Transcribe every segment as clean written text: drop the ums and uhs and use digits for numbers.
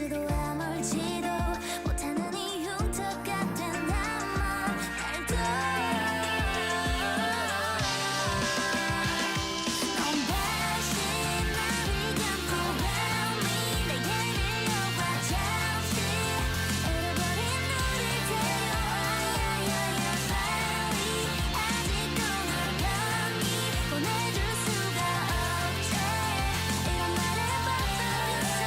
수도와 멀지도 못하는 이 흉터 같은 한번 날도 넌 다시 나를 감고 round me 내게 밀려와 잠시 잃어버린 너를 데려와 빨리 아직도 널 편히 보내줄 수가 없지 이런 말에 빠져있어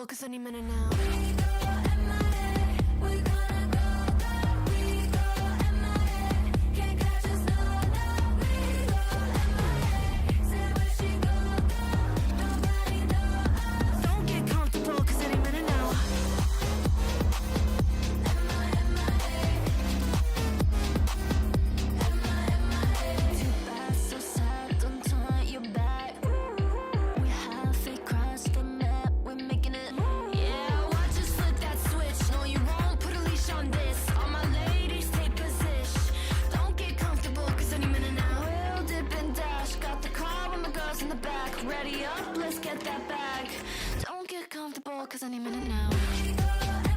comfortable, cause any minute now. We go MIA, we're gonna go down. We go MIA, can't catch us, no, no. We go MIA, say where she go, nobody knows. Don't get comfortable, cause any minute now. Too bad, so sad, don't turn your back. We have fake crush, the map, we're making it. Yeah, watch us flip that switch. No, you won't put a leash on this. All my ladies take position. Don't get comfortable, cause any minute now. We'll dip and dash. Got the car with my girls in the back. Ready up, let's get that bag. Don't get comfortable, cause any minute now. We go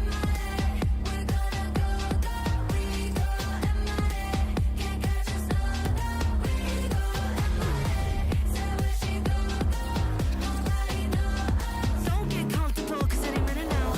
MIA, we're gonna go down. We go MIA, can't catch us, no, no. We go MIA, say where she go, nobody knows. Don't get comfortable, cause any minute now.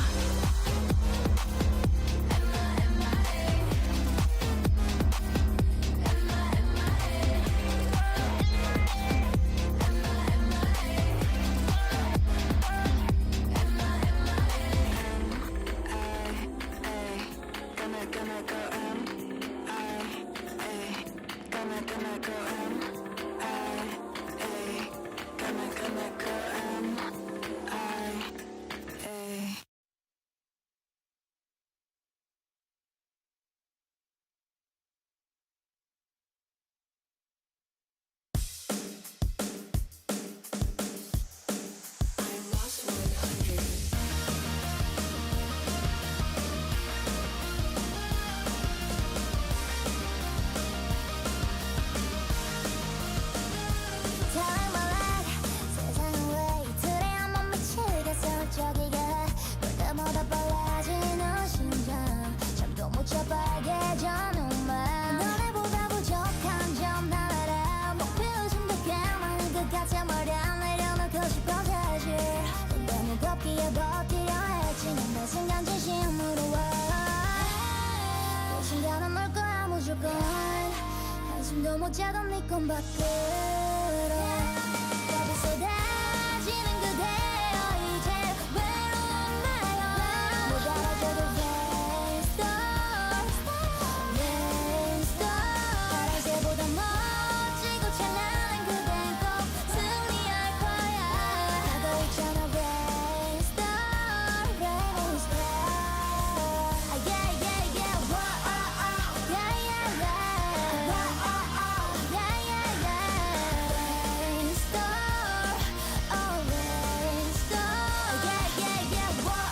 Telling my leg, 세상은 왜 이틀에 한 번 미치겠어 저기가 볼 때마다 빨라지는 심장 잠도 못 자 빨개져 눈만 너네보다 부족한 점 다 알아 목표를 숨기게 많은 것 같아 머리 안 내려놓고 싶어 사실 근데 무겁기에 버티려 했지 난 매 순간 진심으로 와 그 순간은 널 거야 무조건 한숨도 못 자던 네 꿈 밖으로 답이 쏟아지는 그대여 이제 외로운 마음 못 알아줘도 rain star 파란새보다 멋지고 찬란한 그댄 꼭 승리할 거야 하고 있잖아 rain star yeah yeah yeah whoa yeah yeah yeah yeah yeah yeah rain star oh rain star yeah yeah yeah whoa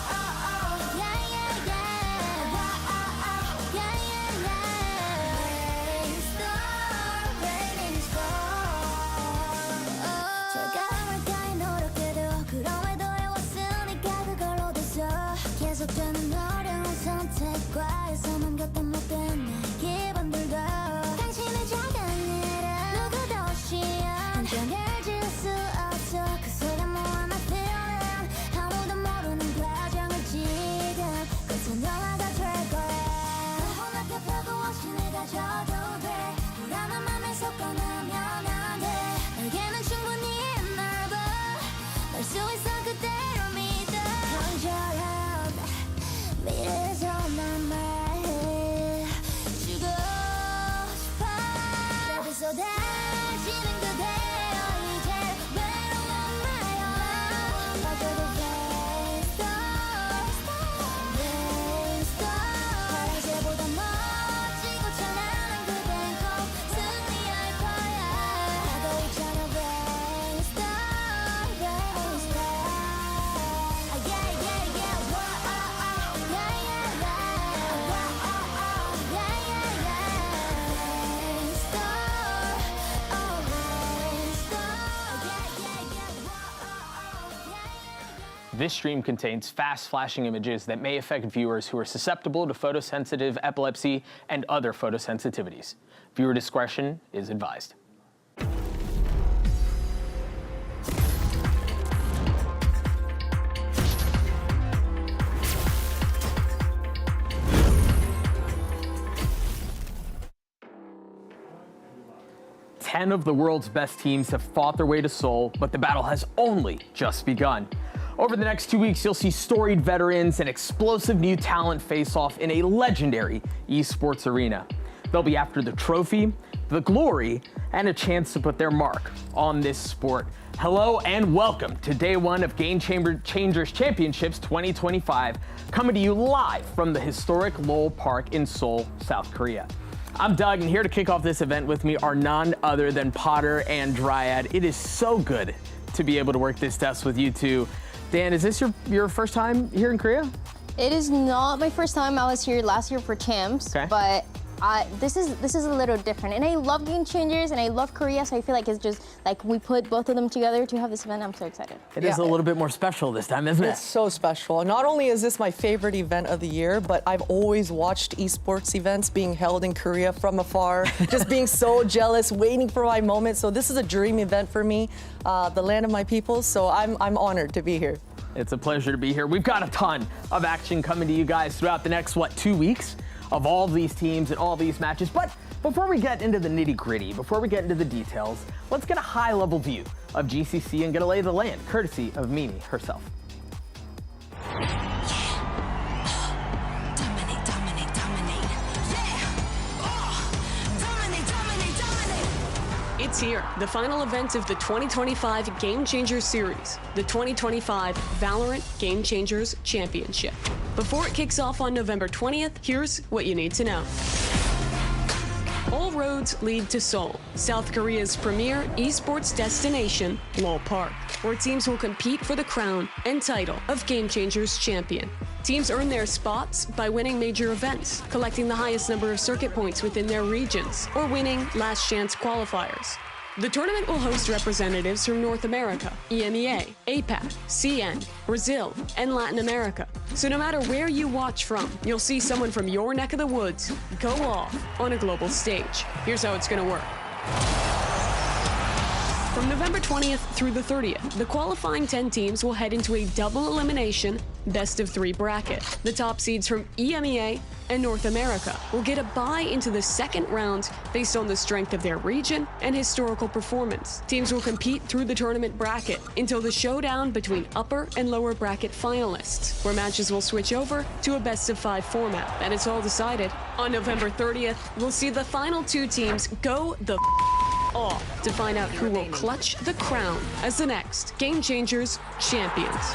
yeah yeah yeah yeah yeah yeah rain star raining star 절감을까지 노력해도 그럼에도 해왔으니까 그걸로 됐어 계속되는 어려운 선택과에서만 갖다 못된 내 기분들도 당신의 작은 일은 누구도 쉬어 감정을 지울 수 없어 그 속에 모아 my feeling 아무도 모르는 과정을 지금 끝은 영화가 될 거야 혼합게 펴고 없이 내가 져도 돼 불안한 맘에 섞어나면 안돼 내게는 충분히 넓어 널 수 있어 그대로 믿어 형처럼 미래에서 난 말해 주고 싶어 답이 쏟아지는 그대여 이제 외로운 마음 봐줘도 rain star 파란새보다 멋지고 찬란한 그댄 꼭 승리할 거야 하고 있잖아 rain star yeah yeah yeah whoa yeah yeah yeah rain star oh rain star yeah yeah yeah whoa yeah yeah. This stream contains fast flashing images that may affect viewers who are susceptible to photosensitive epilepsy and other photosensitivities. Viewer discretion is advised. Ten of the world's best teams have fought their way to Seoul, but the battle has only just begun. Over the next 2 weeks, you'll see storied veterans and explosive new talent face off in a legendary esports arena. They'll be after the trophy, the glory, and a chance to put their mark on this sport. Hello and welcome to day one of Game Changers Championships 2025, coming to you live from the historic Lowell Park in Seoul, South Korea. I'm Doug, and here to kick off this event with me are none other than Potter and Dryad. It is so good to be able to work this test with you two. Dan, is this your first time here in Korea? It is not my first time. I was here last year for Champs, okay. But this is a little different. And I love Game Changers, and I love Korea, so I feel like it's just like we put both of them together to have this event. I'm so excited. It is a little bit more special this time, isn't it? It's so special. Not only is this my favorite event of the year, but I've always watched esports events being held in Korea from afar, just being so jealous, waiting for my moment. So this is a dream event for me, the land of my people. So I'm honored to be here. It's a pleasure to be here. We've got a ton of action coming to you guys throughout the next, 2 weeks of all these teams and all these matches. But before we get into the nitty-gritty, before we get into the details, let's get a high-level view of GCC and get a lay of the land, courtesy of Mimi herself. It's here, the final event of the 2025 Game Changers Series, the 2025 VALORANT Game Changers Championship. Before it kicks off on November 20th, here's what you need to know. All roads lead to Seoul, South Korea's premier esports destination, Lowell Park, where teams will compete for the crown and title of Game Changers Champion. Teams earn their spots by winning major events, collecting the highest number of circuit points within their regions, or winning last chance qualifiers. The tournament will host representatives from North America, EMEA, APAC, CN, Brazil, and Latin America. So no matter where you watch from, you'll see someone from your neck of the woods go off on a global stage. Here's how it's gonna work. From November 20th through the 30th, the qualifying 10 teams will head into a double elimination best-of-3 bracket. The top seeds from EMEA and North America will get a bye into the second round based on the strength of their region and historical performance. Teams will compete through the tournament bracket until the showdown between upper and lower bracket finalists, where matches will switch over to a best-of-5 format. And it's all decided. On November 30th, we'll see the final 2 teams go the off to find out who will clutch the crown as the next Game Changers champions.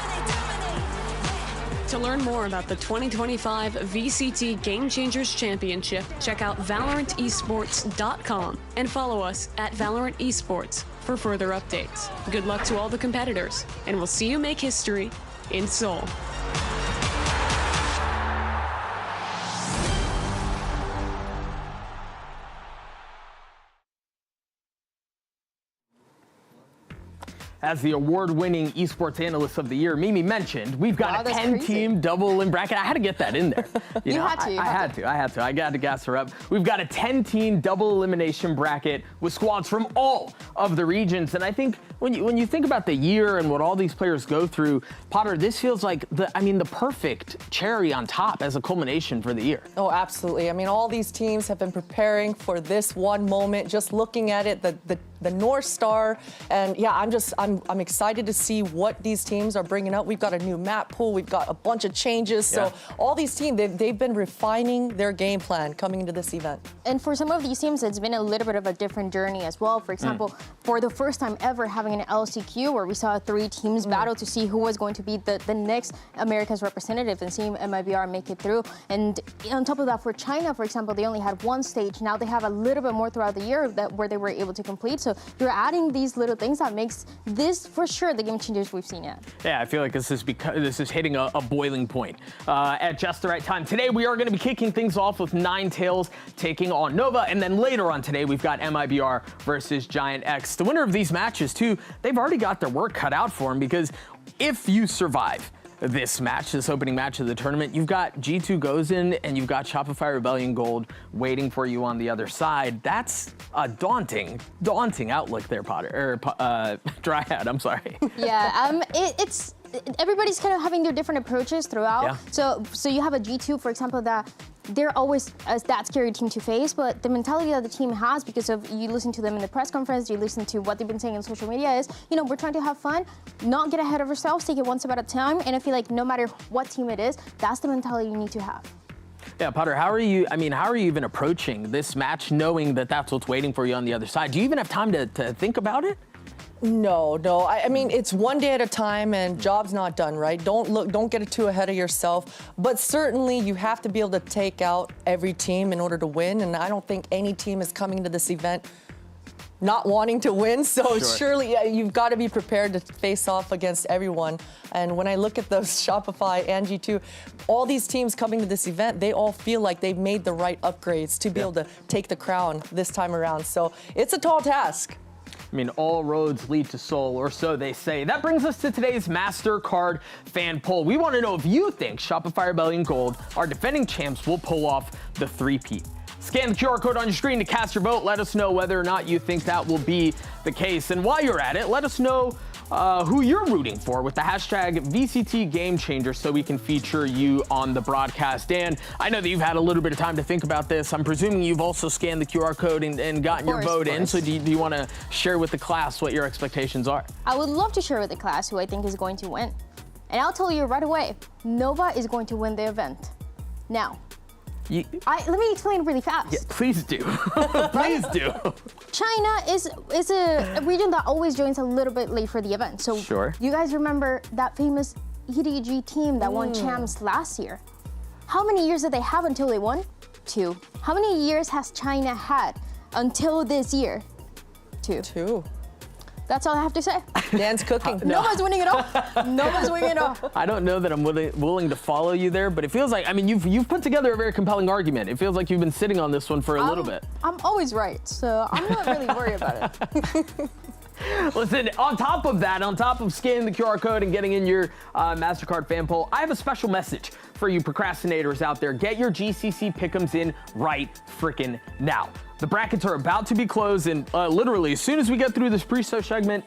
To learn more about the 2025 VCT Game Changers Championship, check out ValorantEsports.com and follow us at Valorant Esports for further updates. Good luck to all the competitors, and we'll see you make history in Seoul. As the award-winning esports analyst of the year, Mimi mentioned, we've got a 10-team double in bracket. I had to get that in there. You had to. I had to. I got to gas her up. We've got a 10-team double elimination bracket with squads from all of the regions. And I think when you think about the year and what all these players go through, Potter, this feels like the perfect cherry on top as a culmination for the year. Oh, absolutely. I mean, all these teams have been preparing for this one moment, just looking at it, the North Star. And yeah, I'm excited to see what these teams are bringing up. We've got a new map pool. We've got a bunch of changes. So all these teams, they've been refining their game plan coming into this event. And for some of these teams, it's been a little bit of a different journey as well. For example, for the first time ever having an LCQ where we saw 3 teams battle to see who was going to be the next America's representative and seeing MIBR make it through. And on top of that, for China, for example, they only had 1 stage. Now they have a little bit more throughout the year where they were able to complete. So you're adding these little things that makes this for sure the Game Changers we've seen yet. Yeah, I feel like this is hitting a boiling point at just the right time. Today we are going to be kicking things off with Ninetails taking on Nova, and then later on today we've got MIBR versus Giant X. The winner of these matches too, they've already got their work cut out for them, because if you survive this match, this opening match of the tournament, you've got G2 goes in and you've got Shopify Rebellion Gold waiting for you on the other side. That's a daunting outlook there, Potter, or Dryad, I'm sorry. Yeah, it's everybody's kind of having their different approaches throughout. Yeah. So you have a G2, for example, that they're always that scary team to face, but the mentality that the team has, because of you listen to them in the press conference, you listen to what they've been saying on social media is, we're trying to have fun, not get ahead of ourselves, take it one step at a time, and I feel like no matter what team it is, that's the mentality you need to have. Yeah, Potter, how are you even approaching this match knowing that that's what's waiting for you on the other side? Do you even have time to think about it? No. I mean, it's one day at a time, and job's not done, right? Don't get too ahead of yourself. But certainly, you have to be able to take out every team in order to win. And I don't think any team is coming to this event not wanting to win. So surely, you've got to be prepared to face off against everyone. And when I look at those Shopify and G2, all these teams coming to this event, they all feel like they've made the right upgrades to be able to take the crown this time around. So it's a tall task. I mean, all roads lead to Seoul, or so they say. That brings us to today's Mastercard fan poll. We want to know if you think Shopify Rebellion Gold, our defending champs, will pull off the three-peat. Scan the QR code on your screen to cast your vote. Let us know whether or not you think that will be the case. And while you're at it, let us know who you're rooting for with the hashtag VCT Game Changer so we can feature you on the broadcast. Dan, I know that you've had a little bit of time to think about this. I'm presuming you've also scanned the QR code and gotten your vote in. So do you want to share with the class what your expectations are? I would love to share with the class who I think is going to win. And I'll tell you right away, Nova is going to win the event. Now, let me explain really fast. Yeah, please do. Please do. China is a region that always joins a little bit late for the event. So you guys remember that famous EDG team that won champs last year? How many years did they have until they won? 2. How many years has China had until this year? 2. That's all I have to say. Dan's cooking. Nobody's winning it all. Nobody's winning it all. I don't know that I'm willing to follow you there, but it feels like, I mean, you've put together a very compelling argument. It feels like you've been sitting on this one for a little bit. I'm always right, so I'm not really worried about it. Listen, on top of that, on top of scanning the QR code and getting in your MasterCard fan poll, I have a special message for you procrastinators out there. Get your GCC pick'ems in right frickin' now. The brackets are about to be closed, and literally, as soon as we get through this pre-show segment,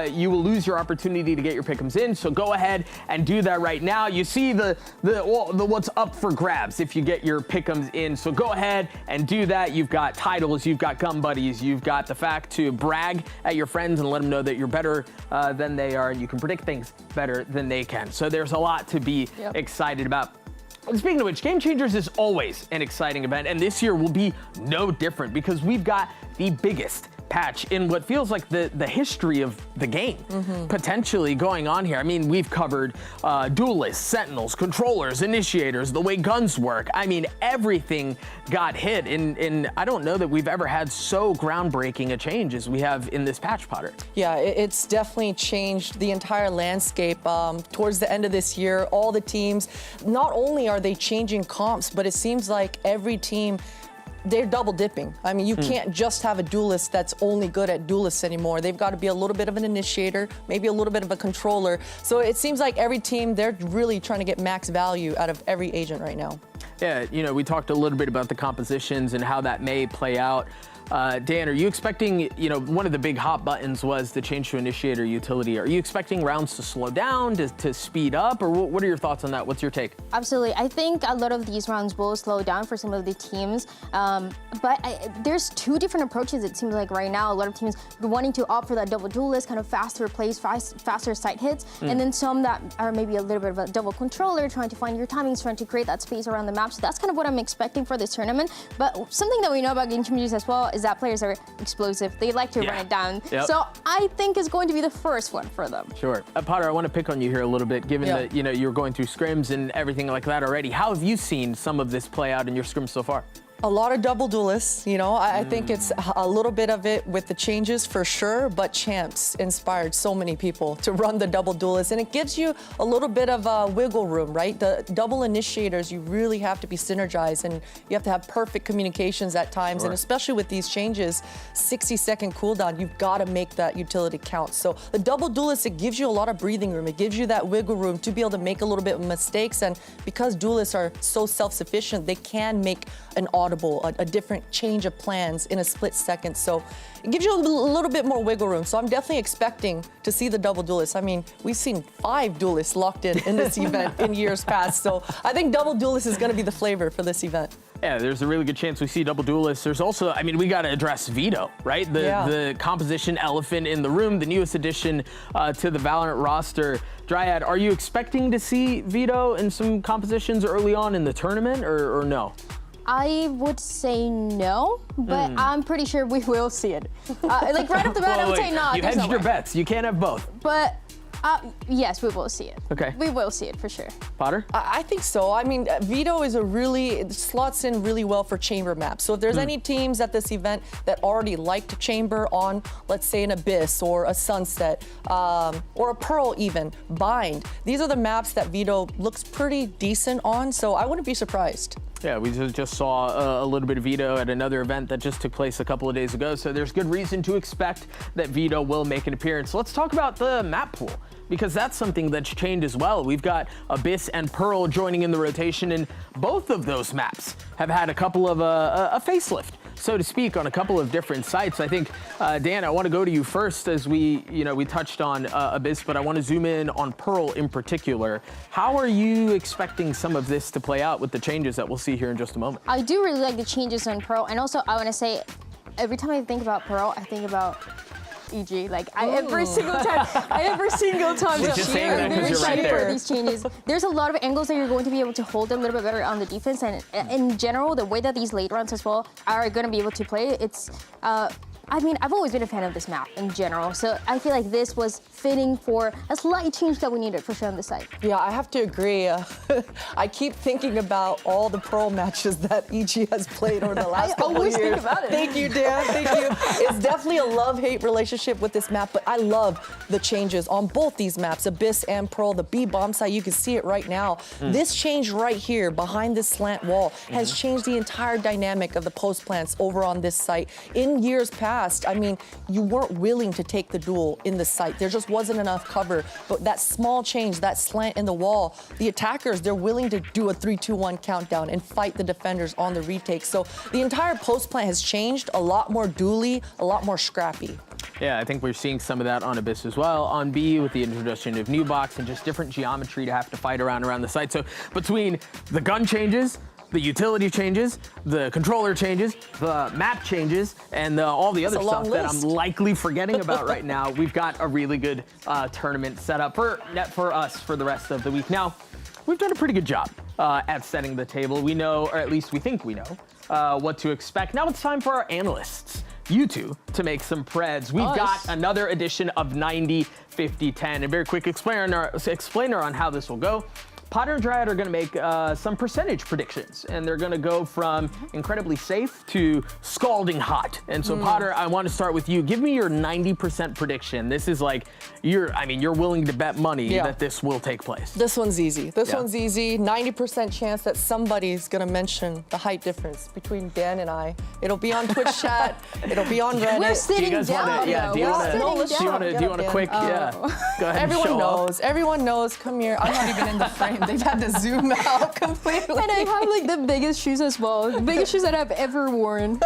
you will lose your opportunity to get your pick'ems in. So go ahead and do that right now. You see the what's up for grabs if you get your pick'ems in. So go ahead and do that. You've got titles, you've got gum buddies, you've got the fact to brag at your friends and let them know that you're better than they are, and you can predict things better than they can. So there's a lot to be excited about. Speaking of which, Game Changers is always an exciting event, and this year will be no different because we've got the biggest patch in what feels like the history of the game potentially going on here. I mean, we've covered duelists, sentinels, controllers, initiators, the way guns work. I mean, everything got hit, and I don't know that we've ever had so groundbreaking a change as we have in this patch, Potter. Yeah, it's definitely changed the entire landscape. Towards the end of this year, all the teams, not only are they changing comps, but it seems like every team, they're double dipping. I mean, you can't just have a duelist that's only good at duelists anymore. They've got to be a little bit of an initiator, maybe a little bit of a controller. So it seems like every team, they're really trying to get max value out of every agent right now. Yeah, we talked a little bit about the compositions and how that may play out. Dan, are you expecting, one of the big hot buttons was the change to initiator utility. Are you expecting rounds to slow down, to speed up, or what are your thoughts on that? What's your take? Absolutely. I think a lot of these rounds will slow down for some of the teams, but there's 2 different approaches it seems like right now. A lot of teams wanting to opt for that double duelist, kind of faster plays, faster sight hits, and then some that are maybe a little bit of a double controller, trying to find your timings, trying to create that space around the map. So that's kind of what I'm expecting for this tournament. But something that we know about game changers as well is that players are explosive. They like to run it down. So I think it's going to be the first one for them. Sure. Potter, I want to pick on you here a little bit, given that, you're going through scrims and everything like that already. How have you seen some of this play out in your scrims so far? A lot of double duelists, I think it's a little bit of it with the changes for sure, but champs inspired so many people to run the double duelists, and it gives you a little bit of wiggle room, right? The double initiators, you really have to be synergized, and you have to have perfect communications at times, and especially with these changes, 60-second cooldown, you've got to make that utility count. So the double duelist, it gives you a lot of breathing room. It gives you that wiggle room to be able to make a little bit of mistakes, and because duelists are so self-sufficient, they can make an auto audible, a different change of plans in a split second. So it gives you a little bit more wiggle room. So I'm definitely expecting to see the double duelists. I mean, we've seen 5 duelists locked in this event in years past. So I think double duelist is going to be the flavor for this event. Yeah, there's a really good chance we see double duelists. There's also, I mean, we got to address Veto, right? The composition elephant in the room, the newest addition to the Valorant roster. Dryad, are you expecting to see Veto in some compositions early on in the tournament, or no? I would say no, but I'm pretty sure we will see it. Like right off the bat, I would say no. You hedged your bets. You can't have both. But yes, we will see it. Okay. We will see it for sure. Potter? I think so. I mean, Veto is it slots in really well for chamber maps. So if there's any teams at this event that already like to chamber on, let's say an Abyss or a Sunset or a Pearl even, Bind, these are the maps that Veto looks pretty decent on. So I wouldn't be surprised. Yeah, we just saw a little bit of Veto at another event that just took place a couple of days ago, so there's good reason to expect that Veto will make an appearance. Let's talk about the map pool, because that's something that's changed as well. We've got Abyss and Pearl joining in the rotation, and both of those maps have had a couple of a facelift, so to speak, on a couple of different sites. I think, Dan, I want to go to you first as we touched on Abyss, but I want to zoom in on Pearl in particular. How are you expecting some of this to play out with the changes that we'll see here in just a moment? I do really like the changes on Pearl, and also I want to say, every time I think about Pearl, I think about EG. Like every single time. You're just saying that because you're right there. For these changes. There's a lot of angles that you're going to be able to hold a little bit better on the defense, and in general, the way that these late rounds as well are going to be able to play, it's. I mean, I've always been a fan of this map in general, so I feel like this was fitting for a slight change that we needed for sure on the site. Yeah, I have to agree. I keep thinking about all the Pearl matches that EG has played over the last couple of years. I always think about it. Thank you, Dan. Thank you. It's definitely a love-hate relationship with this map, but I love the changes on both these maps, Abyss and Pearl. The B bomb site, you can see it right now. This change right here behind this slant wall has changed the entire dynamic of the post plants over on this site. In years past, I mean, you weren't willing to take the duel in the site. There just wasn't enough cover. But that small change, that slant in the wall, the attackers, they're willing to do a 3-2-1 countdown and fight the defenders on the retake. So the entire post plant has changed, a lot more duely, a lot more scrappy. Yeah, I think we're seeing some of that on Abyss as well. On B, with the introduction of new box and just different geometry to have to fight around the site. So between the gun changes, the utility changes, the controller changes, the map changes, and all the other stuff that I'm likely forgetting about right now, we've got a really good tournament set up for us for the rest of the week. Now, we've done a pretty good job at setting the table. We know, or at least we think we know, what to expect. Now it's time for our analysts, you two, to make some preds. We've got another edition of 90-50-10. A very quick explainer on how this will go. Potter and Dryad are going to make some percentage predictions, and they're going to go from incredibly safe to scalding hot. And so, Potter, I want to start with you. Give me your 90% prediction. This is like, you're willing to bet money that this will take place. This one's easy. This one's easy. 90% chance that somebody's going to mention the height difference between Dan and I. It'll be on Twitch chat. It'll be on Reddit. We're sitting down. Do you want a quick, go ahead Everyone knows. Everyone knows. Come here. I'm not even in the frame. They've had to zoom out completely. And I have like the biggest shoes as well. The biggest shoes that I've ever worn.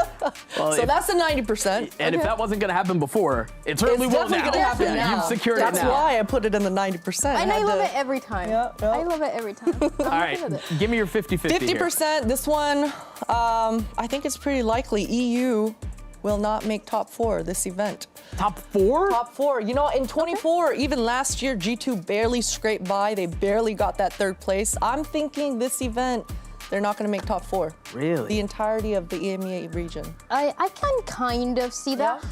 Well, so that's the 90%. And if that wasn't going to happen before, it certainly will now. It's definitely going to happen now. You've secured it now. That's why I put it in the 90%. And I love it every time. I love it every time. All right, give me your 50-50 50%. This one, I think it's pretty likely EU will not make top 4 this event. Top 4? Top 4. You know, in 24, even last year, G2 barely scraped by. They barely got that 3rd place. I'm thinking this event, they're not going to make top 4. Really? The entirety of the EMEA region. I can kind of see that.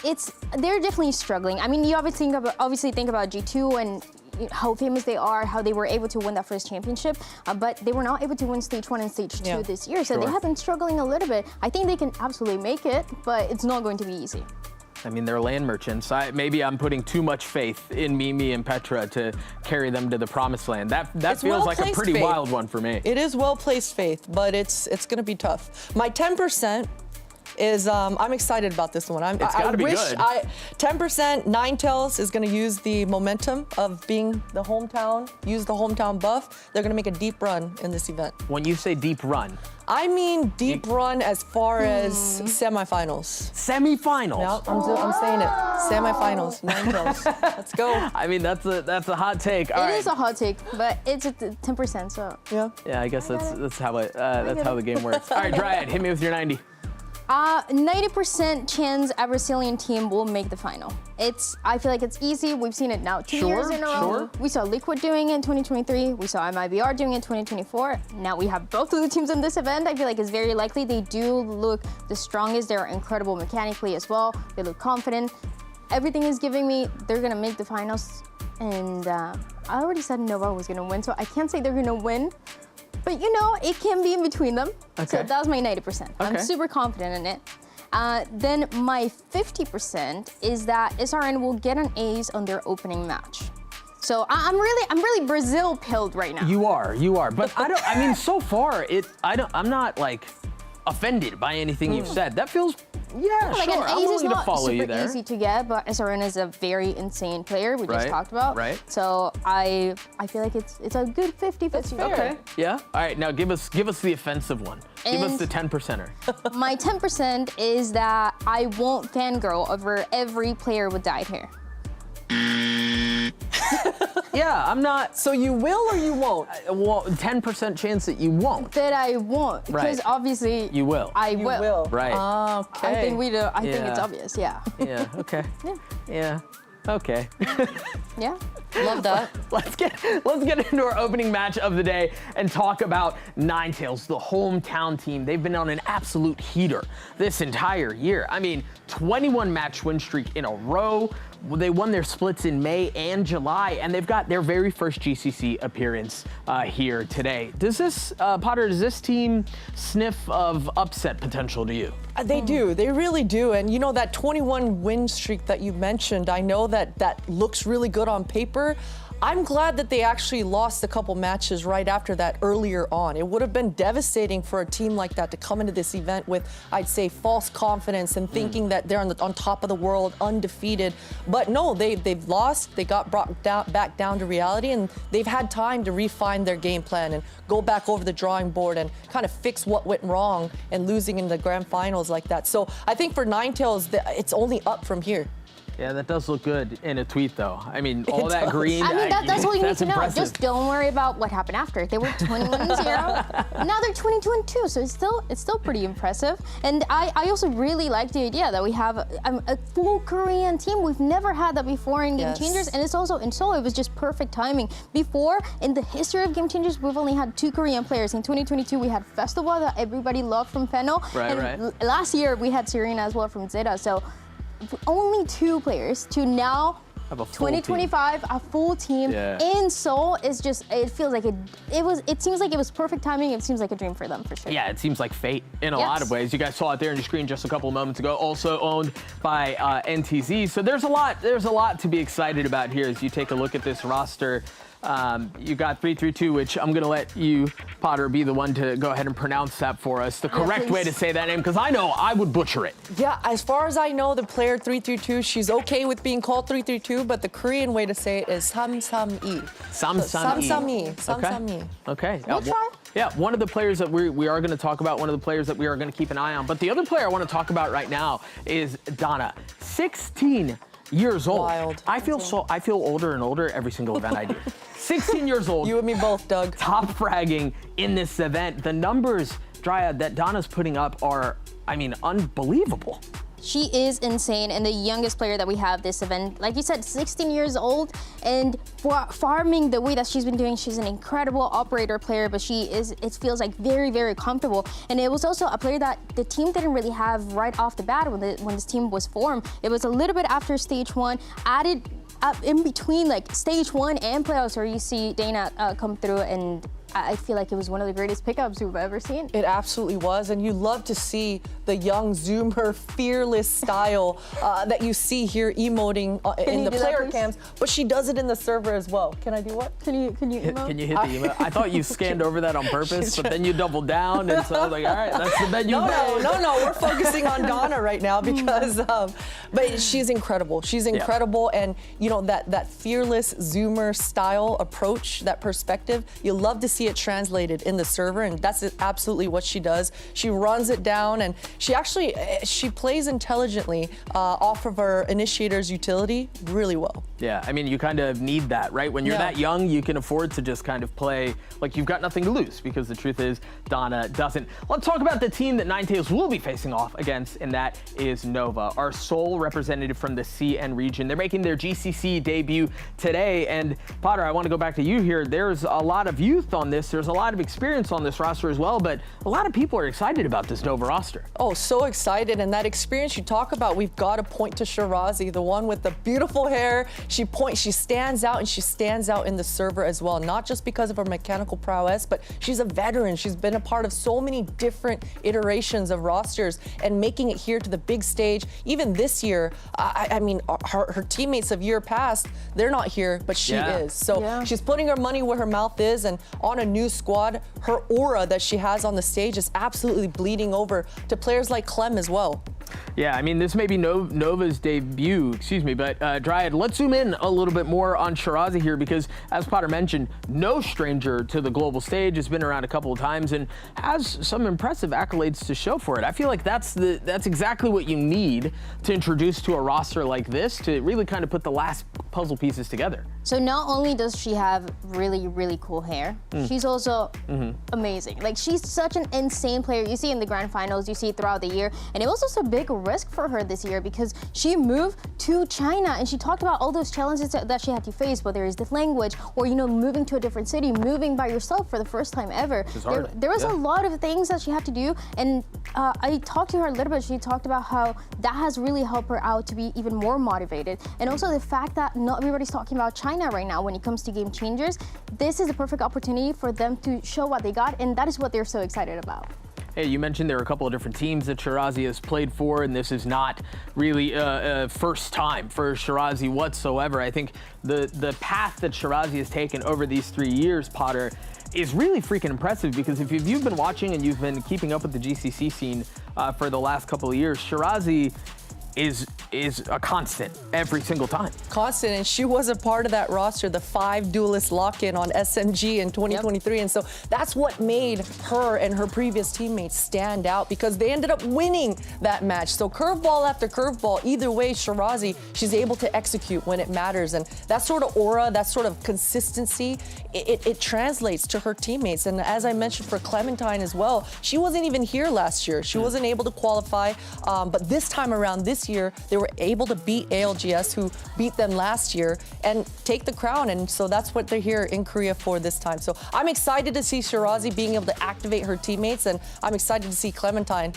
They're definitely struggling. I mean, you obviously think about G2 and how famous they are, how they were able to win that first championship, but they were not able to win stage 1 and stage 2 this year, so they have been struggling a little bit. I think they can absolutely make it, but it's not going to be easy. I mean, they're land merchants. Maybe I'm putting too much faith in Mimi and Petra to carry them to the promised land. That feels like a pretty wild one for me. It is well-placed faith, but it's going to be tough. My 10%, is I'm excited about this one. It's gotta be good. 10% Ninetails is going to use the momentum of being the hometown, use the hometown buff. They're going to make a deep run in this event. When you say deep run, I mean deep run as far as semifinals. Semifinals. Yeah, I'm saying it. Semifinals, Ninetails. Let's go. I mean, that's a hot take. All It right. is a hot take, but it's at 10%, so. Yeah. Yeah, I guess that's how the game works. All right, Dryad, hit me with your 90. 90% chance a Brazilian team will make the final. I feel like it's easy. We've seen it now 2 years in a row. Sure. We saw Liquid doing it in 2023. We saw MIBR doing it in 2024. Now we have both of the teams in this event. I feel like it's very likely. They do look the strongest. They're incredible mechanically as well. They look confident. Everything is giving me they're gonna make the finals. And I already said Nova was gonna win, so I can't say they're gonna win. But you know, it can be in between them. Okay. So that was my 90%. I'm super confident in it. Then my 50% is that SRN will get an ace on their opening match. So I'm really Brazil pilled right now. You are. But I mean, so far, I'm not like offended by anything you've said. That feels, Like sure. an I'm ace is willing to not follow you super there. easy to get, but SRN is a very insane player we just talked about. Right. So I feel like it's a good 50-50. Okay. Yeah. All right. Now give us the offensive one. Give us And- the 10%er. My 10% is that I won't fangirl over every player with dyed hair. Yeah, I'm not. So you will or you won't? Well, 10% chance that you won't. That I won't, because Right. obviously You will. I You will. will. Right. Okay. I think we do. I think it's Yeah. obvious. Yeah. Yeah. Okay. Yeah. Okay. Yeah. Love that. Let's get into our opening match of the day and talk about Ninetails, the hometown team. They've been on an absolute heater this entire year. I mean, 21 match win streak in a row. They won their splits in May and July, and they've got their very first GCC appearance here today. Does this, Potter, does this team sniff of upset potential to you? They do. They really do. And you know, that 21 win streak that you mentioned, I know that looks really good on paper. I'm glad that they actually lost a couple matches right after that earlier on. It would have been devastating for a team like that to come into this event with, I'd say, false confidence and thinking that they're on top of the world, undefeated. But no, they've lost. They got brought back down to reality, and they've had time to refine their game plan and go back over the drawing board and kind of fix what went wrong and losing in the grand finals like that. So I think for Ninetails, it's only up from here. Yeah, that does look good in a tweet, though. I mean, all that green. I mean, that's all you need to know. impressive. Just don't worry about what happened after. They were 21-0. Now they're 22-2, so it's still pretty impressive. And I also really like the idea that we have a full Korean team. We've never had that before in Game Changers, and it's also in Seoul. It was just perfect timing. Before, in the history of Game Changers, we've only had 2 Korean players. In 2022, we had Festival that everybody loved from Fennel. Right, and right. last year, we had Serena as well from Zeta. So only 2 players to now Have a full 2025 a full team in Seoul is just, it feels like it seems like it was perfect timing. It seems like a dream for them for sure. Yeah, it seems like fate in a lot of ways. You guys saw it there on your screen just a couple of moments ago. Also owned by NTZ. So there's a lot to be excited about here as you take a look at this roster. You got 332, which I'm going to let you, Potter, be the one to go ahead and pronounce that for us. The correct way to say that name, because I know I would butcher it. Yeah, as far as I know, the player 332, she's okay with being called 332, but the Korean way to say it is Samsam-i. Samsam-i. Samsam-i. Okay. We'll try. Yeah, one of the players that we are going to talk about, one of the players that we are going to keep an eye on. But the other player I want to talk about right now is Donna, 16 years old. Wild. I feel older and older every single event I do. 16 years old. You and me both, Doug. Top fragging in this event. The numbers, Dryad, that Donna's putting up are, I mean, unbelievable. She is insane and the youngest player that we have this event. Like you said, 16 years old, and for farming the way that she's been doing, she's an incredible operator player, but it feels like very, very comfortable. And it was also a player that the team didn't really have right off the bat when this team was formed. It was a little bit after stage 1, added up in between like stage 1 and playoffs, where you see Dana come through and I feel like it was one of the greatest pickups we've ever seen. It absolutely was, and you love to see the young Zoomer fearless style that you see here emoting in the player cams, but she does it in the server as well. Can I do what? Can you emote? Can you hit the emote? I thought you scanned over that on purpose, but then you doubled down, and so I was like, all right, that's the menu. No, we're focusing on Donna right now because, but she's incredible. She's incredible, and you know that fearless Zoomer style approach, that perspective, you love to see it translated in the server, and that's absolutely what she does. She runs it down, and she plays intelligently off of her initiator's utility really well. Yeah, I mean, you kind of need that, right? When you're that young, you can afford to just kind of play like you've got nothing to lose, because the truth is Donna doesn't. Let's talk about the team that Ninetails will be facing off against, and that is Nova, our sole representative from the CN region. They're making their GCC debut today, and Potter, I want to go back to you here. There's a lot of youth on this. There's a lot of experience on this roster as well, but a lot of people are excited about this Nova roster. Oh, so excited, and that experience you talk about, we've got to point to Shirazi, the one with the beautiful hair. She stands out, and she stands out in the server as well, not just because of her mechanical prowess, but she's a veteran. She's been a part of so many different iterations of rosters and making it here to the big stage. Even this year, I mean, her teammates of year past, they're not here, but she is. So she's putting her money where her mouth is, and on a new squad, her aura that she has on the stage is absolutely bleeding over to players like Clem as well. Yeah, I mean, this may be Nova's debut, but Dryad, let's zoom in a little bit more on Shirazi here, because as Potter mentioned, no stranger to the global stage, has been around a couple of times and has some impressive accolades to show for it. I feel like that's exactly what you need to introduce to a roster like this to really kind of put the last puzzle pieces together. So not only does she have really, really cool hair, she's also amazing. Like, she's such an insane player. You see in the grand finals, you see throughout the year, and it was also a big risk for her this year because she moved to China, and she talked about all those challenges that she had to face, whether it's the language or, you know, moving to a different city, moving by yourself for the first time ever. There was a lot of things that she had to do, and I talked to her a little bit. She talked about how that has really helped her out to be even more motivated, and also the fact that not everybody's talking about China right now when it comes to game changers. This is a perfect opportunity for them to show what they got, and that is what they're so excited about. Hey, you mentioned there are a couple of different teams that Shirazi has played for, and this is not really a first time for Shirazi whatsoever. I think the path that Shirazi has taken over these 3 years, Potter, is really freaking impressive, because if you've been watching and you've been keeping up with the GCC scene for the last couple of years, Shirazi is a constant every single time. Constant, and she was a part of that roster, the 5 duelist lock-in on SMG in 2023, and so that's what made her and her previous teammates stand out, because they ended up winning that match. So curveball after curveball, either way, Shirazi, she's able to execute when it matters, and that sort of aura, that sort of consistency, it translates to her teammates. And as I mentioned for Clementine as well, she wasn't even here last year. She wasn't able to qualify, but this time around, this year, they were able to beat ALGS, who beat them last year, and take the crown. And so that's what they're here in Korea for this time. So I'm excited to see Shirazi being able to activate her teammates, and I'm excited to see Clementine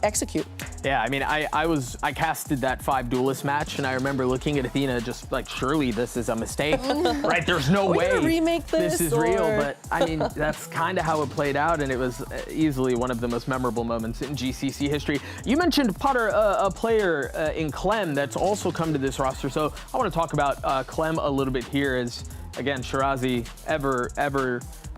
execute. Yeah, I mean, I casted that 5 duelist match, and I remember looking at Athena just like, surely this is a mistake, right? There's no way gonna remake this is real, but I mean, that's kind of how it played out, and it was easily one of the most memorable moments in GCC history. You mentioned, Potter, a player in Clem that's also come to this roster, so I want to talk about Clem a little bit here, as again, Shirazi, ever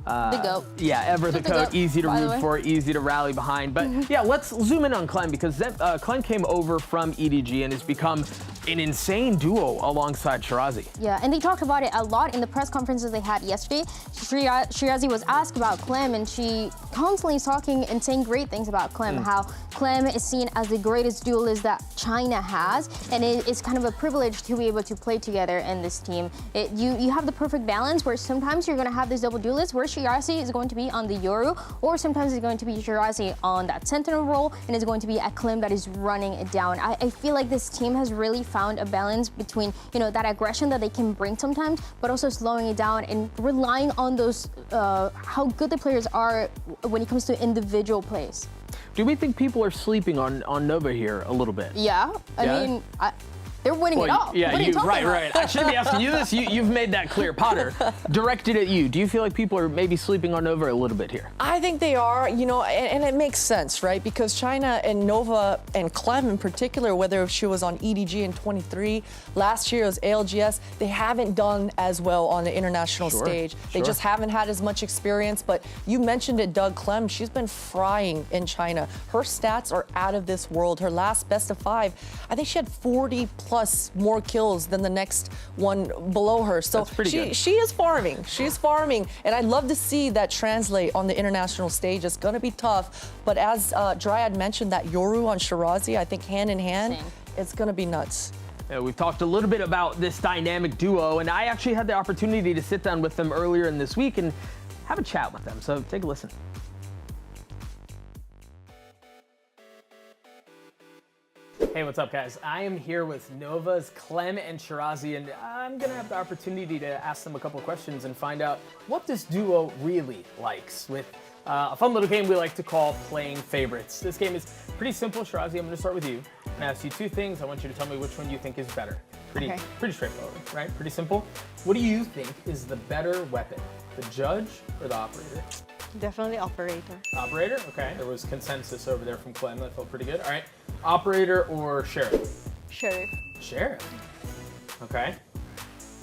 the GOAT. Yeah, ever the GOAT, easy to root for, easy to rally behind. But yeah, let's zoom in on Clem, because Clem came over from EDG and has become an insane duo alongside Shirazi. Yeah, and they talked about it a lot in the press conferences they had yesterday. Shirazi was asked about Clem, and she constantly is talking and saying great things about Clem, how Clem is seen as the greatest duelist that China has, and it's kind of a privilege to be able to play together in this team. You have the perfect balance where sometimes you're going to have this double duelist where Shirazi is going to be on the Yoru, or sometimes it's going to be Shirazi on that Sentinel role, and it's going to be a Clem that is running it down. I feel like this team has really found a balance between, you know, that aggression that they can bring sometimes, but also slowing it down and relying on those, how good the players are when it comes to individual plays. Do we think people are sleeping on Nova here a little bit? Yeah, I mean, They're winning it all. Yeah, what are you talking about? right. I shouldn't be asking you this. You've made that clear. Potter, directed at you. Do you feel like people are maybe sleeping on Nova a little bit here? I think they are, and it makes sense, right? Because China and Nova and Clem in particular, whether she was on EDG in 23, last year it was ALGS, they haven't done as well on the international stage. They just haven't had as much experience. But you mentioned it, Doug. Clem, she's been frying in China. Her stats are out of this world. Her last best of 5, I think she had 40 plus more kills than the next one below her. So she is farming. She's farming. And I'd love to see that translate on the international stage. It's going to be tough. But as Dryad mentioned, that Yoru on Shirazi, I think hand in hand, it's going to be nuts. Yeah, we've talked a little bit about this dynamic duo, and I actually had the opportunity to sit down with them earlier in this week and have a chat with them. So take a listen. Hey, what's up, guys? I am here with Nova's Clem and Shirazi, and I'm gonna have the opportunity to ask them a couple of questions and find out what this duo really likes with a fun little game we like to call Playing Favorites. This game is pretty simple. Shirazi, I'm gonna start with you. I'm gonna ask you 2 things. I want you to tell me which one you think is better. Pretty straightforward, right? Pretty simple. What do you think is the better weapon, the judge or the operator? Definitely operator. Operator, okay. There was consensus over there from Clem. That felt pretty good. All right. Operator or sheriff? Sheriff. Sheriff. Okay.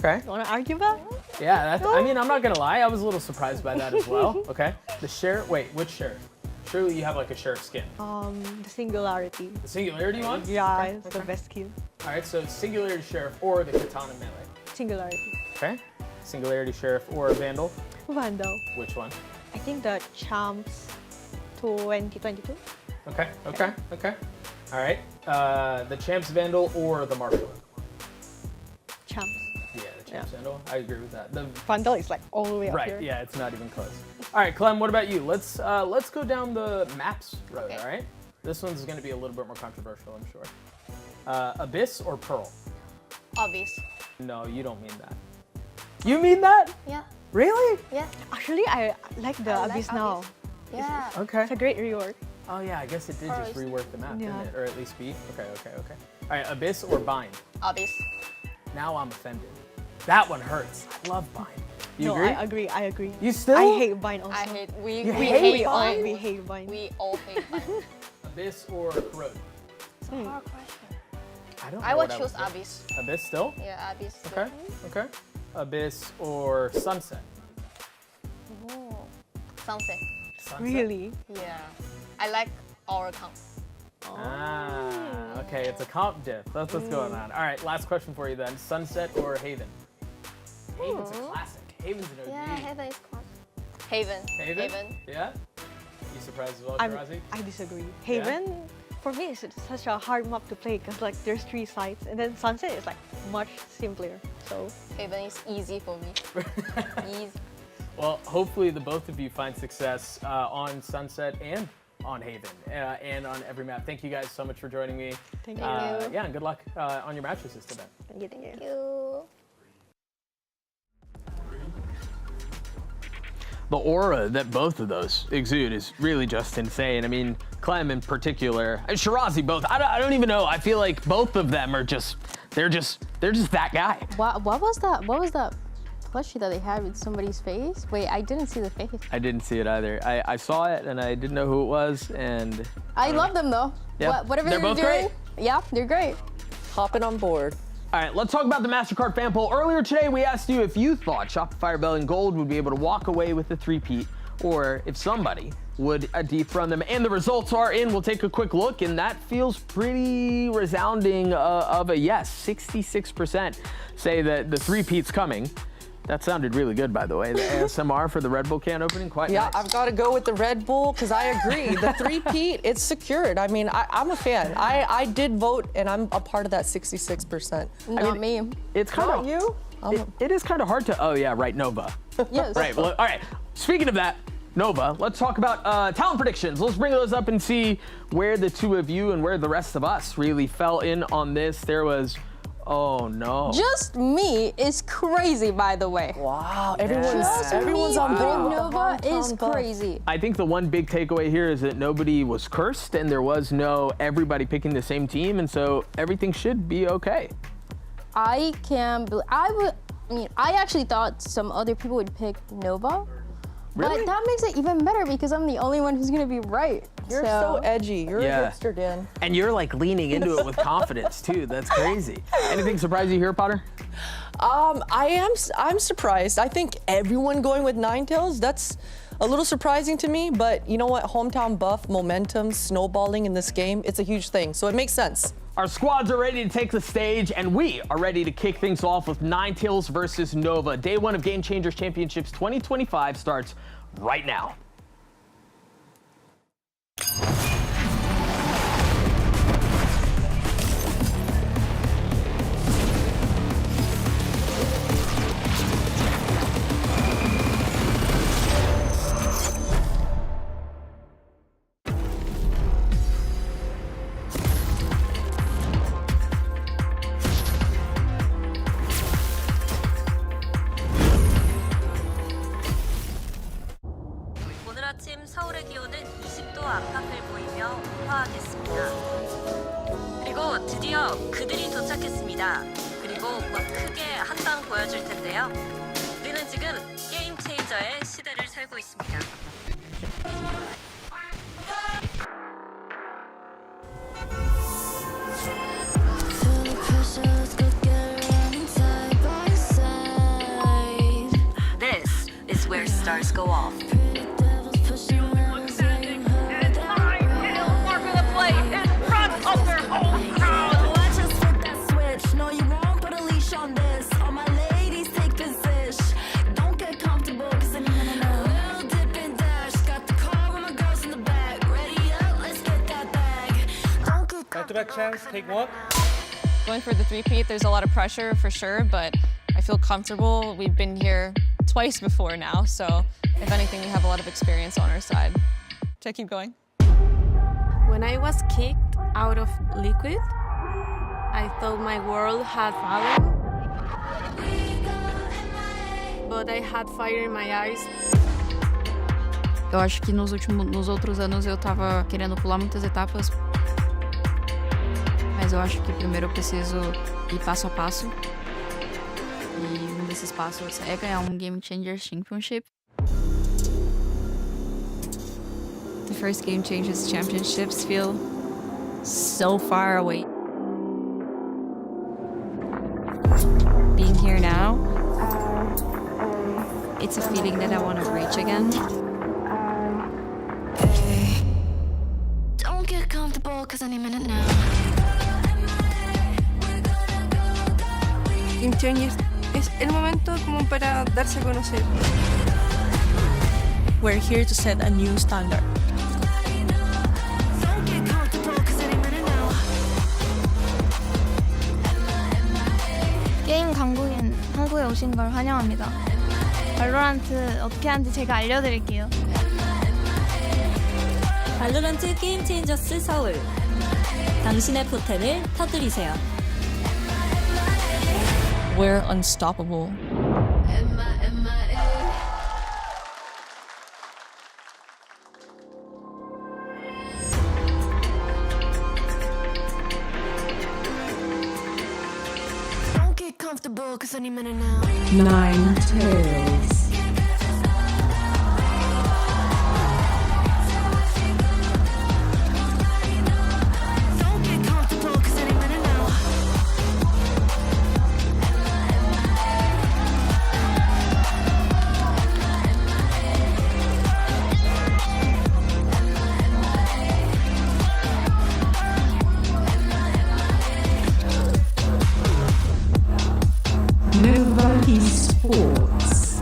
Okay. You wanna argue about? Yeah, I mean, I'm not gonna lie. I was a little surprised by that as well. Okay. The sheriff. Wait, which sheriff? Surely you have like a sheriff skin. The singularity. The singularity one? Yeah, it's the best skill. All right. So singularity sheriff or the katana melee. Singularity. Okay. Singularity sheriff or vandal. Vandal. Which one? I think the Champs 2022. Okay. Okay. Okay. All right. The Champs Vandal or the Marshal? Champs. Yeah, the Champs Vandal. I agree with that. The Vandal is like all the way up here. Right. Yeah, it's not even close. All right, Clem. What about you? Let's go down the maps road. Okay. All right. This one's going to be a little bit more controversial, I'm sure. Abyss or Pearl? Obvious. No, you don't mean that. You mean that? Yeah. Really? Yeah. Actually, I like the Abyss now. Yeah. Okay. It's a great rework. Oh yeah, I guess it did just rework the map, Yeah. didn't it? Or at least be. Okay. All right, Abyss or Bind? Obvious. Now I'm offended. That one hurts. I love Bind. You No, agree? I agree. You still? I hate Bind also. I hate. We You we hate hate Bind? Bind. We hate Bind. We all hate Bind. Abyss or Corrode? It's a hard question. I don't know. I would what choose do. Abyss. Abyss still? Yeah, Abyss. Okay. Okay. Abyss or Sunset? Oh, Sunset. Sunset? Really? Yeah. I like our count. Ah, okay, it's a comp diff. That's what's going on. All right, last question for you then. Sunset or Haven? Haven's a classic. Haven's an OG. Yeah, Haven is class. Haven. Haven? Yeah? You surprised as well, I Shirazi? disagree. Haven, for me, is such a hard map to play because like there's 3 sides, and then Sunset is like much simpler. So Haven is easy for me. Easy. Well, hopefully the both of you find success on Sunset and on Haven and on every map. Thank you guys so much for joining me. Thank you. Yeah, and good luck on your matches this event. Thank you. Thank you. The aura that both of those exude is really just insane. I mean, Clem in particular, and Shirazi both. I don't even know. I feel like both of them are just they're just that guy. What was that? What was that plushie that they had with somebody's face? Wait, I didn't see the face. I didn't see it either. I saw it and I didn't know who it was. And I love them though. Yeah. Whatever They're both doing. great. Yeah, they're great. Hopping on board. All right, let's talk about the Mastercard fan poll. Earlier today, we asked you if you thought Shopify Rebel and Gold would be able to walk away with the three-peat, or if somebody would dethrone them. And the results are in. We'll take a quick look, and that feels pretty resounding of a yes. 66% say that the three-peat's coming. That sounded really good, by the way. The ASMR for the Red Bull can opening, quite nice. I've got to go with the Red Bull because I agree. The three-peat, it's secured. I mean, I'm a fan. I did vote, and I'm a part of that 66%. Not me. It's kind of you. It is kind of hard to. Oh yeah, right, Nova. Yes. Right. Well, all right. Speaking of that, Nova, let's talk about talent predictions. Let's bring those up and see where the two of you and where the rest of us really fell in on this. There was. Oh no. Just me is crazy, by the way. Wow, everyone's on board. Nova is crazy. I think the one big takeaway here is that nobody was cursed and there was no everybody picking the same team, and so everything should be okay. I can't believe, I actually thought some other people would pick Nova. Really? But that makes it even better because I'm the only one who's gonna be right. You're so edgy. You're a hipster, Dan. And you're like leaning into it with confidence too. That's crazy. Anything surprise you here, Potter? I'm surprised. I think everyone going with Ninetails, that's a little surprising to me, but you know what? Hometown buff, momentum, snowballing in this game, it's a huge thing, so it makes sense. Our squads are ready to take the stage, and we are ready to kick things off with Ninetails versus Nova. Day one of Game Changers Championships 2025 starts right now. 오늘 아침 서울의 기온은 20도 안팎을 보이며 우파하겠습니다. 그리고 드디어 그들이 도착했습니다. 그리고 곧 크게 한 방 보여줄 텐데요. 우리는 지금 게임 체인저의 시대를 살고 있습니다. Feel the pressure, let's go get running side by side. This is where stars go off. Pretty devils pushing lemons, yeah, you heard that right. Oh, I just flipped that switch. No, you won't put a leash on this. All my ladies take position. Don't get comfortable, cause I'm a little dip and dash. Got the car with my girls in the back. Ready up, let's get that bag. Don't get Back-to-back chance, take one. Going for the three-peat, there's a lot of pressure for sure, but I feel comfortable. We've been here twice before now, so if anything, we have a lot of experience on our side. Should I keep going? When I was kicked out of Liquid, I thought my world had fallen. But I had fire in my eyes. Eu acho que nos outros anos eu tava querendo pular muitas etapas. Mas eu acho que primeiro eu preciso ir passo a passo. E um desses passos é ganhar um Game Changers Championship. The first Game Changers Championships feel so far away. Being here now, it's a feeling that I want to reach again. Don't get comfortable, cause any minute now. Game Changers es el momento como para darse a conocer. We're here to set a new standard. Don't get comfortable, cause any minute now. 게임 강국인 한국에 오신 걸 환영합니다. 발로란트 어떻게 하는지 제가 알려드릴게요. 발로란트 게임 체인저스 서울. 당신의 포텐을 터뜨리세요. We're unstoppable. Don't get comfortable, cause any minute now. Ninetails. Don't get comfortable, cause any minute now. Nova Esports.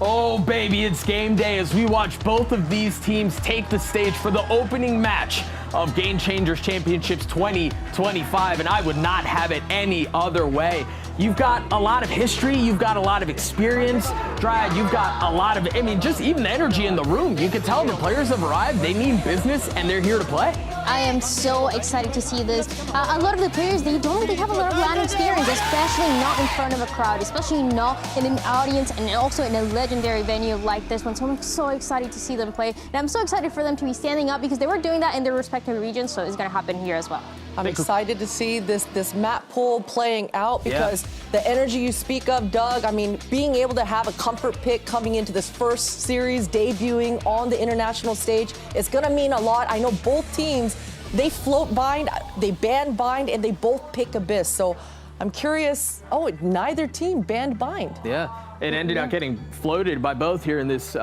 Oh, baby, it's game day as we watch both of these teams take the stage for the opening match of Game Changers Championships 2025, and I would not have it any other way. You've got a lot of history, you've got a lot of experience. Dryad, you've got a lot of, just even the energy in the room. You can tell the players have arrived, they mean business, and they're here to play. I am so excited to see this. A lot of the players, they don't really have a lot of LAN experience, especially not in front of a crowd, especially not in an audience and also in a legendary venue like this one. So I'm so excited to see them play. And I'm so excited for them to be standing up because they were doing that in their respective regions, so it's going to happen here as well. I'm excited to see this map pool playing out because the energy you speak of, Doug, being able to have a comfort pick coming into this first series, debuting on the international stage, it's going to mean a lot. I know both teams, they float bind, they ban bind, and they both pick Abyss. So I'm curious, neither team banned bind. Yeah, it ended up getting floated by both here in this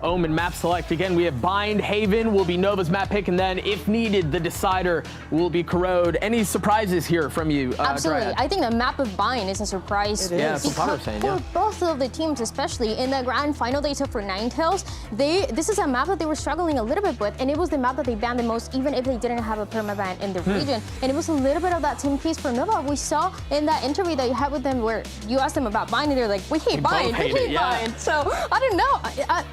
OMEN map select. Again, we have Bind, Haven will be Nova's map pick, and then if needed, the decider will be Corrode. Any surprises here from you, Absolutely. Dryad? I think the map of Bind is a surprise. Yeah, that's what Potter was saying, for both of the teams, especially in the grand final they took for Ninetails, this is a map that they were struggling a little bit with, and it was the map that they banned the most, even if they didn't have a permaban in the region. And it was a little bit of that same case for Nova. We saw in that interview that you had with them where you asked them about Bind, and they're like, we hate Bind, we hate Bind. So I don't know.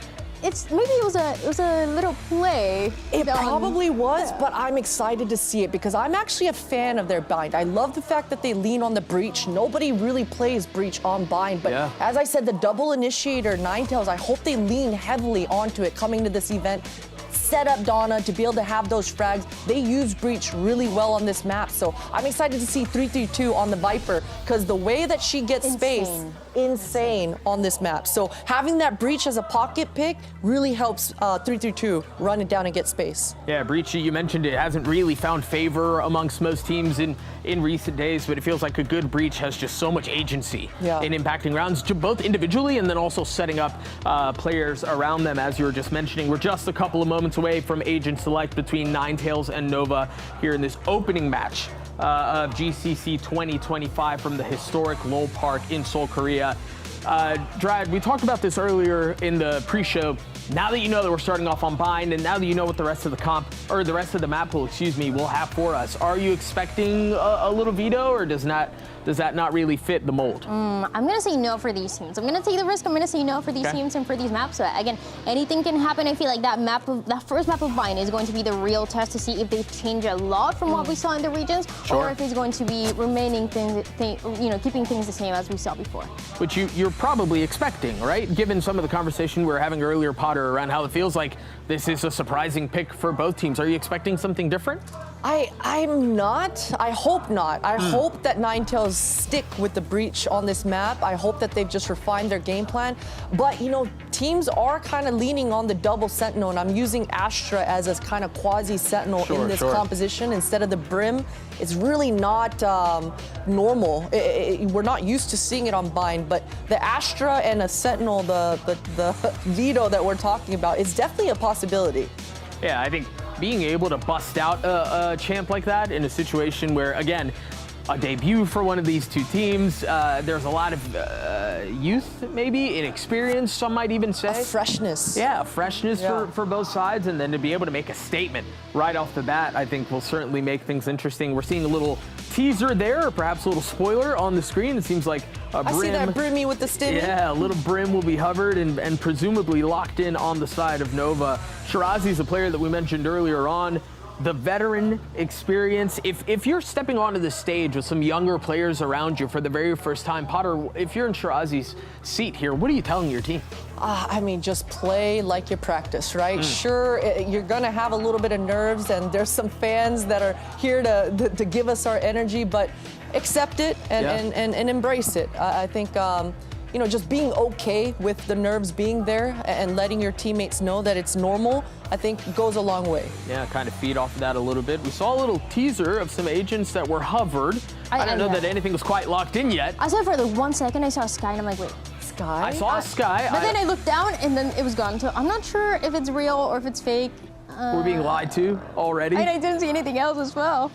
Maybe it was a little play. It probably was, but I'm excited to see it because I'm actually a fan of their bind. I love the fact that they lean on the breach. Nobody really plays breach on bind, but as I said, the double initiator, Ninetails, I hope they lean heavily onto it coming to this event. Set up Donna to be able to have those frags. They use breach really well on this map, so I'm excited to see 332 on the Viper because the way that she gets space, insane on this map. So having that breach as a pocket pick really helps 332 run it down and get space. Yeah, breach, you mentioned it hasn't really found favor amongst most teams in recent days, but it feels like a good breach has just so much agency in impacting rounds, both individually and then also setting up players around them, as you were just mentioning. We're just a couple of moments away from agent select between Ninetails and Nova here in this opening match of GCC 2025 from the historic Lowell Park in Seoul, Korea. Dryad, we talked about this earlier in the pre-show. Now that you know that we're starting off on bind, and now that you know what the rest of the map pool, will have for us, are you expecting a little veto, or does that not really fit the mold? I'm gonna say no for these teams. I'm gonna take the risk. I'm gonna say no for these teams and for these maps. So again, anything can happen. I feel like that first map of bind is going to be the real test to see if they've changed a lot from what we saw in the regions, or if it's going to be remaining keeping things the same as we saw before. Which you're probably expecting, right? Given some of the conversation we were having earlier, Potter, around how it feels like this is a surprising pick for both teams. Are you expecting something different? I'm not. I hope not. I hope that Ninetails stick with the breach on this map. I hope that they've just refined their game plan. But, teams are kind of leaning on the double sentinel, and I'm using Astra as a kind of quasi-sentinel in this composition instead of the Brim. It's really not normal. We're not used to seeing it on bind, but the Astra and a sentinel, the Veto that we're talking about, is definitely a possibility. Yeah, I think being able to bust out a champ like that in a situation where, again, a debut for one of these two teams, there's a lot of youth, maybe, inexperience, some might even say. A freshness. Yeah, freshness for both sides, and then to be able to make a statement right off the bat, I think will certainly make things interesting. We're seeing a little teaser there, or perhaps a little spoiler on the screen. It seems like a Brim. I see that Brimmy with the stimmy. Yeah, a little Brim will be hovered and presumably locked in on the side of Nova. Shirazi's a player that we mentioned earlier on. The veteran experience, if you're stepping onto the stage with some younger players around you for the very first time, Potter, if you're in Shirazi's seat here, what are you telling your team? Just play like you practice, right? Sure, you're gonna have a little bit of nerves, and there's some fans that are here to give us our energy, but accept it and embrace it. I think just being okay with the nerves being there and letting your teammates know that it's normal, I think goes a long way. Yeah, kind of feed off of that a little bit. We saw a little teaser of some agents that were hovered. I don't know that anything was quite locked in yet. I saw for the 1 second I saw a sky, and I'm like, wait. Sky? I saw a sky. But then I looked down, and then it was gone. So I'm not sure if it's real or if it's fake. We're being lied to already. And I didn't see anything else as well.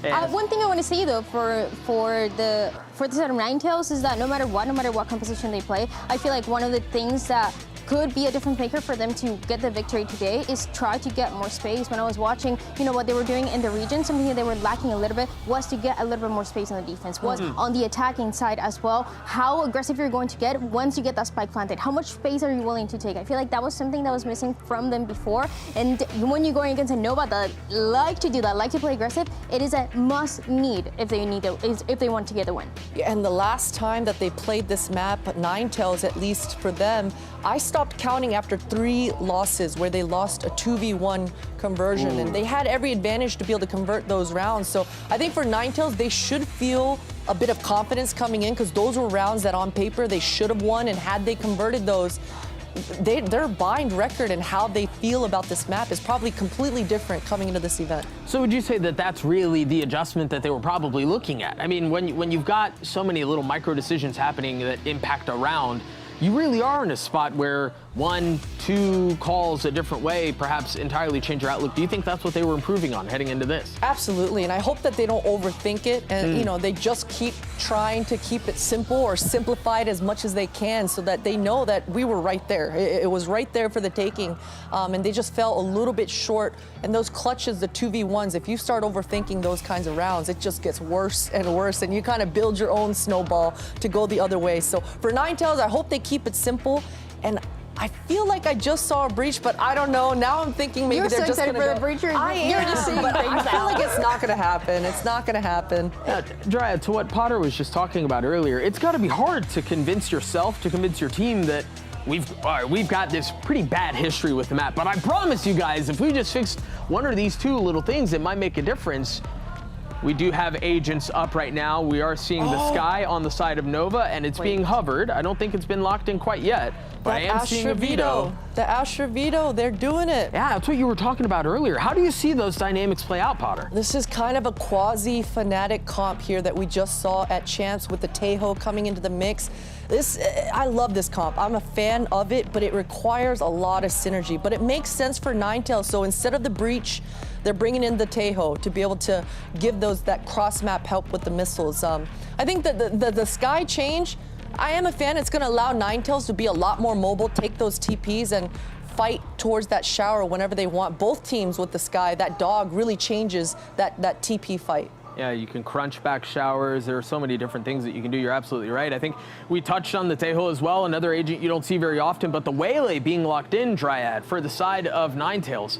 One thing I want to say though for the set of Ninetails is that no matter what composition they play, I feel like one of the things that could be a difference maker for them to get the victory today is try to get more space. When I was watching, what they were doing in the region, something that they were lacking a little bit was to get a little bit more space on the defense, was on the attacking side as well. How aggressive you're going to get once you get that spike planted. How much space are you willing to take? I feel like that was something that was missing from them before. And when you're going against a Nova that like to do that, like to play aggressive, it is a must need if they want to get the win. And the last time that they played this map, Ninetails, at least for them, I stopped counting after 3 losses where they lost a 2v1 conversion. And they had every advantage to be able to convert those rounds. So I think for Ninetails, they should feel a bit of confidence coming in because those were rounds that on paper they should have won. And had they converted those, their bind record and how they feel about this map is probably completely different coming into this event. So would you say that that's really the adjustment that they were probably looking at? I mean, when you've got so many little micro decisions happening that impact a round, you really are in a spot where 1, 2 calls a different way perhaps entirely change your outlook. Do you think that's what they were improving on heading into this? Absolutely, and I hope that they don't overthink it and they just keep trying to keep it simple or simplified as much as they can so that they know that we were right there. It was right there for the taking, and they just fell a little bit short. And those clutches, the 2v1s, if you start overthinking those kinds of rounds, it just gets worse and worse, and you kind of build your own snowball to go the other way. So for Ninetails, I hope they keep it simple, and I feel like I just saw a breach, but I don't know. Now I'm thinking maybe they're just going to go. Breach. You're just seeing things I feel like it's not going to happen. It's not going to happen. Dryad, to what Potter was just talking about earlier, it's got to be hard to convince yourself, to convince your team that we've got this pretty bad history with the map. But I promise you guys, if we just fixed one or these 2 little things, it might make a difference. We do have agents up right now. We are seeing the sky on the side of Nova, and it's being hovered. I don't think it's been locked in quite yet, but I am seeing a Veto. The Astra Veto, they're doing it. Yeah, that's what you were talking about earlier. How do you see those dynamics play out, Potter? This is kind of a quasi-Fnatic comp here that we just saw at Chance with the Taeho coming into the mix. I love this comp. I'm a fan of it, but it requires a lot of synergy. But it makes sense for Ninetails. So instead of the breach, they're bringing in the Taeho to be able to give that cross-map help with the missiles. I think that the sky change, I am a fan. It's going to allow Ninetails to be a lot more mobile, take those TPs and fight towards that shower whenever they want. Both teams with the sky, that dog really changes that TP fight. Yeah, you can crunch back showers. There are so many different things that you can do. You're absolutely right. I think we touched on the Taeho as well, another agent you don't see very often, but the Waylay being locked in, Dryad, for the side of Ninetails.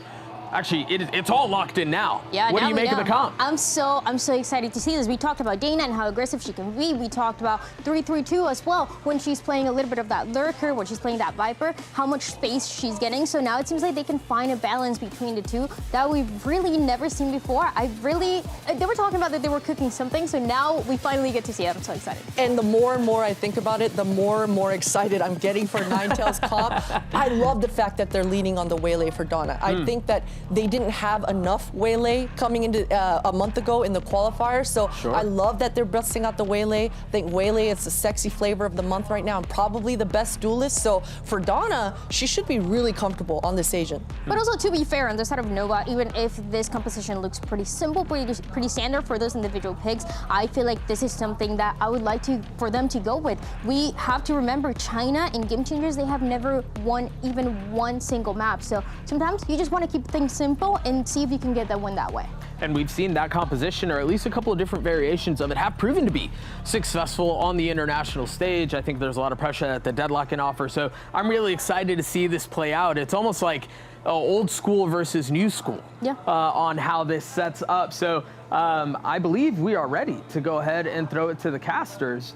Actually, it's all locked in now. Yeah, what do you make of the comp? I'm so excited to see this. We talked about Dana and how aggressive she can be. We talked about 3-3-2 as well when she's playing a little bit of that lurker, when she's playing that Viper, how much space she's getting. So now it seems like they can find a balance between the two that we've really never seen before. They were talking about that they were cooking something, so now we finally get to see it. I'm so excited. And the more and more I think about it, the more and more excited I'm getting for Ninetails comp. I love the fact that they're leaning on the Waylay for Donna. I think that they didn't have enough Waylay coming into a month ago in the qualifier, so I love that they're busting out the Waylay. I think Waylay is the sexy flavor of the month right now and probably the best duelist. So for Donna, she should be really comfortable on this agent. But also, to be fair, on the side of Nova, even if this composition looks pretty simple, pretty standard for those individual picks, I feel like this is something that I would like for them to go with. We have to remember China in Game Changers, they have never won even one single map. So sometimes you just want to keep things simple and see if you can get that win that way. And we've seen that composition, or at least a couple of different variations of it, have proven to be successful on the international stage. I think there's a lot of pressure that the deadlock can offer. So I'm really excited to see this play out. It's almost like old school versus new school on how this sets up. So I believe we are ready to go ahead and throw it to the casters.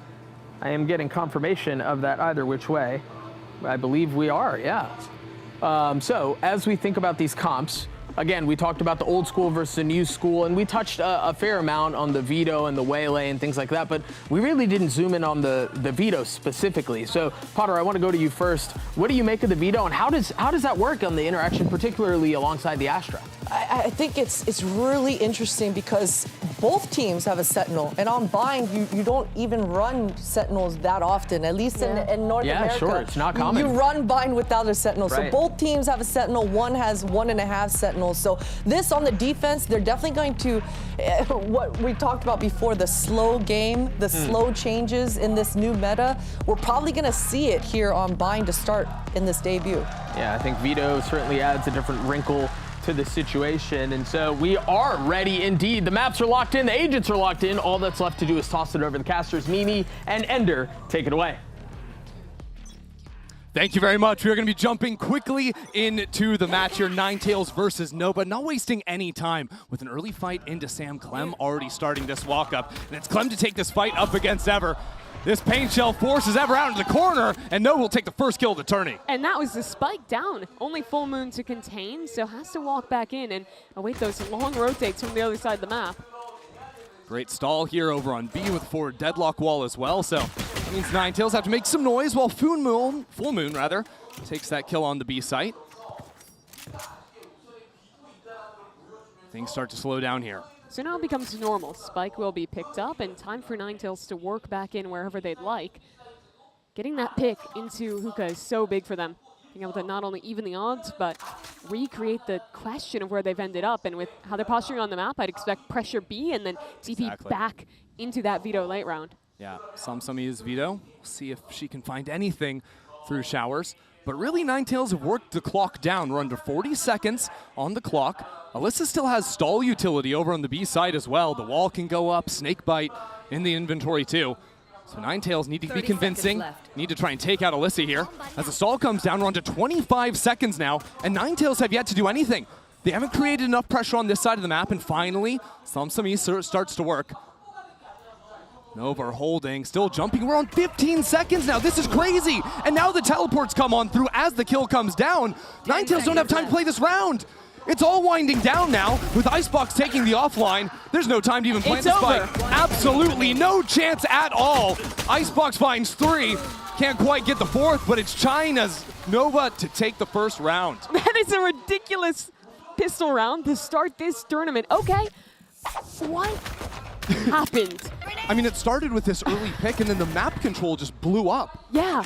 I am getting confirmation of that either which way. I believe we are, yeah. So as we think about these comps, again, we talked about the old school versus the new school, and we touched a fair amount on the Veto and the Waylay and things like that, but we really didn't zoom in on the Veto specifically. So, Potter, I want to go to you first. What do you make of the Veto, and how does that work on the interaction, particularly alongside the Astra? I think it's really interesting because both teams have a Sentinel, and on Bind, you don't even run Sentinels that often, at least in North America. Yeah, sure, it's not common. You run Bind without a Sentinel, Right. so both teams have a Sentinel, one has 1.5 Sentinels. So this on the defense, they're definitely going to, what we talked about before, the slow game, the slow changes in this new meta, we're probably gonna see it here on Bind to start in this debut. Yeah, I think Veto certainly adds a different wrinkle to the situation, and so we are ready indeed. The maps are locked in, the agents are locked in. All that's left to do is toss it over to the casters. Mimi and Ender, take it away. Thank you very much. We're going to be jumping quickly into the match here, Ninetails versus Nova. Not wasting any time with an early fight into Sam. Clem already starting this walk up, and it's Clem to take this fight up against Ever. This paint shell forces Ever out into the corner, and Nova will take the first kill of the tourney. And that was the spike down. Only Full Moon to contain, so has to walk back in and await those long rotates from the other side of the map. Great stall here over on B with forward deadlock wall as well, so that means Ninetails have to make some noise while Full Moon takes that kill on the B site. Things start to slow down here. So now it becomes normal. Spike will be picked up, and time for Ninetails to work back in wherever they'd like. Getting that pick into Hookah is so big for them. Being able to not only even the odds, but recreate the question of where they've ended up. And with how they're posturing on the map, I'd expect pressure B and then TP back into that Veto late round. Yeah, Samsami's Veto. We'll see if she can find anything through showers. But really, Ninetails have worked the clock down. We're under 40 seconds on the clock. Alyssa still has stall utility over on the B side as well. The wall can go up, Snakebite in the inventory too. So Ninetails need to be convincing, need to try and take out Alyssa here. As the stall comes down, we're on to 25 seconds now, and Ninetails have yet to do anything. They haven't created enough pressure on this side of the map, and finally, Samsami starts to work. Nova holding, still jumping. We're on 15 seconds now. This is crazy. And now the teleports come on through as the kill comes down. Ninetails don't have time to play this round. It's all winding down now with Icebox taking the offline. There's no time to even plant the spike. Absolutely no chance at all. Icebox finds 3. Can't quite get the 4th, but it's China's Nova to take the first round. That is a ridiculous pistol round to start this tournament. Okay, what happened? I mean, it started with this early pick, and then the map control just blew up. Yeah.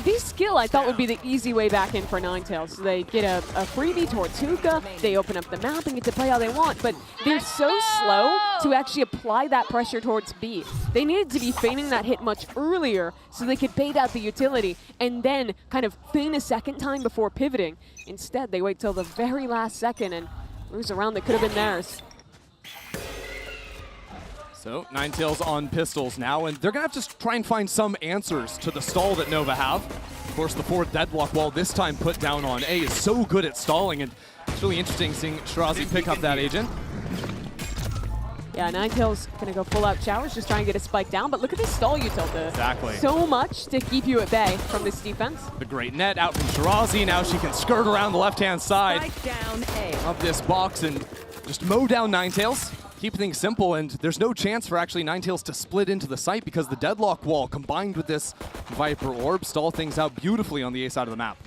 This skill I thought would be the easy way back in for Ninetails. So they get a freebie towards Hookah, they open up the map and get to play how they want, but they're so slow to actually apply that pressure towards B. They needed to be feigning that hit much earlier so they could bait out the utility and then kind of feign a second time before pivoting. Instead, they wait till the very last second and lose a round that could have been theirs. So Ninetails on pistols now, and they're going to have to try and find some answers to the stall that Nova have. Of course, the forward deadlock wall this time put down on A is so good at stalling, and it's really interesting seeing Shirazi pick up that agent. Yeah, Ninetails going to go full out showers, just try and get a spike down, but look at this stall utility. Exactly. So much to keep you at bay from this defense. The great net out from Shirazi. Now she can skirt around the left-hand side of this box and just mow down Ninetails. Keep things simple, and there's no chance for actually Ninetails to split into the site because the deadlock wall combined with this Viper Orb stall things out beautifully on the A side of the map.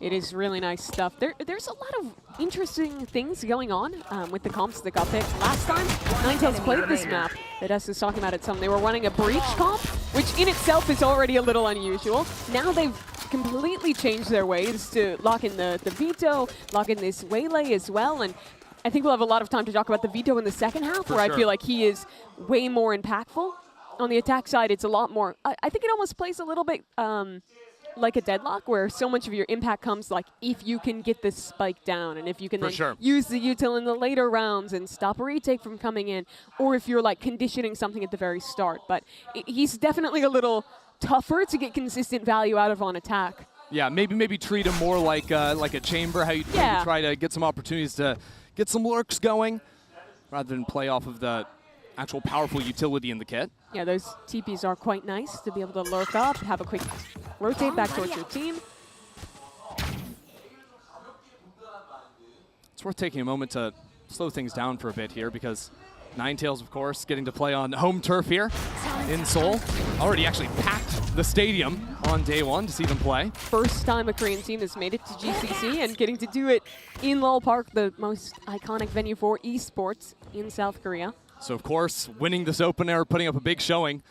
It is really nice stuff. There's a lot of interesting things going on with the comps that got picked. Last time, Ninetails played this map that Us was talking about it some. They were running a breach comp, which in itself is already a little unusual. Now they've completely changed their ways to lock in the Veto, lock in this Waylay as well, and I think we'll have a lot of time to talk about the Veto in the second half, where I feel like he is way more impactful. On the attack side, it's a lot more. I think it almost plays a little bit like a deadlock, where so much of your impact comes like if you can get this spike down, and if you can then use the util in the later rounds and stop a retake from coming in, or if you're like conditioning something at the very start. But he's definitely a little tougher to get consistent value out of on attack. Yeah, maybe treat him more like a chamber, how you try to get some opportunities to get some lurks going, rather than play off of the actual powerful utility in the kit. Yeah, those TPs are quite nice to be able to lurk up, have a quick rotate back towards your team. It's worth taking a moment to slow things down for a bit here, because Ninetails, of course, getting to play on home turf here in Seoul. Already actually packed the stadium on day one to see them play. First time a Korean team has made it to GCC and getting to do it in Lowell Park, the most iconic venue for esports in South Korea. So of course, winning this opener, putting up a big showing,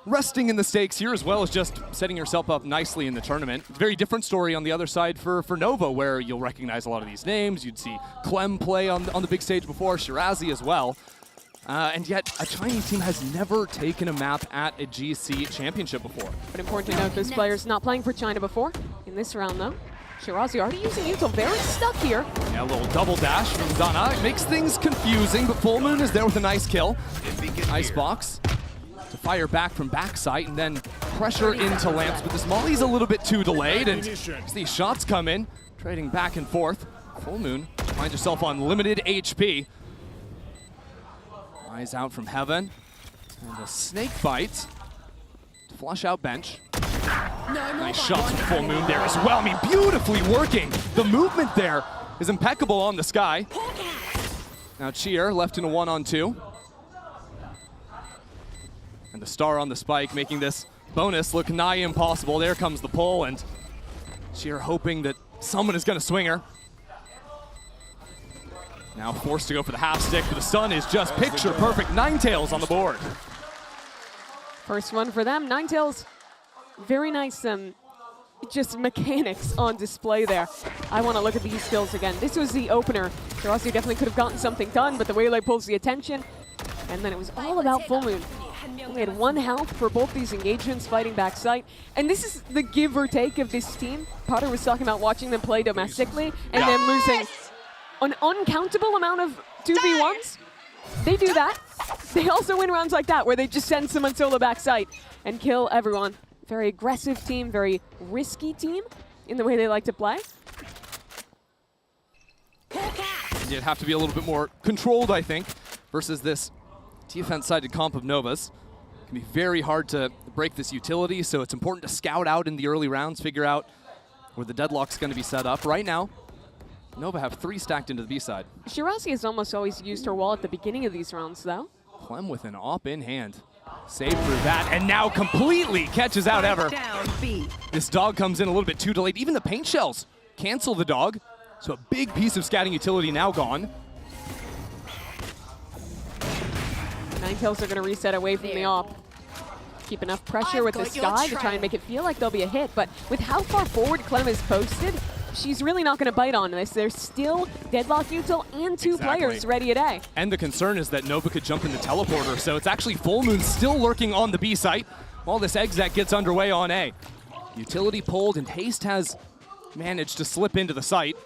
resting in the stakes here as well as just setting yourself up nicely in the tournament. Very different story on the other side for Nova, where you'll recognize a lot of these names. You'd see Clem play on the big stage before, Shirazi as well. And yet, a Chinese team has never taken a map at a GC championship before. But important to note, this player's not playing for China before. In this round, though, Shirazi already using Util, very stuck here. Yeah, a little double dash from Dana. It makes things confusing, but Full Moon is there with a nice kill. Icebox to fire back from backside, and then pressure into Lamps, but this Molly's a little bit too delayed, and as these shots come in, trading back and forth. Full Moon finds herself on limited HP. Eyes out from Heaven, and a snake bite to flush out bench. Nice shots from Full Moon there as well. I mean, beautifully working. The movement there is impeccable on the sky. Now Cheer left in a 1-on-2. And the star on the spike, making this bonus look nigh impossible. There comes the pull, and Cheer hoping that someone is going to swing her. Now forced to go for the half stick, but the sun is just picture perfect. Ninetails on the board. First one for them. Ninetails, very nice just mechanics on display there. I want to look at these skills again. This was the opener. Shirazi definitely could have gotten something done, but the Waylay pulls the attention. And then it was all about Full Moon. We had 1 health for both these engagements, fighting back site. And this is the give or take of this team. Potter was talking about watching them play domestically and then losing an uncountable amount of 2v1s. They do that. They also win rounds like that, where they just send someone solo back site and kill everyone. Very aggressive team, very risky team in the way they like to play. You'd have to be a little bit more controlled, I think, versus this defense-sided comp of Novas. It can be very hard to break this utility, so it's important to scout out in the early rounds, figure out where the deadlock's going to be set up. Right now, Nova have 3 stacked into the B side. Shirazi has almost always used her wall at the beginning of these rounds, though. Clem with an op in hand. Save through that, and now completely catches out Ever. This dog comes in a little bit too delayed. Even the paint shells cancel the dog, so a big piece of scouting utility now gone. Ninetails are going to reset away from the op. Keep enough pressure with the sky to try and make it feel like there'll be a hit, but with how far forward Clem is posted, she's really not going to bite on this. There's still deadlock util and 2 players ready at A. And the concern is that Nova could jump in the teleporter, so it's actually Full Moon still lurking on the B site while this exec gets underway on A. Utility pulled, and Haste has managed to slip into the site.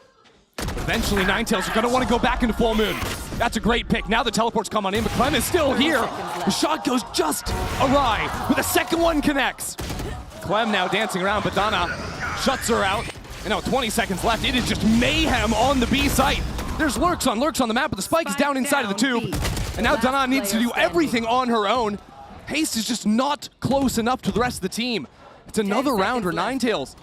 Eventually, Ninetails are going to want to go back into Full Moon. That's a great pick. Now the teleports come on in, but Clem is still here. The shot goes just awry, but the second one connects. Clem now dancing around, but Dana shuts her out. And now 20 seconds left. It is just mayhem on the B site. There's lurks on the map, but the spike is down inside of the tube. And now Dana needs to do everything on her own. Haste is just not close enough to the rest of the team. It's another round where Ninetails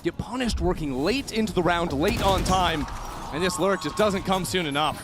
get punished working late into the round, late on time. And this lurk just doesn't come soon enough.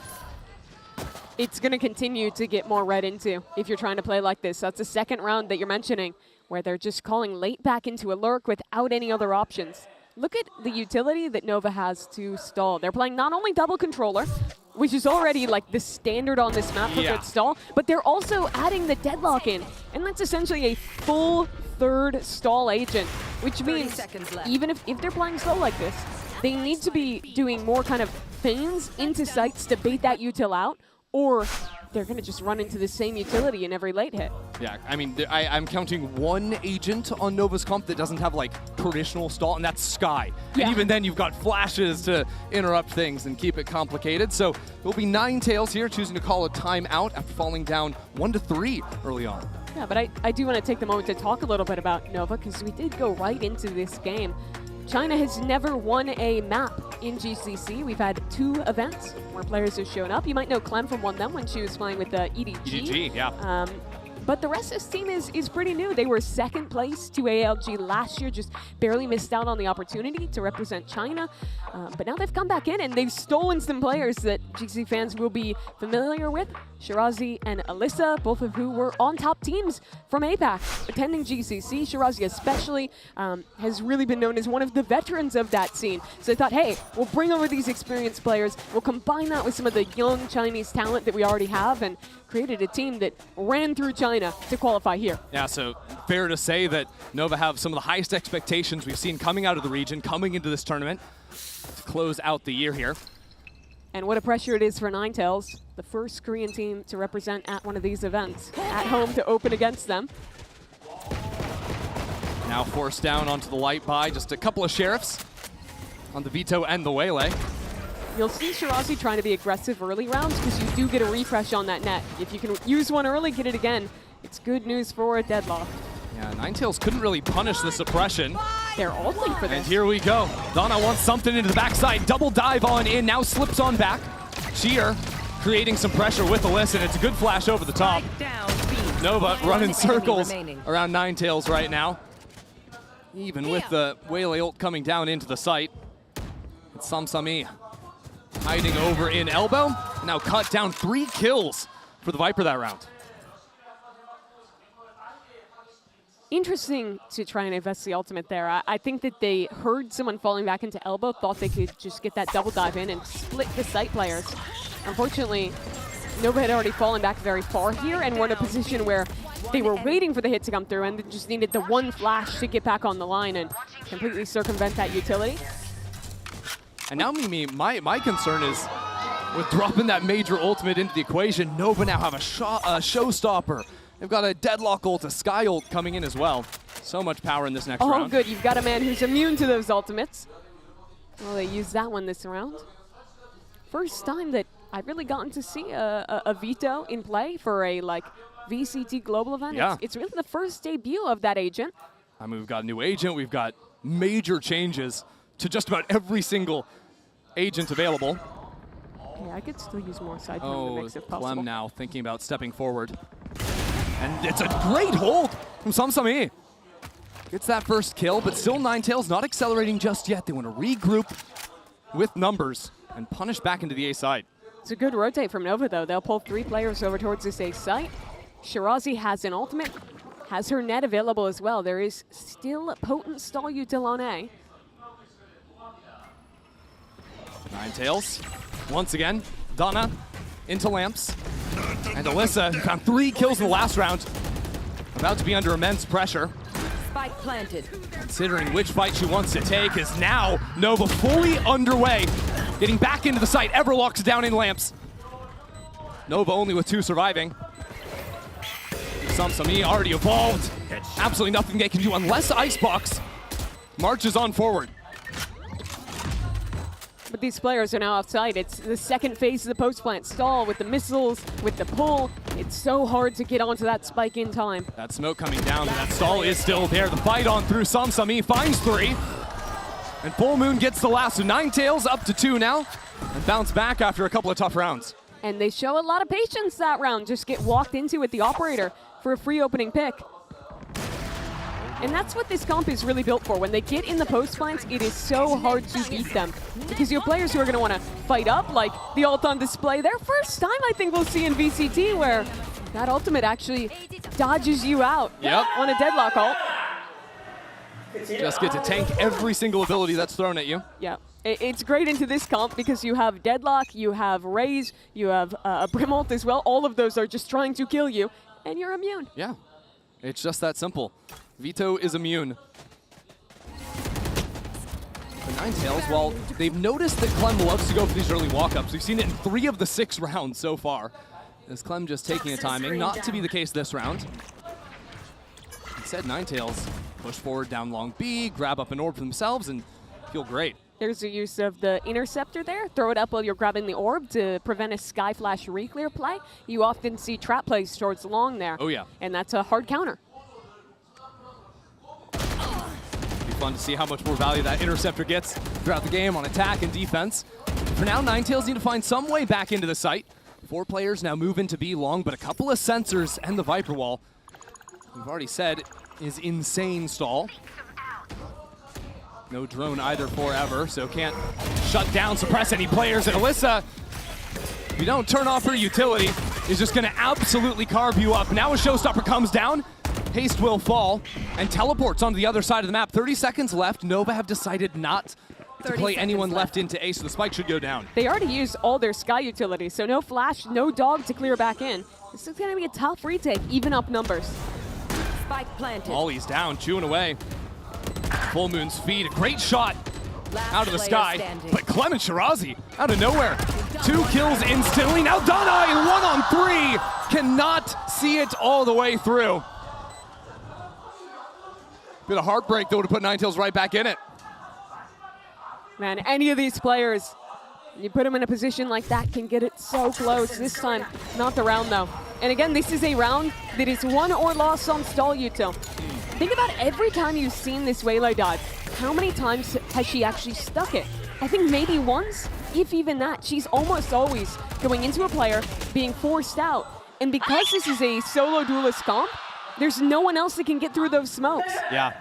It's going to continue to get more read into if you're trying to play like this. That's the second round that you're mentioning, where they're just calling late back into a lurk without any other options. Look at the utility that Nova has to stall. They're playing not only double controller, which is already like the standard on this map for good stall, but they're also adding the deadlock in. And that's essentially a full 3rd stall agent, which means even if they're playing slow like this, they need to be doing more kind of feigns into sites to bait that util out, or they're going to just run into the same utility in every late hit. Yeah, I mean, I'm counting 1 agent on Nova's comp that doesn't have like traditional stall, and that's Sky. Yeah. And even then you've got flashes to interrupt things and keep it complicated. So it'll be Ninetails here choosing to call a timeout after falling down 1-3 early on. Yeah, but I do want to take the moment to talk a little bit about Nova, because we did go right into this game. China has never won a map in GCC. We've had 2 events where players have shown up. You might know Clem from one of them when she was playing with the EDG. EDG, yeah. But the rest of this team is pretty new. They were 2nd place to ALG last year, just barely missed out on the opportunity to represent China. But now they've come back in and they've stolen some players that GCC fans will be familiar with. Shirazi and Alyssa, both of who were on top teams from APAC, attending GCC. Shirazi especially has really been known as one of the veterans of that scene. So they thought, hey, we'll bring over these experienced players, we'll combine that with some of the young Chinese talent that we already have, and created a team that ran through China to qualify here. Yeah, so fair to say that Nova have some of the highest expectations we've seen coming out of the region, coming into this tournament to close out the year here. And what a pressure it is for Ninetails, the first Korean team to represent at one of these events, at home to open against them. Now forced down onto the light by just a couple of sheriffs on the Veto and the Waylay. You'll see Shirazi trying to be aggressive early rounds because you do get a refresh on that net. If you can use one early, get it again, it's good news for Deadlock. Yeah, Ninetails couldn't really punish the suppression. They're ulting for this. And here we go. Donna wants something into the backside. Double dive on in, now slips on back. Cheer creating some pressure with Alyssa, and it's a good flash over the top. Nova running circles around Ninetails right now. Even with the Waylay ult coming down into the site. It's Samsami hiding over in elbow. Now cut down 3 kills for the Viper that round. Interesting to try and invest the ultimate there. I think that they heard someone falling back into elbow, thought they could just get that double dive in and split the site players. Unfortunately, Nova had already fallen back very far here and were in a position where they were waiting for the hit to come through and they just needed the one flash to get back on the line and completely circumvent that utility. And now, Mimi, my concern is with dropping that major ultimate into the equation, Nova now have a showstopper. They've got a Deadlock ult, a Sky ult coming in as well. So much power in this next round. Oh, good. You've got a man who's immune to those ultimates. Well, they used that one this round. First time that I've really gotten to see a Veto in play for a VCT global event. Yeah. It's really the first debut of that agent. I mean, we've got a new agent. We've got major changes to just about every single agent available. Yeah, I could still use more side in the mix if possible. Clem now thinking about stepping forward. And it's a great hold from Samsami. Gets that first kill, but still Ninetails not accelerating just yet. They want to regroup with numbers and punish back into the A side. It's a good rotate from Nova, though. They'll pull 3 players over towards this A site. Shirazi has an ultimate, has her net available as well. There is still potent stall util on A. Ninetails, once again, Donna into lamps. And Alyssa, who found 3 kills in the last round, about to be under immense pressure. Spike planted. Considering which fight she wants to take, is now Nova fully underway. Getting back into the site, Everlock's down in lamps. Nova only with 2 surviving. Samsami already evolved. Absolutely nothing they can do unless Icebox marches on forward. But these players are now offside. It's the second phase of the post plant stall with the missiles, with the pull. It's so hard to get onto that spike in time. That smoke coming down, but that stall is still there. The fight on through. Samsami finds 3. And Full Moon gets the last. So Ninetails up to 2 now. And bounce back after a couple of tough rounds. And they show a lot of patience that round. Just get walked into with the operator for a free opening pick. And that's what this comp is really built for. When they get in the post plants, it is so hard to beat them. Because you have players who are going to want to fight up, like the ult on display. Their first time, I think, we'll see in VCT, where that ultimate actually dodges you out on a Deadlock ult. Just get to tank every single ability that's thrown at you. Yeah, it's great into this comp because you have Deadlock, you have Raze, you have a Brim ult as well. All of those are just trying to kill you, and you're immune. Yeah, it's just that simple. Veto is immune. The Ninetails, well, they've noticed that Clem loves to go for these early walk-ups. We've seen it in 3 of the 6 rounds so far. As Clem just taking a timing, not to be the case this round. Instead, Ninetails push forward down long B, grab up an orb for themselves, and feel great. There's the use of the interceptor there. Throw it up while you're grabbing the orb to prevent a Sky Flash reclear play. You often see trap plays towards long there. Oh yeah. And that's a hard counter. Be fun to see how much more value that interceptor gets throughout the game on attack and defense. For now, Ninetails need to find some way back into the site. 4 players now move into B long, but a couple of sensors and the Viper wall, we've already said, is insane stall. No drone either forever, so can't shut down, suppress any players. And Alyssa, if you don't turn off her utility, is just going to absolutely carve you up. Now a showstopper comes down, Haste will fall, and teleports onto the other side of the map. 30 seconds left. Nova have decided not to play anyone left into A, so the spike should go down. They already used all their Sky utilities, so no flash, no dog to clear back in. This is going to be a tough retake, even up numbers. Spike planted. Ollie's down, chewing away. Full Moon's feed, a great shot out of the sky. But Clem and Shirazi out of nowhere. 2 kills instantly. Now Donna in 1-on-3 cannot see it all the way through. Bit of heartbreak though to put Ninetails right back in it. Man, any of these players, you put them in a position like that, can get it so close. This time, not the round though. And again, this is a round that is won or lost on stall util. Think about every time you've seen this Waylay dodge. How many times has she actually stuck it? I think maybe once, if even that. She's almost always going into a player, being forced out. And because this is a solo duelist comp, there's no one else that can get through those smokes. Yeah.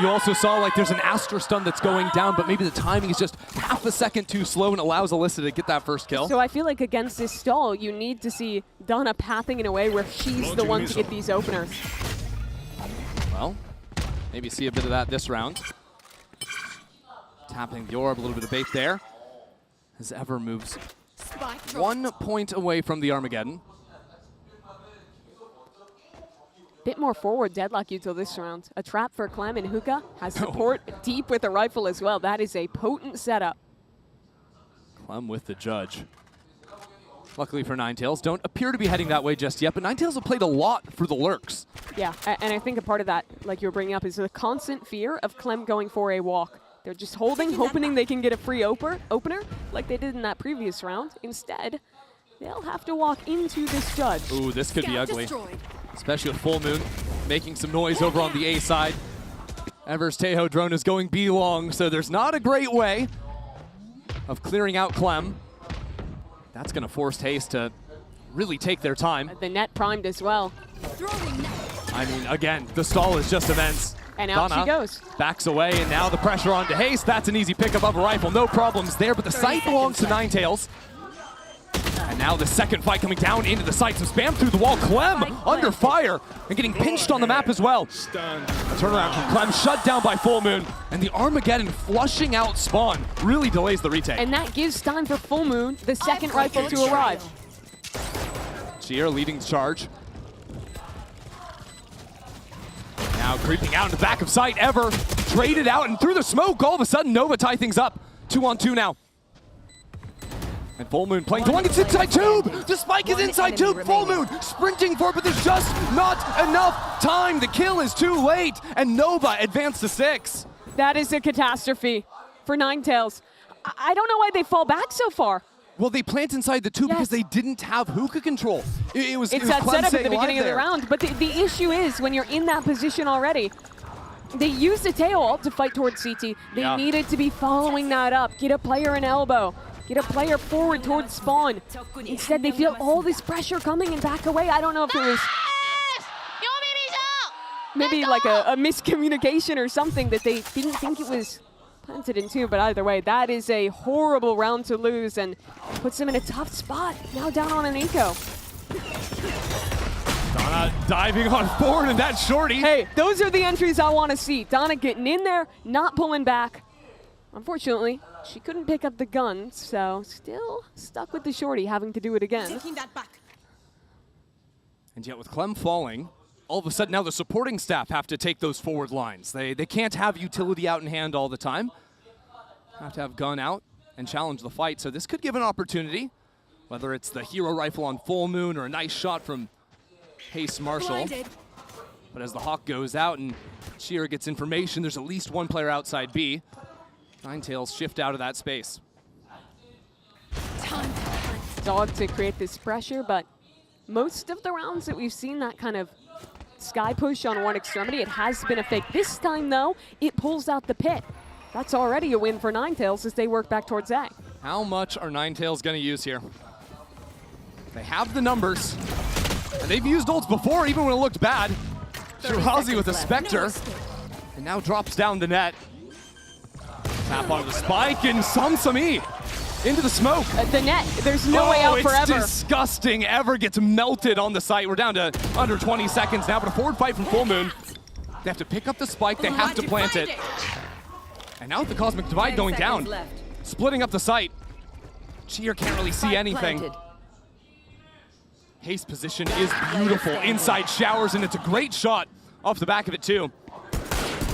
You also saw like there's an Astra stun that's going down, but maybe the timing is just half a second too slow and allows Alyssa to get that first kill. So I feel like against this stall, you need to see Donna pathing in a way where she's the one to get these openers. Well, maybe see a bit of that this round. Tapping the orb, a little bit of bait there. As Ever moves 1 point away from the Armageddon. Bit more forward deadlock util this round. A trap for Clem and Hookah has support deep with a rifle as well. That is a potent setup. Clem with the judge. Luckily for Ninetails, don't appear to be heading that way just yet, but Ninetails have played a lot for the lurks. Yeah, and I think a part of that, like you were bringing up, is the constant fear of Clem going for a walk. They're just holding, hoping they can get a free opener like they did in that previous round. Instead, they'll have to walk into this judge. Ooh, this could be ugly. Especially with Full Moon making some noise over on the A side. Ever's Tejo drone is going B long, so there's not a great way of clearing out Clem. That's going to force Haste to really take their time. The net primed as well. I mean, again, the stall is just immense. And out Donna she goes. Backs away, and now the pressure onto Haste. That's an easy pickup of a rifle. No problems there, but the site belongs to Ninetails. And now the second fight coming down into the site. Some spam through the wall. Clem under fire and getting pinched on the map as well. A turnaround from Clem, shut down by Full Moon. And the Armageddon flushing out spawn really delays the retake. And that gives time for Full Moon, the second rifle, to arrive. Cheer leading the charge. Now creeping out in the back of sight. Ever traded out and through the smoke. All of a sudden, Nova tie things up. 2-on-2 now. And Full Moon playing the one gets inside tube. The spike is inside tube. Full Moon sprinting for it, but there's just not enough time. The kill is too late, and Nova advanced to 6. That is a catastrophe for Ninetails. I don't know why they fall back so far. Well, they plant inside the tube because they didn't have hookah control. It's that Clem setup at the staying beginning of the alive round, but the issue is when you're in that position already, they used the tail ult to fight towards CT. They needed to be following that up, get a player an elbow, get a player forward towards spawn. Instead, they feel all this pressure coming and back away. I don't know if it was maybe like a miscommunication or something that they didn't think it was planted in two, but either way, that is a horrible round to lose and puts them in a tough spot. Now down on an eco. Donna diving on forward and that shorty. Hey, those are the entries I want to see. Donna getting in there, not pulling back. Unfortunately, she couldn't pick up the gun, so still stuck with the shorty, having to do it again. And yet with Clem falling, all of a sudden now the supporting staff have to take those forward lines. They can't have utility out in hand all the time. Have to have gun out and challenge the fight. So this could give an opportunity, whether it's the hero rifle on Full Moon or a nice shot from Haste Marshall. But as the Hawk goes out and Cheer gets information, there's at least one player outside B. Ninetails shift out of that space. Dog to create this pressure, but most of the rounds that we've seen that kind of sky push on one extremity, it has been a fake. This time, though, it pulls out the pit. That's already a win for Ninetails as they work back towards A. How much are Ninetails going to use here? They have the numbers, and they've used ults before, even when it looked bad. Shirazi with a Spectre, and now drops down the net. Tap onto the spike, and Samsami Into the smoke. The net, there's no way out forever. It's disgusting. Ever gets melted on the site. We're down to under 20 seconds now, but a forward fight from Full Moon. They have to pick up the spike. They have to plant it. And now with the Cosmic Divide going down, splitting up the site. Cheer can't really see anything. Haste position is beautiful. Inside showers, and it's a great shot off the back of it too.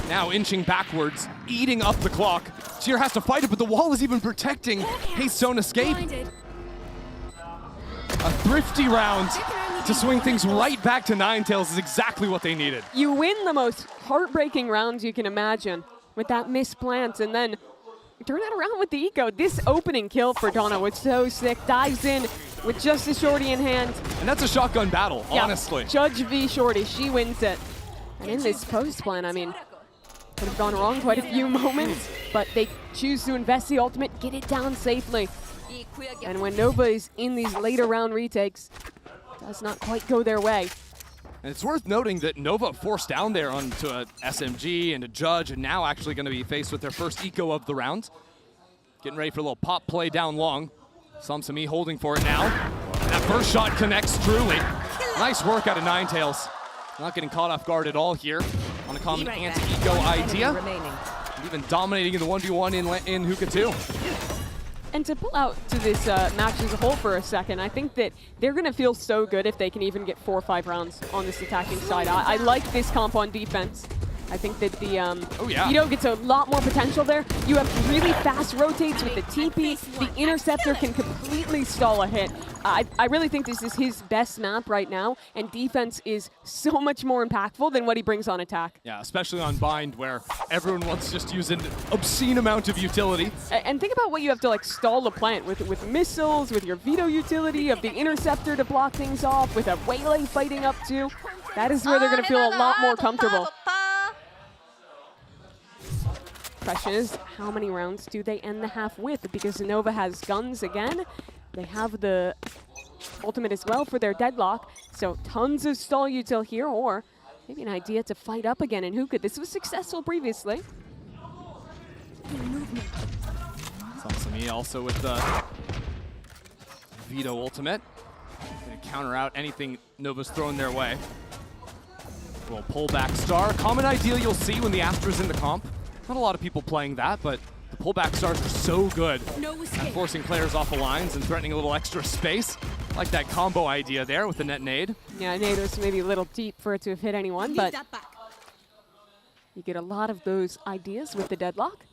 Now inching backwards, eating up the clock. Cheer has to fight it, but the wall is even protecting Haste's own escape. A thrifty round to swing things right back to Ninetails is exactly what they needed. You win the most heartbreaking rounds you can imagine with that misplant, and then turn it around with the eco. This opening kill for Donna was so sick. Dives in with just a shorty in hand. And that's a shotgun battle, honestly. Judge v Shorty, she wins it. And in this post plan, I mean, could have gone wrong quite a few moments, but they choose to invest the ultimate, get it down safely. And when Nova is in these later round retakes, does not quite go their way. And it's worth noting that Nova forced down there onto a SMG and a Judge, and now actually going to be faced with their first eco of the round. Getting ready for a little pop play down long. Samsami holding for it now. And that first shot connects truly. Nice work out of Ninetails. Not getting caught off guard at all here on a common anti-eco idea. And even dominating in the 1v1 in Hookah 2. And to pull out to this match as a whole for a second, I think that they're going to feel so good if they can even get 4 or 5 rounds on this attacking side. I like this comp on defense. I think that the Veto gets a lot more potential there. You have really fast rotates with the TP. The Interceptor can completely stall a hit. I really think this is his best map right now, and defense is so much more impactful than what he brings on attack. Yeah, especially on Bind, where everyone wants just to use an obscene amount of utility. And think about what you have to like stall the plant with missiles, with your Veto utility, of the Interceptor to block things off, with a Waylay fighting up too. That is where they're going to feel a lot more comfortable. Question is, how many rounds do they end the half with? Because Nova has guns again. They have the ultimate as well for their deadlock. So tons of stall util here, or maybe an idea to fight up again in Hookah. This was successful previously. Samsami also with the Veto ultimate. Gonna counter out anything Nova's thrown their way. Little pullback star. Common idea you'll see when the Astra's in the comp. Not a lot of people playing that, but the pullback stars are so good at forcing players off the lines and threatening a little extra space. Like that combo idea there with the net nade. Yeah, nade was maybe a little deep for it to have hit anyone, but you get a lot of those ideas with the deadlock.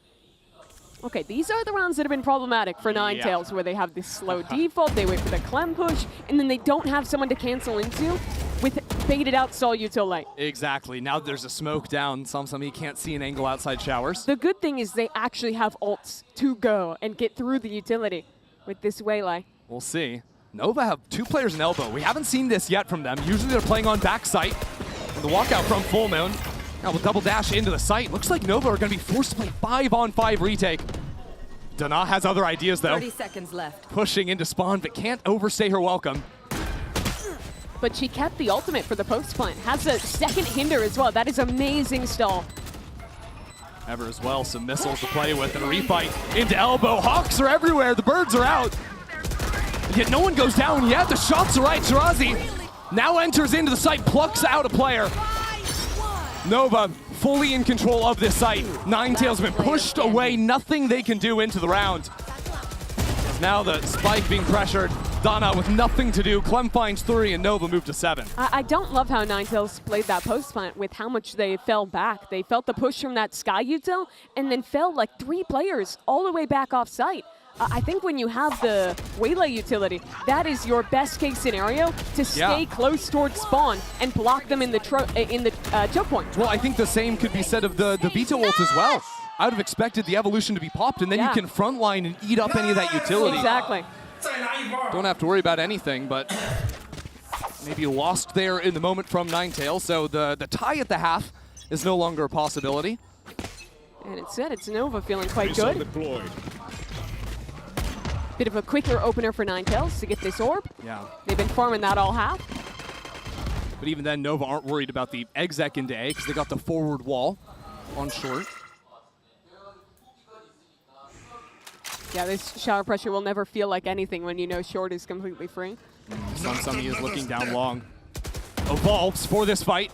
Okay, these are the rounds that have been problematic for Ninetails, where they have this slow default, they wait for the clem push, and then they don't have someone to cancel into with baited out stall util late. Exactly. Now there's a smoke down. Samsami can't see an angle outside showers. The good thing is they actually have ults to go and get through the utility with this Waylay. We'll see. Nova have 2 players in elbow. We haven't seen this yet from them. Usually they're playing on backside. And the walkout from Full Moon. Now we'll double dash into the site. Looks like Nova are going to be forced to play 5-on-5 retake. Dana has other ideas though. 30 seconds left. Pushing into spawn, but can't overstay her welcome. But she kept the ultimate for the post plant. Has a second hinder as well. That is amazing stall. Ever as well, some missiles to play with and a refight into elbow. Hawks are everywhere. The birds are out. Yet no one goes down yet. The shots are right. Shirazi now enters into the site, plucks out a player. Nova fully in control of this site. Ninetails have been pushed away. Nothing they can do into the round. Now the spike being pressured. Dana with nothing to do. Clem finds 3 and Nova moved to 7. I don't love how Ninetails played that post plant with how much they fell back. They felt the push from that Sky util and then fell like 3 players all the way back off site. I think when you have the Waylay utility, that is your best case scenario to stay close towards spawn and block them in the choke point. Well, I think the same could be said of the Veto ult as well. I would have expected the evolution to be popped, and then you can frontline and eat up any of that utility. Exactly. Don't have to worry about anything, but maybe lost there in the moment from Ninetails, so the tie at the half is no longer a possibility. And instead, it's Nova feeling quite good. Bit of a quicker opener for Ninetails to get this orb. Yeah. They've been farming that all half. But even then, Nova aren't worried about the exec into A because they got the forward wall on short. Yeah, this shower pressure will never feel like anything when you know short is completely free. Samsami is looking down long. Evolves for this fight.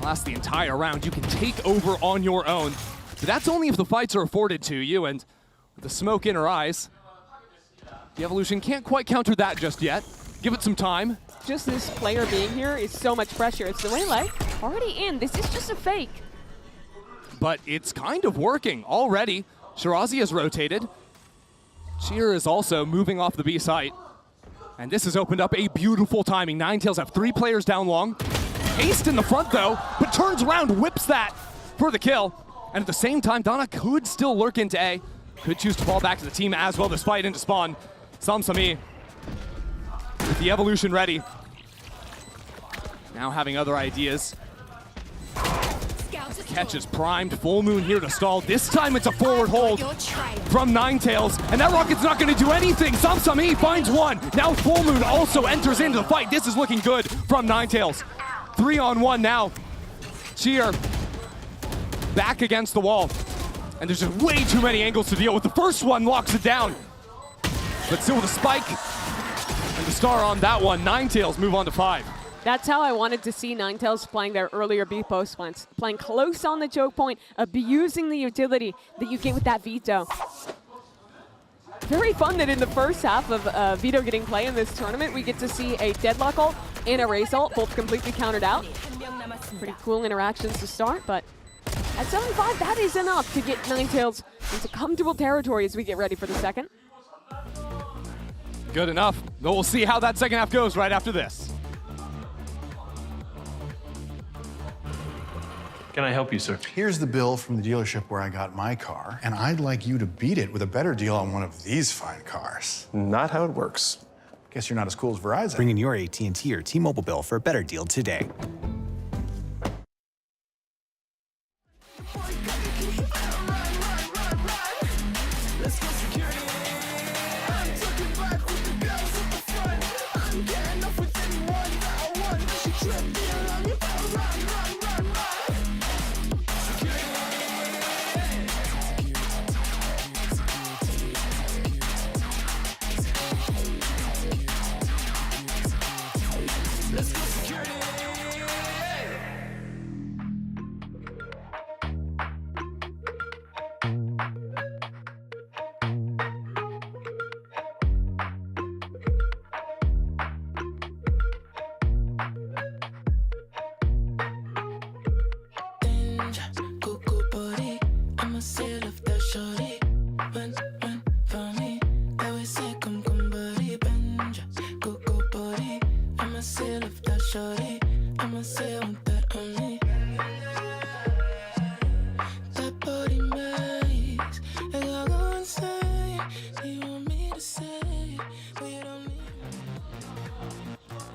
Last the entire round. You can take over on your own. But that's only if the fights are afforded to you, and with the smoke in her eyes, the Evolution can't quite counter that just yet. Give it some time. Just this player being here is so much pressure. It's the way like already in. This is just a fake. But it's kind of working already. Shirazi has rotated. Cheer is also moving off the B site. And this has opened up a beautiful timing. Ninetails have 3 players down long. Haste in the front though, but turns around, whips that for the kill. And at the same time, Donna could still lurk into A. Could choose to fall back to the team as well, despite into spawn. Samsami with the Evolution ready. Now having other ideas. Catch is primed, Full Moon here to stall. This time it's a forward hold from Ninetails, and that rocket's not going to do anything. Samsami finds one. Now Full Moon also enters into the fight. This is looking good from Ninetails. 3-on-1 now. Cheer back against the wall. And there's just way too many angles to deal with. The first one locks it down. But still with a spike. And the star on that one. Ninetails move on to 5. That's how I wanted to see Ninetails playing their earlier B post plants. Playing close on the choke point, abusing the utility that you get with that Veto. Very fun that in the first half of Veto getting play in this tournament, we get to see a deadlock ult and a raise ult, both completely countered out. Pretty cool interactions to start, but at 7-5, that is enough to get Ninetails into comfortable territory as we get ready for the second. Good enough. But we'll see how that second half goes right after this. Can I help you, sir? Here's the bill from the dealership where I got my car, and I'd like you to beat it with a better deal on one of these fine cars. Not how it works. Guess you're not as cool as Verizon. Bring in your AT&T or T-Mobile bill for a better deal today.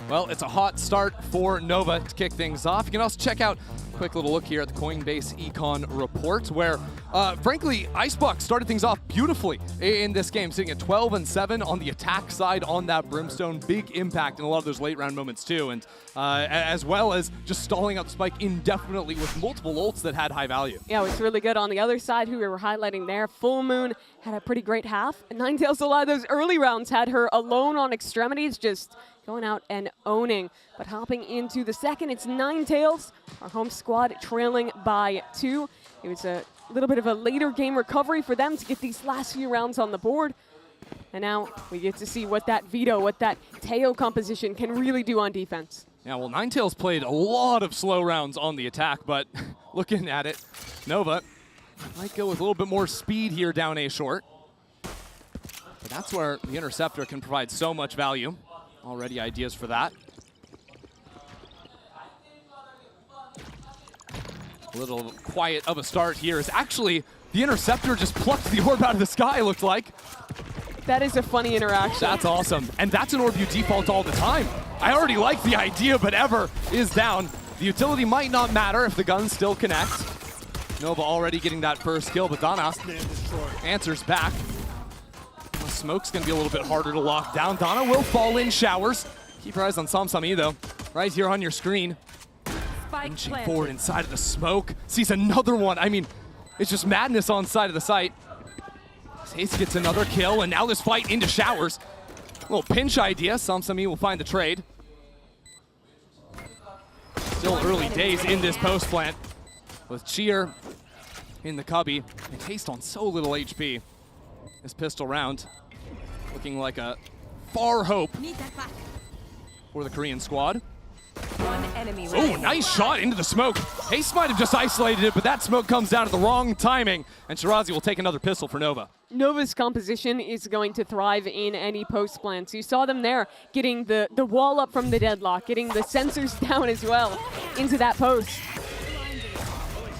Well, it's a hot start for Nova to kick things off. You can also check out a quick little look here at the Coinbase Econ report, where, frankly, Icebox started things off beautifully in this game, sitting at 12-7 on the attack side on that Brimstone. Big impact in a lot of those late round moments too, and as well as just stalling out the spike indefinitely with multiple ults that had high value. Yeah, it was really good. On the other side, who we were highlighting there, Full Moon had a pretty great half. And Ninetails, a lot of those early rounds had her alone on extremities, just going out and owning. But hopping into the second, it's Ninetails, our home squad, trailing by 2. It was a little bit of a later game recovery for them to get these last few rounds on the board. And now we get to see what that Veto, what that Teo composition can really do on defense. Yeah, well, Ninetails played a lot of slow rounds on the attack, but looking at it, Nova might go with a little bit more speed here down A short. But that's where the Interceptor can provide so much value. Already ideas for that. A little quiet of a start here is actually the Interceptor just plucked the orb out of the sky, it looked like. That is a funny interaction. That's awesome. And that's an orb you default all the time. I already like the idea, but Ever is down. The utility might not matter if the guns still connect. Nova already getting that first kill, but Donna answers back. Smoke's going to be a little bit harder to lock down. Donna will fall in showers. Keep your eyes on Samsami though. Right here on your screen. Inching forward inside of the smoke. Sees another one. I mean, it's just madness on side of the site. Taste gets another kill, and now this fight into showers. A little pinch idea. Samsami will find the trade. Still early days in this post plant with Cheer in the cubby and Taste on so little HP. This pistol round looking like a far hope for the Korean squad. Oh, nice shot into the smoke. Taste might have just isolated it, but that smoke comes down at the wrong timing, and Shirazi will take another pistol for Nova. Nova's composition is going to thrive in any post plants. You saw them there getting the wall up from the deadlock, getting the sensors down as well into that post.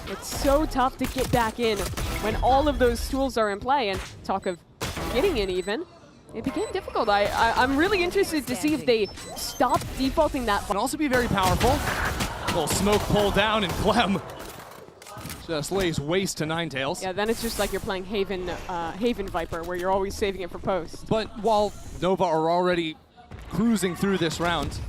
It's so tough to get back in when all of those tools are in play, and talk of getting in even. It became difficult. I'm really interested to see if they stop defaulting that. Can also be very powerful. A little smoke pull down, and Clem just lays waste to Ninetails. Yeah, then it's just like you're playing Haven Viper, where you're always saving it for post. But while Nova are already cruising through this round,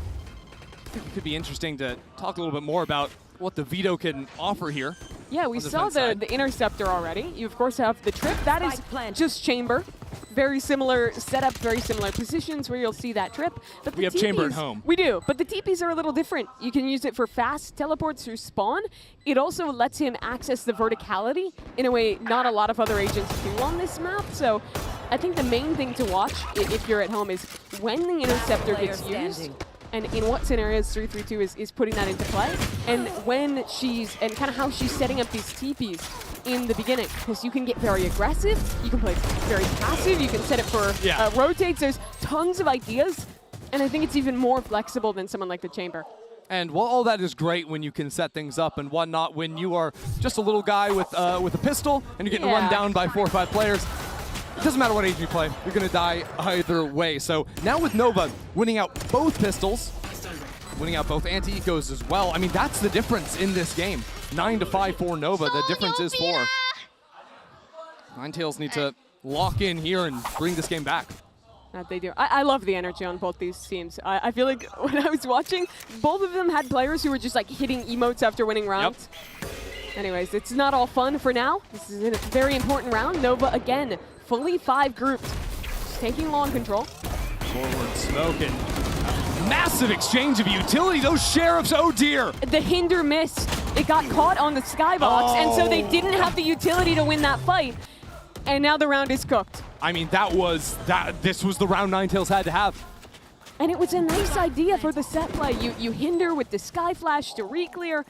I think it could be interesting to talk a little bit more about what the Veto can offer here. Yeah, we saw the interceptor already. You of course have the trip. That is just chamber. Very similar setup, very similar positions where you'll see that trip. But we have chamber at home. We do, but the TPs are a little different. You can use it for fast teleports through spawn. It also lets him access the verticality in a way not a lot of other agents do on this map. So I think the main thing to watch if you're at home is when the interceptor gets used. And in what scenarios 332 is putting that into play, and when and kind of how she's setting up these TPs in the beginning, because you can get very aggressive, you can play very passive, you can set it for rotates. There's tons of ideas, and I think it's even more flexible than someone like the Chamber. And while all that is great when you can set things up and whatnot, when you are just a little guy with a pistol and you're getting run down by 4 or 5 players, it doesn't matter what age you play, you're going to die either way. So now with Nova winning out both pistols, winning out both anti-ecos as well, I mean, that's the difference in this game. 9-5 for Nova, the difference is 4. Ninetails need to lock in here and bring this game back. That they do. I love the energy on both these teams. I feel like when I was watching, both of them had players who were just like hitting emotes after winning rounds. Yep. Anyways, it's not all fun for now. This is a very important round. Nova, again, fully 5 groups, taking long control. Forward smoke and massive exchange of utility. Those sheriffs, oh dear. The hinder missed. It got caught on the skybox, and so they didn't have the utility to win that fight. And now the round is cooked. I mean, this was the round Ninetails had to have. And it was a nice idea for the set play. You hinder with the sky flash to re-clear.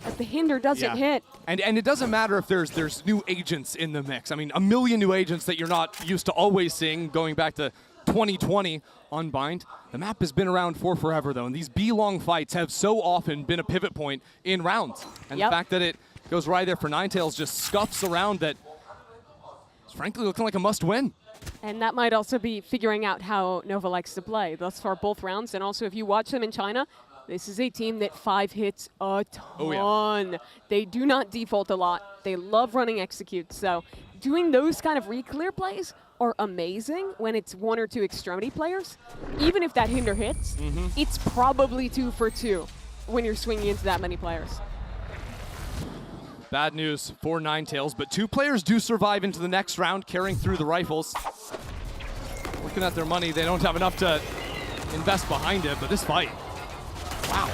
But the hinder doesn't hit. And it doesn't matter if there's new agents in the mix. I mean, a million new agents that you're not used to always seeing going back to 2020 Unbind. The map has been around for forever, though, and these B-long fights have so often been a pivot point in rounds. And the fact that it goes right there for Ninetails just scuffs around that is frankly looking like a must-win. And that might also be figuring out how Nova likes to play. Thus far, both rounds, and also if you watch them in China, this is a team that 5 hits a ton. Oh, yeah. They do not default a lot. They love running executes. So doing those kind of re-clear plays are amazing when it's 1 or 2 extremity players. Even if that hinder hits, it's probably 2 for 2 when you're swinging into that many players. Bad news for Ninetails, but 2 players do survive into the next round, carrying through the rifles. Looking at their money, they don't have enough to invest behind it, but this fight, wow.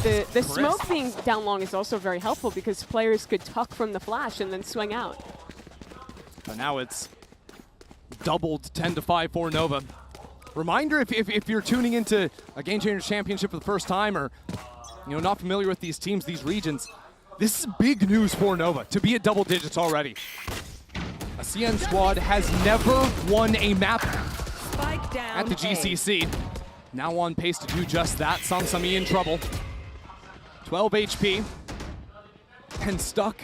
The smoke being down long is also very helpful because players could tuck from the flash and then swing out. But now it's doubled 10-5 for Nova. Reminder, if you're tuning into a Game Changers Championship for the first time, or not familiar with these teams, these regions, this is big news for Nova to be at double digits already. A CN squad has never won a map at the GCC. Now on pace to do just that. Samsami in trouble. 12 HP and stuck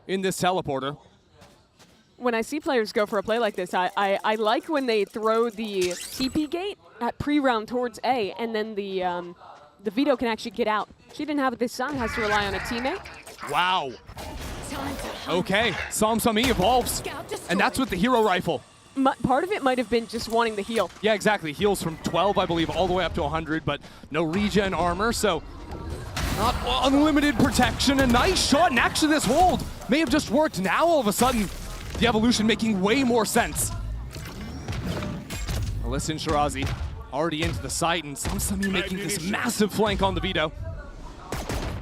in this teleporter. When I see players go for a play like this, I like when they throw the TP gate at pre-round towards A, and then the Veto can actually get out. She didn't have it this time, has to rely on a teammate. Wow. Okay, Samsami evolves, and that's with the hero rifle. Part of it might have been just wanting the heal. Yeah, exactly. Heals from 12, I believe, all the way up to 100, but no regen armor, so not unlimited protection. A nice shot, and actually this hold may have just worked. Now, all of a sudden, The evolution making way more sense. Alyssa and Shirazi already into the site, and Samsami making this massive flank on the Veto.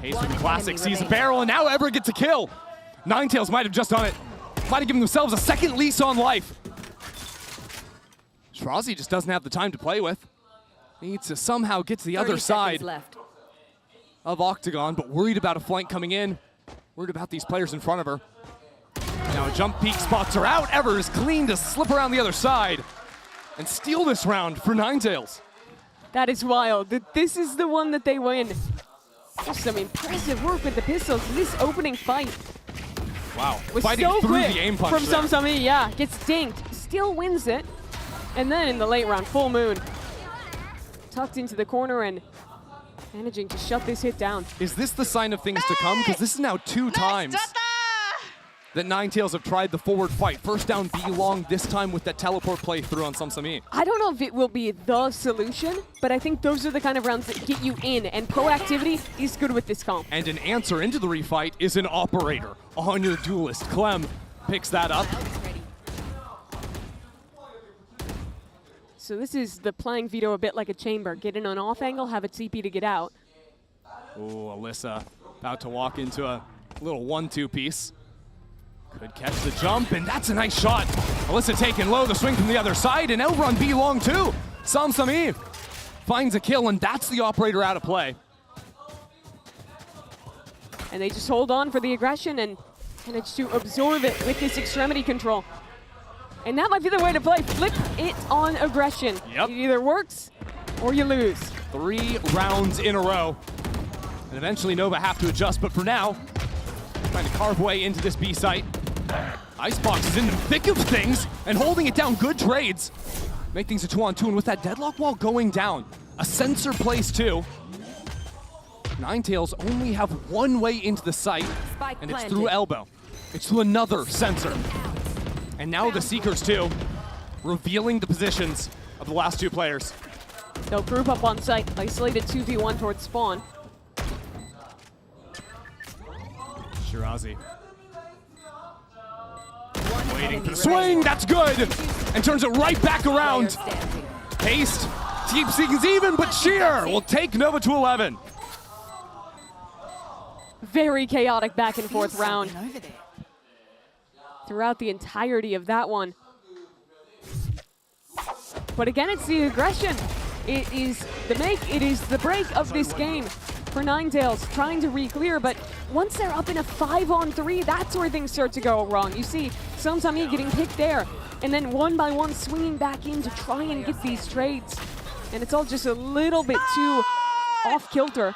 Hayes with the classic, sees a barrel, and now Ever gets a kill. Ninetails might have just done it. Might have given themselves a second lease on life. Shirazi just doesn't have the time to play with. Needs to somehow get to the other side of Octagon, but worried about a flank coming in. Worried about these players in front of her. Now jump peek spots her out. Ever is clean to slip around the other side and steal this round for Ninetails. That is wild. This is the one that they win. Just some impressive work with the pistols in this opening fight. Wow, Was fighting so through quick the aim punch from there. Samsami, yeah, gets dinked, still wins it. And then in the late round, Full Moon, tucked into the corner and managing to shut this hit down. Is this the sign of things to come? Because this is now 2 times that Ninetails have tried the forward fight. First down B long, this time with that teleport play through on Samsami. I don't know if it will be the solution, but I think those are the kind of rounds that get you in, and proactivity is good with this comp. And an answer into the refight is an operator on your duelist. Clem picks that up. So this is the playing Veto a bit like a chamber. Get in an off angle, have a TP to get out. Ooh, Alyssa about to walk into a little 1-2 piece. Could catch the jump, and that's a nice shot. Alyssa taking low, the swing from the other side, and over on B long too. Samsami finds a kill, and that's the operator out of play. And they just hold on for the aggression and manage to absorb it with this extremity control. And that might be the way to play. Flip it on aggression. Yep. It either works or you lose. 3 rounds in a row. And eventually Nova have to adjust, but for now, trying to carve way into this B site. Icebox is in the thick of things and holding it down. Good trades. Make things a 2-on-2, and with that deadlock wall going down, a sensor plays too. Ninetails only have one way into the site, and it's through elbow. It's through another sensor. And now the Seekers too, revealing the positions of the last 2 players. They'll group up on site, isolated 2v1 towards spawn. Shirazi. Waiting for the swing, that's good! And turns it right back around. Haste keeps things even, but Sheer will take Nova to 11. Very chaotic back and forth round. Throughout the entirety of that one. But again, it's the aggression. It is the make, it is the break of this game for Ninetails, trying to re-clear, but once they're up in a 5-on-3, that's where things start to go wrong. You see Samsami getting picked there, and then one by one swinging back in to try and get these trades. And it's all just a little bit too off-kilter.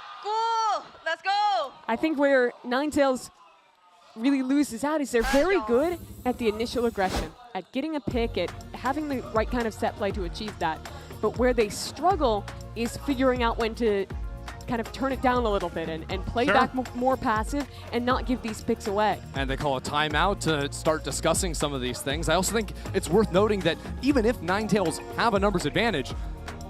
Let's go! I think where Ninetails really loses out is they're very good at the initial aggression, at getting a pick, at having the right kind of set play to achieve that. But where they struggle is figuring out when to kind of turn it down a little bit and play back more passive and not give these picks away. And they call a timeout to start discussing some of these things. I also think it's worth noting that even if Ninetails have a numbers advantage,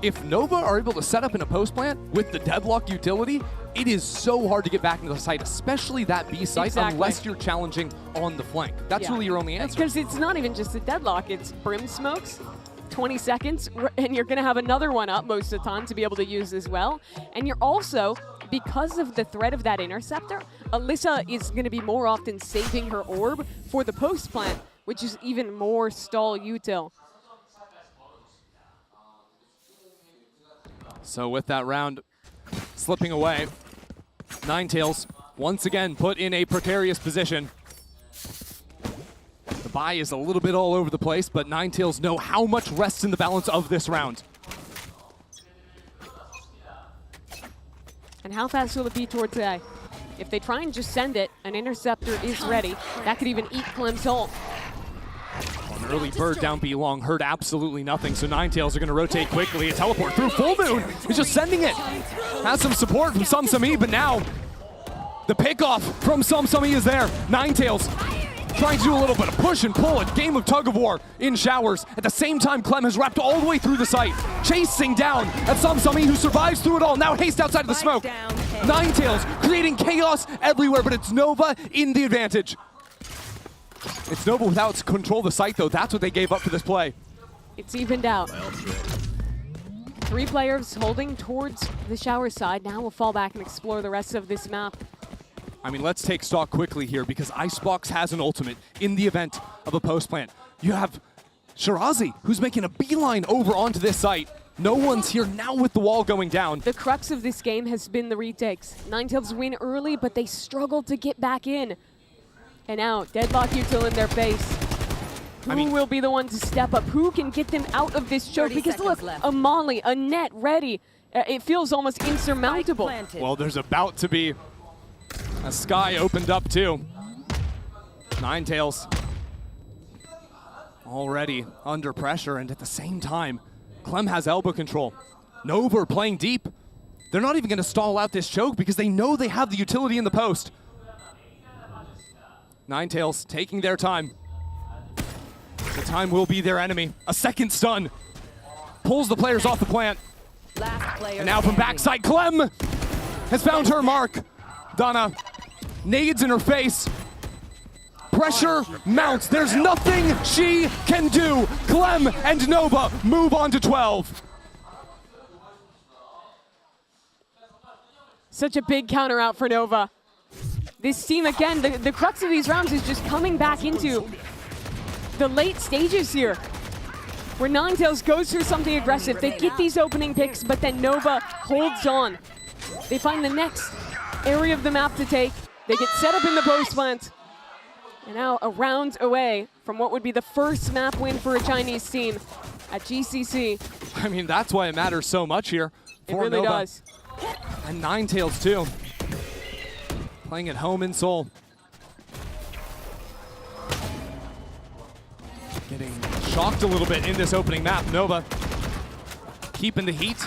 if Nova are able to set up in a post plant with the deadlock utility, it is so hard to get back into the site, especially that B site, unless you're challenging on the flank. That's really your only answer. Because it's not even just a deadlock, it's brim smokes, 20 seconds, and you're gonna have another one up most of the time to be able to use as well. And you're also, because of the threat of that interceptor, Alyssa is gonna be more often saving her orb for the post plant, which is even more stall util. So with that round slipping away, Ninetails once again put in a precarious position. The buy is a little bit all over the place, but Ninetails know how much rests in the balance of this round. And how fast will it be towards A? If they try and just send it, an interceptor is ready. That could even eat Clem's ult. An early bird down B long heard absolutely nothing, so Ninetails are going to rotate quickly. A teleport through. Full Moon is just sending it. Has some support from Samsami, but now the pickoff from Samsami is there. Ninetails trying to do a little bit of push and pull, a game of tug of war in showers. At the same time, Clem has wrapped all the way through the site, chasing down at Samsami, who survives through it all. Now Haste outside of the smoke. Ninetails creating chaos everywhere, but it's Nova in the advantage. It's Nova without control of the site, though. That's what they gave up for this play. It's evened out. 3 players holding towards the shower side. Now we'll fall back and explore the rest of this map. I mean, let's take stock quickly here because Icebox has an ultimate in the event of a post plant. You have Shirazi, who's making a beeline over onto this site. No one's here now with the wall going down. The crux of this game has been the retakes. Ninetails win early, but they struggled to get back in. And now, Deadlock Util in their face. Who will be the one to step up? Who can get them out of this choke? Because look, a Molly, a net ready. It feels almost insurmountable. Well, there's about to be a sky opened up too. Ninetails already under pressure, and at the same time, Clem has elbow control. Nova playing deep. They're not even going to stall out this choke because they know they have the utility in the post. Ninetails taking their time. The time will be their enemy. A second stun. Pulls the players off the plant. And now from backside, Clem has found her mark. Donna, nades in her face. Pressure mounts. There's nothing she can do. Clem and Nova move on to 12. Such a big counter out for Nova. This team, again, the crux of these rounds is just coming back into the late stages here, where Ninetails goes for something aggressive. They get these opening picks, but then Nova holds on. They find the next area of the map to take. They get set up in the post plant. And now a round away from what would be the first map win for a Chinese team at GCC. I mean, that's why it matters so much here. It really does. And Ninetails too. Playing at home in Seoul. Getting shocked a little bit in this opening map. Nova keeping the heat.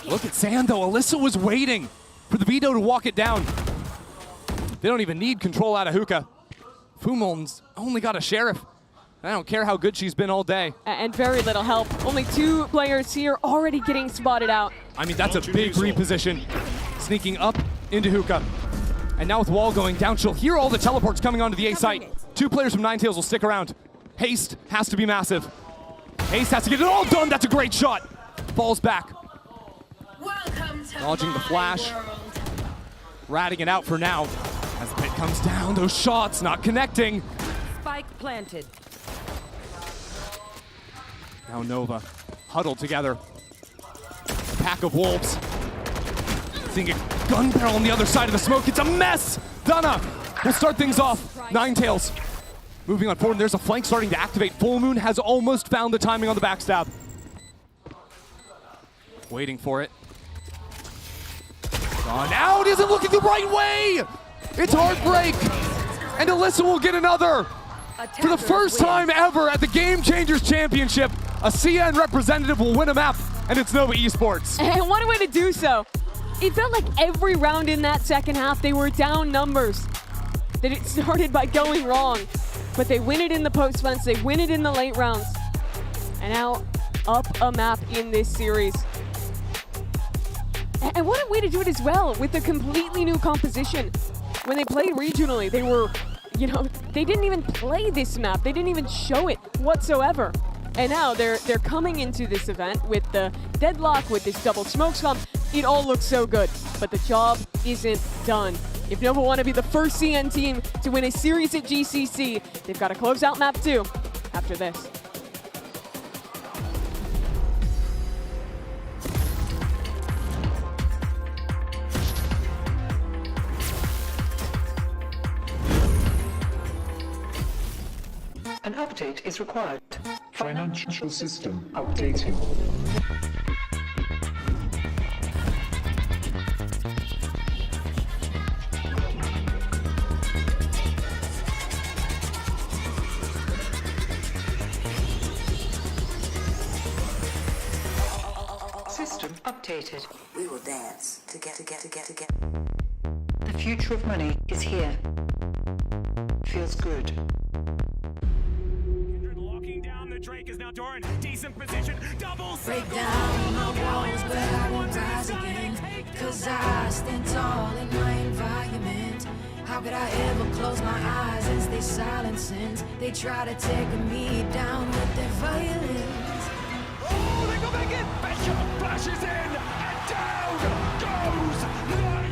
Look at Sand though. Alyssa was waiting for the Veto to walk it down. They don't even need control out of Hookah. Fumon's only got a Sheriff. I don't care how good she's been all day. And very little help. Only 2 players here already getting spotted out. I mean, that's a big reposition. Sneaking up into Hookah. And now with wall going down, she'll hear all the teleports coming onto the A site. 2 players from Ninetails will stick around. Haste has to be massive. Haste has to get it all done. That's a great shot. Falls back. Dodging the flash. Ratting it out for now. As the pit comes down, those shots not connecting. Spike planted. Now Nova huddled together. A pack of wolves. Seeing a gun barrel on the other side of the smoke. It's a mess. Donna will start things off. Ninetails moving on forward. There's a flank starting to activate. Full Moon has almost found the timing on the backstab. Waiting for it. Gone out. Isn't looking the right way. It's Heartbreak. And Alyssa will get another. For the first time ever at the Game Changers Championship, a CN representative will win a map, and it's Nova Esports. And what a way to do so. It felt like every round in that second half, they were down numbers. That it started by going wrong. But they win it in the post plants, they win it in the late rounds. And now up a map in this series. And what a way to do it as well, with a completely new composition. When they played regionally, they were, they didn't even play this map. They didn't even show it whatsoever. And now they're coming into this event with the deadlock, with this double smoke scum. It all looks so good, but the job isn't done. If Nova want to be the first CN team to win a series at GCC, they've got to close out map 2 after this. An update is required. Financial system updating. System updated. We will dance to get. The future of money is here. Feels good. Drake is now Doran, decent position, double break down my walls, but I won't rise again, cause I stand tall in my environment. How could I ever close my eyes and stay silent since they try to take me down with their violence? Oh, they go back in! Fisher flashes in, and down goes Knight!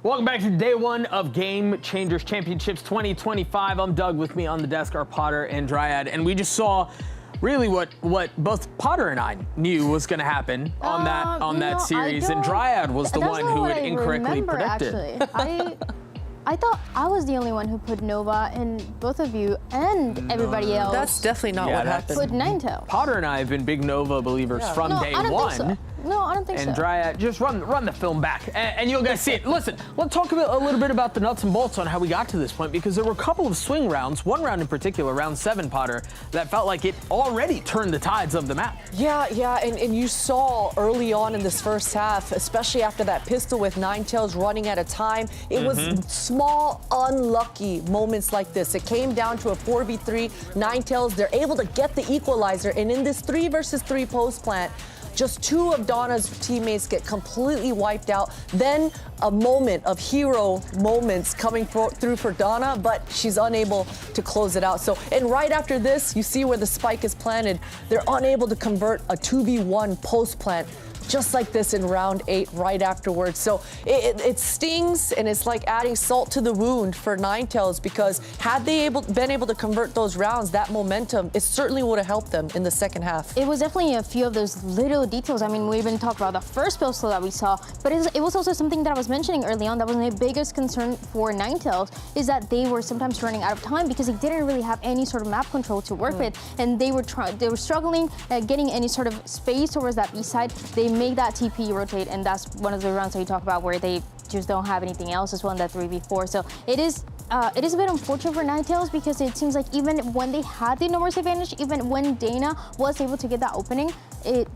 Welcome back to day one of Game Changers Championships 2025. I'm Doug. With me on the desk are Potter and Dryad, and we just saw really what both Potter and I knew was going to happen on that series, and Dryad was the one who had incorrectly predicted. Actually. I thought I was the only one who put Nova, and both of you and everybody else. That's definitely not what happened. Put Ninetails. Potter and I have been big Nova believers from day one. No, I don't think so. And Dryad, just run the film back, and you'll guys see it. Listen, let's talk a little bit about the nuts and bolts on how we got to this point, because there were a couple of swing rounds, one round in particular, round 7, Potter, that felt like it already turned the tides of the map. Yeah, and you saw early on in this first half, especially after that pistol with Ninetails running out of time, it was small, unlucky moments like this. It came down to a 4v3. Ninetails, they're able to get the equalizer, and in this 3 versus 3 post plant, just 2 of Donna's teammates get completely wiped out. Then a moment of hero moments coming through for Donna, but she's unable to close it out. So, and right after this, you see where the spike is planted. They're unable to convert a 2v1 post plant just like this in round 8 right afterwards. So it stings, and it's like adding salt to the wound for Ninetails, because had they been able to convert those rounds, that momentum, it certainly would have helped them in the second half. It was definitely a few of those little details. I mean, we even talked about the first pistol that we saw, but it was also something that I was mentioning early on that was my biggest concern for Ninetails, is that they were sometimes running out of time because they didn't really have any sort of map control to work with, and they were struggling at getting any sort of space towards that B side. They make that TP rotate, and that's one of the rounds that you talk about where they just don't have anything else as well in that 3v4. So it is a bit unfortunate for Ninetails, because it seems like even when they had the numbers advantage, even when Dana was able to get that opening,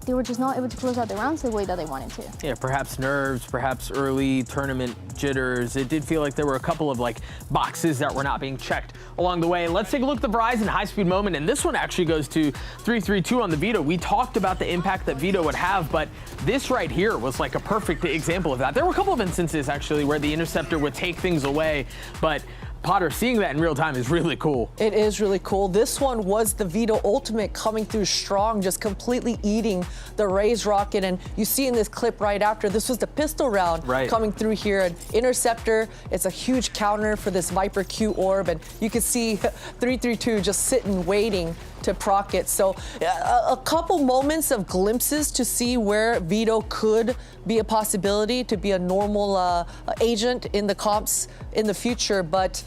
they were just not able to close out the rounds the way that they wanted to. Yeah, perhaps nerves, perhaps early tournament jitters. It did feel like there were a couple of like boxes that were not being checked along the way. Let's take a look at the Verizon high-speed moment, and this one actually goes to 3-3-2 on the Veto. We talked about the impact that Veto would have, but this right here was like a perfect example of that. There were a couple of instances actually where the interceptor would take things away, but Potter, seeing that in real time is really cool. It is really cool. This one was the Veto ultimate coming through strong, just completely eating the Raze rocket. And you see in this clip right after, this was the pistol round coming through here. And interceptor, it's a huge counter for this Viper Q orb. And you can see 3-3-2 just sitting, waiting to proc it. So a couple moments of glimpses to see where Veto could be a possibility to be a normal agent in the comps in the future, but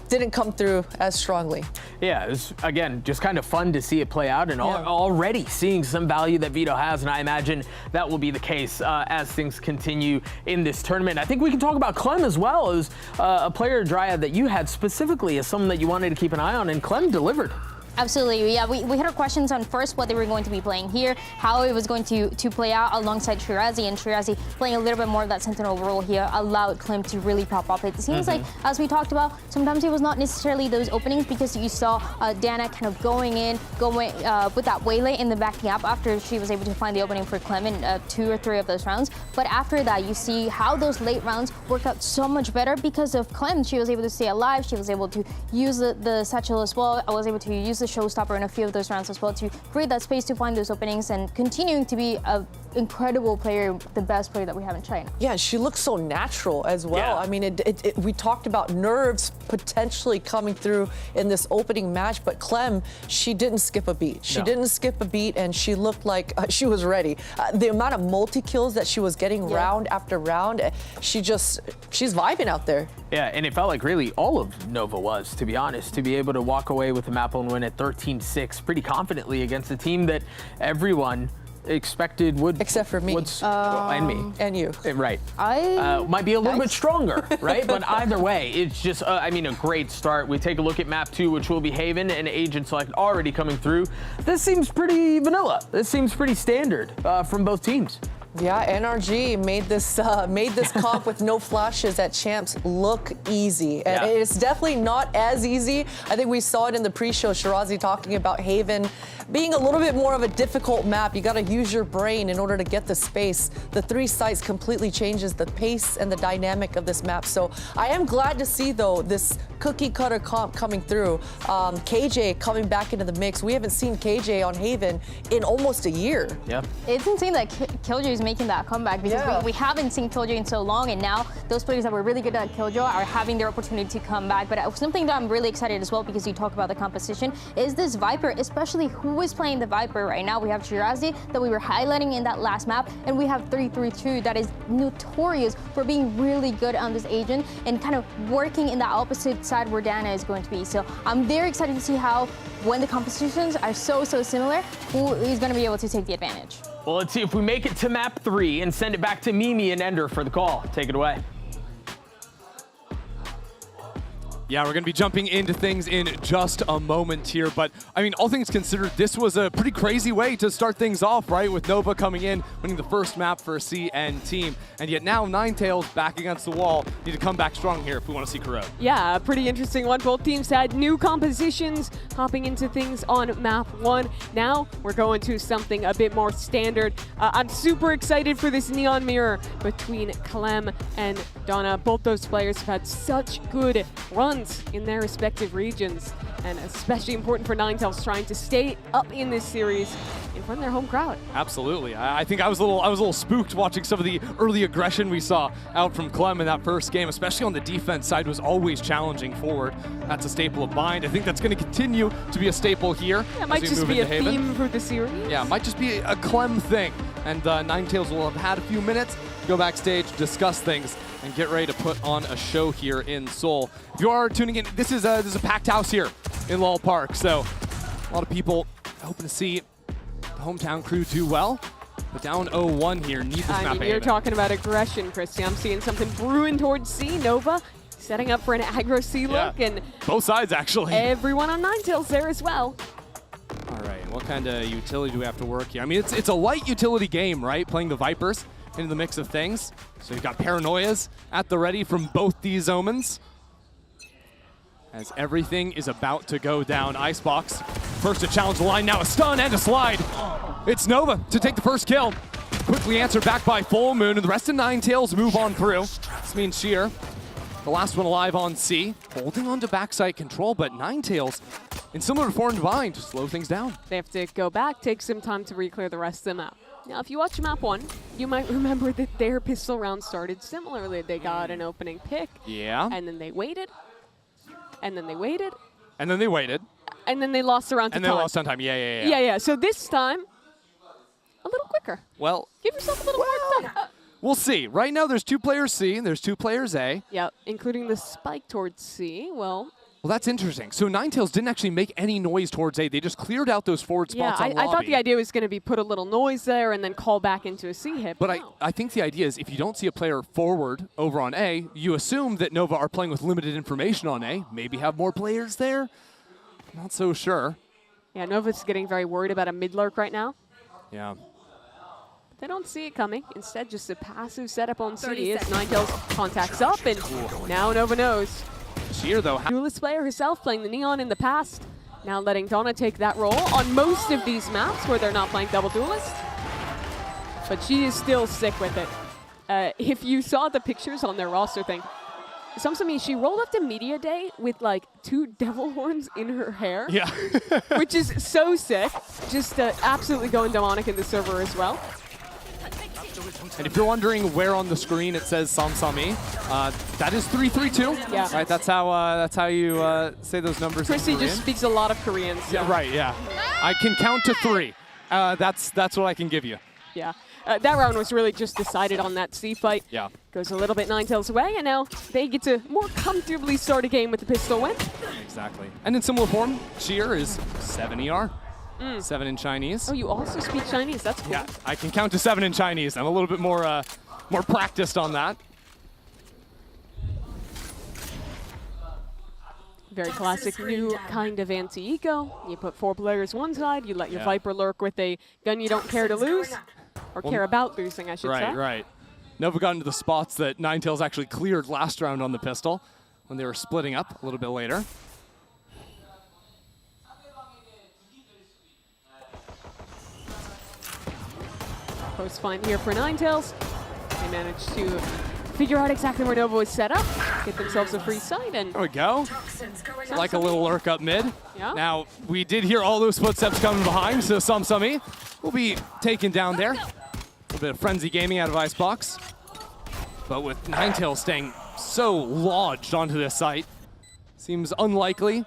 didn't come through as strongly. Yeah, it was, again, just kind of fun to see it play out, and already seeing some value that Veto has, and I imagine that will be the case as things continue in this tournament. I think we can talk about Clem as well as a player, Dryad, that you had specifically as someone that you wanted to keep an eye on, and Clem delivered. Absolutely, yeah. We had our questions on first what they were going to be playing here, how it was going to play out alongside Shirazi, and Shirazi playing a little bit more of that sentinel role here allowed Clem to really pop up. It seems like, as we talked about, sometimes it was not necessarily those openings because you saw Dana kind of going with that waylay in the backing up after she was able to find the opening for Clem in 2 or 3 of those rounds. But after that, you see how those late rounds worked out so much better because of Clem. She was able to stay alive, she was able to use the satchel as well. I was able to use the showstopper in a few of those rounds as well to create that space to find those openings and continuing to be an incredible player, the best player that we have in China. Yeah, she looks so natural as well. Yeah. I mean, we talked about nerves potentially coming through in this opening match, but Clem, she didn't skip a beat. She didn't skip a beat, and she looked like she was ready. The amount of multi-kills that she was getting round after round, she's vibing out there. Yeah, and it felt like really all of Nova was, to be honest, to be able to walk away with a map on win at 13-6 pretty confidently against a team that everyone expected would, except for me, and me, and you, right? I might be a little bit stronger, right? But either way, it's just, I mean, a great start. We take a look at map 2, which will be Haven, and Agent Select already coming through. This seems pretty vanilla. This seems pretty standard from both teams. Yeah, NRG made this comp with no flashes at Champs look easy. And it's definitely not as easy. I think we saw it in the pre-show, Shirazi talking about Haven being a little bit more of a difficult map. You got to use your brain in order to get the space. The 3 sites completely changes the pace and the dynamic of this map. So I am glad to see, though, this cookie cutter comp coming through. KJ coming back into the mix. We haven't seen KJ on Haven in almost a year. Yeah. It's insane that Killjoy is making that comeback because we haven't seen Killjoy in so long, and now those players that were really good at Killjoy are having their opportunity to come back. But something that I'm really excited as well, because you talk about the composition, is this Viper, especially who is playing the Viper right now. We have Shirazi that we were highlighting in that last map, and we have 3-3-2 that is notorious for being really good on this agent and kind of working in that opposite side where Dana is going to be. So I'm very excited to see how, when the compositions are so similar, who is going to be able to take the advantage. Well, let's see if we make it to map 3 and send it back to Mimi and Ender for the call. Take it away. Yeah, we're going to be jumping into things in just a moment here, but I mean, all things considered, this was a pretty crazy way to start things off, right? With Nova coming in, winning the first map for a CN team, and yet now Ninetails back against the wall. Need to come back strong here if we want to see Corrode. Yeah, a pretty interesting one. Both teams had new compositions, hopping into things on map 1. Now we're going to something a bit more standard. I'm super excited for this neon mirror between Clem and Donna. Both those players have had such good runs in their respective regions, and especially important for Ninetails trying to stay up in this series in front of their home crowd. Absolutely. I think I was a little spooked watching some of the early aggression we saw out from Clem in that first game, especially on the defense side, was always challenging forward. That's a staple of Bind. I think that's going to continue to be a staple here. Yeah, it might just be a theme for the series. Yeah, it might just be a Clem thing. And Ninetails will have had a few minutes, go backstage, discuss things, and get ready to put on a show here in Seoul. If you are tuning in, this is a packed house here in Lowell Park, so a lot of people hoping to see the hometown crew do well. But down 0-1 here, need this map. You're talking about aggression, Christy. I'm seeing something brewing towards C. Nova setting up for an aggro C look, and both sides actually. Everyone on Ninetails there as well. All right, What kind of utility do we have to work here? I mean, it's a light utility game, right? Playing the Vipers into the mix of things. So you've got Paranoias at the ready from both these Omens. As everything is about to go down. Icebox, first to challenge the line, now a stun and a slide. It's Nova to take the first kill. Quickly answered back by Full Moon, and the rest of Ninetails move on through. This means Sheer, the last one alive on C, holding on to backside control, but Ninetails, in similar form to Bind, to slow things down. They have to go back, take some time to re-clear the rest of the map. Now, if you watch map 1, you might remember that their pistol round started similarly. They got an opening pick, Yeah. and then they waited, and then they waited, And then they waited. and then they lost the round to And time. they lost on time. Yeah. Yeah. So this time, a little quicker. Well, Give yourself a little more time. we'll see. Right now, there's 2 players C, there's 2 players A. Yeah, including the spike towards C. Well, that's interesting. So Ninetails didn't actually make any noise towards A. They just cleared out those forward yeah, spots on I thought lobby. the idea was going to be put a little noise there and then call back into a C hit. But no. I think the idea is if you don't see a player forward over on A, you assume that Nova are playing with limited information on A. Maybe have more players there. Not so sure. Yeah, Nova's getting very worried about a mid lurk right now. Yeah. They don't see it coming. Instead, just a passive setup on C as Ninetails contacts up, and now Nova knows. Sheer, though. Duelist player herself playing the Neon in the past. Now letting Donna take that role on most of these maps where they're not playing double Duelist. But she is still sick with it. If you saw the pictures on their roster thing, Samsami, she rolled up to Media Day with like 2 devil horns in her hair. Yeah. Which is so sick. Just absolutely going demonic in the server as well. And if you're wondering where on the screen it says Samsami, that is 332. Yeah. Right, that's how you say those numbers. Chrissy in Korean. just speaks a lot of Korean. So. Yeah, right, yeah. I can count to 3. That's what I can give you. Yeah. That round was really just decided on that C fight. Yeah. Goes a little bit Ninetails away, and now they get to more comfortably start a game with the pistol win. Exactly. And in similar form, Sheer is 7 ER. 7 in Chinese. Oh, you also speak Chinese. That's cool. Yeah, I can count to 7 in Chinese. I'm a little bit more practiced on that. Very classic new kind of anti-eco. You put 4 players one side, you let your Viper lurk with a gun you don't care to lose, or care about losing, I should say. Right. Nova got into the spots that Ninetails actually cleared last round on the pistol when they were splitting up a little bit later. Post find here for Ninetails. They managed to figure out exactly where Nova was set up, get themselves a free site, and there we go. Like a little lurk up mid. Yeah. Now, we did hear all those footsteps coming behind, so Samsami will be taken down there. A little bit of frenzy gaming out of Icebox. But with Ninetails staying so lodged onto this site, seems unlikely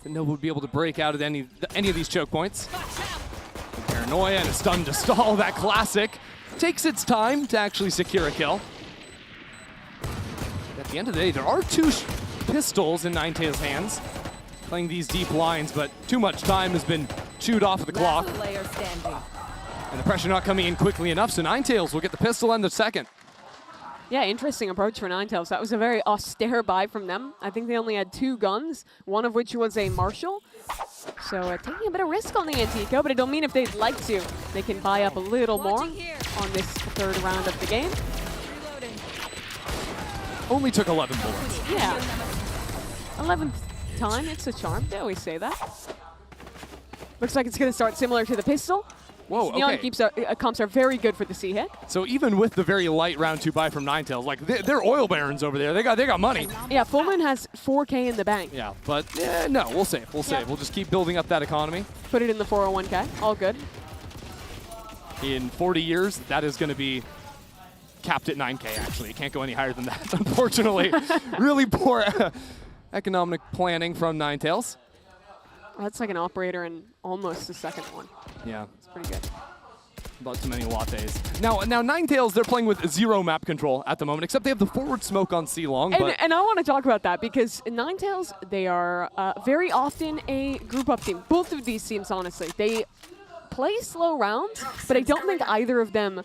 that Nova would be able to break out at any of these choke points. Paranoia and a stun to stall, that classic. Takes its time to actually secure a kill. At the end of the day, there are 2 pistols in Ninetails' hands, playing these deep lines, but too much time has been chewed off of the clock. And the pressure not coming in quickly enough, so Ninetails will get the pistol and the second. yeah, interesting approach for Ninetails. That was a very austere buy from them. I think they only had 2 guns, one of which was a Marshall. So taking a bit of risk on the anti-eco, but it don't mean if they'd like to, they can buy up a little more on this 3rd round of the game. Only took 11 bullets. Yeah. 11th time, it's a charm. They always say that. Looks like it's going to start similar to the pistol. Whoa, Neon okay. comps are very good for the C hit. So even with the very light round 2 buy from Ninetails, like they're oil barons over there. They got money. Yeah, Full Moon has 4K in the bank. Yeah, but no, we'll save. We'll save. We'll just keep building up that economy. Put it in the 401K. All good. In 40 years, that is going to be capped at 9K, actually. It can't go any higher than that, unfortunately. Really poor economic planning from Ninetails. That's like an operator and almost the second one. Yeah. It's pretty good. About too many lattes. Now Ninetails, they're playing with 0 map control at the moment, except they have the forward smoke on C long. And I want to talk about that because in Ninetails, they are very often a group up team. Both of these teams, honestly. They play slow rounds, but I don't think either of them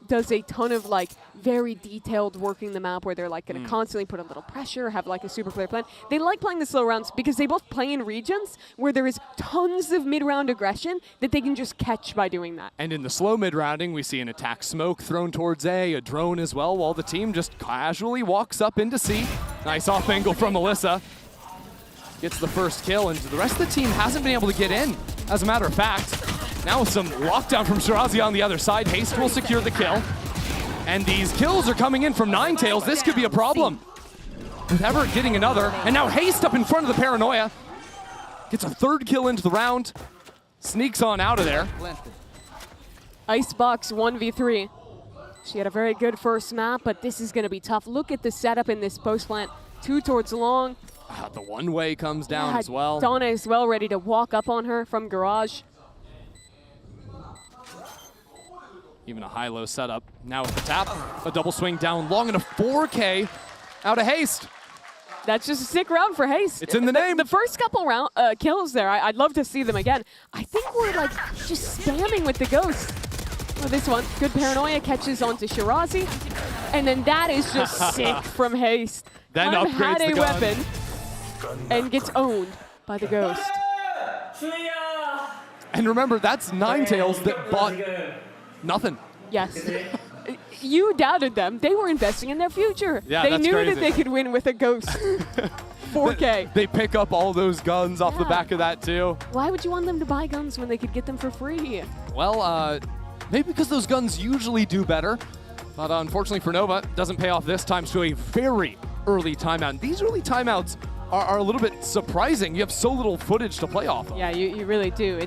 does a ton of like very detailed working the map where they're like going to constantly put a little pressure, have like a super clear plan. They like playing the slow rounds because they both play in regions where there is tons of mid-round aggression that they can just catch by doing that. And in the slow mid-rounding, we see an attack smoke thrown towards A drone as well, while the team just casually walks up into C. Nice off angle from Melissa. Gets the first kill, and the rest of the team hasn't been able to get in. As a matter of fact, now with some lockdown from Shirazi on the other side, Haste will secure the kill. And these kills are coming in from Ninetails. This could be a problem. With Everett getting another, and now Haste up in front of the Paranoia. Gets a third kill into the round. Sneaks on out of there. Icebox 1v3. She had a very good first map, but this is going to be tough. Look at the setup in this post plant. 2 towards long. The one-way comes down as well. Donna is well ready to walk up on her from garage. Even a high-low setup. Now with the tap, a double swing down long and a 4K out of Haste. That's just a sick round for Haste. It's in the name. The first couple round kills there, I'd love to see them again. I think we're like just spamming with the ghost. Well, this one, good Paranoia catches onto Shirazi. And then that is just sick from Haste. Then Clem upgrades had a the gun. weapon and gets owned by the ghost. And remember, that's Ninetails that bought nothing. Yes. You doubted them. They were investing in their future. Yeah, they that's knew crazy. that they could win with a ghost. 4K. They pick up all those guns off the back of that too. Why would you want them to buy guns when they could get them for free? Well, maybe because those guns usually do better. But unfortunately for Nova, it doesn't pay off this time to a very early timeout. And these early timeouts are a little bit surprising. You have so little footage to play off of. Yeah, you really do.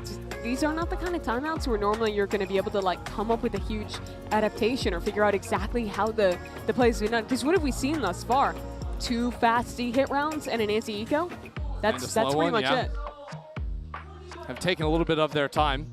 These are not the kind of timeouts where normally you're going to be able to like come up with a huge adaptation or figure out exactly how the play's been done. Because what have we seen thus far? 2 fast D-hit rounds and an anti-eco? That's pretty much it. Have taken a little bit of their time.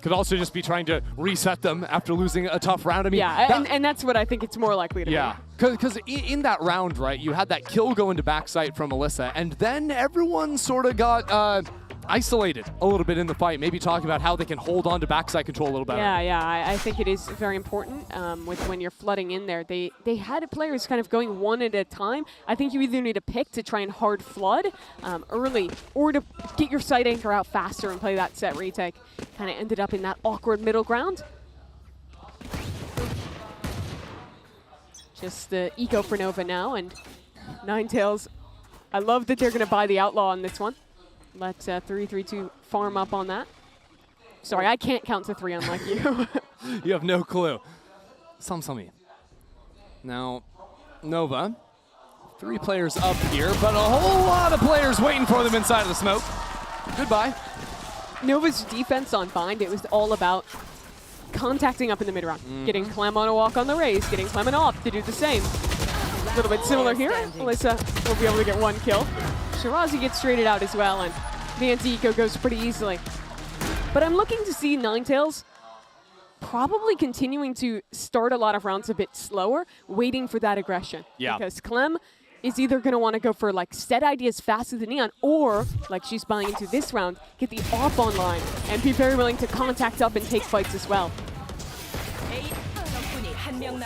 Could also just be trying to reset them after losing a tough round. I mean, yeah, and that's what I think it's more likely to be. Yeah, because in that round, right, you had that kill go into backside from Melissa, and then everyone sort of got isolated a little bit in the fight, maybe talking about how they can hold on to backside control a little better. Yeah, I think it is very important with when you're flooding in there. They had players kind of going one at a time. I think you either need to pick to try and hard flood early or to get your side anchor out faster and play that set retake. Kind of ended up in that awkward middle ground. Just the eco for Nova now, and Ninetails. I love that they're going to buy the Outlaw on this one. Let 332 farm up on that. Sorry, I can't count to 3 unlike you. You have no clue. Samsami. Now, Nova. 3 players up here, but a whole lot of players waiting for them inside of the smoke. Goodbye. Nova's defense on Bind, it was all about contacting up in the mid-round. Getting Clem on a walk on the raise, getting Clem and off to do the same. A little bit similar here. Melissa will be able to get 1 kill. Shirazi gets traded out as well, and the anti-eco goes pretty easily. But I'm looking to see Ninetails probably continuing to start a lot of rounds a bit slower, waiting for that aggression. Yeah. Because Clem is either going to want to go for like set ideas faster than Neon, or like she's buying into this round, get the off online and be very willing to contact up and take fights as well.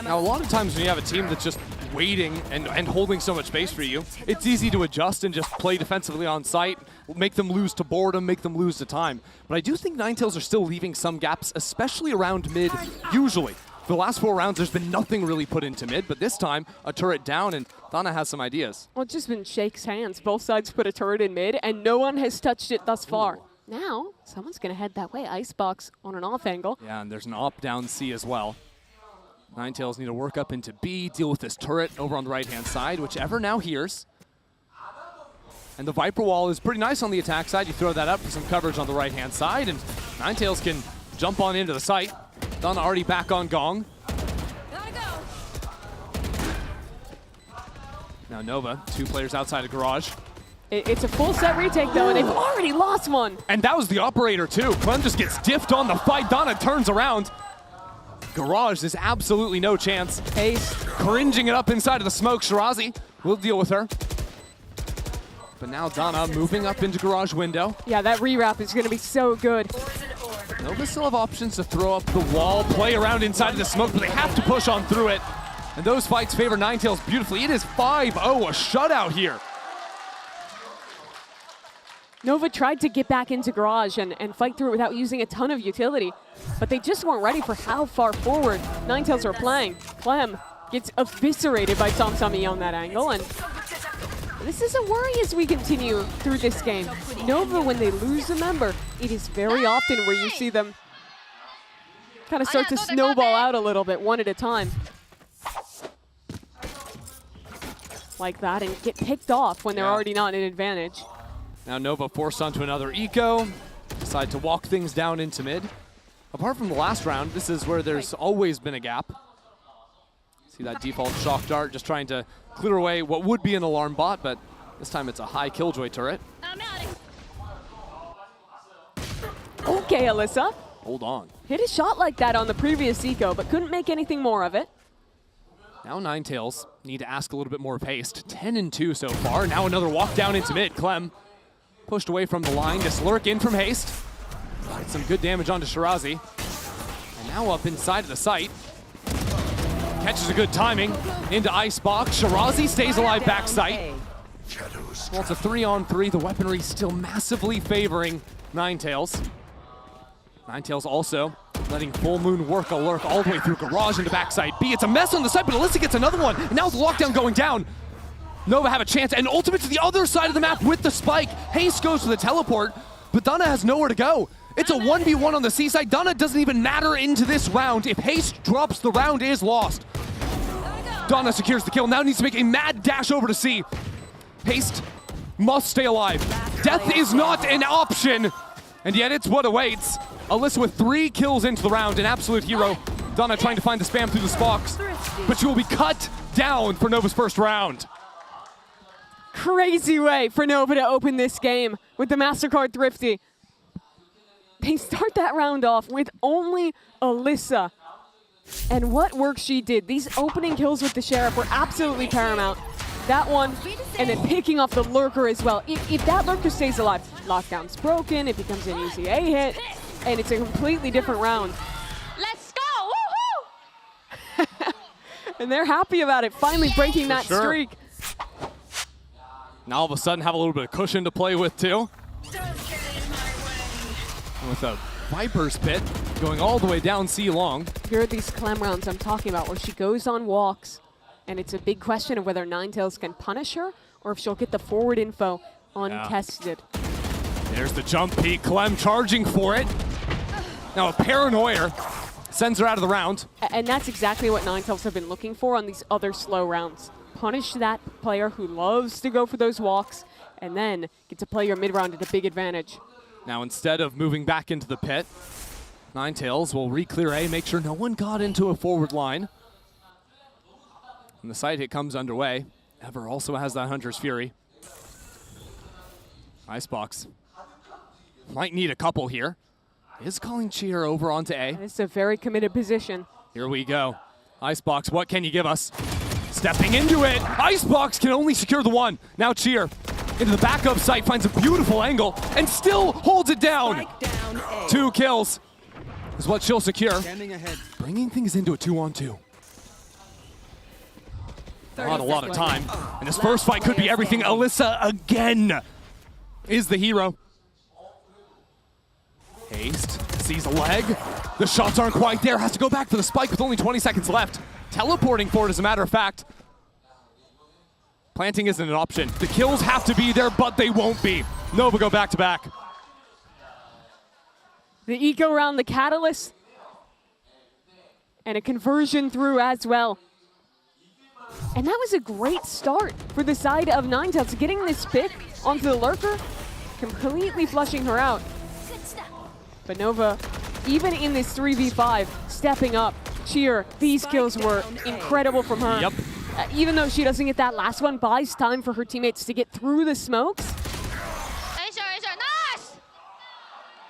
Now, a lot of times when you have a team that's just waiting and holding so much space for you, it's easy to adjust and just play defensively on site, make them lose to boredom, make them lose to time. But I do think Ninetails are still leaving some gaps, especially around mid, usually. For the last 4 rounds, there's been nothing really put into mid, but this time, a turret down, and Donna has some ideas. Well, it's just been shakes hands. Both sides put a turret in mid, and no one has touched it thus far. Now, someone's going to head that way. Icebox on an off angle. Yeah, and there's an op down C as well. Ninetails need to work up into B, deal with this turret over on the right-hand side, whichever now hears. And the Viper wall is pretty nice on the attack side. You throw that up for some coverage on the right-hand side, and Ninetails can jump on into the site. Donna already back on Gong. Now Nova, 2 players outside of garage. It's a full set retake though, and they've already lost one. And that was the operator too. Clem just gets diffed on the fight. Donna turns around. Garage, there's absolutely no chance. Ace cringing it up inside of the smoke. Shirazi will deal with her. But now Donna moving up into garage window. Yeah, that rewrap is going to be so good. Nova still have options to throw up the wall, play around inside of the smoke, but they have to push on through it. And those fights favor Ninetails beautifully. It is 5-0, a shutout here. Nova tried to get back into Garage and fight through it without using a ton of utility, but they just weren't ready for how far forward Ninetails are playing. Clem gets eviscerated by Samsami on that angle, and this is a worry as we continue through this game. Nova, when they lose a member, it is very often where you see them kind of start to snowball out a little bit, one at a time. Like that, and get picked off when they're already not in advantage. Now Nova forced onto another eco, decide to walk things down into mid. Apart from the last round, this is where there's always been a gap. See that default shock dart, just trying to clear away what would be an alarm bot, but this time it's a high killjoy turret. Okay, Alyssa. Hold on. Hit a shot like that on the previous eco, but couldn't make anything more of it. Now Ninetails need to ask a little bit more of haste. 10-2 so far. Now another walk down into mid. Clem pushed away from the line to slurk in from haste. Get some good damage onto Shirazi. And now up inside of the site. Catches a good timing into Icebox. Shirazi stays alive back site. Well, it's a 3-on-3. The weaponry still massively favoring Ninetails. Ninetails also letting Full Moon work a lurk all the way through Garage into backside B. It's a mess on the side, but Alyssa gets another one. And now with the lockdown going down, Nova have a chance. And ultimate to the other side of the map with the spike. Haste goes to the teleport, but Donna has nowhere to go. It's a 1v1 on the C side. Donna doesn't even matter into this round. If Haste drops, the round is lost. Donna secures the kill. Now needs to make a mad dash over to C. Haste must stay alive. Death is not an option, and yet it's what awaits. Alyssa with 3 kills into the round, an absolute hero. Donna trying to find the spam through the Spox, but she will be cut down for Nova's first round. Crazy way for Nova to open this game with the Mastercard Thrifty. They start that round off with only Alyssa. And what work she did. These opening kills with the Sheriff were absolutely paramount. That one, and then picking off the Lurker as well. If that Lurker stays alive, lockdown's broken, it becomes an easy A hit, and it's a completely different round. Let's go! Woohoo! And they're happy about it, finally breaking that streak. Now all of a sudden have a little bit of cushion to play with too. With a Viper's Pit going all the way down C long. Here are these Clem rounds I'm talking about where she goes on walks, and it's a big question of whether Ninetails can punish her or if she'll get the forward info untested. There's the jump peak. Clem charging for it. Now a Paranoia sends her out of the round. And that's exactly what Ninetails have been looking for on these other slow rounds. Punish that player who loves to go for those walks, and then get to play your mid-round at a big advantage. Now instead of moving back into the pit, Ninetails will re-clear A, make sure no one got into a forward line. And the side hit comes underway. Ever also has that Hunter's Fury. Icebox might need a couple here. Is calling Cheer over onto A. It's a very committed position. Here we go. Icebox, what can you give us? Stepping into it. Icebox can only secure the one. Now Cheer into the backup site, finds a beautiful angle, and still holds it down. 2 kills is what she'll secure. Bringing things into a 2-on-2. Not a lot of time. And this first fight could be everything. Alyssa again is the hero. Haste sees a leg. The shots aren't quite there. Has to go back for the spike with only 20 seconds left. Teleporting for it, as a matter of fact. Planting isn't an option. The kills have to be there, but they won't be. Nova go back to back. The eco round, the catalyst, and a conversion through as well. And that was a great start for the side of Ninetails, getting this pick onto the Lurker, completely flushing her out. But Nova, even in this 3v5, stepping up. Cheer, these kills were incredible from her. Yep. Even though she doesn't get that last one, buys time for her teammates to get through the smokes.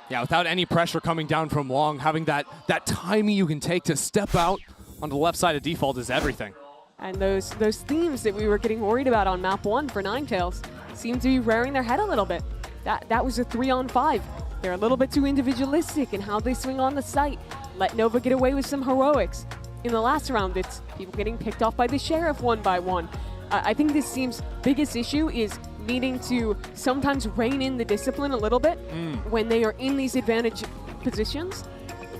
Yeah, without any pressure coming down from long, having that timing you can take to step out on the left side of default is everything. And those themes that we were getting worried about on map 1 for Ninetails seem to be rearing their head a little bit. That was a 3-on-5. They're a little bit too individualistic in how they swing on the site. Let Nova get away with some heroics. In the last round, it's people getting picked off by the Sheriff one by one. I think this team's biggest issue is needing to sometimes rein in the discipline a little bit when they are in these advantage positions,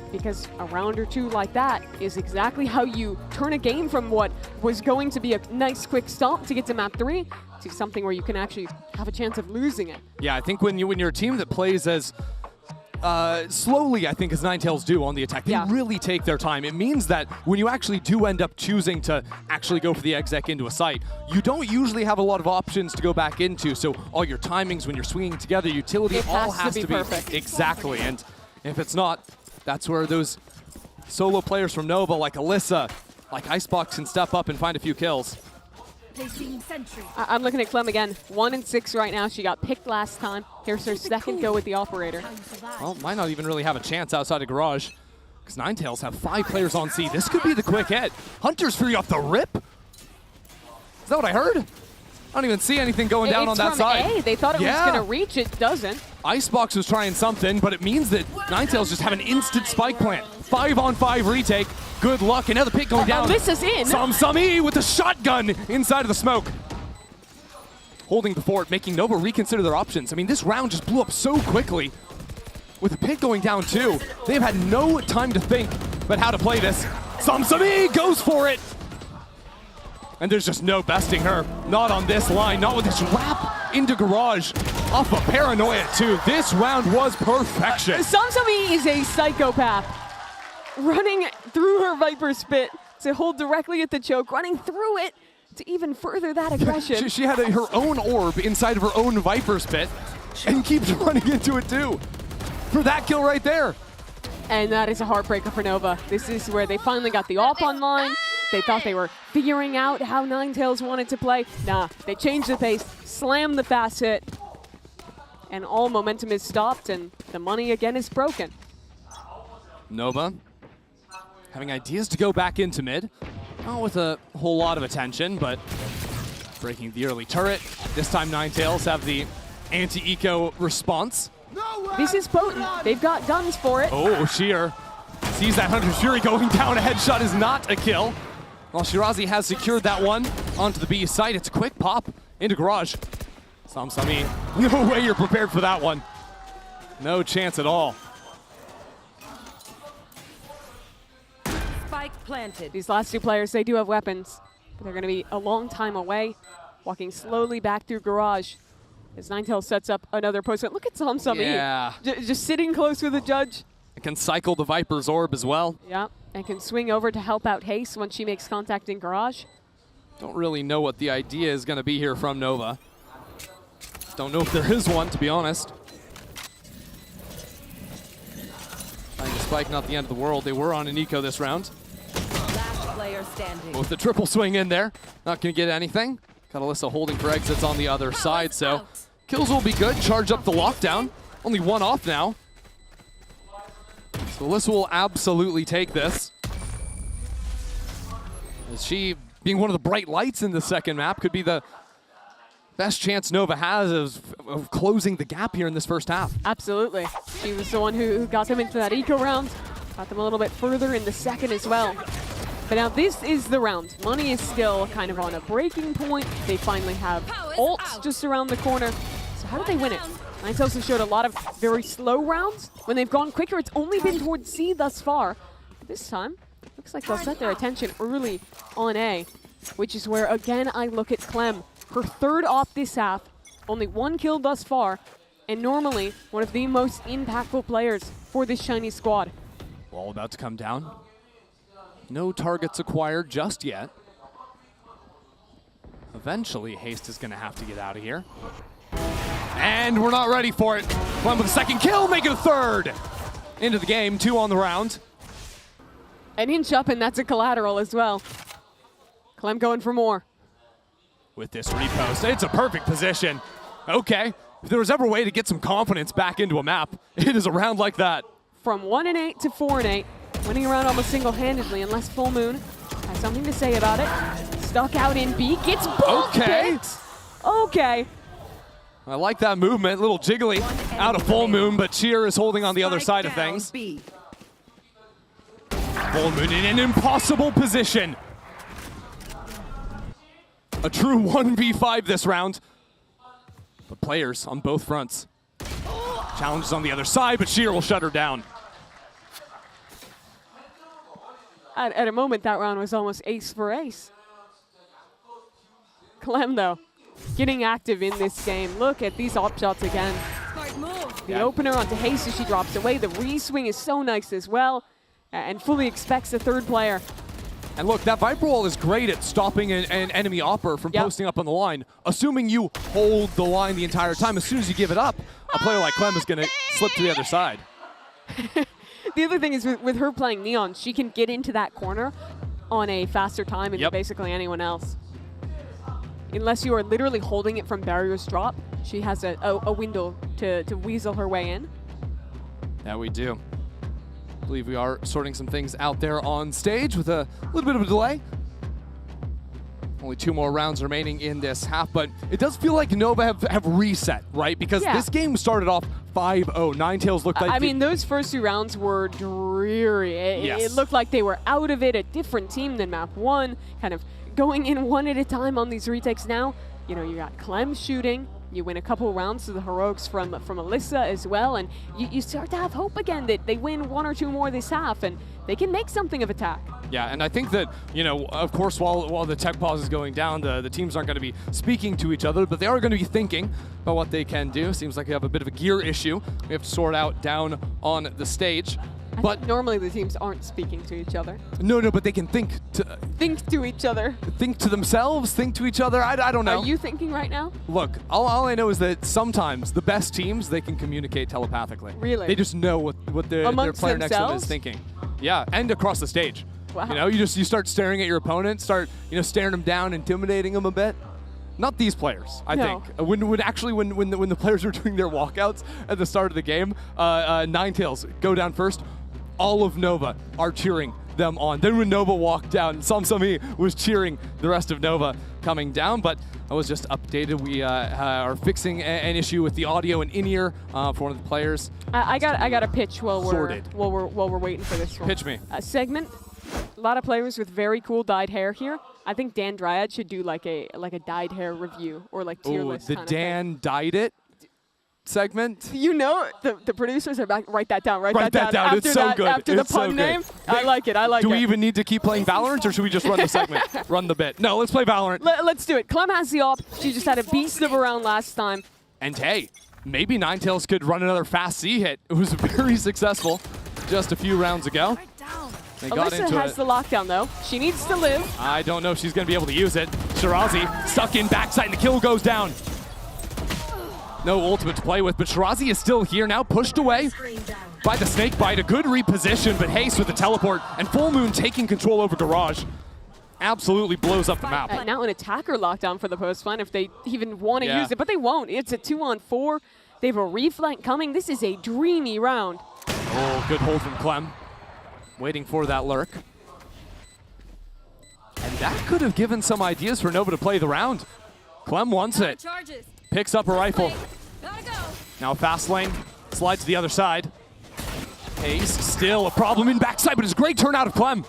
because a round or two like that is exactly how you turn a game from what was going to be a nice quick stomp to get to map 3 to something where you can actually have a chance of losing it. Yeah, I think when you're a team that plays as slowly, I think, as Ninetails do on the attack, they really take their time. It means that when you actually do end up choosing to actually go for the exec into a site, you don't usually have a lot of options to go back into, so all your timings when you're swinging together, utility, all has to be perfect. Exactly, and if it's not, that's where those solo players from Nova, like Alyssa, like Icebox, can step up and find a few kills. I'm looking at Clem again. 1-6 right now. She got picked last time. Here's her second go with the operator. Well, might not even really have a chance outside of Garage, because Ninetails have 5 players on C. This could be the quick hit. Hunter's free off the rip? Is that what I heard? I don't even see anything going down on that side. A. They thought it was going to reach. It doesn't. Icebox was trying something, but it means that Ninetails just have an instant spike plant. 5-on-5 retake. Good luck. Another pick going down. Alyssa's in. Samsami with the shotgun inside of the smoke. Holding the fort, making Nova reconsider their options. I mean, this round just blew up so quickly. With a pick going down too, they've had no time to think about how to play this. Samsami goes for it. And there's just no besting her. Not on this line, not with this wrap into Garage. Off of Paranoia too. This round was perfection. Samsami is a psychopath. Running through her Viper Spit to hold directly at the choke, running through it to even further that aggression. She had her own orb inside of her own Viper Spit and keeps running into it too. For that kill right there. And that is a heartbreaker for Nova. This is where they finally got the op online. They thought they were figuring out how Ninetails wanted to play. Nah, they changed the pace, slammed the fast hit, and all momentum is stopped, and the money again is broken. Nova having ideas to go back into mid. Not with a whole lot of attention, but breaking the early turret. This time Ninetails have the anti-eco response. This is potent. They've got guns for it. Oh, Sheer sees that Hunter's Fury going down. A headshot is not a kill. While Shirazi has secured that one onto the B site. It's a quick pop into Garage. Samsami, no way you're prepared for that one. No chance at all. Spike planted. These last two players, they do have weapons, but they're going to be a long time away, walking slowly back through Garage as Ninetails sets up another post. Look at Samsami. Yeah. Just sitting close with the judge. It can cycle the Viper's orb as well. Yeah, and can swing over to help out Haste when she makes contact in Garage. Don't really know what the idea is going to be here from Nova. Don't know if there is one, to be honest. Finding the spike, not the end of the world. They were on an eco this round. Last player standing. With the triple swing in there, not going to get anything. Got Alyssa holding for exits on the other side, so kills will be good. Charge up the lockdown. Only one off now. So Alyssa will absolutely take this. As she, being one of the bright lights in the second map, could be the best chance Nova has of closing the gap here in this first half. Absolutely. She was the one who got them into that eco round, got them a little bit further in the second as well. But now this is the round. Money is still kind of on a breaking point. They finally have ults just around the corner. So how do they win it? Ninetails have showed a lot of very slow rounds. When they've gone quicker, it's only been towards C thus far. This time, looks like they'll set their attention early on A, which is where, again, I look at Clem. Her third off this half, only one kill thus far, and normally one of the most impactful players for this Chinese squad. Wall about to come down. No targets acquired just yet. Eventually, Haste is going to have to get out of here. And we're not ready for it. Clem with a second kill, make it a third. Into the game, 2 on the round. An inch up, and that's a collateral as well. Clem going for more. With this repost, it's a perfect position. Okay, if there was ever a way to get some confidence back into a map, it is a round like that. From 1-8 to 4-8, winning a round almost single-handedly, unless Full Moon has something to say about it. Stuck out in B, gets both picks. Okay. I like that movement, a little jiggly. out of Full Moon, but Cheer is holding on the other side of things. Full Moon in an impossible position. A true 1v5 this round. But players on both fronts. Challenges on the other side, but Cheer will shut her down. At a moment, that round was almost ace for ace. Clem, though, getting active in this game. Look at these op shots again. The opener onto Jesus, she drops away. The re-swing is so nice as well, and fully expects the third player. And look, that Viper Wall is great at stopping an enemy opper from posting up on the line. Assuming you hold the line the entire time, as soon as you give it up, a player like Clem is going to slip to the other side. The other thing is with her playing Neon, she can get into that corner on a faster time than basically anyone else. Unless you are literally holding it from barriers drop, she has a window to weasel her way in. Yeah, we do. I believe we are sorting some things out there on stage with a little bit of a delay. Only 2 more rounds remaining in this half, but it does feel like Nova have reset, right? Because this game started off 5-0. Ninetails looked like... I mean, those first 2 rounds were dreary. It looked like they were out of it, a different team than map 1, kind of going in one at a time on these retakes now. You know, you got Clem shooting. You win a couple rounds to the heroics from Alyssa as well, and you start to have hope again that they win 1 or 2 more this half, and they can make something of attack. Yeah, and I think that, you know, of course, while the tech pause is going down, the teams aren't going to be speaking to each other, but they are going to be thinking about what they can do. Seems like we have a bit of a gear issue we have to sort out down on the stage. But normally the teams aren't speaking to each other. No, but they can think to each other. Think to themselves, think to each other. I don't know. Are you thinking right now? Look, all I know is that sometimes the best teams, they can communicate telepathically. Really? They just know what their player next to them is thinking. Yeah, and across the stage. Wow. You know, you start staring at your opponent, start staring them down, intimidating them a bit. Not these players, I think. When the players were doing their walkouts at the start of the game, Ninetails go down first. All of Nova are cheering them on. Then when Nova walked down, Samsami was cheering the rest of Nova coming down, but I was just updated. We are fixing an issue with the audio and in-ear for one of the players. I got a pitch while we're waiting for this one. Pitch me. Segment. A lot of players with very cool dyed hair here. I think Dan Dryad should do like a dyed hair review or like tier list. The Dan dyed it segment. You know, the producers are back. Write that down. Write that down. After It's so that, good. After It's the pun so name, good. I like it. I like it. Do we even need to keep playing Valorant, or should we just run the segment, run the bit? No, let's play Valorant. Let's do it. Clem has the op. She just had a beast of a round last time. And hey, maybe Ninetails could run another fast C hit. It was very successful just a few rounds ago. They got Alyssa into has the lockdown though. She needs to live. I don't know if she's going to be able to use it. Shirazi stuck in backside and the kill goes down. No ultimate to play with, but Shirazi is still here now, pushed away by the snake bite. A good reposition, but Haste with the teleport and Full Moon taking control over Garage. Absolutely blows up the map. Now an attacker lockdown for the post flank if they even want to use it, but they won't. It's a 2-on-4. They have a reflank coming. This is a dreamy round. Oh, good hold from Clem. Waiting for that lurk. And that could have given some ideas for Nova to play the round. Clem wants it. Picks up a rifle. Now fast lane. Slides to the other side. Ace still a problem in backside, but it's a great turn out of Clem.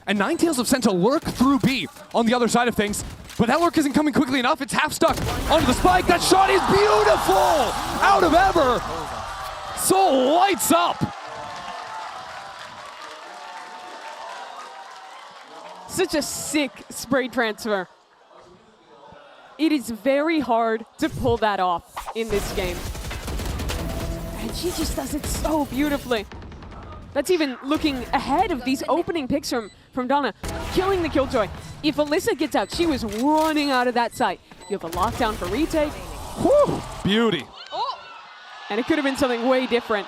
And Ninetails have sent a lurk through B on the other side of things. But that lurk isn't coming quickly enough. It's half stuck onto the spike. That shot is beautiful! Out of ever! Seoul lights up! Such a sick spray transfer. It is very hard to pull that off in this game. And she just does it so beautifully. That's even looking ahead of these opening picks from Donna, killing the Killjoy. If Alyssa gets out, she was running out of that site. You have a lockdown for retake. Whew, beauty. And it could have been something way different.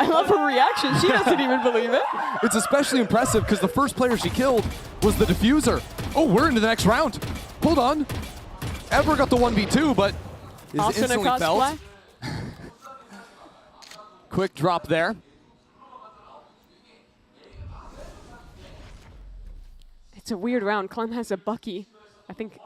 I love her reaction. She doesn't even believe it. It's especially impressive because the first player she killed was the diffuser. Oh, we're into the next round. Hold on. Ever got the 1v2, but is Also instantly felt. Quick drop there. It's a weird round. Clem has a Bucky. I think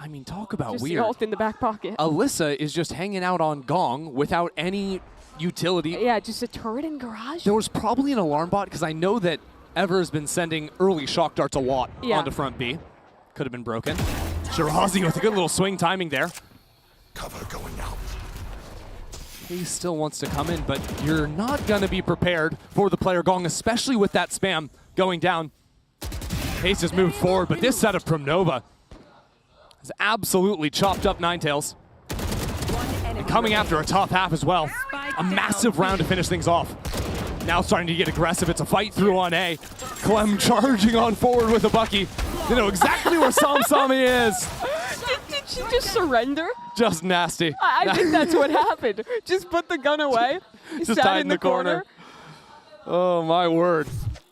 I mean, talk about just weird. the ult in the back pocket. Alyssa is just hanging out on Gong without any utility. Yeah, just a turret and garage. There was probably an alarm bot because I know that Ever has been sending early shock darts a lot onto front B. Could have been broken. Shirazi with a good little swing timing there. Cover going out. He still wants to come in, but you're not going to be prepared for the player Gong, especially with that spam going down. Haste has moved forward, but this setup from Nova has absolutely chopped up Ninetails. And coming after a top half as well. A massive round to finish things off. Now starting to get aggressive. It's a fight through on A. Clem charging on forward with a Bucky. You know exactly where Samsami is. Did she just surrender? Just nasty. I think that's what happened. Just put the gun away. Just died in the corner. Oh, my word.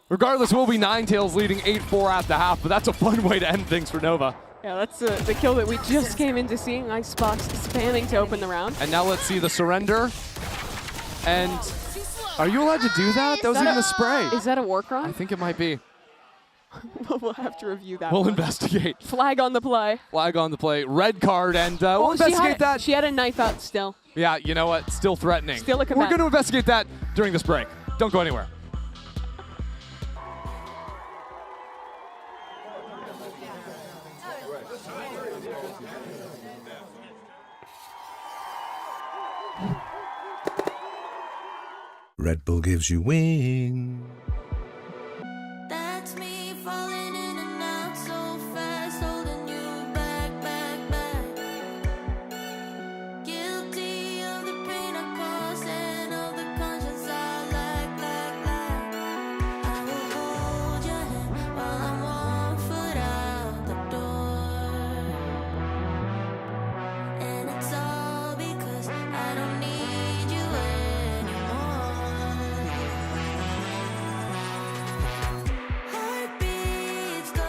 Regardless, we'll be Ninetails leading 8-4 at the half, but that's a fun way to end things for Nova. Yeah, that's the kill that we just came into seeing. Icebox spamming to open the round. And now let's see the surrender. And are you allowed to do that? That was even a spray. Is that a war crime? I think it might be. We'll have to review that. We'll investigate. Flag on the play. Flag on the play. Red card, and we'll investigate that. She had a knife out still. Yeah, you know what? Still threatening. Still a We're combat. going to investigate that during this break. Don't go anywhere. Red Bull gives you wings. That's me falling in and out so fast, holding you back, back, back. Guilty of the pain I caused and of the conscience I lack. I will hold your hand while I'm 1 foot out the door. And it's all because I don't need you anymore. Heartbeats going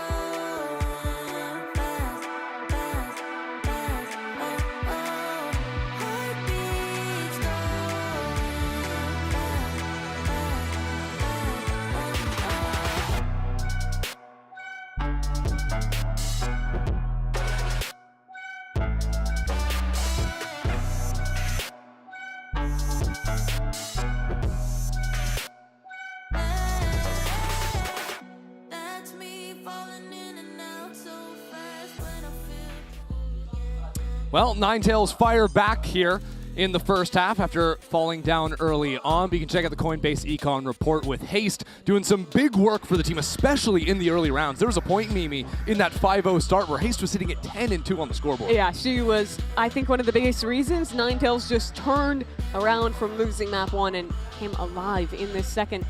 fast, fast, fast. Oh, oh. Heartbeats going fast, fast, fast. That's me falling in and out so fast when I feel. Well, Ninetails fire back here in the first half after falling down early on. But you can check out the Coinbase Econ report with Haste doing some big work for the team, especially in the early rounds. There was a point, Mimi, in that 5-0 start where Haste was sitting at 10-2 on the scoreboard. Yeah, she was, I think, one of the biggest reasons Ninetails just turned around from losing map 1 and came alive in this second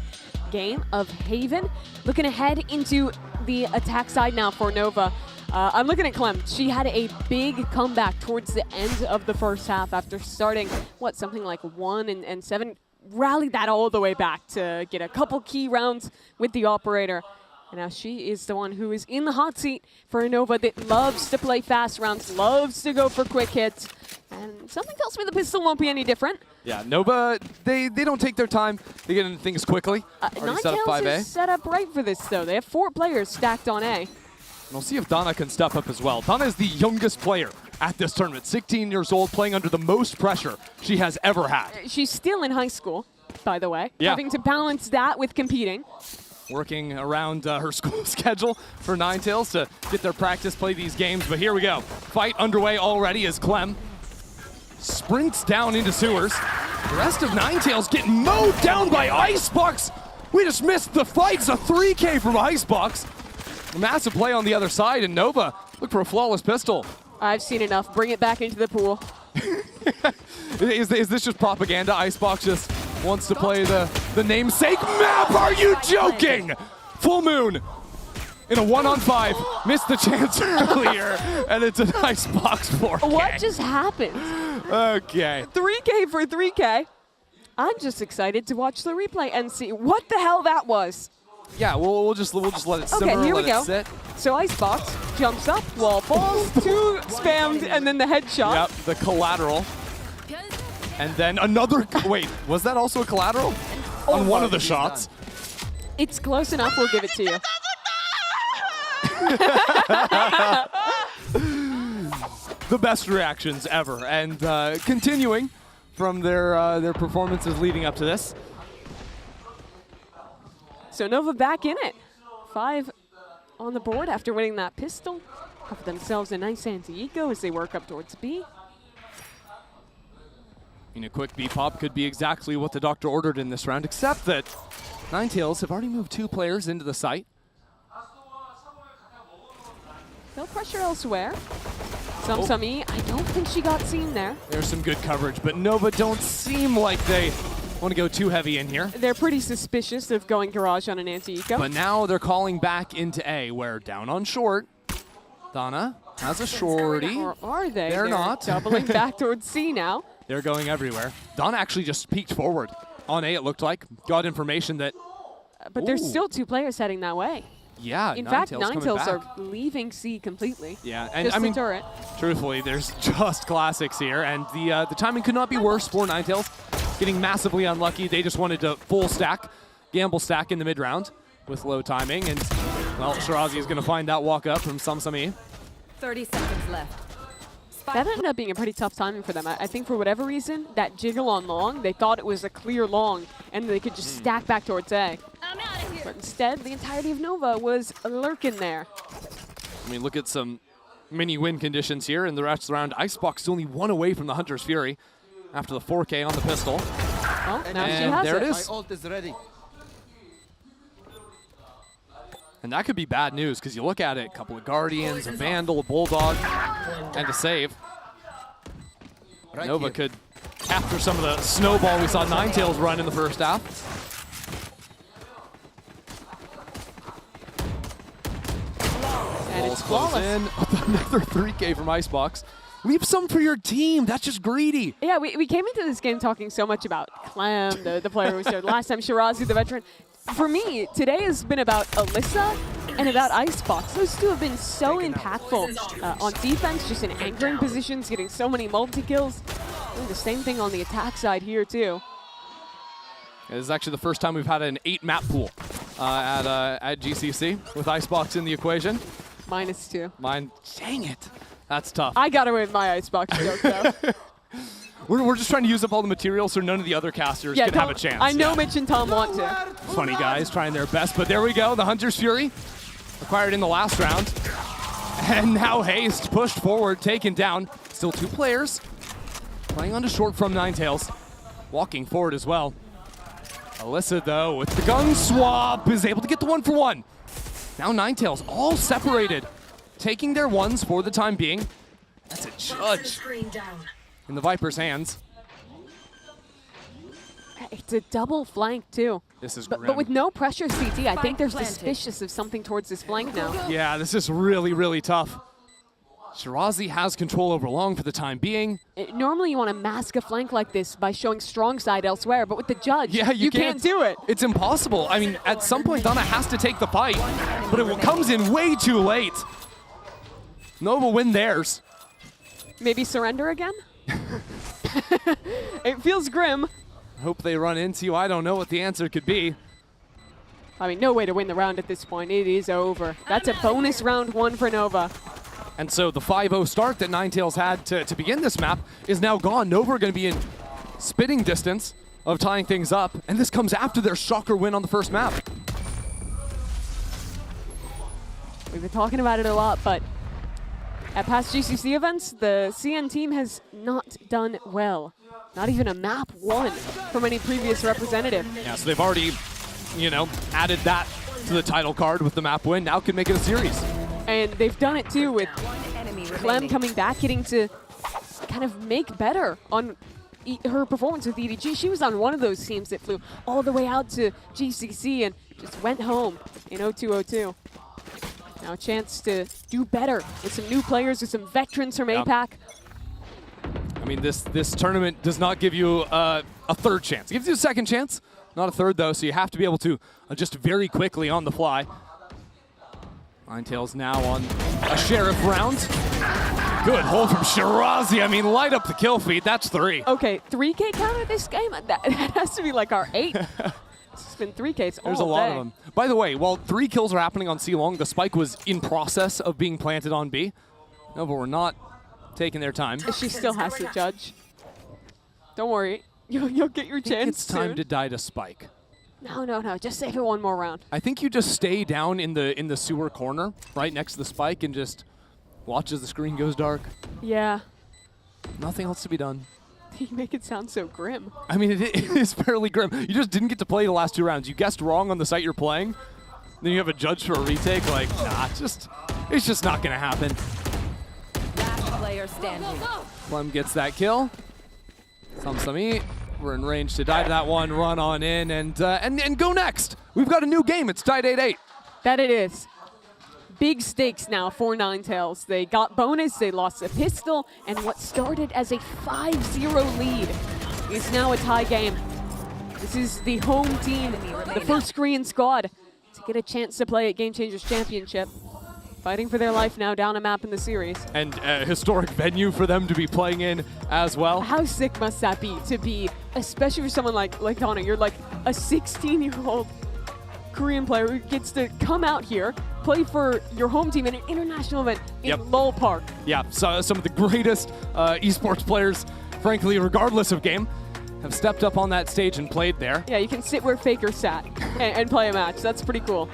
game of Haven. Looking ahead into the attack side now for Nova. I'm looking at Clem. She had a big comeback towards the end of the first half after starting, something like 1 and 7. Rallied that all the way back to get a couple key rounds with the operator. And now she is the one who is in the hot seat for a Nova that loves to play fast rounds, loves to go for quick hits. And something tells me the pistol won't be any different. Yeah, Nova, they don't take their time. They get into things quickly. Already set up Ninetails 5A. is set up right for this, though. They have 4 players stacked on A. And we'll see if Donna can step up as well. Donna is the youngest player at this tournament, 16 years old, playing under the most pressure she has ever had. She's still in high school, by the way, Yeah. having to balance that with competing. Working around her school schedule for Ninetails to get their practice, play these games. But here we go. Fight underway already as Clem sprints down into sewers. The rest of Ninetails getting mowed down by Icebox. We just missed the fight. It's a 3K from Icebox. A massive play on the other side, and Nova look for a flawless pistol. I've seen enough. Bring it back into the pool. Is this just propaganda? Icebox just wants to play the namesake map. Are you joking? Full Moon in a 1-on-5. Missed the chance earlier, and it's an Icebox 4K. What just happened? Okay. 3K for 3K. I'm just excited to watch the replay and see what the hell that was. Yeah, we'll just let it simmer. Okay, here we let go. it sit. So Icebox jumps up, wall falls, 2 spammed, and then the headshot. Yep, the collateral. And then another, wait, was that also a collateral? On one of the shots. It's close enough, we'll give it to you. the best reactions ever, and continuing from their performances leading up to this. So Nova back in it. 5 on the board after winning that pistol. Have themselves a nice anti-eco as they work up towards B. A quick B-pop could be exactly what the doctor ordered in this round, except that Ninetails have already moved 2 players into the site. No pressure elsewhere. Sumi, I don't think she got seen there. There's some good coverage, but Nova don't seem like they want to go too heavy in here. They're pretty suspicious of going garage on an anti-eco. But now they're calling back into A, where down on short, Donna has a shorty. Or are they? They're not. Doubling back towards C now. They're going everywhere. Donna actually just peeked forward on A, it looked like. Got information that... But there's still 2 players heading that way. Yeah, in fact, Ninetails are leaving C completely. Yeah, and just I mean, the turret. Truthfully, there's just classics here, and the timing could not be worse for Ninetails. Getting massively unlucky. They just wanted to full stack, gamble stack in the mid-round with low timing, and, well, Shirazi is going to find that walk up from Sumi. 30 seconds left. That ended up being a pretty tough timing for them. I think for whatever reason, that jiggle on long, they thought it was a clear long, and they could just stack back towards A. But instead, the entirety of Nova was lurking there. I mean, look at some mini win conditions here in the rest of the round. Icebox is only 1 away from the Hunter's Fury after the 4K on the pistol. Oh, now and she has there it. it is. My ult is ready. And that could be bad news, because you look at it, a couple of Guardians, a Vandal, a Bulldog, and a save. Nova could capture some of the snowball we saw Ninetails run in the first half. And it's flawless. In. Another 3K from Icebox. Leave some for your team. That's just greedy. Yeah, we came into this game talking so much about Clem, the player who showed last time, Shirazi, the veteran. For me, today has been about Alyssa and about Icebox. Those 2 have been so impactful on defense, just in anchoring positions, getting so many multi-kills. Doing the same thing on the attack side here, too. This is actually the first time we've had an 8-map pool at GCC with Icebox in the equation. -2. Dang it. That's tough. I got to win my Icebox joke, though. We're just trying to use up all the material so none of the other casters can have a chance. I know Mitch and Tom want to. Funny guys trying their best, but there we go. The Hunter's Fury acquired in the last round. And now Haste pushed forward, taken down. Still 2 players. Playing onto short from Ninetails. Walking forward as well. Alyssa, though, with the gun swap, is able to get the 1-for-1. Now Ninetails all separated. Taking their 1s for the time being. That's a judge in the Viper's hands. It's a double flank, too. This is but with no pressure, CT, I think they're suspicious of something towards this flank now. Yeah, this is really, really tough. Shirazi has control over long for the time being. Normally you want to mask a flank like this by showing strong side elsewhere, but with the judge, yeah, you can't do it. It's impossible. I mean, at some point, Donna has to take the fight, but it comes in way too late. Nova win theirs. Maybe surrender again? It feels grim. Hope they run into you. I don't know what the answer could be. I mean, no way to win the round at this point. It is over. That's a bonus round 1 for Nova. And so the 5-0 start that Ninetails had to begin this map is now gone. Nova are going to be in spitting distance of tying things up, and this comes after their shocker win on the first map. We've been talking about it a lot, but at past GCC events, the CN team has not done well. Not even a map won from any previous representative. Yeah, so they've already, added that to the title card with the map win. Now can make it a series. And they've done it too with Clem coming back, getting to kind of make better on her performance with EDG. She was on one of those teams that flew all the way out to GCC and just went home in 0202. Now a chance to do better with some new players, with some veterans from APAC. I mean, this tournament does not give you a third chance. It gives you a second chance, not a third though, so you have to be able to adjust very quickly on the fly. Ninetails now on a Sheriff round. Good hold from Shirazi. I mean, light up the kill feed. That's 3. Okay, 3K counter this game? That has to be like our 8th. It's been 3Ks all There's a lot day. of them. By the way, while 3 kills are happening on C long, the spike was in process of being planted on B. No, but we're not taking their time. She still has to judge. Don't worry. You'll get your chance It's time soon. to die to Spike. No. Just save it one more round. I think you just stay down in the sewer corner, right next to the Spike, and just watch as the screen goes dark. Yeah. Nothing else to be done. You make it sound so grim. I mean, it is fairly grim. You just didn't get to play the last 2 rounds. You guessed wrong on the site you're playing. Then you have a judge for a retake. Like, nah, it's just not going to happen. Last player standing. Clem gets that kill. Samsami, we're in range to die to that one. Run on in and go next. We've got a new game. It's tied 8-8. That it is. Big stakes now for Ninetails. They got bonus, they lost a pistol, and what started as a 5-0 lead is now a tie game. This is the home team, the first Korean squad to get a chance to play at Game Changers Championship. Fighting for their life now down a map in the series. And a historic venue for them to be playing in as well. How sick must that be to be, especially for someone like Donna, you're like a 16-year-old Korean player who gets to come out here, play for your home team in an international event in Lowell Park. Yeah, so some of the greatest esports players, frankly, regardless of game, have stepped up on that stage and played there. Yeah, you can sit where Faker sat and play a match. That's pretty cool.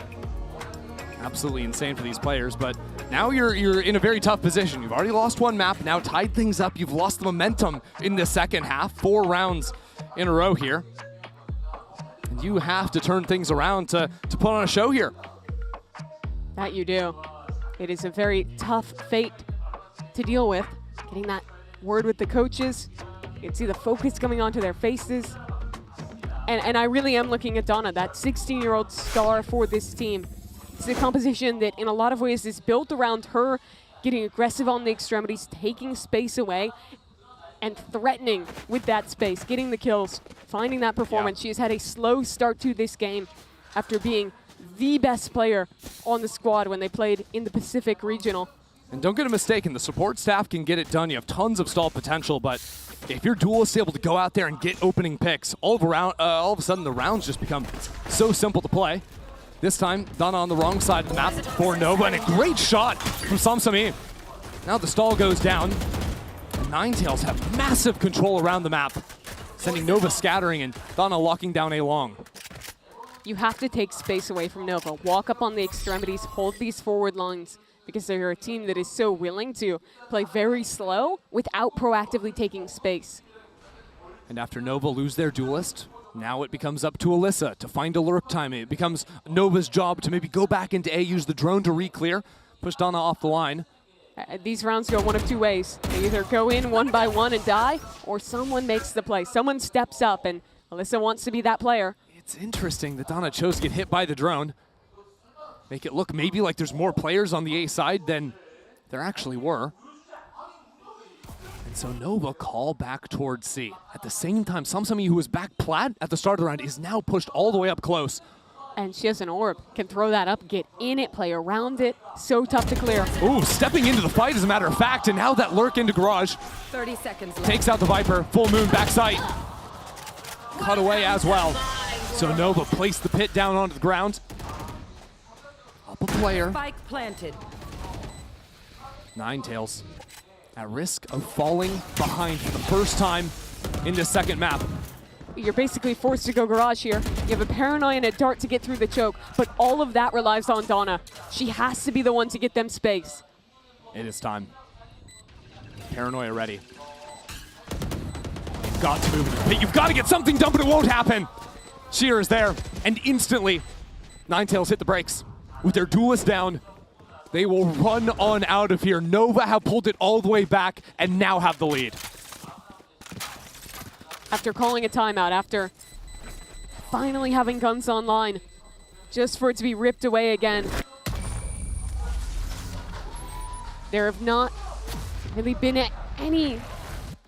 Absolutely insane for these players, but now you're in a very tough position. You've already lost 1 map, now tied things up. You've lost the momentum in the second half, 4 rounds in a row here. And you have to turn things around to put on a show here. That you do. It is a very tough fate to deal with. Getting that word with the coaches. You can see the focus coming onto their faces. And I really am looking at Donna, that 16-year-old star for this team. It's a composition that in a lot of ways is built around her getting aggressive on the extremities, taking space away, and threatening with that space, getting the kills, finding that performance. She has had a slow start to this game after being the best player on the squad when they played in the Pacific Regional. And don't get it mistaken, the support staff can get it done. You have tons of stall potential, but if your duelist is able to go out there and get opening picks, all of a sudden the rounds just become so simple to play. This time, Donna on the wrong side of the map for Nova, and a great shot from Samsami. Now the stall goes down. Ninetails have massive control around the map, sending Nova scattering and Donna locking down A long. You have to take space away from Nova. Walk up on the extremities, hold these forward lines, because they're a team that is so willing to play very slow without proactively taking space. And after Nova lose their duelist, now it becomes up to Alyssa to find a lurk time. It becomes Nova's job to maybe go back into A, use the drone to re-clear, push Donna off the line. These rounds go one of 2 ways. They either go in 1 by 1 and die, or someone makes the play. Someone steps up, and Alyssa wants to be that player. It's interesting that Donna chose to get hit by the drone. Make it look maybe like there's more players on the A side than there actually were. And so Nova call back towards C. At the same time, Samsami, who was back plat at the start of the round, is now pushed all the way up close. And she has an orb, can throw that up, get in it, play around it. So tough to clear. Ooh, stepping into the fight as a matter of fact, and now that lurk into garage. 30 seconds left. Takes out the Viper, full moon backside. Cut away as well. So Nova placed the pit down onto the ground. Up a player. Spike planted. Ninetails at risk of falling behind for the first time in this second map. You're basically forced to go garage here. You have a Paranoia and a Dart to get through the choke, but all of that relies on Donna. She has to be the one to get them space. It is time. Paranoia ready. You've got to move into the pit. You've got to get something done, but it won't happen. Sheer is there, and instantly, Ninetails hit the brakes. With their duelist down, they will run on out of here. Nova have pulled it all the way back and now have the lead. After calling a timeout, after finally having guns online, just for it to be ripped away again. There have not really been any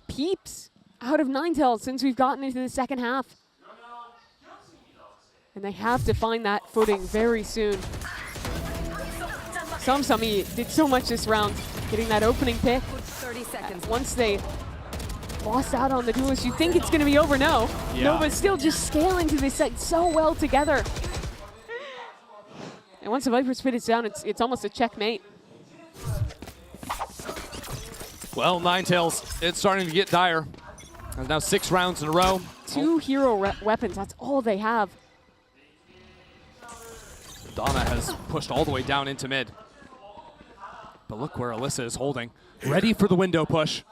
peeps out of Ninetails since we've gotten into the second half. And they have to find that footing very soon. Samsami did so much this round, getting that opening pick. 30 seconds. Once they lost out on the duelist, you think it's going to be over. No. Yeah. Nova's still just scaling to this side so well together. And once the Viper spit is down, it's almost a checkmate. Well, Ninetails, it's starting to get dire. There's now 6 rounds in a row. 2 hero weapons, that's all they have. Donna has pushed all the way down into mid. But look where Alyssa is holding. Ready for the window push.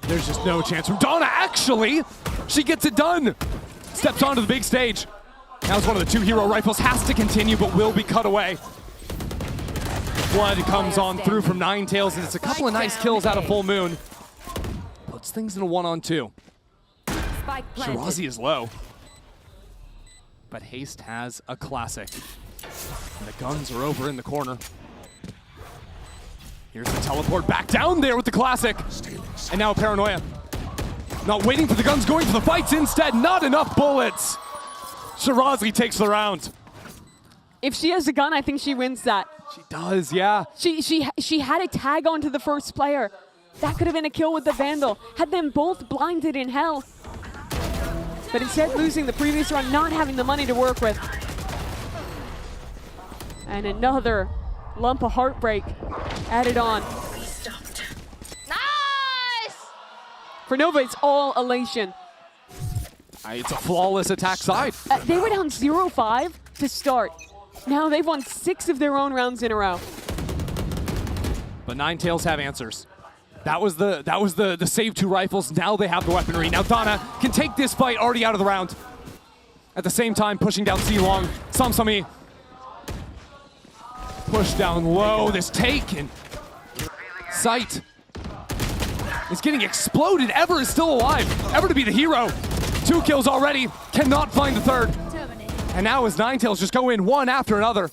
There's just no chance from Donna, actually! She gets it done! Steps onto the big stage. Now it's one of the 2 hero rifles, has to continue, but will be cut away. Blood comes on through from Ninetails, and it's a couple of nice kills out of Full Moon. Puts things in a 1-on-2. Shirazi is low. But Haste has a classic. And the guns are over in the corner. Here's the teleport back down there with the classic. And now Paranoia. Not waiting for the guns, going for the fights instead. Not enough bullets. Shirazi takes the round. If she has a gun, I think she wins that. She does, yeah. She had a tag onto the first player. That could have been a kill with the Vandal. Had them both blinded in hell. But instead losing the previous round, not having the money to work with. And another lump of heartbreak added on. Nice! For Nova, it's all elation. It's a flawless attack side. They were down 0-5 to start. Now they've won 6 of their own rounds in a row. But Ninetails have answers. That was the save 2 rifles. Now they have the weaponry. Now Donna can take this fight already out of the round. At the same time, pushing down C-Long. Samsami. Push down low. This take and Sight is getting exploded. Ever is still alive. Ever to be the hero. 2 kills already. Cannot find the 3rd. And now as Ninetails just go in one after another.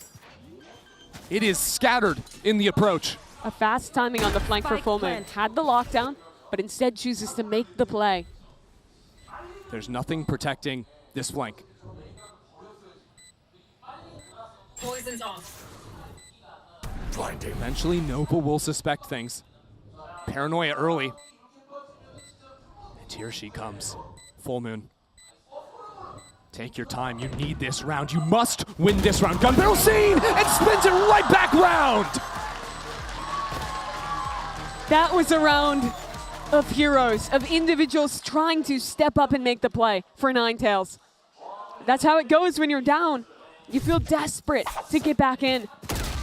It is scattered in the approach. A fast timing on the flank for Full Moon. Had the lockdown, but instead chooses to make the play. There's nothing protecting this flank. Poison's off. Eventually, Nova will suspect things. Paranoia early. And here she comes. Full Moon. Take your time. You need this round. You must win this round. Gun barrel scene and spins it right back round. That was a round of heroes, of individuals trying to step up and make the play for Ninetails. That's how it goes when you're down. You feel desperate to get back in.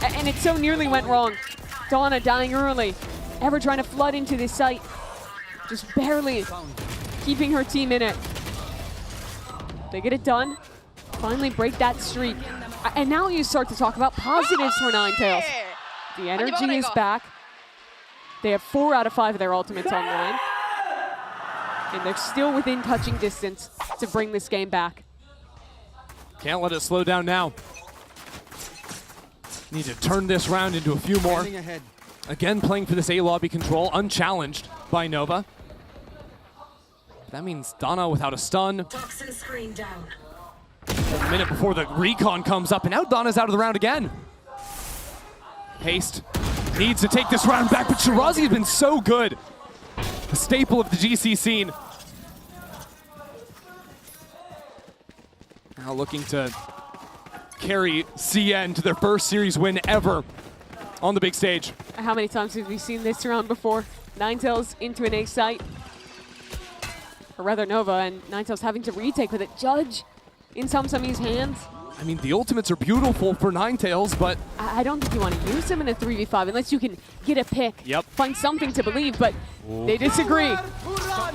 And it so nearly went wrong. Donna dying early. Ever trying to flood into this site. Just barely keeping her team in it. They get it done. Finally break that streak. And now you start to talk about positives for Ninetails. The energy is back. They have 4 out of 5 of their ultimates online. And they're still within touching distance to bring this game back. Can't let it slow down now. Need to turn this round into a few more. Again, playing for this A lobby control, unchallenged by Nova. That means Donna without a stun. Toxin screen down. A minute before the recon comes up, and now Donna's out of the round again. Haste needs to take this round back, but Shirazi has been so good. A staple of the GC scene. Now looking to carry CN to their first series win ever on the big stage. How many times have we seen this round before? Ninetails into an A site. Or rather Nova, and Ninetails having to retake with it. Judge in Samsami's hands. I mean, the ultimates are beautiful for Ninetails, but I don't think you want to use them in a 3v5 unless you can get a pick. Yep. Find something to believe, but they disagree.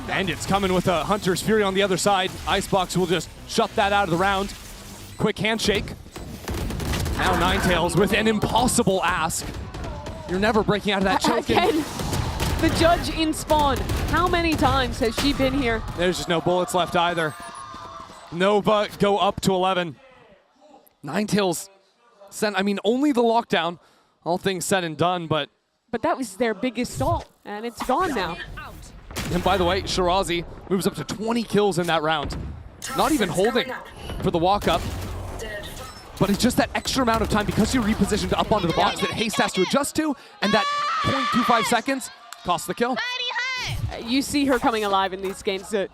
And it's coming with a Hunter's Fury on the other side. Icebox will just shut that out of the round. Quick handshake. Now Ninetails with an impossible ask. You're never breaking out of that choke. Again, the judge in spawn. How many times has she been here? There's just no bullets left either. Nova go up to 11. Ninetails sent, I mean, only the lockdown. All things said and done, but that was their biggest stall, and it's gone now. And by the way, Shirazi moves up to 20 kills in that round. Not even holding for the walk-up. But it's just that extra amount of time because you repositioned up onto the box that Haste has to adjust to, and that 0.25 seconds costs the kill. You see her coming alive in these games. The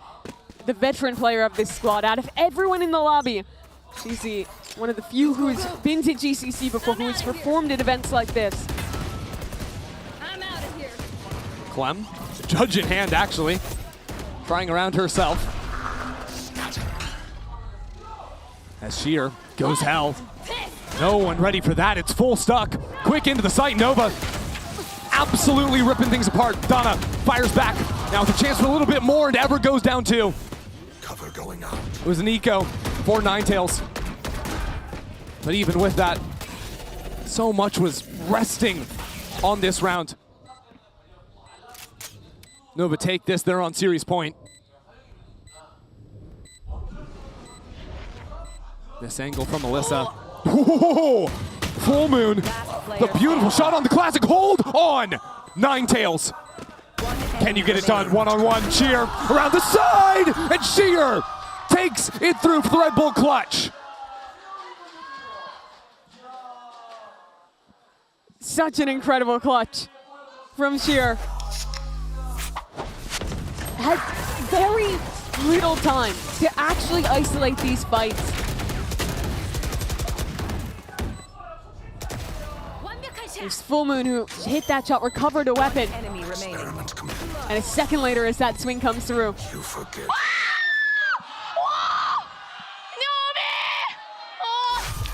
veteran player of this squad, out of everyone in the lobby, she's one of the few who's been to GCC before, who has performed at events like this. Clem, judge in hand actually, trying around herself. As Sheer goes hell. No one ready for that, it's full stuck. Quick into the site, Nova absolutely ripping things apart. Donna fires back, now with a chance for a little bit more, and Ever goes down too. Cover going out. It was an eco for Ninetails. But even with that, so much was resting on this round. Nova take this, they're on series point. This angle from Alyssa. Ooh, full moon. The beautiful shot on the classic. Hold on, Ninetails. Can you get it done? One-on-one, Sheer around the side, and Sheer takes it through for the Red Bull clutch. Such an incredible clutch from Sheer. Had very little time to actually isolate these fights. There's Full Moon who hit that shot, recovered a weapon. And a second later as that swing comes through. You forget.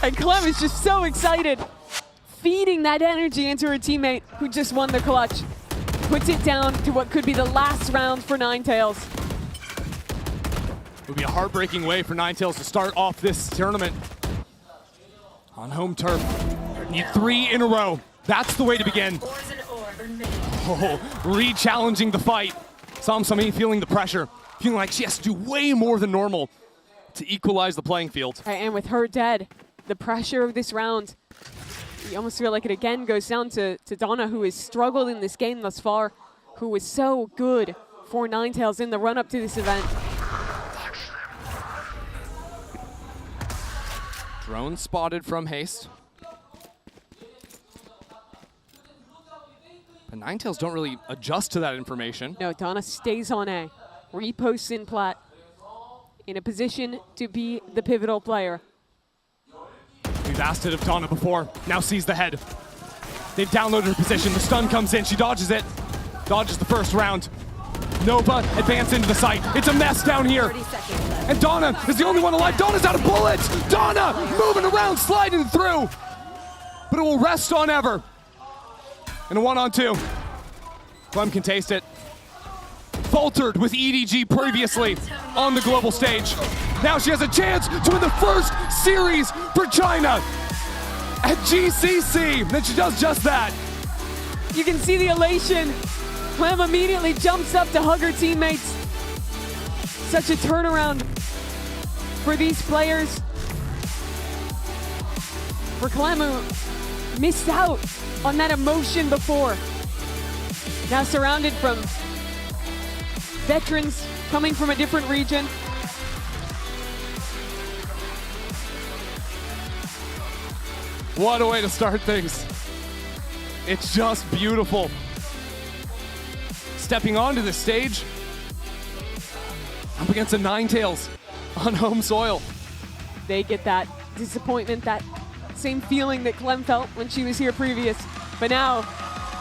And Clem is just so excited, feeding that energy into her teammate who just won the clutch. Puts it down to what could be the last round for Ninetails. It would be a heartbreaking way for Ninetails to start off this tournament on home turf. Need 3 in a row. That's the way to begin. Oh, re-challenging the fight. Samsami feeling the pressure, feeling like she has to do way more than normal to equalize the playing field. And with her dead, the pressure of this round, you almost feel like it again goes down to Donna, who has struggled in this game thus far, who was so good for Ninetails in the run-up to this event. Drone spotted from Haste. But Ninetails don't really adjust to that information. No, Donna stays on A, reposts in plat, in a position to be the pivotal player. We've asked it of Donna before, now sees the head. They've downloaded her position, the stun comes in, she dodges it. Dodges the first round. Nova advance into the site. It's a mess down here. And Donna is the only one alive. Donna's out of bullets. Donna moving around, sliding through. But it will rest on Ever. And a 1-on-2. Clem can taste it. Faltered with EDG previously on the global stage. Now she has a chance to win the first series for China at GCC. Then she does just that. You can see the elation. Clem immediately jumps up to hug her teammates. Such a turnaround for these players. For Clem, who missed out on that emotion before. Now surrounded from veterans coming from a different region. What a way to start things. It's just beautiful. Stepping onto the stage, up against the Ninetails on home soil. They get that disappointment, that same feeling that Clem felt when she was here previous. But now,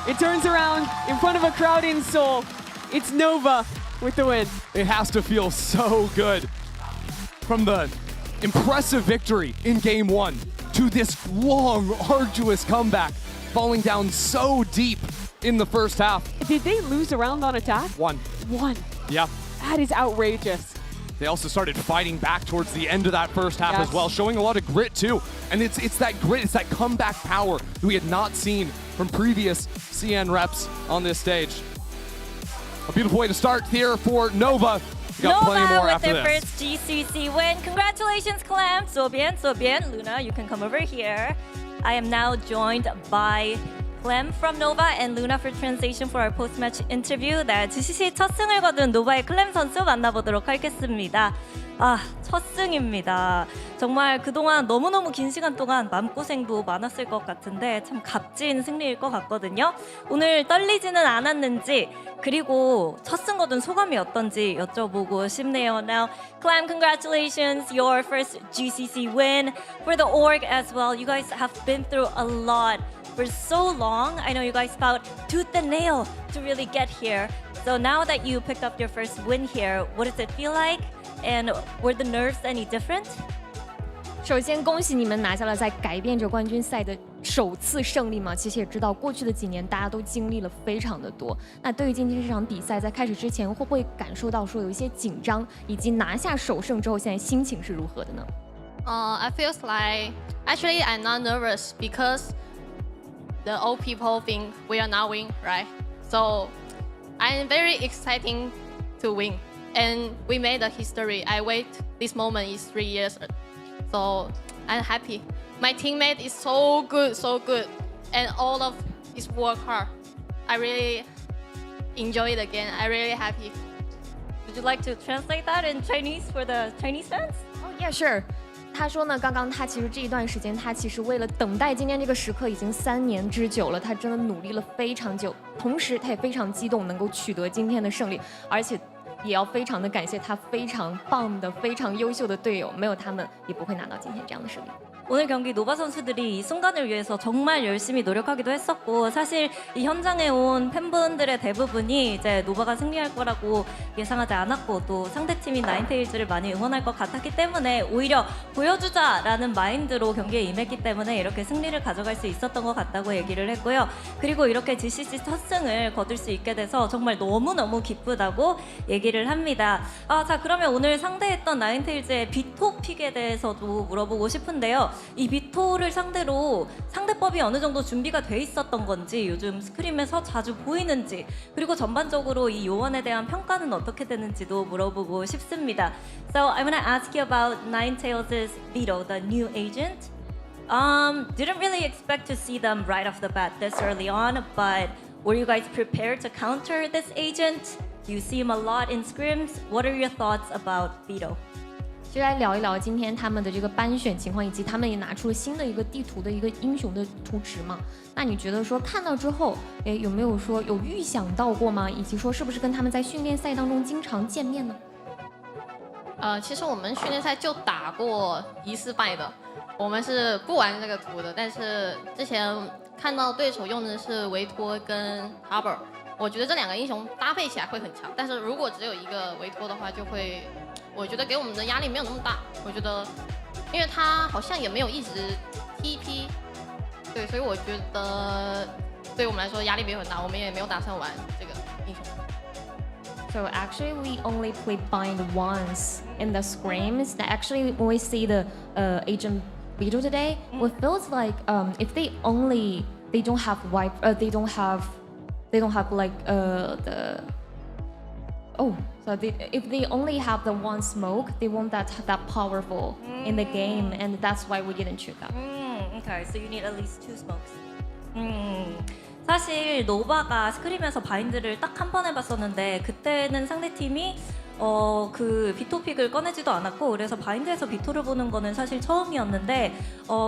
it turns around in front of a crowd in Seoul. It's Nova with the win. It has to feel so good. From the impressive victory in game 1 to this long, arduous comeback, falling down so deep in the first half. Did they lose a round on attack? 1. 1. Yeah. That is outrageous. They also started fighting back towards the end of that first half as well, showing a lot of grit too. And it's that grit, it's that comeback power that we had not seen from previous CN reps on this stage. A beautiful way to start here for Nova. We got plenty more with after their this. first GCC win. Congratulations, Clem. So bien. Luna, you can come over here. I am now joined by Clem from Nova and Luna for translation for our post-match interview. 네, GCC 첫 승을 거둔 노바의 클렘 선수 만나보도록 하겠습니다. 첫 승입니다. 정말 그동안 너무너무 긴 시간 동안 마음고생도 많았을 것 같은데 참 값진 승리일 것 같거든요. 오늘 떨리지는 않았는지 그리고 첫 승 거둔 소감이 어떤지 여쭤보고 싶네요. Now, Clam, congratulations, your first GCC win. For the org as well, you guys have been through a lot for so long. I know you guys fought tooth and nail to really get here. So now that you picked up your first win here, what does it feel like? And were the nerves any different? 首先，恭喜你们拿下了在改变者冠军赛的首次胜利嘛。其实也知道，过去的几年大家都经历了非常的多。那对于今天这场比赛，在开始之前，会不会感受到说有一些紧张，以及拿下首胜之后，现在心情是如何的呢？I feels like actually I'm not nervous because the old people think we are not win, right? So I'm very exciting to win, and we made a history. I wait this moment is 3 years. So I'm happy. My teammate is so good, and all of his work hard. I really enjoy it again. I'm really happy. Would you like to translate that in Chinese for the Chinese fans? Oh yeah, sure. 他说呢，刚刚他其实这一段时间，他其实为了等待今天这个时刻已经3年之久了，他真的努力了非常久，同时他也非常激动能够取得今天的胜利，而且也要非常的感谢他非常棒的、非常优秀的队友，没有他们也不会拿到今天这样的胜利。 오늘 경기 노바 선수들이 이 순간을 위해서 정말 열심히 노력하기도 했었고 사실 이 현장에 온 팬분들의 대부분이 이제 노바가 승리할 거라고 예상하지 않았고 또 상대팀인 나인테일즈를 많이 응원할 것 같았기 때문에 오히려 보여주자라는 마인드로 경기에 임했기 때문에 이렇게 승리를 가져갈 수 있었던 것 같다고 얘기를 했고요. 그리고 이렇게 GCC 첫 승을 거둘 수 있게 돼서 정말 너무너무 기쁘다고 얘기를 합니다. 자 그러면 오늘 상대했던 나인테일즈의 비토 픽에 대해서도 물어보고 싶은데요. 이 비토를 상대로 상대법이 어느 정도 준비가 돼 있었던 건지 요즘 스크림에서 자주 보이는지 그리고 전반적으로 이 요원에 대한 평가는 어떻게 되는지도 물어보고 싶습니다. So I'm gonna ask you about Ninetails' Veto, the new agent. Didn't really expect to see them right off the bat this early on, but were you guys prepared to counter this agent? You see him a lot in scrims. What are your thoughts about Veto? 就来聊一聊今天他们的这个班选情况，以及他们也拿出了新的一个地图的一个英雄的图纸嘛。那你觉得说看到之后，有没有说有预想到过吗？以及说是不是跟他们在训练赛当中经常见面呢？其实我们训练赛就打过一次败的，我们是不玩这个图的。但是之前看到对手用的是维托跟 Harbor， 我觉得这2个英雄搭配起来会很强。但是如果只有一个维托的话，就会。 我觉得给我们的压力没有那么大，我觉得，因为他好像也没有一直 TP， 对，所以我觉得对我们来说压力没有很大，我们也没有打算玩这个英雄。So actually, we only played bind once in the scrims. Actually, when we see the agent Veto today, it feels like if they don't have they don't have like the. Oh, so if they only have the one smoke, they won't that powerful in the game, and that's why we didn't choose that. Okay, so you need at least 2 smokes. 사실 노바가 스크림에서 바인드를 딱 한 번 해봤었는데 그때는 상대팀이 그 비토픽을 꺼내지도 않았고 그래서 바인드에서 비토를 보는 거는 사실 처음이었는데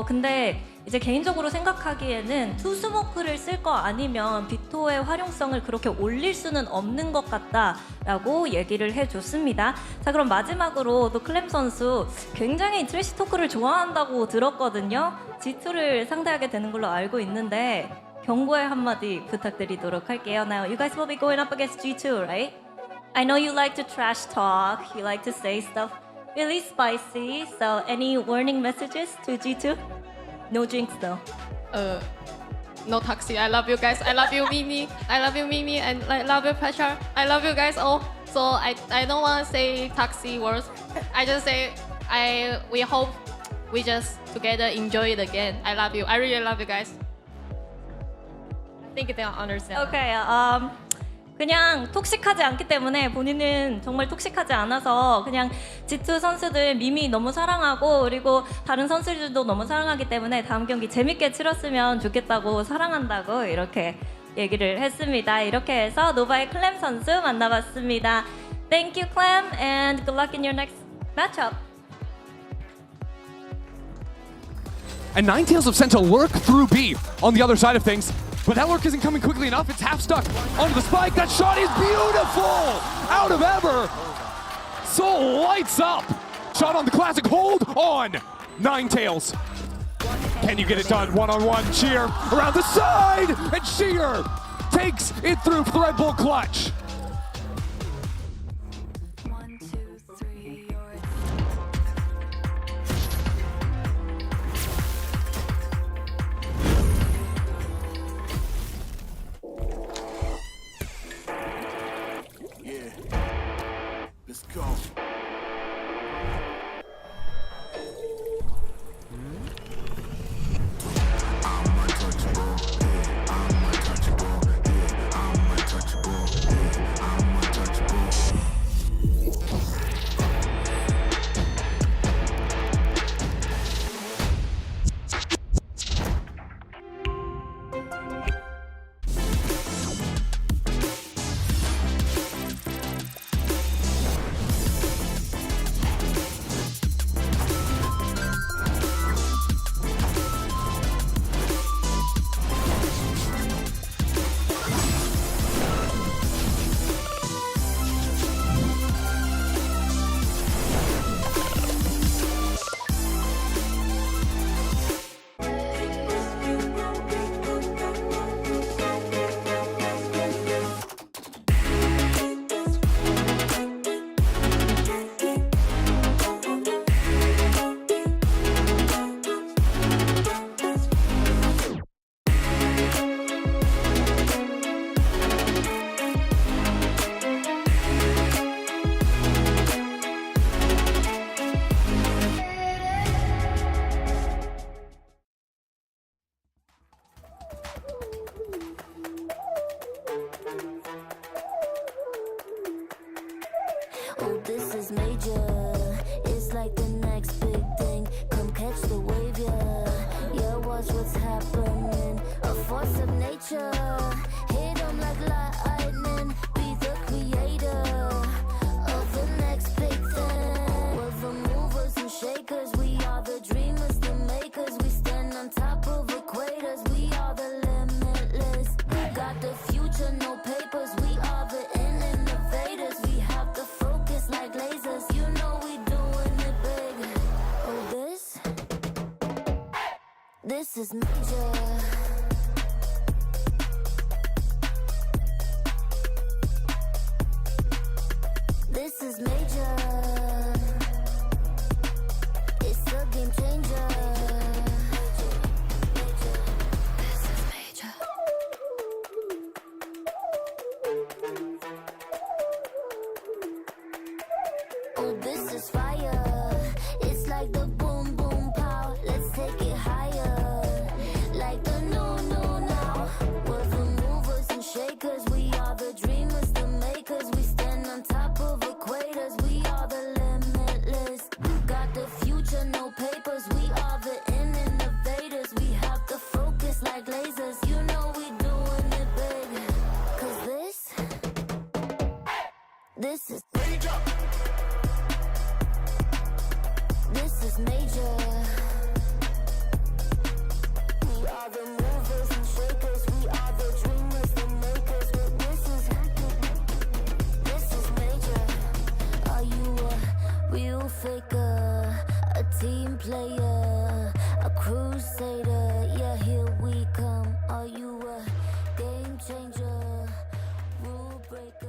근데 이제 개인적으로 생각하기에는 투스모크를 쓸 거 아니면 비토의 활용성을 그렇게 올릴 수는 없는 것 같다라고 얘기를 해줬습니다. 자 그럼 마지막으로 또 클램 선수 굉장히 트래시 토크를 좋아한다고 들었거든요. G2를 상대하게 되는 걸로 알고 있는데 경고의 한마디 부탁드리도록 할게요. Now you guys will be going up against G2, right? I know you like to trash talk, you like to say stuff really spicy, so any warning messages to G2? No drinks though. No Taxi, I love you guys. I love you, Mimi. I love you, Mimi, and I love you, Pressure. I love you guys all. So I don't want to say Taxi words. I just say we hope we just together enjoy it again. I love you. I really love you guys. I think they'll understand. Okay, 그냥 톡식하지 않기 때문에 본인은 정말 톡식하지 않아서 그냥 G2 선수들 미미 너무 사랑하고 그리고 다른 선수들도 너무 사랑하기 때문에 다음 경기 재밌게 치렀으면 좋겠다고 사랑한다고 이렇게 얘기를 했습니다. 이렇게 해서 노바의 클램 선수 만나봤습니다. Thank you, Clem, and good luck in your next matchup. And Ninetails have sent a lurk through B on the other side of things, but that lurk isn't coming quickly enough. It's half stuck onto the spike. That shot is beautiful! Out of ever! Seoul lights up! Shot on the classic, hold on! Ninetails. Can you get it done? One-on-one, Cheer around the side! And Cheer takes it through for the Red Bull clutch. Let's go. Oh, this is major. It's like the next big thing. Come catch the wave, yeah. Yeah, watch what's happening. A force of nature. Hit 'em like lightning. Be the creator of the next big thing. We're the movers and shakers. We are the dreamers, the makers. We stand on top of equators. We are the limitless. We got the future, no papers. We are the innovators. We have the focus like lasers. You know we doing it big. Oh, this is major. This is major. It's a game changer. This is major. Oh, this is fire. It's like the boom boom pow. Let's take it higher. Like the no now. We're the movers and shakers. We are the dreamers, the makers. We stand on top of equators. We are the limitless. Got the future, no papers. We are the innovators. We have the focus like lasers. You know we doing it big. 'Cause this is major. This is major. We are the movers and shakers. We are the dreamers, the makers. This is major. Are you a real faker? A team player? A crusader? Yeah, here we come. Are you a game changer? Rule breaker?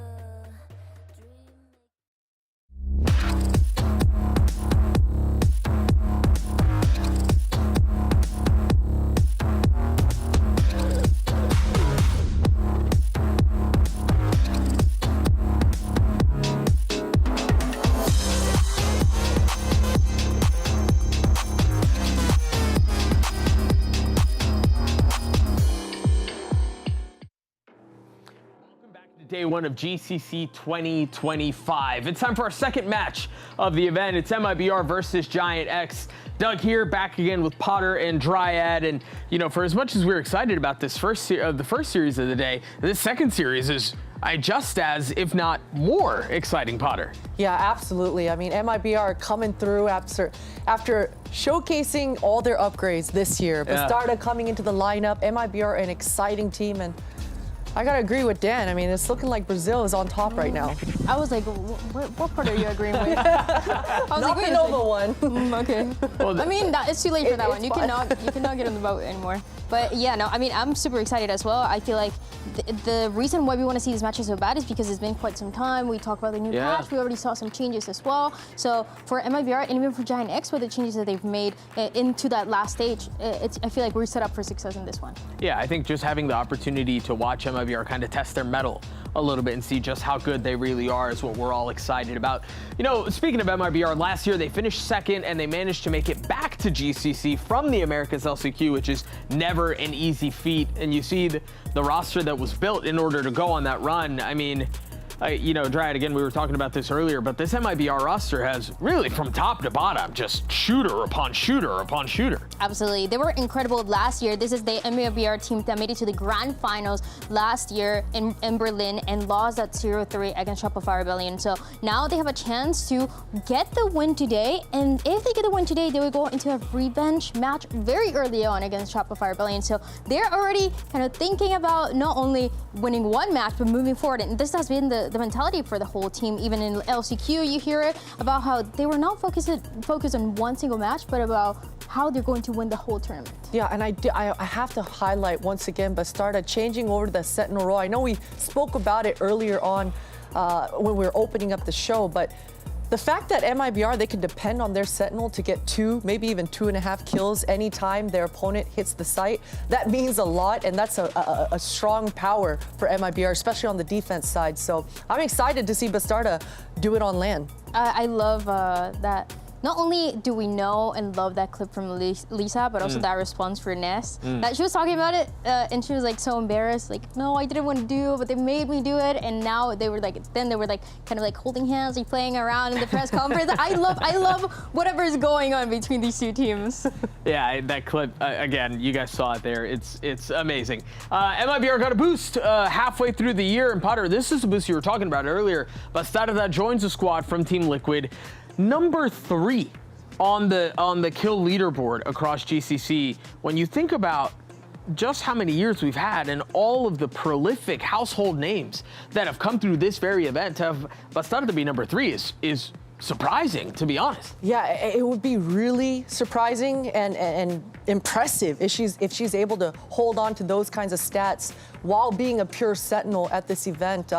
Day one of GCC 2025. It's time for our second match of the event. It's MIBR versus Giant X. Doug here, back again with Potter and Dryad. And, you know, for as much as we're excited about this the first series of the day, this second series is, just as, if not more, exciting, Potter. Yeah, absolutely. I mean, MIBR coming through after showcasing all their upgrades this year. Bastarda coming into the lineup, MIBR an exciting team, and I gotta agree with Dan. I mean, it's looking like Brazil is on top right now. I was like, what part are you agreeing with? I was Not like, the Nova one. Okay. Well, I mean, it's too late for that one. it's You fine. cannot get on the boat anymore. But yeah, no, I mean, I'm super excited as well. I feel like the reason why we want to see these matches so bad is because it's been quite some time. We talked about the new patch. We already saw some changes as well. So for MIBR and even for Giant X, with the changes that they've made into that last stage, I feel like we're set up for success in this one. Yeah, I think just having the opportunity to watch MIBR kind of test their mettle a little bit and see just how good they really are is what we're all excited about. You know, speaking of MIBR, last year they finished second and they managed to make it back to GCC from the Americas LCQ, which is never an easy feat. And you see the roster that was built in order to go on that run. I mean, you know, Dryad, again, we were talking about this earlier, but this MIBR roster has really from top to bottom just shooter upon shooter upon shooter. Absolutely. They were incredible last year. This is the MIBR team that made it to the grand finals last year in Berlin and lost at 0-3 against Shopify Rebellion. So now they have a chance to get the win today. And if they get the win today, they will go into a revenge match very early on against Shopify Rebellion. So they're already kind of thinking about not only winning one match, but moving forward. And this has been the mentality for the whole team. Even in LCQ, you hear it about how they were not focused on one single match, but about how they're going to win the whole tournament. Yeah, and I have to highlight once again Bastarda changing over to the Sentinel role. I know we spoke about it earlier on when we were opening up the show, but the fact that MIBR, they can depend on their Sentinel to get 2, maybe even 2.5 kills anytime their opponent hits the site, that means a lot, and that's a strong power for MIBR, especially on the defense side. So I'm excited to see Bastarda do it on land. I love that. Not only do we know and love that clip from Lisa, but also that response for Ness. That she was talking about it, and she was like so embarrassed, like, no, I didn't want to do it, but they made me do it. And now they were like, kind of like holding hands, like playing around in the press conference. I love whatever is going on between these two teams. Yeah, that clip, again, you guys saw it there. It's amazing. MIBR got a boost halfway through the year. And Potter, this is a boost you were talking about earlier. Bastarda that joins the squad from Team Liquid. Number 3 on the kill leaderboard across GCC. When you think about just how many years we've had and all of the prolific household names that have come through this very event, to have Bastarda to be number 3 is surprising, to be honest. Yeah, it would be really surprising and impressive if she's able to hold on to those kinds of stats while being a pure Sentinel at this event,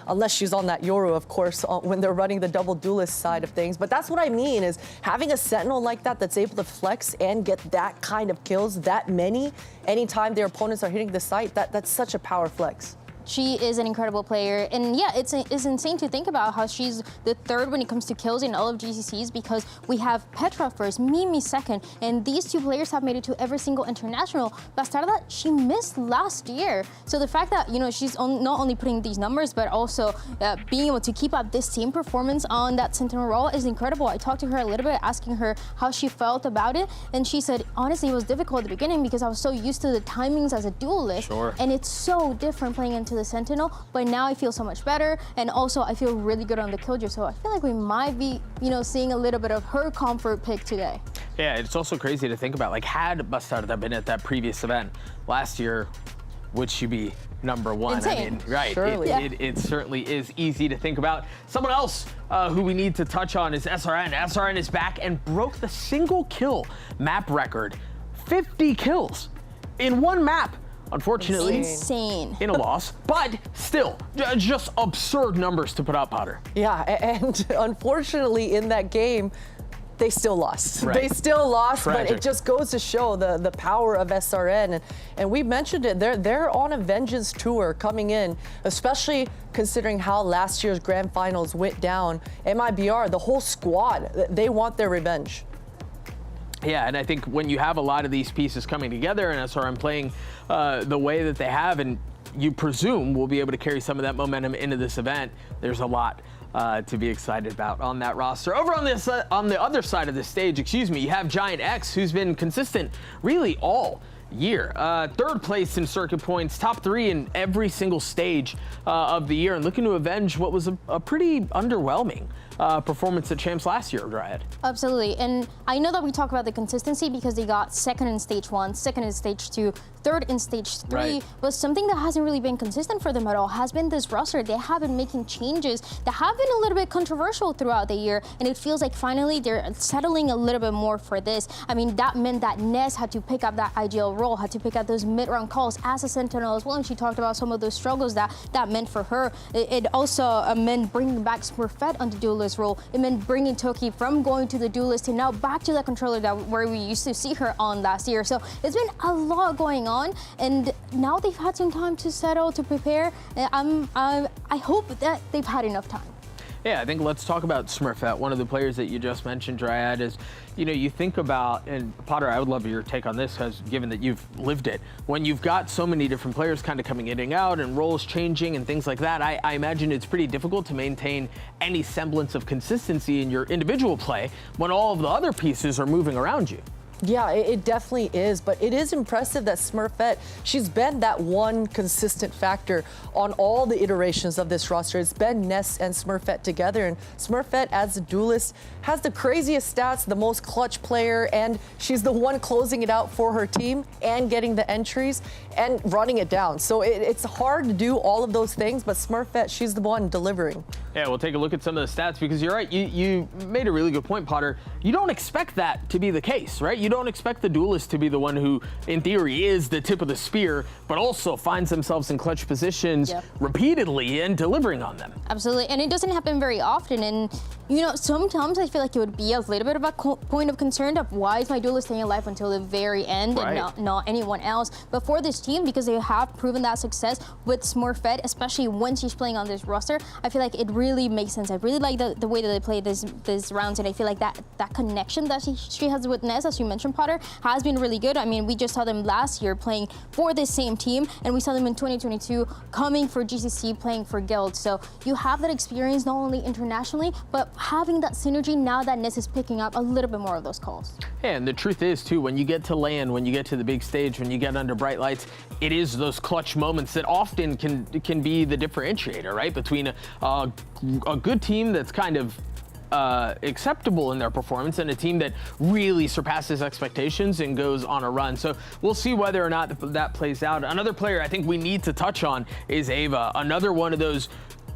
unless she's on that Yoru, of course, when they're running the double duelist side of things. But that's what I mean, is having a Sentinel like that that's able to flex and get that kind of kills, that many, anytime their opponents are hitting the site, that's such a power flex. She is an incredible player, and yeah, it's insane to think about how she's the 3rd when it comes to kills in all of GCCs, because we have Petra first, Mimi second, and these 2 players have made it to every single international. Bastarda, she missed last year, so the fact that, you know, she's not only putting these numbers, but also being able to keep up this same performance on that Sentinel role is incredible. I talked to her a little bit, asking her how she felt about it, and she said, honestly, it was difficult at the beginning because I was so used to the timings as a duelist, and it's so different playing into the Sentinel, but now I feel so much better, and also I feel really good on the Killjoy, so I feel like we might be, you know, seeing a little bit of her comfort pick today. Yeah, it's also crazy to think about, like, had Bastarda been at that previous event last year, would she be number 1? Insane. I mean, right, Surely. it certainly is easy to think about. Someone else who we need to touch on is SRN. SRN is back and broke the single kill map record. 50 kills in one map. Unfortunately, insane in a loss, but still, just absurd numbers to put up, Potter. Yeah, and unfortunately in that game, they still lost. Right. They still lost, Tragic. but it just goes to show the power of SRN. And we mentioned it, they're on a vengeance tour coming in, especially considering how last year's grand finals went down. MIBR, the whole squad, they want their revenge. Yeah, and I think when you have a lot of these pieces coming together and SRM playing the way that they have, and you presume we'll be able to carry some of that momentum into this event, there's a lot to be excited about on that roster. Over on the other side of the stage, you have Giant X, who's been consistent really all year. Third place in circuit points, top 3 in every single stage of the year, and looking to avenge what was a pretty underwhelming performance at Champs last year, Dryad. Absolutely, and I know that we talk about the consistency because they got second in stage 1, second in stage 2, third in stage 3, right. But something that hasn't really been consistent for them at all has been this roster. They have been making changes that have been a little bit controversial throughout the year, and it feels like finally they're settling a little bit more for this. I mean, that meant that Ness had to pick up that IGL role, had to pick up those mid-round calls as a Sentinel as well, and she talked about some of those struggles that meant for her. It also meant bringing back Smurfette on the duelist role. It meant bringing Toki from going to the duelist to now back to the controller where we used to see her on last year. So it's been a lot going on, and now they've had some time to settle, to prepare. I hope that they've had enough time. Yeah, I think let's talk about Smurfette. One of the players that you just mentioned, Dryad, is, you know, you think about, and Potter, I would love your take on this, because given that you've lived it, when you've got so many different players kind of coming in and out and roles changing and things like that, I imagine it's pretty difficult to maintain any semblance of consistency in your individual play when all of the other pieces are moving around you. Yeah, it definitely is, but it is impressive that Smurfette, she's been that one consistent factor on all the iterations of this roster. It's been Ness and Smurfette together, and Smurfette as a duelist has the craziest stats, the most clutch player, and she's the one closing it out for her team and getting the entries and running it down. So it's hard to do all of those things, but Smurfette, she's the one delivering. Yeah, we'll take a look at some of the stats, because you're right, you made a really good point, Potter. You don't expect that to be the case, right? You don't expect the duelist to be the one who, in theory, is the tip of the spear, but also finds themselves in clutch positions repeatedly and delivering on them. Absolutely, and it doesn't happen very often. And you know, sometimes I feel like it would be a little bit of a point of concern of why is my duelist staying alive until the very end and not anyone else. But for this team, because they have proven that success with Smurfette, especially when she's playing on this roster, I feel like it really makes sense. I really like the way that they play this rounds, and I feel like that connection that she has with Ness, as you mentioned, Potter, has been really good. I mean, we just saw them last year playing for this same team, and we saw them in 2022 coming for GCC, playing for Guild. So you have that experience not only internationally, but having that synergy now that Ness is picking up a little bit more of those calls. Yeah, and the truth is, too, when you get to LAN, when you get to the big stage, when you get under bright lights, it is those clutch moments that often can be the differentiator, right? Between a good team that's kind of acceptable in their performance and a team that really surpasses expectations and goes on a run. So we'll see whether or not that plays out. Another player I think we need to touch on is Ava, another one of those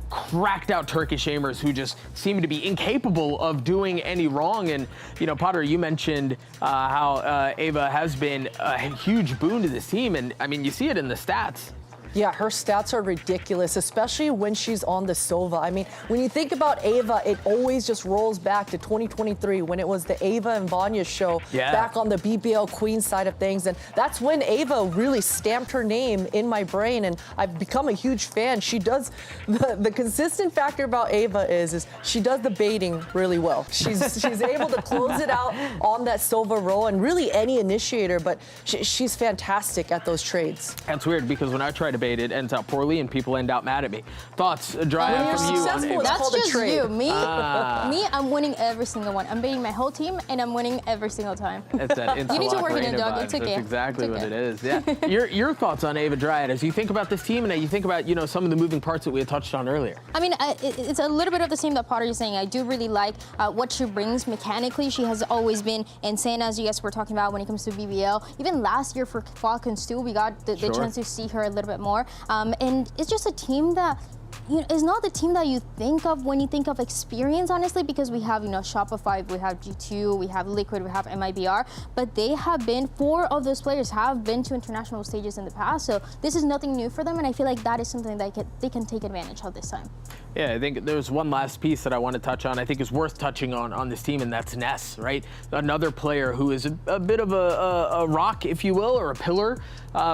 cracked out Turkish aimers who just seem to be incapable of doing any wrong. And, you know, Potter, you mentioned how Ava has been a huge boon to this team. And I mean, you see it in the stats. Yeah, her stats are ridiculous, especially when she's on the Sova. I mean, when you think about Ava, it always just rolls back to 2023 when it was the Ava and Vanya show back on the BBL Queen side of things. And that's when Ava really stamped her name in my brain, and I've become a huge fan. She does, the consistent factor about Ava is she does the baiting really well. She's able to close it out on that Sova roll and really any initiator, but she's fantastic at those trades. That's weird because when I try to bait, it ends out poorly and people end out mad at me. Thoughts, Dryad, from you on Ava? That's just you. Me, I'm winning every single one. I'm baiting my whole team and I'm winning every single time. It's that you need to work in it, Doug. It's okay. That's exactly what it is. Yeah. Your thoughts on Ava, Dryad, as you think about this team and you think about, you know, some of the moving parts that we had touched on earlier. I mean, it's a little bit of the same that Potter is saying. I do really like what she brings mechanically. She has always been insane, as you guys were talking about when it comes to BBL. Even last year for Falcons too, we got the chance to see her a little bit more. And it's just a team that, you know, is not the team that you think of when you think of experience, honestly, because we have, you know, Shopify, we have G2, we have Liquid, we have MIBR, but they have been, 4 of those players have been to international stages in the past, so this is nothing new for them, and I feel like that is something that they can take advantage of this time. Yeah, I think there's one last piece that I want to touch on, I think is worth touching on this team, and that's Ness, right? Another player who is a bit of a rock, if you will, or a pillar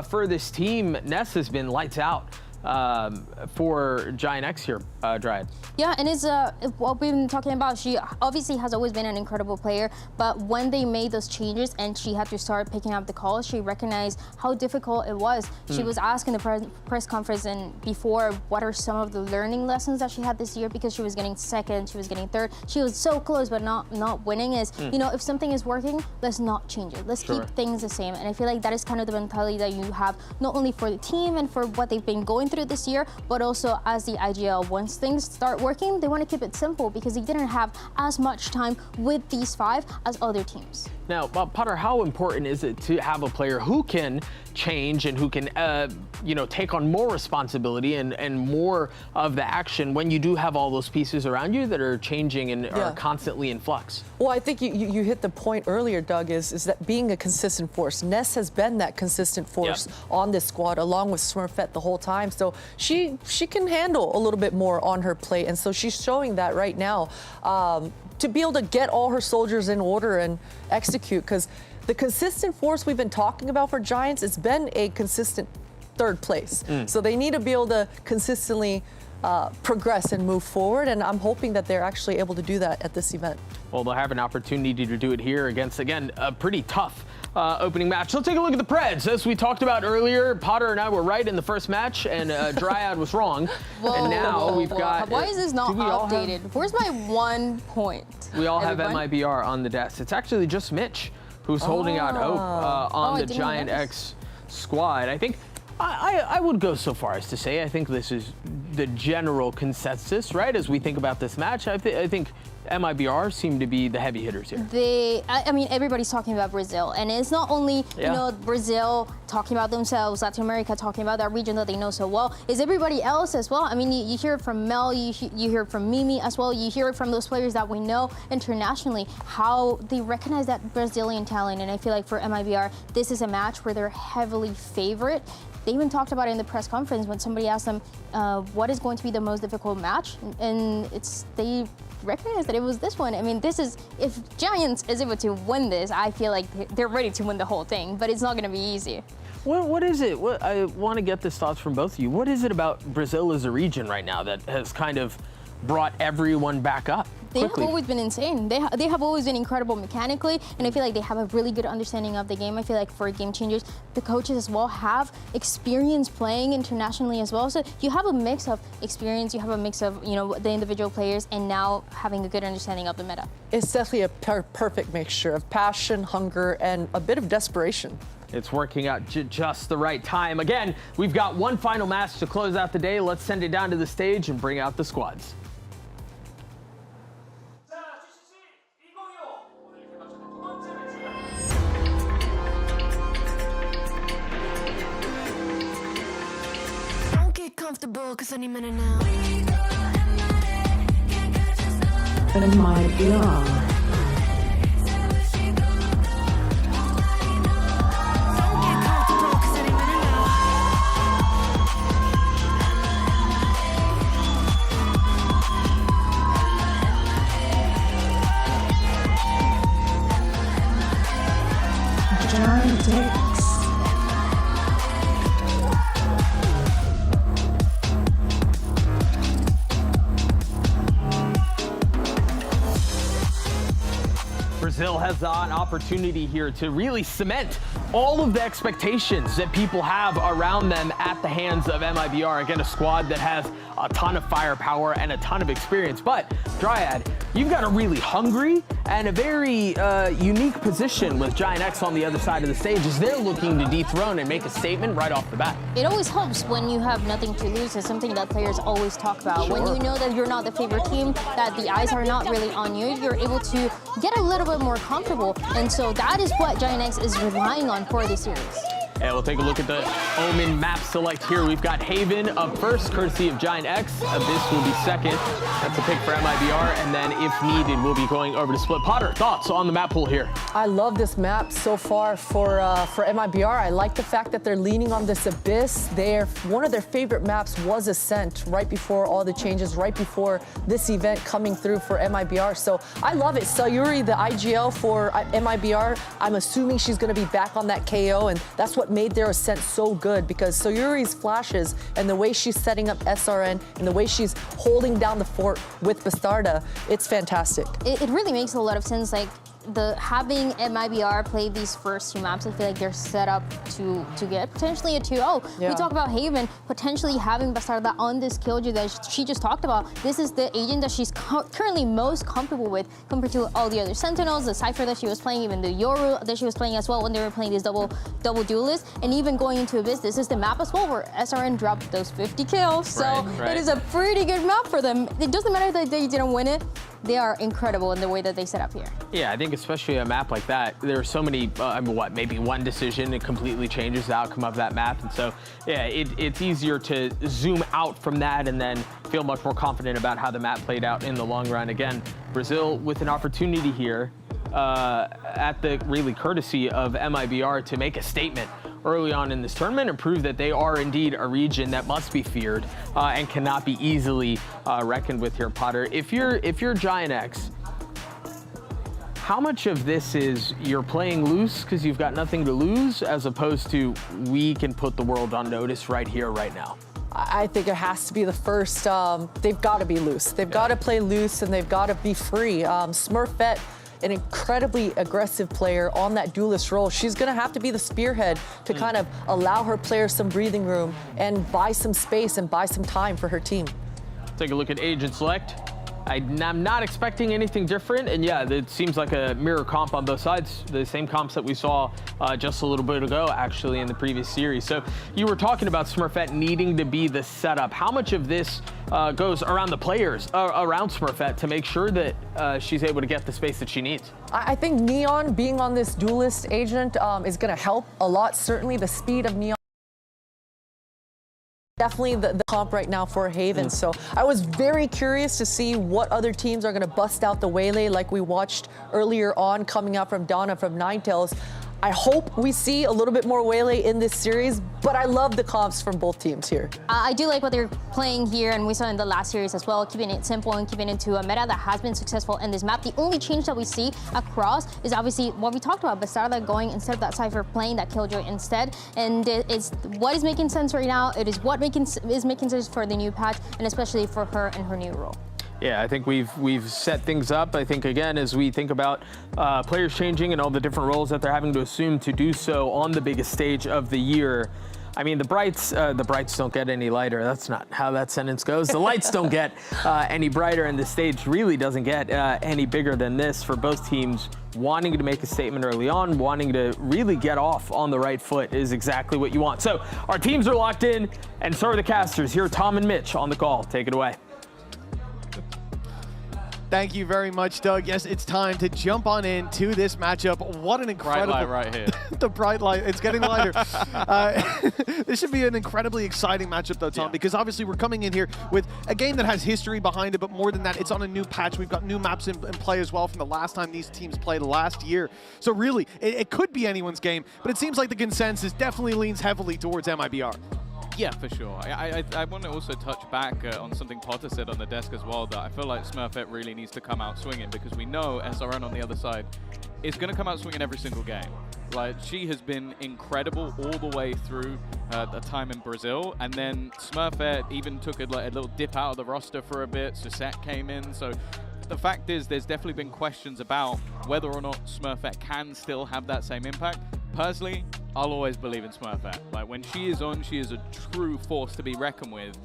for this team. Ness has been lights out for Giant X here. Dryad. Yeah, and it's what we've been talking about. She obviously has always been an incredible player, but when they made those changes and she had to start picking up the calls, she recognized how difficult it was. She was asked in the press conference and before what are some of the learning lessons that she had this year, because she was getting second, she was getting third. She was so close but not winning. Is you know, if something is working, let's not change it. Let's keep things the same. And I feel like that is kind of the mentality that you have not only for the team and for what they've been going through this year, but also as the IGL. Once things start working, they want to keep it simple because they didn't have as much time with these 5 as other teams. Now, Potter, how important is it to have a player who can change and who can, you know, take on more responsibility and more of the action when you do have all those pieces around you that are changing and are constantly in flux? Well, I think you hit the point earlier, Doug, is that being a consistent force. Ness has been that consistent force on this squad along with Smurfette the whole time. So she can handle a little bit more on her plate. And so she's showing that right now. To be able to get all her soldiers in order and execute, because the consistent force we've been talking about for Giants, it's been a consistent 3rd place. So they need to be able to consistently progress and move forward, and I'm hoping that they're actually able to do that at this event. Well, they'll have an opportunity to do it here against, again, a pretty tough opening match. Let's take a look at the Preds. As we talked about earlier, Potter and I were right in the first match, and Dryad was wrong. And now we've got... Why is this not updated? Where's my 1 point? We all have MIBR on the desk. It's actually just Mitch who's holding out hope on the Giant X squad. I think I would go so far as to say I think this is the general consensus, right? As we think about this match, I think MIBR seem to be the heavy hitters here. I mean, everybody's talking about Brazil, and it's not only you know, Brazil talking about themselves, Latin America talking about that region that they know so well. Is everybody else as well? I mean, you hear it from Mel, you hear it from Mimi as well. You hear it from those players that we know internationally how they recognize that Brazilian talent. And I feel like for MIBR, this is a match where they're heavily favorite. They even talked about it in the press conference when somebody asked them what is going to be the most difficult match, and they recognize that it was this one. I mean, this is, if Giants is able to win this, I feel like they're ready to win the whole thing, but it's not going to be easy. What is it? I want to get this thoughts from both of you. What is it about Brazil as a region right now that has kind of brought everyone back up? They have always been insane. They have always been incredible mechanically, and I feel like they have a really good understanding of the game. I feel like for game changers, the coaches as well have experience playing internationally as well. So you have a mix of experience, you have a mix of, you know, the individual players, and now having a good understanding of the meta. It's definitely a perfect mixture of passion, hunger, and a bit of desperation. It's working out just the right time. Again, we've got one final match to close out the day. Let's send it down to the stage and bring out the squads. Comfortable, cause any minute now. MIBR. Brazil has an opportunity here to really cement all of the expectations that people have around them at the hands of MIBR. Again, a squad that has a ton of firepower and a ton of experience. But Dryad, you've got a really hungry and a very unique position with Giant X on the other side of the stage as they're looking to dethrone and make a statement right off the bat. It always helps when you have nothing to lose. It's something that players always talk about. When you know that you're not the favorite team, that the eyes are not really on you, you're able to get a little bit more comfortable. And so that is what Giant X is relying on for this series. And we'll take a look at the OMEN map select here. We've got Haven up first, courtesy of Giant X. Abyss will be second. That's a pick for MIBR. And then, if needed, we'll be going over to Split. Potter, thoughts on the map pool here? I love this map so far for MIBR. I like the fact that they're leaning on this Abyss. One of their favorite maps was Ascent right before all the changes, right before this event coming through for MIBR. So I love it. Sayuri, the IGL for MIBR, I'm assuming she's going to be back on that KO, and that's what what made their ascent so good, because Sayuri's flashes and the way she's setting up SRN and the way she's holding down the fort with Bastarda, it's fantastic. It really makes a lot of sense. Like, having MIBR play these first two maps, I feel like they're set up to get potentially a 2-0. Yeah. We talk about Haven potentially having Bastarda on this Killjoy that she just talked about. This is the agent that she's currently most comfortable with compared to all the other Sentinels, the Cypher that she was playing, even the Yoru that she was playing as well when they were playing these double duelists, and even going into Abyss. This is the map as well where SRN dropped those 50 kills. So Right. it is a pretty good map for them. It doesn't matter that they didn't win it. They are incredible in the way that they set up here. Yeah, I think especially a map like that, there are so many, maybe one decision, it completely changes the outcome of that map. And so, yeah, it's easier to zoom out from that and then feel much more confident about how the map played out in the long run. Again, Brazil with an opportunity here at the really courtesy of MIBR to make a statement early on in this tournament and prove that they are indeed a region that must be feared and cannot be easily reckoned with here, Potter. If you're Giant X, how much of this is you're playing loose because you've got nothing to lose, as opposed to we can put the world on notice right here, right now? I think it has to be the first. They've got to be loose. They've got to play loose and they've got to be free. Smurfette, an incredibly aggressive player on that duelist role. She's going to have to be the spearhead to kind of allow her players some breathing room and buy some space and buy some time for her team. Take a look at Agent Select. I'm not expecting anything different, and yeah, it seems like a mirror comp on both sides. The same comps that we saw just a little bit ago, actually, in the previous series. So you were talking about Smurfette needing to be the setup. How much of this goes around the players, around Smurfette, to make sure that she's able to get the space that she needs? I think Neon being on this duelist agent is going to help a lot. Certainly the speed of Neon. Definitely the comp right now for Haven. So I was very curious to see what other teams are going to bust out the Waylay like we watched earlier on coming out from Donna from Ninetails. I hope we see a little bit more Waylay in this series, but I love the comps from both teams here. I do like what they're playing here, and we saw in the last series as well, keeping it simple and keeping it to a meta that has been successful in this map. The only change that we see across is obviously what we talked about, Bastarda going instead of that Cypher, playing that Killjoy instead. And it's what is making sense right now. It is what is making sense for the new patch, and especially for her and her new role. Yeah, I think we've set things up. I think, again, as we think about players changing and all the different roles that they're having to assume to do so on the biggest stage of the year, I mean, the brights don't get any lighter. That's not how that sentence goes. The lights don't get any brighter, and the stage really doesn't get any bigger than this for both teams. Wanting to make a statement early on, wanting to really get off on the right foot is exactly what you want. So our teams are locked in, and so are the casters. Here are Tom and Mitch on the call. Take it away. Thank you very much, Doug. Yes, it's time to jump on into this matchup. What an incredible... Bright light right here. The bright light. It's getting lighter. This should be an incredibly exciting matchup, though, Tom, because obviously we're coming in here with a game that has history behind it, but more than that, it's on a new patch. We've got new maps in play as well from the last time these teams played last year. So really, it could be anyone's game, but it seems like the consensus definitely leans heavily towards MIBR. Yeah, for sure. I want to also touch back on something Potter said on the desk as well, that I feel like Smurfette really needs to come out swinging, because we know SRN on the other side is going to come out swinging every single game. Like, she has been incredible all the way through the time in Brazil, and then Smurfette even took a little dip out of the roster for a bit. Susette came in, so the fact is there's definitely been questions about whether or not Smurfette can still have that same impact. Personally, I'll always believe in Smurfette. Like, when she is on, she is a true force to be reckoned with.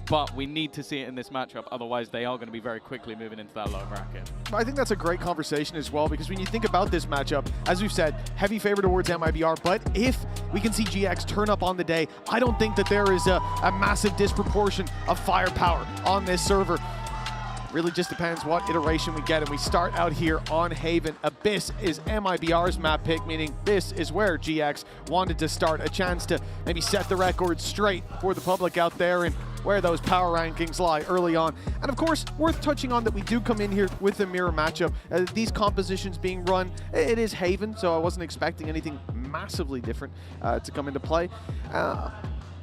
But we need to see it in this matchup, otherwise they are going to be very quickly moving into that low bracket. I think that's a great conversation as well, because when you think about this matchup, as we've said, heavy favor towards MIBR, but if we can see GX turn up on the day, I don't think that there is a massive disproportion of firepower on this server. Really just depends what iteration we get, and we start out here on Haven. Abyss is MIBR's map pick, meaning this is where GX wanted to start, a chance to maybe set the record straight for the public out there and where those power rankings lie early on. And of course, worth touching on that we do come in here with a mirror matchup. These compositions being run, it is Haven, so I wasn't expecting anything massively different to come into play.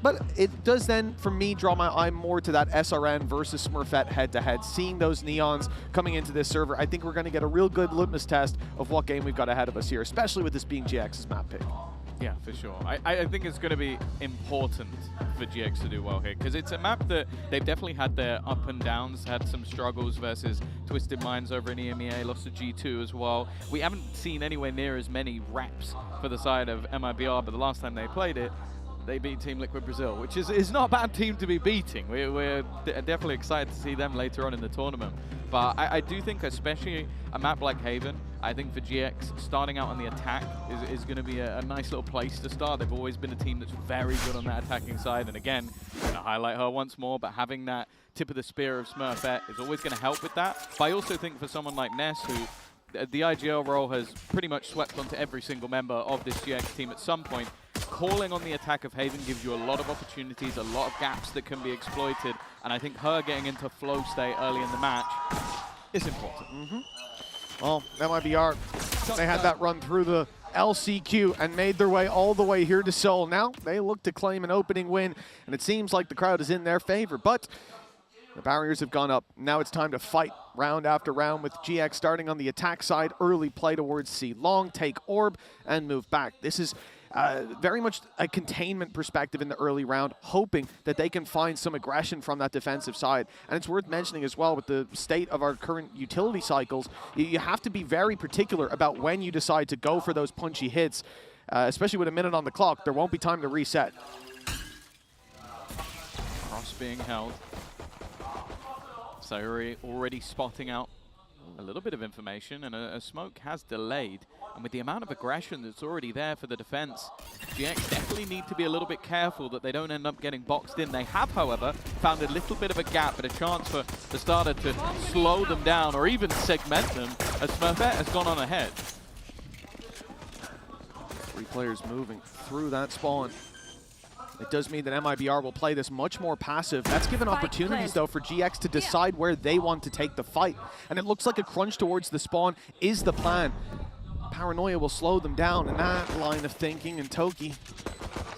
But it does then, for me, draw my eye more to that SRN versus Smurfette head-to-head. Seeing those Neons coming into this server, I think we're going to get a real good litmus test of what game we've got ahead of us here, especially with this being GX's map pick. Yeah, for sure. I think it's going to be important for GX to do well here, because it's a map that they've definitely had their up and downs, had some struggles versus Twisted Minds over in EMEA, lost to G2 as well. We haven't seen anywhere near as many reps for the side of MIBR, but the last time they played it, they beat Team Liquid Brazil, which is not a bad team to be beating. We're definitely excited to see them later on in the tournament. But I do think, especially a map like Haven, I think for GX, starting out on the attack is going to be a nice little place to start. They've always been a team that's very good on that attacking side. And again, I'm going to highlight her once more, but having that tip of the spear of Smurfette is always going to help with that. But I also think for someone like Ness, who the IGL role has pretty much swept onto every single member of this GX team at some point, calling on the attack of Haven gives you a lot of opportunities, a lot of gaps that can be exploited, and I think her getting into flow state early in the match is important. Well, MIBR, they had that run through the LCQ and made their way all the way here to Seoul. Now they look to claim an opening win, and it seems like the crowd is in their favor, but the barriers have gone up. Now it's time to fight round after round, with GX starting on the attack side, early play towards C long, take orb, and move back. This is very much a containment perspective in the early round, hoping that they can find some aggression from that defensive side. And it's worth mentioning as well, with the state of our current utility cycles, you have to be very particular about when you decide to go for those punchy hits, especially with a minute on the clock. There won't be time to reset. Cross being held. So already spotting out a little bit of information, and a smoke has delayed. And with the amount of aggression that's already there for the defense, GX definitely need to be a little bit careful that they don't end up getting boxed in. They have, however, found a little bit of a gap, but a chance for the starter to slow them down or even segment them, as Smurfette has gone on ahead. 3 players moving through that spawn. It does mean that MIBR will play this much more passive. That's given opportunities, though, for GX to decide where they want to take the fight. And it looks like a crunch towards the spawn is the plan. Paranoia will slow them down in that line of thinking, and Toki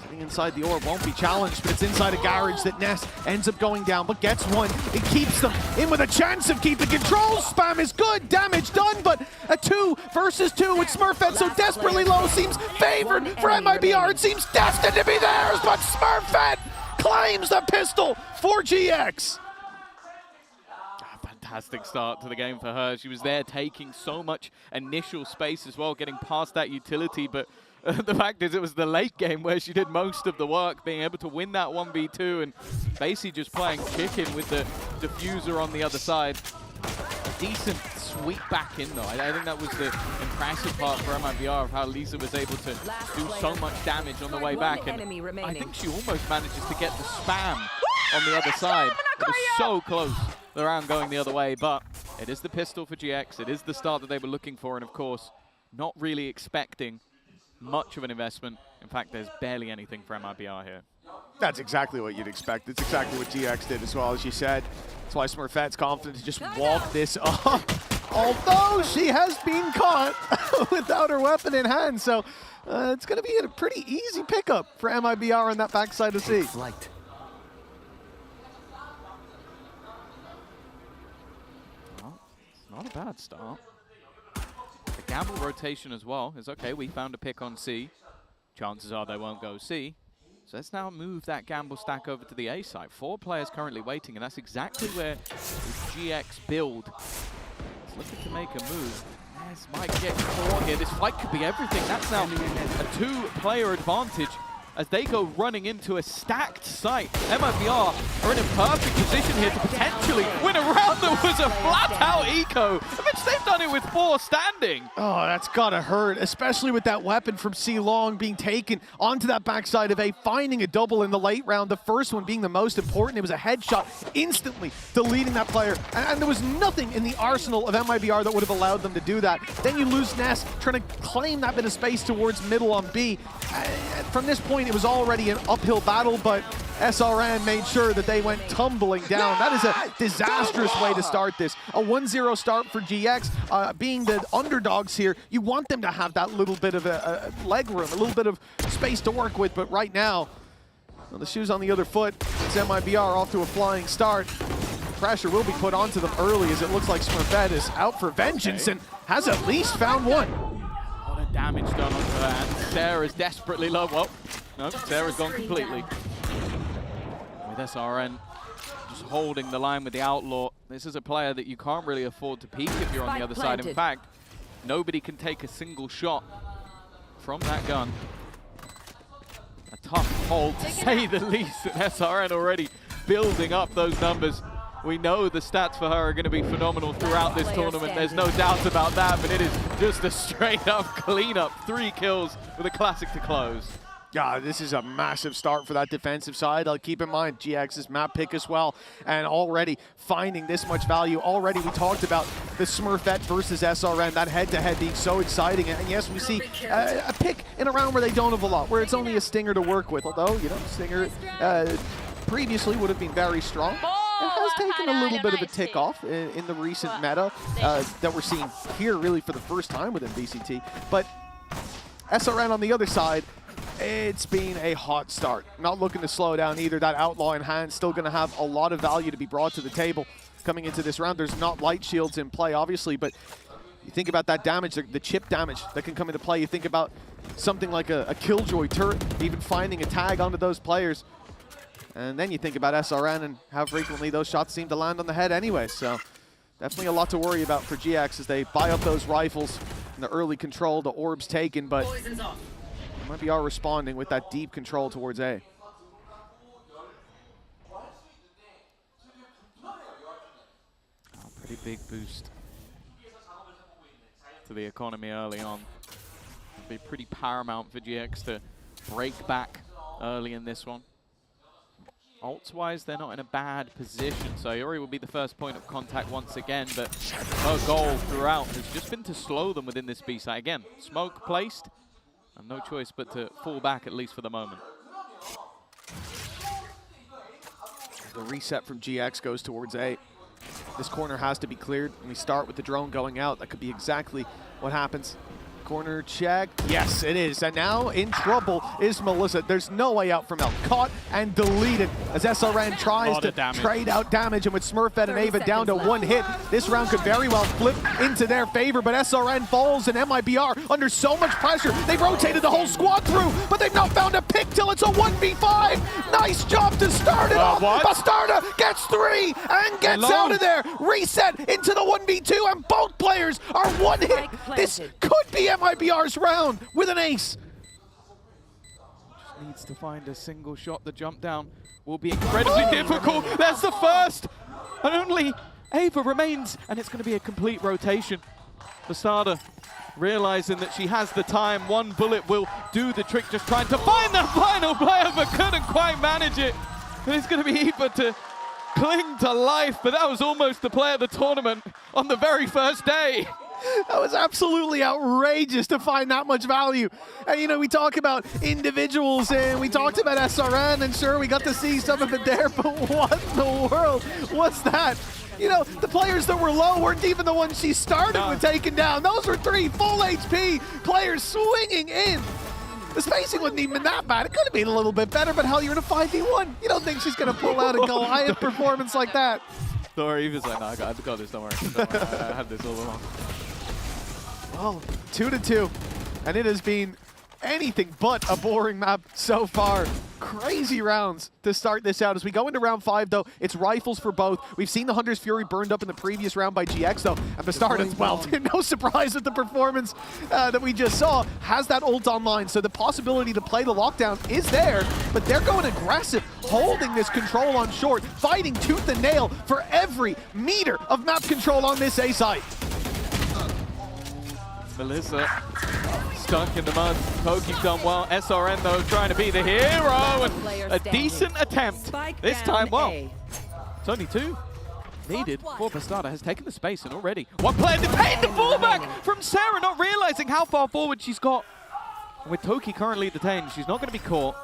sitting inside the orb won't be challenged, but it's inside a garage that Ness ends up going down, but gets one. It keeps them in with a chance of keeping control. Spam is good, damage done, but a 2 versus 2 with Smurfette so desperately low seems favored for MIBR. It seems destined to be theirs, but Smurfette claims the pistol for GX. Fantastic start to the game for her. She was there taking so much initial space as well, getting past that utility, but the fact is it was the late game where she did most of the work, being able to win that 1v2 and basically just playing chicken with the diffuser on the other side. A decent sweep back in though. I think that was the impressive part for MIBR of how Lisa was able to do so much damage on the way back, and I think she almost manages to get the spam on the other side. It was so close, the round going the other way, but it is the pistol for GX. It is the start that they were looking for, and of course, not really expecting much of an investment. In fact, there's barely anything for MIBR here. That's exactly what you'd expect. It's exactly what GX did as well, as you said. That's why Smurfette's confident to just walk this off. Although she has been caught without her weapon in hand, so it's going to be a pretty easy pickup for MIBR on that backside of C. Well, it's not a bad start. The gamble rotation as well is okay. We found a pick on C. Chances are they won't go C. So let's now move that gamble stack over to the A side. 4 players currently waiting, and that's exactly where the GX build is looking to make a move. Ness might get caught here. This fight could be everything. That's now a 2-player advantage as they go running into a stacked site. MIBR are in a perfect position here to potentially win a round that was a flat-out eco, which they've done it with 4 standing. Oh, that's gotta hurt, especially with that weapon from C long being taken onto that backside of A, finding a double in the late round, the first one being the most important. It was a headshot, instantly deleting that player, and there was nothing in the arsenal of MIBR that would have allowed them to do that. Then you lose Ness, trying to claim that bit of space towards middle on B. From this point, it was already an uphill battle, but SRN made sure that they went tumbling down. That is a disastrous way to start this. A 1-0 start for GX. Being the underdogs here, you want them to have that little bit of a leg room, a little bit of space to work with, but right now, well, the shoe's on the other foot. It's MIBR off to a flying start. Pressure will be put onto them early, as it looks like Smurfette is out for vengeance and has at least found one. A lot of damage done onto that. Sarah's desperately low. Well, no, Sarah's gone completely. With SRN just holding the line with the Outlaw. This is a player that you can't really afford to peek if you're on the other side. In fact, nobody can take a single shot from that gun. A tough hold, to say the least, and SRN already building up those numbers. We know the stats for her are going to be phenomenal throughout this tournament. There's no doubt about that, but it is just a straight-up cleanup. 3 kills with a classic to close. Yeah, this is a massive start for that defensive side. I'll keep in mind GX's map pick as well, and already finding this much value. Already we talked about the Smurfette versus SRN, that head-to-head being so exciting. And yes, we see a pick in a round where they don't have a lot, where it's only a Stinger to work with. Although, you know, Stinger previously would have been very strong. It has taken a little bit of a tick off in the recent meta that we're seeing here really for the first time within VCT. But SRN on the other side, it's been a hot start. Not looking to slow down either. That Outlaw in hand still going to have a lot of value to be brought to the table coming into this round. There's not light shields in play, obviously, but you think about that damage, the chip damage that can come into play. You think about something like a Killjoy turret, even finding a tag onto those players. And then you think about SRN and how frequently those shots seem to land on the head anyway. So definitely a lot to worry about for GX as they buy up those rifles in the early control. The orb's taken, but MIBR responding with that deep control towards A. Pretty big boost to the economy early on. It'll be pretty paramount for GX to break back early in this one. Ults-wise, they're not in a bad position, so Yuri will be the first point of contact once again, but her goal throughout has just been to slow them within this B site. Again, smoke placed, and no choice but to fall back, at least for the moment. The reset from GX goes towards A. This corner has to be cleared, and we start with the drone going out. That could be exactly what happens. Corner check. Yes, it is. And now in trouble is Melissa. There's no way out from L. Caught and deleted as SRN tries to trade out damage. And with Smurfette and Ava down to 1 hit, this round could very well flip into their favor. But SRN falls and MIBR under so much pressure. They've rotated the whole squad through, but they've not found a pick till it's a 1v5. Nice job to start it off. Bastarda gets 3 and gets out of there. Reset into the 1v2, and both players are 1 hit. This could be MIBR's round with an ace. Just needs to find a single shot. The jump down will be incredibly difficult. That's the first, and only Ava remains, and it's going to be a complete rotation. Bastarda realizing that she has the time. 1 bullet will do the trick, just trying to find that final player, but couldn't quite manage it. And it's going to be Eva to cling to life, but that was almost the play of the tournament on the very first day. That was absolutely outrageous to find that much value. And, you know, we talk about individuals and we talked about SRN, and sure, we got to see some of it there, but what in the world was that? You know, the players that were low weren't even the ones she started with taking down. Those were 3 full HP players swinging in. The spacing wasn't even that bad. It could have been a little bit better, but hell, you're in a 5v1. You don't think she's going to pull out a Goliath performance like that. Sorry, Eva's like, no, I got this, don't worry. Don't worry. I had this all along. Well, 2-2, and it has been anything but a boring map so far. Crazy rounds to start this out. As we go into round 5, though, it's rifles for both. We've seen the Hunter's Fury burned up in the previous round by GX, though, at the start as well. No surprise with the performance that we just saw. Has that ult online, so the possibility to play the lockdown is there, but they're going aggressive, holding this control on short, fighting tooth and nail for every meter of map control on this A site. Melissa stuck in the mud. Poki's done well. SRN, though, trying to be the hero, and a decent attempt. This time, well, it's only 2 needed for Bastarda. Has taken the space, and already 1 player detained the fallback from Sarah, not realizing how far forward she's got. And with Toki currently detained, she's not going to be caught.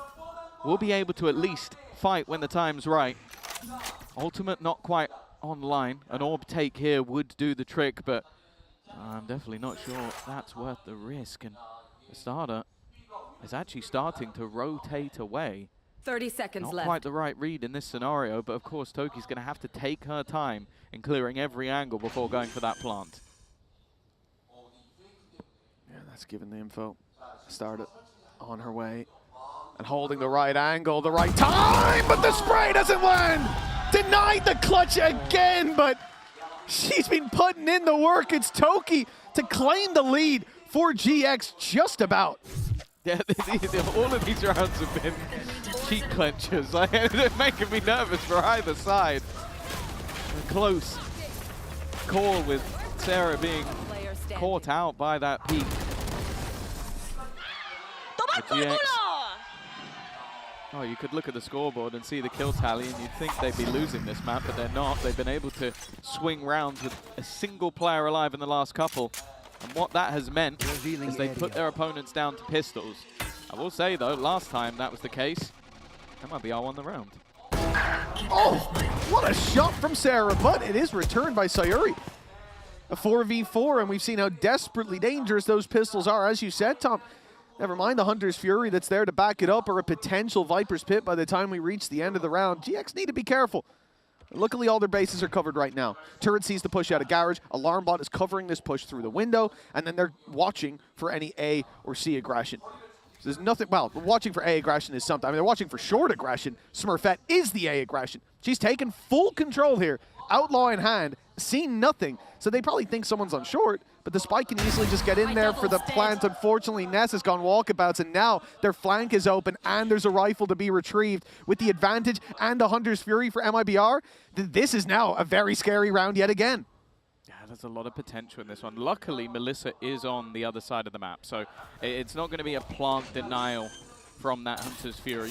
We'll be able to at least fight when the time's right. Ultimate not quite online. An orb take here would do the trick, but I'm definitely not sure that's worth the risk. And Bastarda is actually starting to rotate away. 30 seconds Not left. quite the right read in this scenario, but of course Toki's going to have to take her time in clearing every angle before going for that plant. Yeah, that's given the info. Start it. On her way. And holding the right angle, the right time, but the spray doesn't land! Denied the clutch again, but she's been putting in the work. It's Toki to claim the lead for GX just about. Yeah, all of these rounds have been cheek clenchers. Like, they're making me nervous for either side. A close call with Sarah being caught out by that peak. Oh, you could look at the scoreboard and see the kill tally, and you'd think they'd be losing this map, but they're not. They've been able to swing rounds with a single player alive in the last couple. And what that has meant is they put their opponents down to pistols. I will say, though, last time that was the case, MIBR won the round. Oh, what a shot from Sarah, but it is returned by Sayuri. A 4v4, and we've seen how desperately dangerous those pistols are, as you said, Tom. Never mind the Hunter's Fury that's there to back it up, or a potential Viper's Pit by the time we reach the end of the round. GX need to be careful. Luckily, all their bases are covered right now. Turret sees the push out of Garage. Alarm Bot is covering this push through the window, and then they're watching for any A or C aggression. So there's nothing, well, watching for A aggression is something. I mean, they're watching for short aggression. Smurfette is the A aggression. She's taken full control here. Outlaw in hand, seen nothing. So they probably think someone's on short, but the spike can easily just get in there for the plant. Unfortunately, Ness has gone walkabouts, and now their flank is open, and there's a rifle to be retrieved with the advantage and the Hunter's Fury for MIBR. This is now a very scary round yet again. Yeah, there's a lot of potential in this one. Luckily, Melissa is on the other side of the map, so it's not going to be a plant denial from that Hunter's Fury.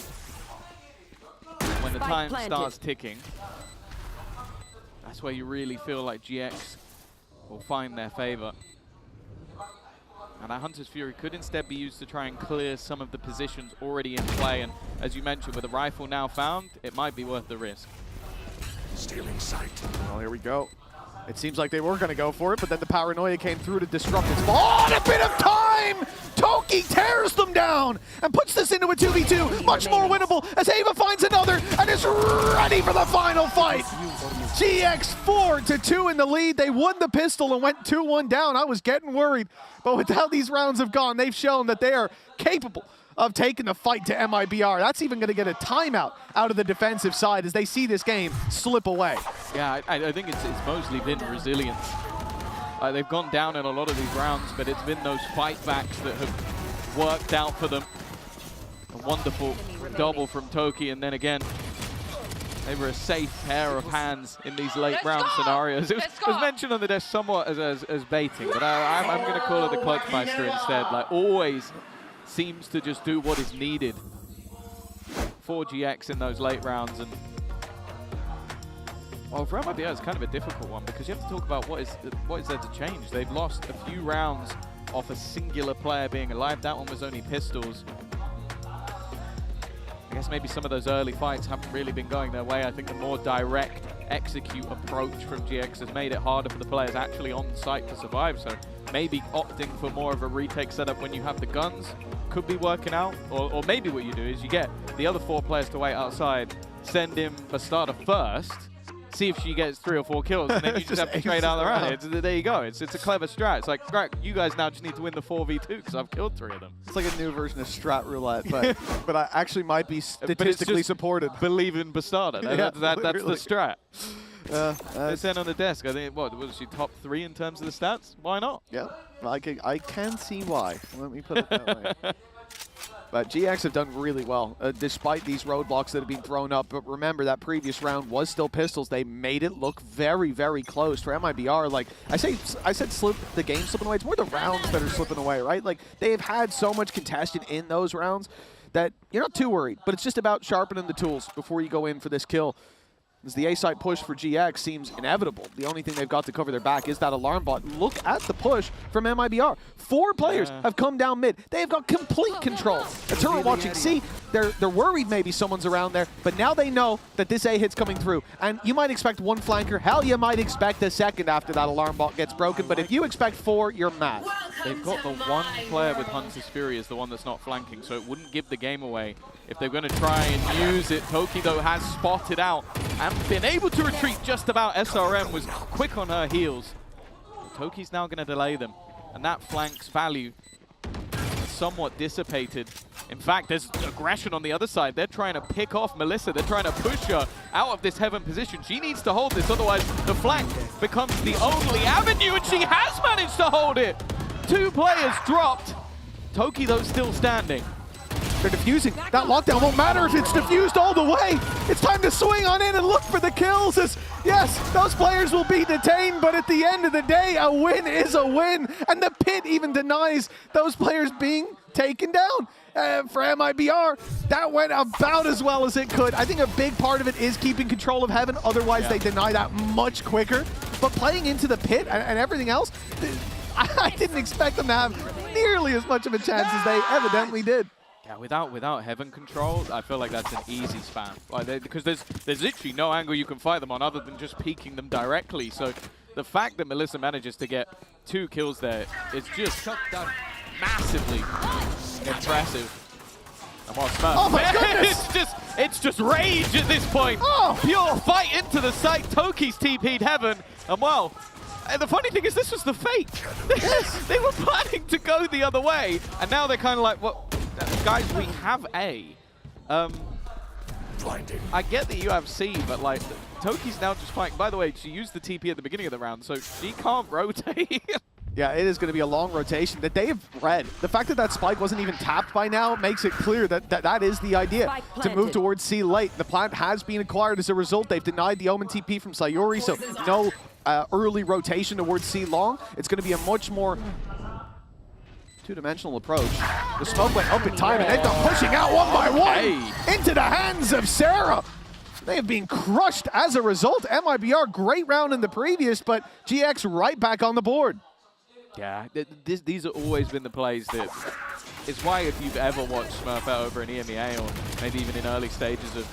When the time starts ticking, that's where you really feel like GX will find their favor. And that Hunter's Fury could instead be used to try and clear some of the positions already in play. And as you mentioned, with a rifle now found, it might be worth the risk. Stealing sight. Well, here we go. It seems like they were going to go for it, but then the paranoia came through to disrupt it. Oh, and a bit of time! Toki tears them down and puts this into a 2v2. Much more winnable as Ava finds another and is ready for the final fight. GX 4-2 in the lead. They won the pistol and went 2-1 down. I was getting worried, but with how these rounds have gone, they've shown that they are capable of taking the fight to MIBR. That's even going to get a timeout out of the defensive side as they see this game slip away. Yeah, I think it's mostly been resilience. They've gone down in a lot of these rounds, but it's been those fight backs that have worked out for them. A wonderful double from Toki, and then again, they were a safe pair of hands in these late round scenarios. It was mentioned on the desk somewhat as baiting, but I'm going to call it the Clutchmeister instead. Like, always seems to just do what is needed for GX in those late rounds. And well, for MIBR, it's kind of a difficult one because you have to talk about what is there to change. They've lost a few rounds off a singular player being alive. That one was only pistols. I guess maybe some of those early fights haven't really been going their way. I think the more direct execute approach from GX has made it harder for the players actually on site to survive. So maybe opting for more of a retake setup when you have the guns could be working out. Or maybe what you do is you get the other 4 players to wait outside, send in Bastarda first, see if she gets 3 or 4 kills, and then you just have to trade out the round. There you go. It's a clever strat. It's like, right, you guys now just need to win the 4v2 because I've killed 3 of them. It's like a new version of strat roulette, but I actually might be statistically supported. Believe in Bastarda. That's the strat. It's then on the desk. I think, what was she, top 3 in terms of the stats? Why not? Yeah, I can see why. Let me put it that way. But GX have done really well, despite these roadblocks that have been thrown up. But remember, that previous round was still pistols. They made it look very, very close for MIBR. Like, I said the game slipping away. It's more the rounds that are slipping away, right? Like, they have had so much contention in those rounds that you're not too worried. But it's just about sharpening the tools before you go in for this kill. As the A-side push for GX seems inevitable. The only thing they've got to cover their back is that alarm bot. Look at the push from MIBR. 4 players have come down mid. They have got complete control. The turret watching C, they're worried maybe someone's around there, but now they know that this A hit's coming through. And you might expect 1 flanker. Hell, you might expect a second after that alarm bot gets broken, but if you expect 4, you're mad. They've got the 1 player with Hunter's Fury as the one that's not flanking, so it wouldn't give the game away if they're going to try and use it. Toki, though, has spotted out and been able to retreat just about. SRM was quick on her heels. Toki's now going to delay them, and that flank's value is somewhat dissipated In fact, there's aggression on the other side. They're trying to pick off Melissa. They're trying to push her out of this Heaven position. She needs to hold this, otherwise the flank becomes the only avenue, and she has managed to hold it. 2 players dropped. Toki, though, still standing. They're defusing. That lockdown won't matter if it's diffused all the way. It's time to swing on in and look for the kills. As, yes, those players will be detained, but at the end of the day, a win is a win. And the pit even denies those players being taken down. For MIBR, that went about as well as it could. I think a big part of it is keeping control of Heaven. Otherwise, they deny that much quicker. But playing into the pit and everything else, I didn't expect them to have nearly as much of a chance as they evidently did. Yeah, without Heaven control, I feel like that's an easy spam. Because there's literally no angle you can fight them on other than just peeking them directly. So the fact that Melissa manages to get 2 kills there is just massively impressive. And what's that? Oh my goodness! it's just rage at this point. Oh. Pure fight into the site. Toki's TP'd Heaven, and well, and the funny thing is this was the fate. They were planning to go the other way, and now they're kind of like, well, guys, we have A. I get that you have C, but like, Toki's now just fighting. By the way, she used the TP at the beginning of the round, so she can't rotate. Yeah, it is going to be a long rotation that they have read. The fact that that spike wasn't even tapped by now makes it clear that that is the idea, to move towards C late. The plant has been acquired as a result. They've denied the OMEN TP from Sayuri, so no early rotation towards C long. It's going to be a much more two-dimensional approach. The smoke went up in time, and they've been pushing out one by one into the hands of Sarah. They have been crushed as a result. MIBR, great round in the previous, but GX right back on the board. Yeah, these have always been the plays that... It's why if you've ever watched Smurfette over in EMEA or maybe even in early stages of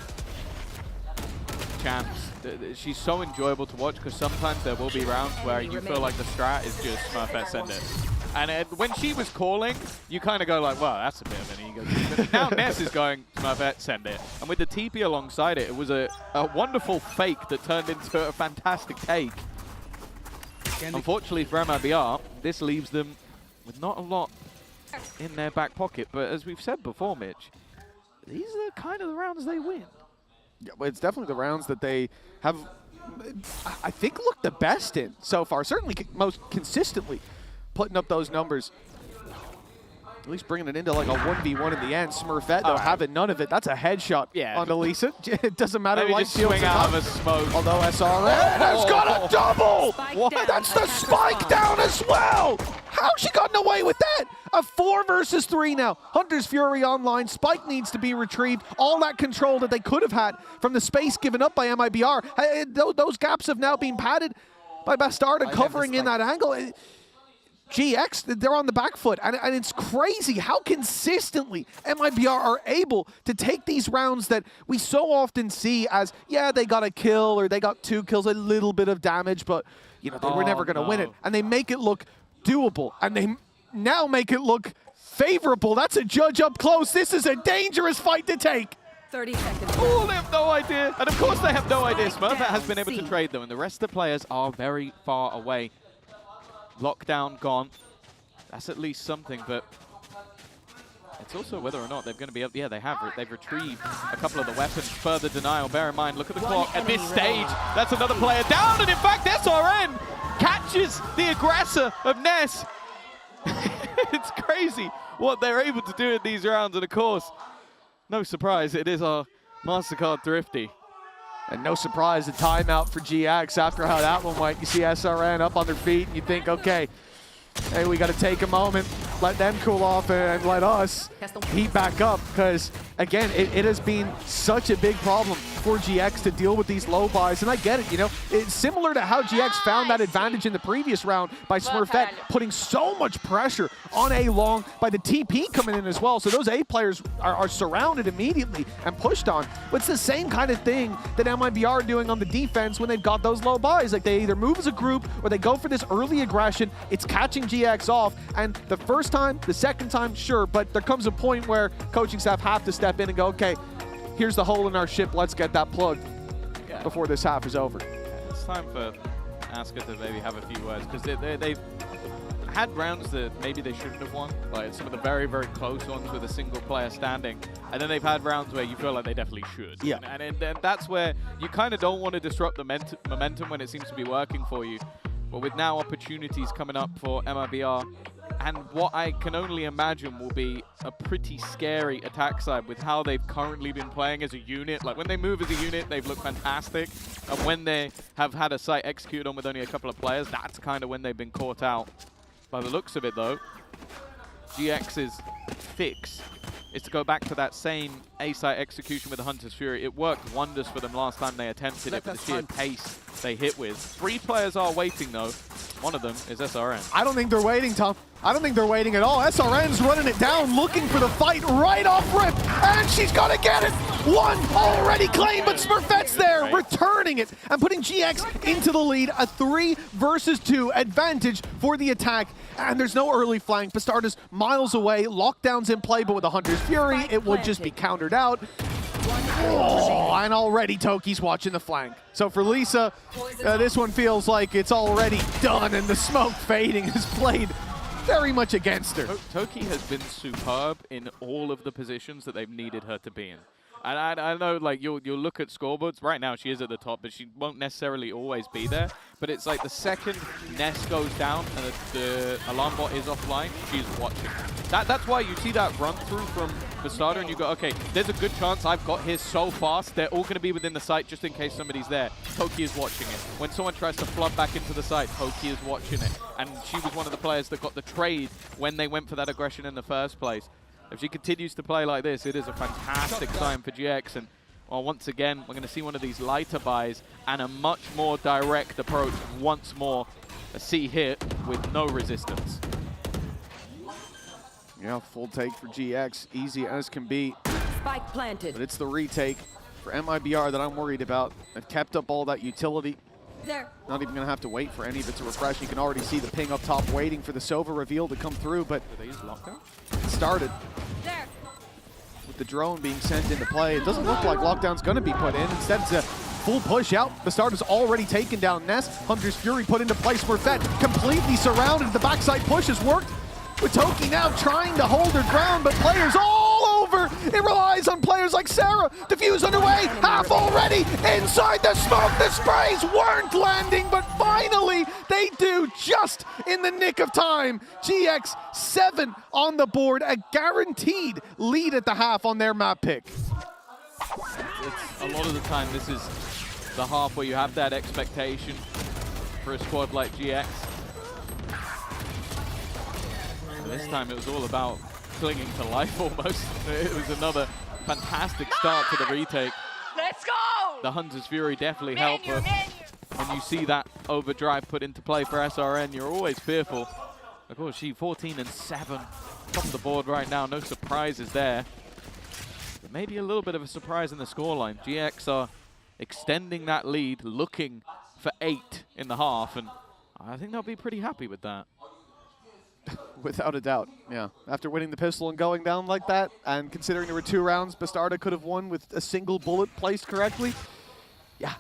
champs, she's so enjoyable to watch because sometimes there will be rounds where you feel like the strat is just Smurfette send it. And when she was calling, you kind of go like, well, that's a bit of an ego. But now Ness is going, Smurfette, send it. And with the TP alongside it, it was a wonderful fake that turned into a fantastic take. Unfortunately for MIBR, this leaves them with not a lot in their back pocket. But as we've said before, Mitch, these are the kind of the rounds they win. Yeah, well, it's definitely the rounds that they have, I think, looked the best in so far. Certainly most consistently putting up those numbers. At least bringing it into like a 1v1 in the end. Smurfette, though, having none of it. That's a headshot on Elisa. It doesn't matter. Maybe just swing out of a smoke. Although SRN has got a double! What? That's the spike down as well! How's she gotten away with that? A 4 versus 3 now. Hunter's Fury online. Spike needs to be retrieved. All that control that they could have had from the space given up by MIBR. Those gaps have now been padded by Bastarda covering in that angle. GX, they're on the back foot, and it's crazy how consistently MIBR are able to take these rounds that we so often see as, yeah, they got a kill or they got 2 kills, a little bit of damage, but you know they were never going to win it, and they make it look doable, and they now make it look favorable. That's a judge up close. This is a dangerous fight to take. 30 seconds. Oh, they have no idea, and of course they have no idea. Smurfette has been able to trade though, and the rest of the players are very far away. Lockdown gone. That's at least something, but it's also whether or not they're going to be able. Yeah, they have. They've retrieved a couple of the weapons. Further denial. Bear in mind, look at the clock. At this stage, that's another player down, and in fact, SRN catches the aggressor of Ness. It's crazy what they're able to do in these rounds, and of course, no surprise, it is our Mastercard Thrifty. And no surprise, a timeout for GX after how that one went. You see SRN up on their feet, and you think, okay, hey, we got to take a moment, let them cool off, and let us heat back up. Because, again, it has been such a big problem for GX to deal with these low buys. And I get it, you know. It's similar to how GX found that advantage in the previous round by Smurfette putting so much pressure on A long by the TP coming in as well. So those A players are surrounded immediately and pushed on. But it's the same kind of thing that MIBR are doing on the defense when they've got those low buys. Like, they either move as a group or they go for this early aggression. It's catching GX off. And the first time, the second time, sure. But there comes a point where coaching staff have to step in and go, okay, here's the hole in our ship. Let's get that plugged before this half is over. It's time for Asuka to maybe have a few words, because had rounds that maybe they shouldn't have won, like some of the very, very close ones with a single player standing. And then they've had rounds where you feel like they definitely should. Yeah. And that's where you kind of don't want to disrupt the momentum when it seems to be working for you. But with now opportunities coming up for MIBR, and what I can only imagine will be a pretty scary attack side with how they've currently been playing as a unit. Like when they move as a unit, they've looked fantastic. And when they have had a site executed on with only a couple of players, that's kind of when they've been caught out. By the looks of it though, GX's fix is to go back to that same A-site execution with the Hunter's Fury. It worked wonders for them last time they attempted it, with the sheer pace they hit with. 3 players are waiting though. One of them is SRN. I don't think they're waiting, Tom. I don't think they're waiting at all. SRN's running it down, looking for the fight right off rip, and she's gonna get it! One already claimed, but Smurfette's there, returning it, and putting GX into the lead. A 3 versus 2 advantage for the attack, and there's no early flank. Bastarda's miles away, lockdown's in play, but with the Hunter's Fury, it would just be countered out. Oh, and already Toki's watching the flank. So for Lisa, this one feels like it's already done, and the smoke fading is played very much against her. Toki has been superb in all of the positions that they've needed her to be in. And I know, like, you'll look at scoreboards. Right now, she is at the top, but she won't necessarily always be there. But it's like the second Nest goes down and the alarm bot is offline, she's watching. That's why you see that run through from Bastarda, and you go, okay, there's a good chance I've got here so fast. They're all going to be within the site just in case somebody's there. Toki is watching it. When someone tries to flood back into the site, Toki is watching it. And she was one of the players that got the trade when they went for that aggression in the first place. If she continues to play like this, it is a fantastic sign for GX. And well, once again, we're going to see one of these lighter buys and a much more direct approach once more. A C hit with no resistance. Yeah, full take for GX, easy as can be. Spike planted. But it's the retake for MIBR that I'm worried about. They've kept up all that utility. There. Not even going to have to wait for any of it to refresh. You can already see the ping up top waiting for the Sova reveal to come through, but Did they use lockdown? it started. There. With the drone being sent into play, it doesn't look like lockdown's going to be put in. Instead, it's a full push out. Bastarda's already taken down Nest. Hunter's Fury put into place. Smurfette completely surrounded. The backside push has worked. With Toki now trying to hold her ground, but players all over. It relies on players like Sarah. Diffuse underway, half already. Inside the smoke, the sprays weren't landing, but finally they do just in the nick of time. GX 7 on the board, a guaranteed lead at the half on their map pick. It's a lot of the time, this is the half where you have that expectation for a squad like GX. This time it was all about clinging to life almost. It was another fantastic start to the retake. Let's go! The Hunter's Fury definitely helped her. When you see that overdrive put into play for SRN, you're always fearful. Of course, she 14 and 7. Top of the board right now, no surprises there. But maybe a little bit of a surprise in the scoreline. GX are extending that lead, looking for 8 in the half, and I think they'll be pretty happy with that. Without a doubt, yeah. After winning the pistol and going down like that, and considering there were 2 rounds Bastarda could have won with a single bullet placed correctly, yeah,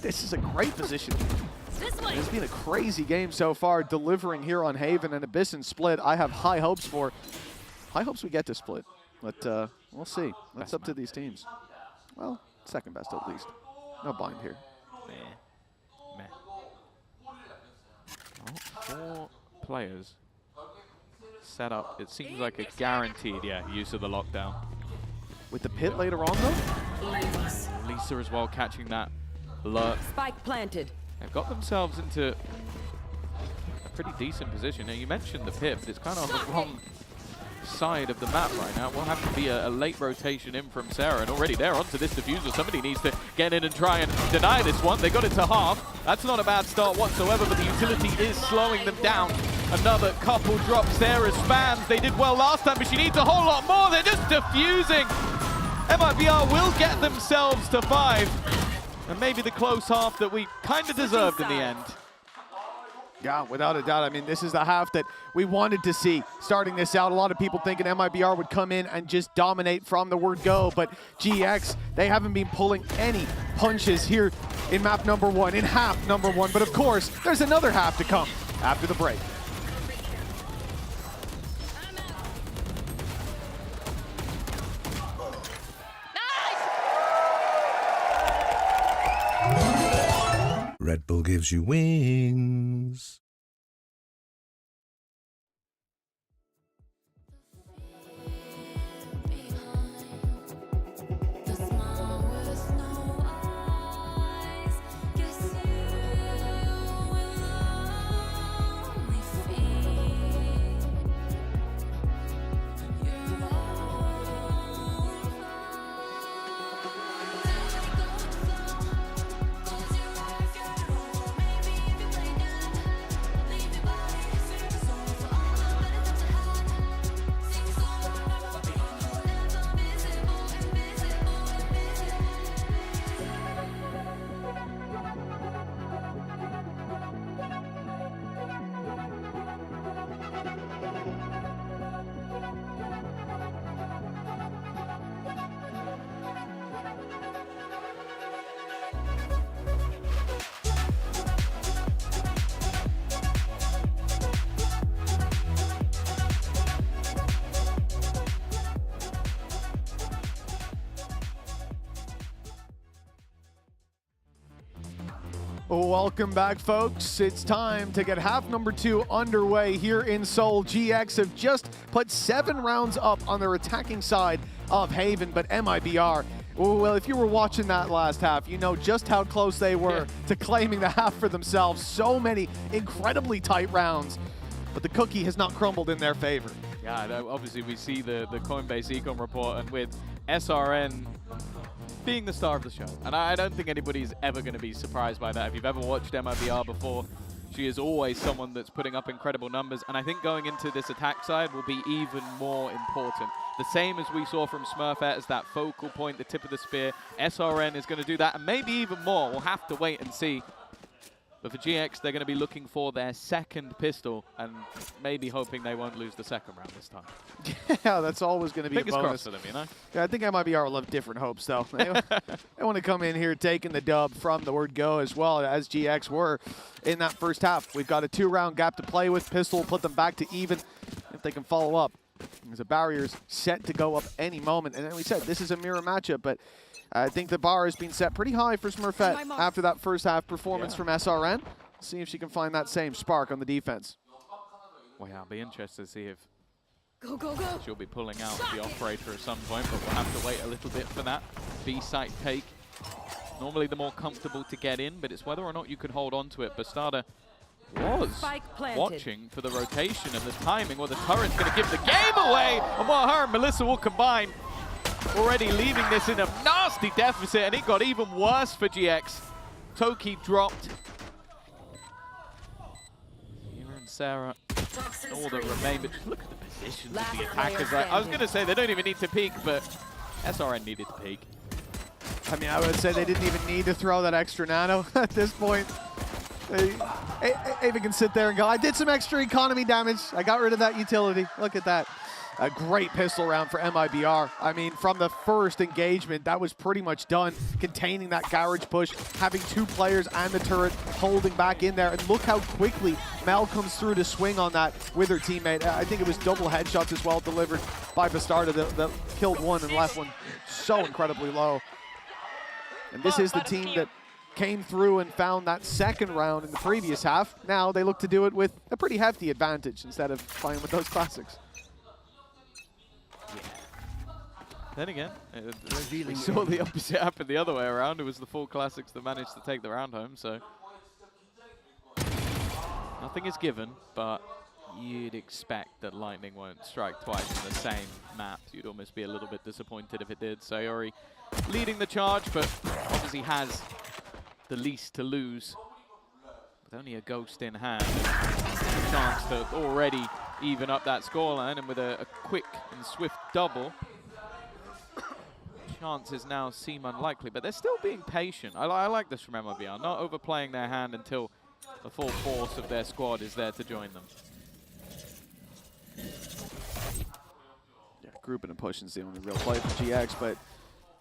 this is a great position. It's been a crazy game so far, delivering here on Haven and Abyssin split. I have high hopes for. High hopes we get to split, but we'll see. That's up to these teams. Well, second best at least. No bind here. Meh. Oh, 4 players set up. It seems like a guaranteed, use of the lockdown. With the pit later on, though? Lisa as well catching that alert. Spike planted. They've got themselves into a pretty decent position. Now, you mentioned the pit, but it's kind of on the wrong side of the map right now. It will have to be a late rotation in from Sarah, and already they're onto this diffuser. Somebody needs to get in and try and deny this one. They got it to half. That's not a bad start whatsoever, but the utility is slowing them down. Another couple drops there as spams. They did well last time, but she needs a whole lot more. They're just diffusing. MIBR will get themselves to 5, and maybe the close half that we kind of deserved in the end. Yeah, without a doubt. I mean, this is the half that we wanted to see. Starting this out, a lot of people thinking MIBR would come in and just dominate from the word go, but GX, they haven't been pulling any punches here in map number 1, in half number 1. But of course, there's another half to come after the break. Red Bull gives you wings. Welcome back, folks. It's time to get half number 2 underway here in Seoul. GX have just put 7 rounds up on their attacking side of Haven, but MIBR, well, if you were watching that last half, you know just how close they were to claiming the half for themselves. So many incredibly tight rounds, but the cookie has not crumbled in their favor. Yeah, obviously we see the Coinbase econ report, and with SRN being the star of the show. And I don't think anybody's ever going to be surprised by that. If you've ever watched MIBR before, she is always someone that's putting up incredible numbers. And I think going into this attack side will be even more important. The same as we saw from Smurfette as that focal point, the tip of the spear. SRN is going to do that, and maybe even more. We'll have to wait and see. But for GX, they're going to be looking for their second pistol and maybe hoping they won't lose the second round this time. Yeah, that's always going to be Fingers a bonus. crossed for them, you know? Yeah, I think MIBR will have different hopes, though. They want to come in here taking the dub from the word go, as well as GX were in that first half. We've got a 2-round gap to play with. Pistol will put them back to even if they can follow up. There's a barrier's set to go up any moment. And then we said this is a mirror matchup, but I think the bar has been set pretty high for Smurfette after that first half performance from SRN. See if she can find that same spark on the defense. Well, yeah, I'll be interested to see if she'll be pulling out the operator at some point, but we'll have to wait a little bit for that. B-site take, normally the more comfortable to get in, but it's whether or not you can hold on to it. Bastarda was watching for the rotation and the timing, where the turret's going to give the game away, and while her and Melissa will combine, already leaving this in a nasty deficit, and it got even worse for GX. Toki dropped. Eva and Sarah, all that remain, but just look at the positions of the attackers. I was going to say they don't even need to peek, but SRN needed to peek. I mean, I would say they didn't even need to throw that extra nano at this point. Ava can sit there and go, I did some extra economy damage. I got rid of that utility. Look at that. A great pistol round for MIBR. I mean, from the first engagement, that was pretty much done. Containing that garage push, having 2 players and the turret holding back in there. And look how quickly Mel comes through to swing on that with her teammate. I think it was double headshots as well delivered by Bastarda that killed one and left one so incredibly low. And this is the team that came through and found that second round in the previous half. Now they look to do it with a pretty hefty advantage instead of playing with those classics. Then again, we saw the opposite happen the other way around. It was the 4 classics that managed to take the round home, so nothing is given, but you'd expect that Lightning won't strike twice in the same map. You'd almost be a little bit disappointed if it did. Sayori leading the charge, but obviously has the least to lose. With only a ghost in hand, a chance to already even up that scoreline, and with a quick and swift double, chances now seem unlikely, but they're still being patient. I like this from MIBR, not overplaying their hand until the full force of their squad is there to join them. Yeah, grouping and pushing is the only real play for GX, but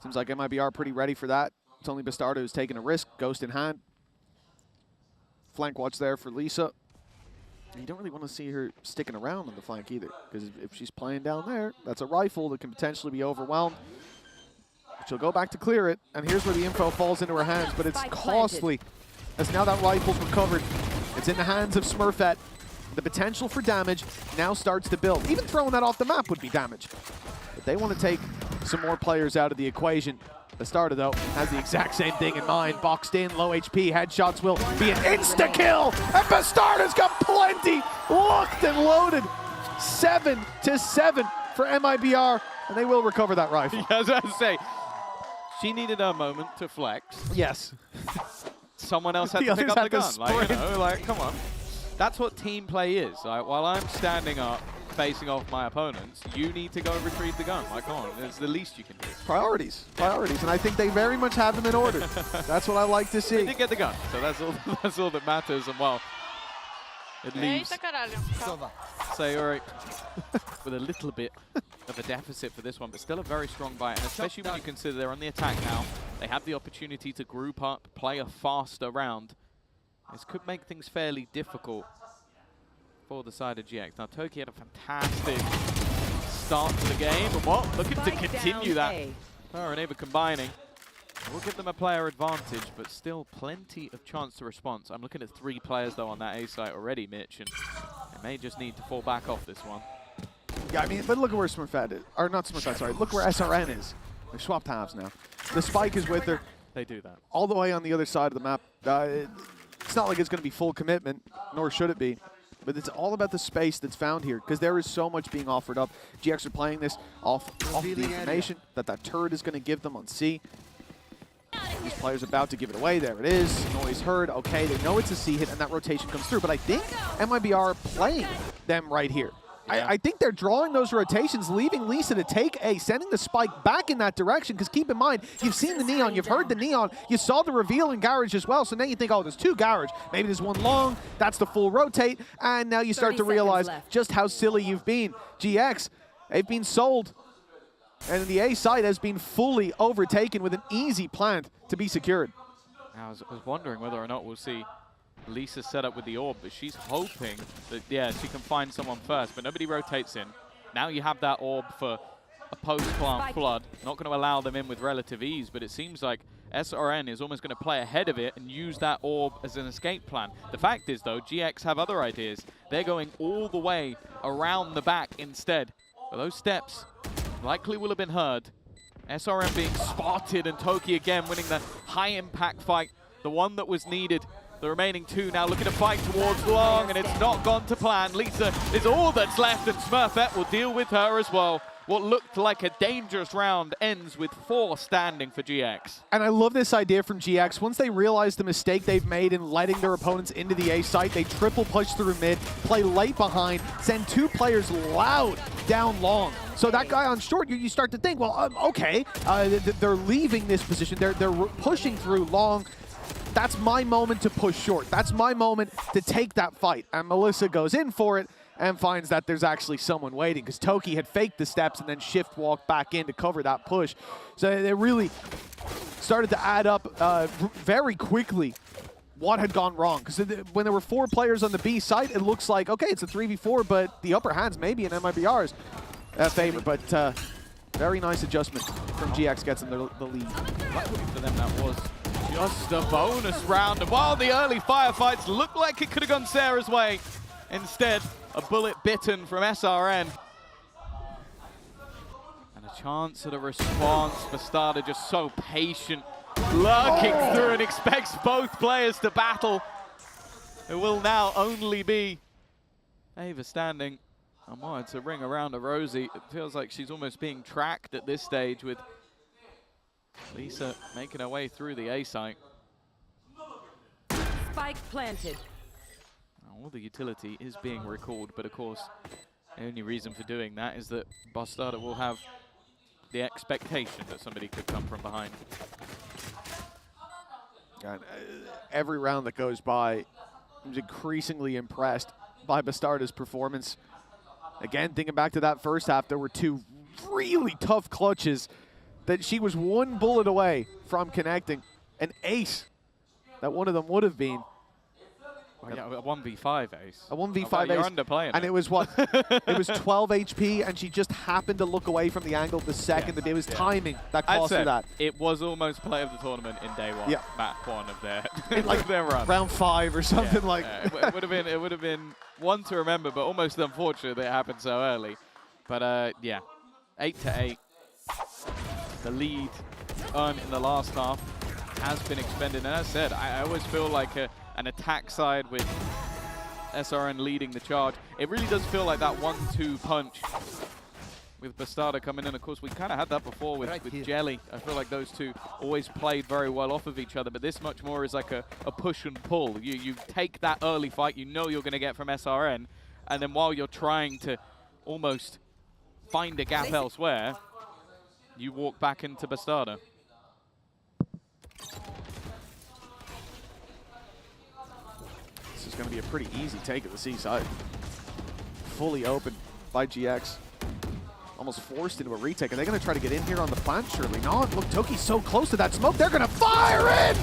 seems like MIBR pretty ready for that. It's only Bastarda who's taking a risk, ghost in hand. Flank watch there for Lisa. And you don't really want to see her sticking around on the flank either, because if she's playing down there, that's a rifle that can potentially be overwhelmed. She'll go back to clear it, and here's where the info falls into her hands, but it's costly as now that rifle's recovered. It's in the hands of Smurfette. The potential for damage now starts to build. Even throwing that off the map would be damage. But they want to take some more players out of the equation. Bastarda, though, has the exact same thing in mind. Boxed in, low HP, headshots will be an insta-kill, and Bastarda's got plenty locked and loaded. 7-7 for MIBR, and they will recover that rifle. Yeah, I was about to say, she needed a moment to flex. Yes. Someone else had The to pick others up had the to gun. sprint. Like, come on. That's what team play is. Like, while I'm standing up, facing off my opponents, you need to go and retrieve the gun. Like, come on, it's the least you can do. Priorities, and I think they very much have them in order. That's what I like to see. They did get the gun, so that's all that matters. And well, it leaves Sayori with a little bit of a deficit for this one, but still a very strong buy, and especially when you consider they're on the attack now. They have the opportunity to group up, play a faster round. This could make things fairly difficult for the side of GX. Now, Toki had a fantastic start to the game, and well, looking to continue that. Her and Ava combining. We'll give them a player advantage, but still plenty of chance to response. I'm looking at 3 players, though, on that A site already, Mitch, and they may just need to fall back off this one. Yeah, I mean, but look at where Smurfette is. Or not Smurfette, sorry. Look where SRN is. They've swapped halves now. The spike is with her. They do that. All the way on the other side of the map. It's not like it's going to be full commitment, nor should it be. But it's all about the space that's found here, because there is so much being offered up. GX are playing this off the information that turret is going to give them on C. This player's about to give it away. There it is. Noise heard. Okay, they know it's a C hit, and that rotation comes through. But I think MIBR are playing them right here. Yeah. I think they're drawing those rotations, leaving Lisa to take A, sending the spike back in that direction, because keep in mind, you've seen the Neon, you've heard the Neon, you saw the reveal in Garage as well, so now you think, oh, there's 2 Garage. Maybe there's 1 long, that's the full rotate, and now you start to realize just how silly you've been. GX, they've been sold, and the A site has been fully overtaken with an easy plant to be secured. I was wondering whether or not we'll see Lisa set up with the orb, but she's hoping that, yeah, she can find someone first, but nobody rotates in. Now you have that orb for a post-plant flood. Not going to allow them in with relative ease, but it seems like SRN is almost going to play ahead of it and use that orb as an escape plan. The fact is, though, GX have other ideas. They're going all the way around the back instead. But those steps likely will have been heard. SRN being spotted, and Toki again winning the high-impact fight, the one that was needed. The remaining 2 now looking to fight towards long, and it's not gone to plan. Lisa is all that's left, and Smurfette will deal with her as well. What looked like a dangerous round ends with 4 standing for GX. And I love this idea from GX. Once they realize the mistake they've made in letting their opponents into the A site, they triple push through mid, play late behind, send 2 players loud down long. So that guy on short, you start to think, well, okay, they're leaving this position. They're pushing through long. That's my moment to push short. That's my moment to take that fight. And Melissa goes in for it and finds that there's actually someone waiting, because Toki had faked the steps and then shift walked back in to cover that push. So they really started to add up very quickly what had gone wrong. Because when there were 4 players on the B site, it looks like, okay, it's a 3v4, but the upper hand's maybe in MIBR's favor. But very nice adjustment from GX, gets them the lead. Luckily for them, that was just a bonus round. And while the early firefights looked like it could have gone Sarah's way, instead, a bullet bitten from SRN. And a chance at a response. Bastarda just so patient, lurking through, and expects both players to battle. It will now only be Ava standing. I wanted to ring around a Rosie. It feels like she's almost being tracked at this stage, with Lisa making her way through the A site. Spike planted. All the utility is being recalled, but of course, the only reason for doing that is that Bastarda will have the expectation that somebody could come from behind. God, every round that goes by, I'm increasingly impressed by Bastarda's performance. Again, thinking back to that first half, there were 2 really tough clutches that she was 1 bullet away from connecting. An ace that one of them would have been. Well, yeah, a 1v5 ace. A 1v5 Oh, ace. you're underplaying and it was what? It was 12 HP, and she just happened to look away from the angle the second that it was timing that cost her that. It was almost play of the tournament in day one. Yeah. Map one of their, like their run. Round 5 or something like. It would have been one to remember, but almost unfortunate that it happened so early. But yeah, 8-8. The lead earned in the last half has been expended, and as I said, I always feel like an attack side with SRN leading the charge. It really does feel like that 1-2 punch with Bastardo coming in. Of course, we kind of had that before with Jelly. I feel like those two always played very well off of each other, but this much more is like a push and pull. You take that early fight you know you're going to get from SRN, and then while you're trying to almost find a gap elsewhere, you walk back into Bastardo. This is going to be a pretty easy take at the C side. Fully open by GX. Almost forced into a retake. Are they going to try to get in here on the plant? Surely not. Look, Toki's so close to that smoke. They're going to fire in!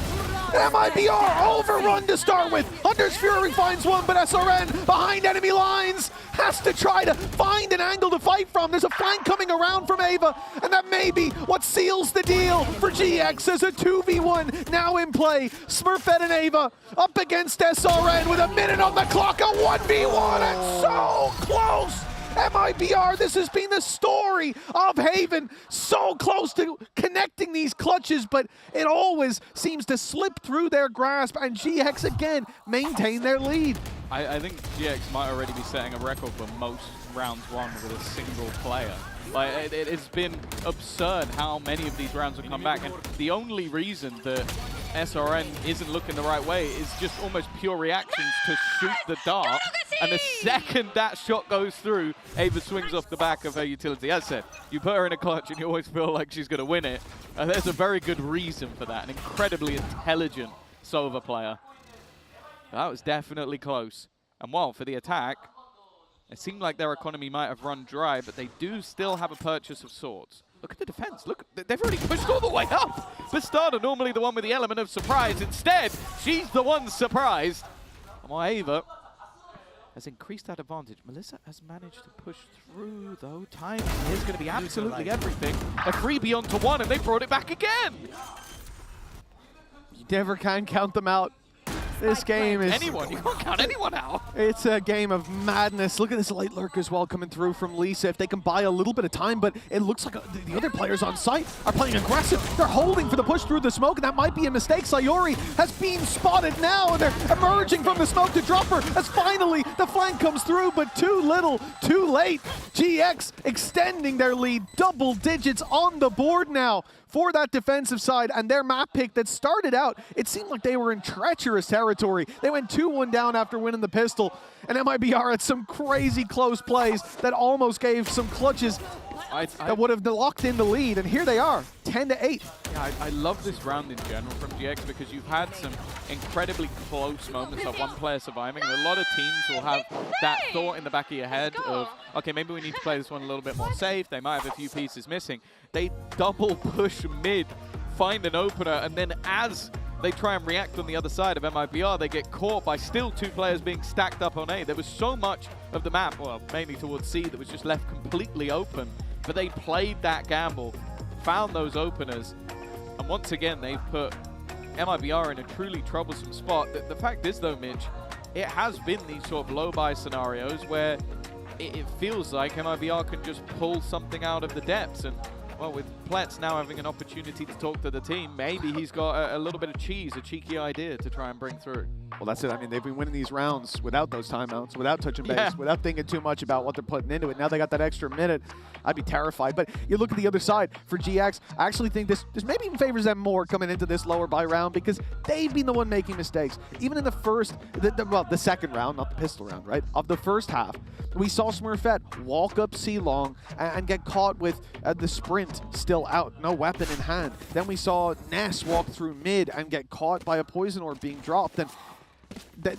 MIBR overrun to start with. Hunter's Fury finds one, but SRN behind enemy lines has to try to find an angle to fight from. There's a flank coming around from Ava, and that may be what seals the deal for GX as a 2v1 now in play. Smurfette and Ava up against SRN with a minute on the clock, a 1v1, and so close! MIBR, this has been the story of Haven. So close to connecting these clutches, but it always seems to slip through their grasp, and GX again maintain their lead. I think GX might already be setting a record for most rounds won with a single player. Like, it's been absurd how many of these rounds have come back, and the only reason that SRN isn't looking the right way is just almost pure reactions to shoot the dart, and the second that shot goes through, Ava swings off the back of her utility. As I said, you put her in a clutch and you always feel like she's going to win it, and there's a very good reason for that, an incredibly intelligent Sova player. That was definitely close. And while for the attack, it seemed like their economy might have run dry, but they do still have a purchase of swords. Look at the defense. Look, they've already pushed all the way up. Bastardo, normally the one with the element of surprise. Instead, she's the one surprised. And while Ava has increased that advantage, Melissa has managed to push through, though. Timing is going to be absolutely everything. A freebie onto one, and they brought it back again. You never can count them out. This game is... Anyone. You can't count anyone out. It's a game of madness. Look at this late lurk as well coming through from Lisa. If they can buy a little bit of time, but it looks like the other players on site are playing aggressive. They're holding for the push through the smoke, and that might be a mistake. Sayori has been spotted now, and they're emerging from the smoke to drop her as finally the flank comes through, but too little, too late. GX extending their lead, double digits on the board now for that defensive side, and their map pick that started out, it seemed like they were in treacherous territory. They went 2-1 down after winning the pistol, and MIBR had some crazy close plays that almost gave some clutches that would have locked in the lead, and here they are, 10-8. Yeah, I love this round in general from GX because you've had some incredibly close moments of one player surviving, and a lot of teams will have that thought in the back of your head of, okay, maybe we need to play this one a little bit more safe. They might have a few pieces missing. They double push mid, find an opener, and then as they try and react on the other side of MIBR, they get caught by still two players being stacked up on A. There was so much of the map, well, mainly towards C, that was just left completely open, but they played that gamble, found those openers, and once again, they've put MIBR in a truly troublesome spot. The fact is, though, Mitch, it has been these sort of low-buy scenarios where it feels like MIBR can just pull something out of the depths, and well, with Pletz now having an opportunity to talk to the team, maybe he's got a little bit of cheese, a cheeky idea to try and bring through. Well, that's it. I mean, they've been winning these rounds without those timeouts, without touching base, without thinking too much about what they're putting into it. Now they got that extra minute. I'd be terrified. But you look at the other side for GX, I actually think this maybe even favors them more coming into this lower buy round because they've been the one making mistakes. Even in the the second round, not the pistol round, right? Of the first half, we saw Smurfette walk up C-long and get caught with the sprint still out, no weapon in hand. Then we saw Ness walk through mid and get caught by a poison orb being dropped. And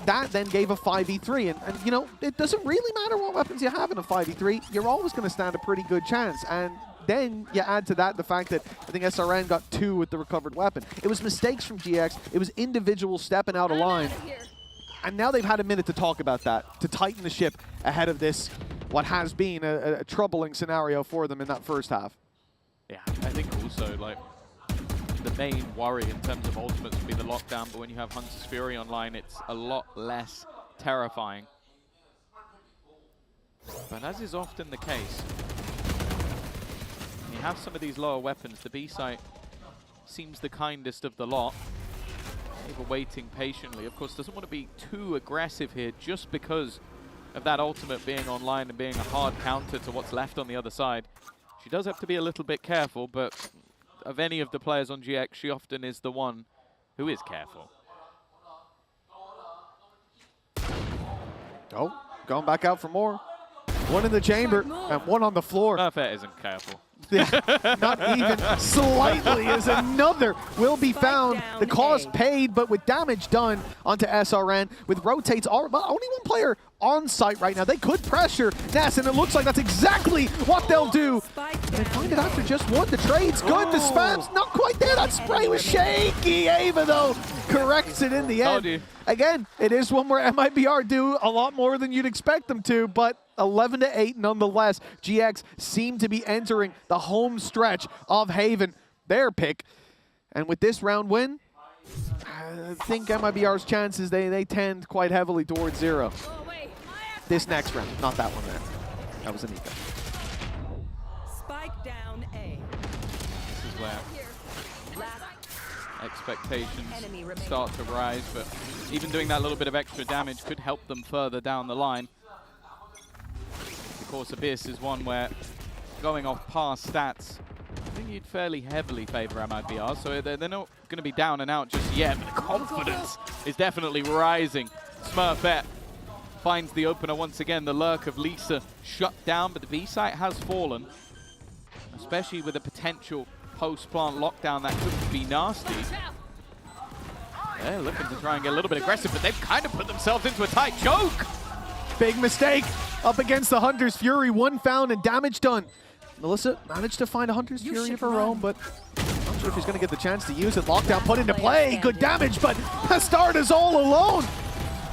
that then gave a 5v3. And, you know, it doesn't really matter what weapons you have in a 5v3. You're always going to stand a pretty good chance. And then you add to that the fact that I think SRN got 2 with the recovered weapon. It was mistakes from GX. It was individuals stepping out of line. And now they've had a minute to talk about that, to tighten the ship ahead of this, what has been a troubling scenario for them in that first half. Yeah, I think also, like, the main worry in terms of ultimates would be the lockdown, but when you have Hunter's Fury online, it's a lot less terrifying. But as is often the case, when you have some of these lower weapons, the B site seems the kindest of the lot. Ava waiting patiently. Of course, doesn't want to be too aggressive here just because of that ultimate being online and being a hard counter to what's left on the other side. She does have to be a little bit careful, but of any of the players on GX, she often is the one who is careful. Oh, going back out for more. One in the chamber and one on the floor. Smurfette isn't careful. Yeah, not even slightly, as another will be found. The cost paid, but with damage done onto SRN, with rotates, only one player on site right now. They could pressure Ness, and it looks like that's exactly what they'll do. They find it after just one. The trade's good, the spam's not quite there. That spray was shaky. Ava, though, corrects it in the end. Again, it is one where MIBR do a lot more than you'd expect them to, but 11-8 nonetheless. GX seem to be entering the home stretch of Haven, their pick. And with this round win, I think MIBR's chances, they tend quite heavily towards 0. This next round, not that one there. That was Anika. Spike down A. This is where expectations start to rise, but even doing that little bit of extra damage could help them further down the line. Of course, Abyss is one where going off past stats, I think you'd fairly heavily favor MIBR, so they're not going to be down and out just yet, but the confidence is definitely rising. Smurfette finds the opener once again. The lurk of Lisa shut down, but the B site has fallen, especially with a potential post-plant lockdown that could be nasty. They're looking to try and get a little bit aggressive, but they've kind of put themselves into a tight choke. Big mistake up against the Hunter's Fury. One found and damage done. Melissa managed to find a Hunter's Fury of her own, but not sure if she's going to get the chance to use it. Lockdown put into play. Good damage, but Astarda's all alone.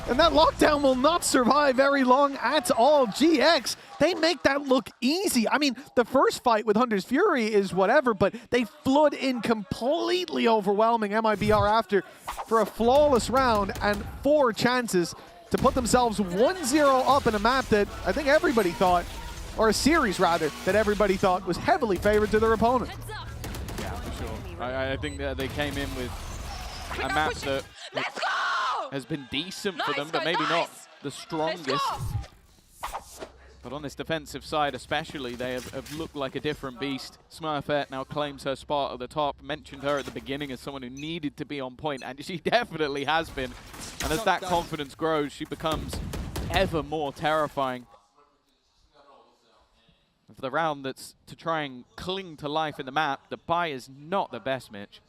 And that lockdown will not survive very long at all. GX, they make that look easy. I mean, the first fight with Hunter's Fury is whatever, but they flood in completely overwhelming MIBR after for a flawless round and 4 chances to put themselves 1-0 up in a map that I think everybody thought, or a series rather, that everybody thought was heavily favored to their opponent. Yeah, for sure. I think that they came in with a map that has been decent for them, but maybe not the strongest. But on this defensive side especially, they have looked like a different beast. Smurfette now claims her spot at the top. Mentioned her at the beginning as someone who needed to be on point, and she definitely has been. And as that confidence grows, she becomes ever more terrifying. For the round that's to try and cling to life in the map, the buy is not the best, Mitch.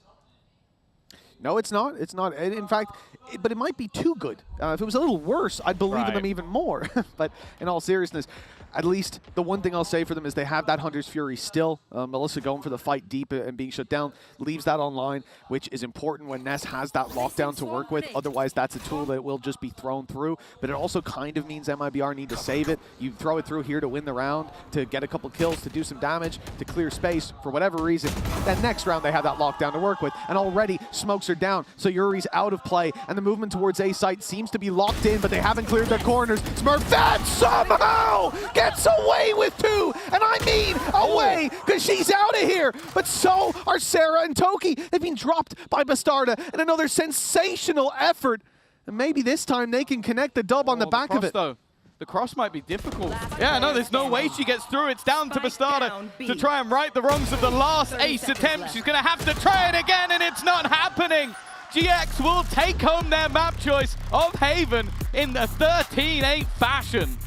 No, it's not. It's not. In fact, but it might be too good. If it was a little worse, I'd believe in them even more. But in all seriousness, at least the one thing I'll say for them is they have that Hunter's Fury still. Melissa going for the fight deep and being shut down leaves that online, which is important when Ness has that lockdown to work with. Otherwise, that's a tool that will just be thrown through. But it also kind of means MIBR need to save it. You throw it through here to win the round, to get a couple kills, to do some damage, to clear space for whatever reason. Then next round, they have that lockdown to work with. And already, smokes are down, so Yuri's out of play. And the movement towards A site seems to be locked in, but they haven't cleared their corners. Smurfette somehow gets away with 2, and I mean away, because she's out of here. But so are Sarah and Toki. They've been dropped by Bastarda, and another sensational effort. And maybe this time they can connect the dub on the back of it. Though. The cross might be difficult. Yeah, no, there's no way she gets through. It's down to Bastarda to try and right the wrongs of the last ace attempt. She's going to have to try it again, and it's not happening. GX will take home their map choice of Haven in the 13-8 fashion.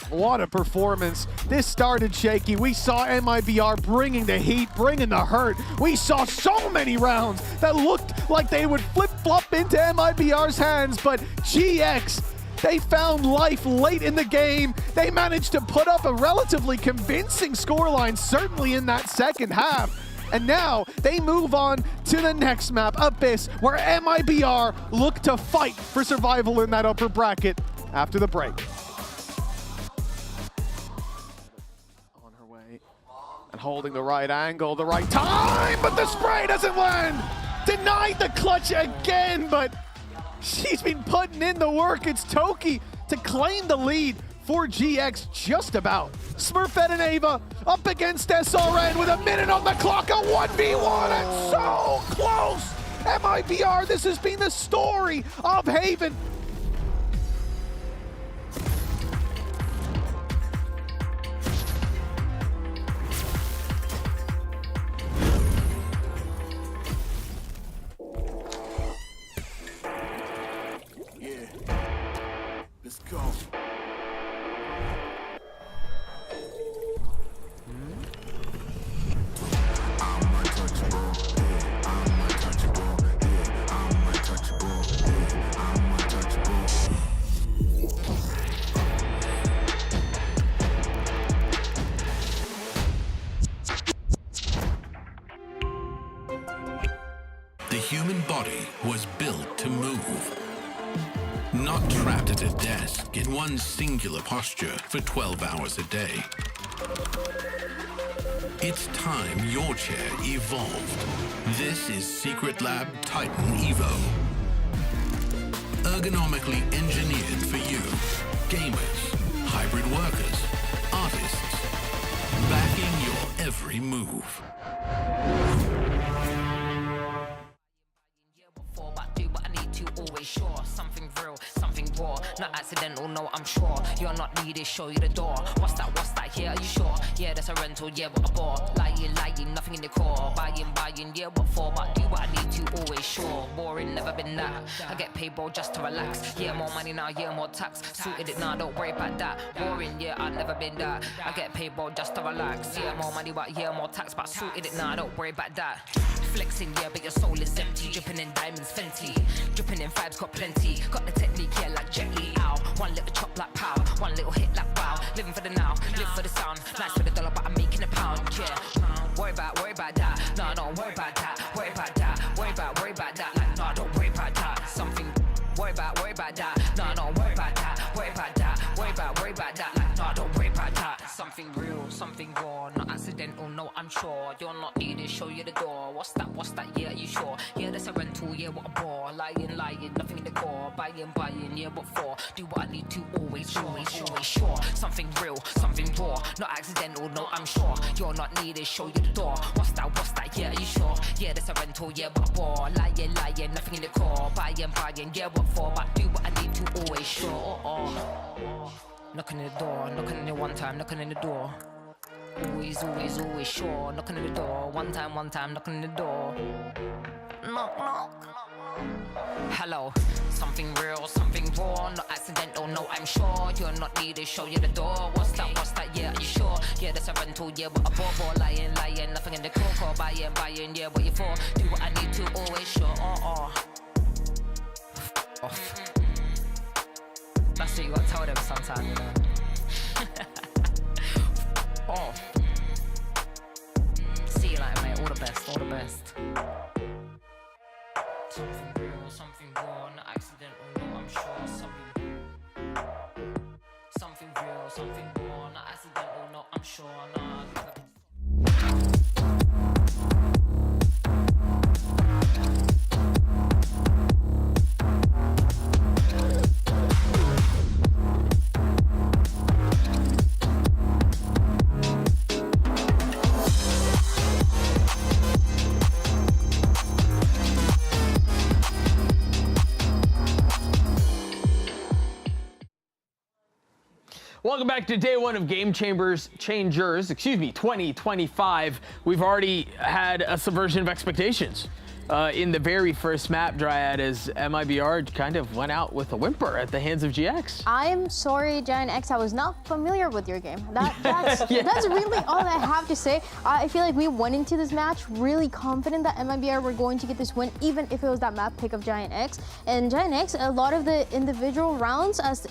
What a performance. This started shaky. We saw MIBR bringing the heat, bringing the hurt. We saw so many rounds that looked like they would flip-flop into MIBR's hands, but GX, they found life late in the game. They managed to put up a relatively convincing scoreline, certainly in that second half. And now they move on to the next map, Abyss, where MIBR look to fight for survival in that upper bracket after the break. On her way and holding the right angle, the right time, but the spray doesn't land. Denied the clutch again, but she's been putting in the work. It's Toki to claim the lead for GX just about. Smurfette and Ava up against SRN with a minute on the clock, a 1v1, and so close. MIBR, this has been the story of Haven. Let's go. The human body was built to move. Not trapped at a desk in one singular posture for 12 hours a day. It's time your chair evolved. This is Secretlab Titan Evo. Ergonomically engineered for you, gamers, hybrid workers, artists, backing your every move. Always sure, something real, something raw, not accidental, no, I'm sure. You're not needed, show you the door. What's that, yeah, are you sure? Yeah, that's a rental, yeah, what a bore. Lying, nothing in the core. Buying, yeah, what for? But do what I need to, always sure. Boring, never been that. I get paid, bro, just to relax. Yeah, more money now, yeah, more tax. Suited it now, don't worry about that. Boring, yeah, I've never been that. I get paid, bro, just to relax. Yeah, more money, but yeah, more tax. But suited it now, don't worry about that. Flexing, yeah, but your soul is empty. Dripping in diamonds, Fenty. Dripping in vibes, got plenty. Got the technique, yeah, like Jet Li. Ow. One little chop like pow. One little hit like wow. Living for the now, live for the sound. Nice for the dollar, but I'm making a pound, yeah. Worry about that. No, don't worry about that. Worry about that. Worry about that. Like, no, don't worry about that. Something. Worry about that. No, don't worry about that. Worry about that. Worry about that. Like, no, don't worry about that. Something real, something raw, not accidental, no, I'm sure. You're not needed, show you the door. What's that, yeah, are you sure? Yeah, that's a rental, yeah, what a bore. Lying, nothing in the core. Buying, yeah, what for? Do what I need to, always sure. Something real, something raw, not accidental, no, I'm sure. You're not needed, show you the door. What's that, yeah, are you sure? Yeah, that's a rental, yeah, what a bore. Lying, nothing in the core. Buying, yeah, what for? But do what I need to, always sure. Knocking on the door, knocking on it one time, knocking on the door. Always sure, knocking on the door. One time, knocking on the door. Knock. Hello, something real, something raw, not accidental, no, I'm sure. You're not needed, show you the door. What's that, yeah, are you sure? Yeah, that's a rental, yeah, what a bore. Lying, nothing in the core. Buying, yeah, what you for? Do what I need to, always sure. That's what you gotta tell them sometime, you know. See you later, mate. All the best. Something real, something raw, not accidental, no, I'm sure. Something real, something raw, not accidental, no, I'm sure. Nah, Welcome back to day one of Game Changers, 2025. We've already had a subversion of expectations. in the very first map, Dryad, as MIBR kind of went out with a whimper at the hands of GX. I'm sorry, Giant X, I was not familiar with your game. That's really all I have to say. I feel like we went into this match really confident that MIBR were going to get this win, even if it was that map pick of Giant X. And Giant X, a lot of the individual rounds, as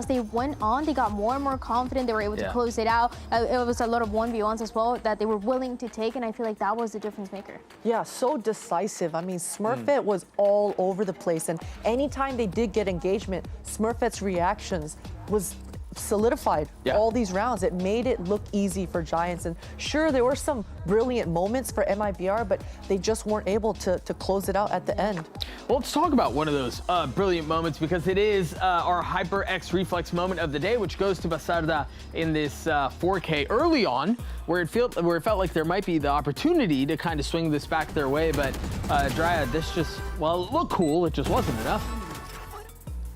they went on, they got more and more confident. They were able to close it out. It was a lot of 1v1s as well that they were willing to take, and I feel like that was the difference maker. Yeah, so decisive. I mean, Smurfette was all over the place, and anytime they did get engagement, Smurfette's reactions was solidified all these rounds. It made it look easy for Giants, and sure, there were some brilliant moments for MIBR, but they just weren't able to close it out at the end. Well, let's talk about one of those brilliant moments, because it is our HyperX reflex moment of the day, which goes to Basarda in this 4K early on, where it felt like there might be the opportunity to kind of swing this back their way, but Dryad, this just, well, it looked cool, it just wasn't enough.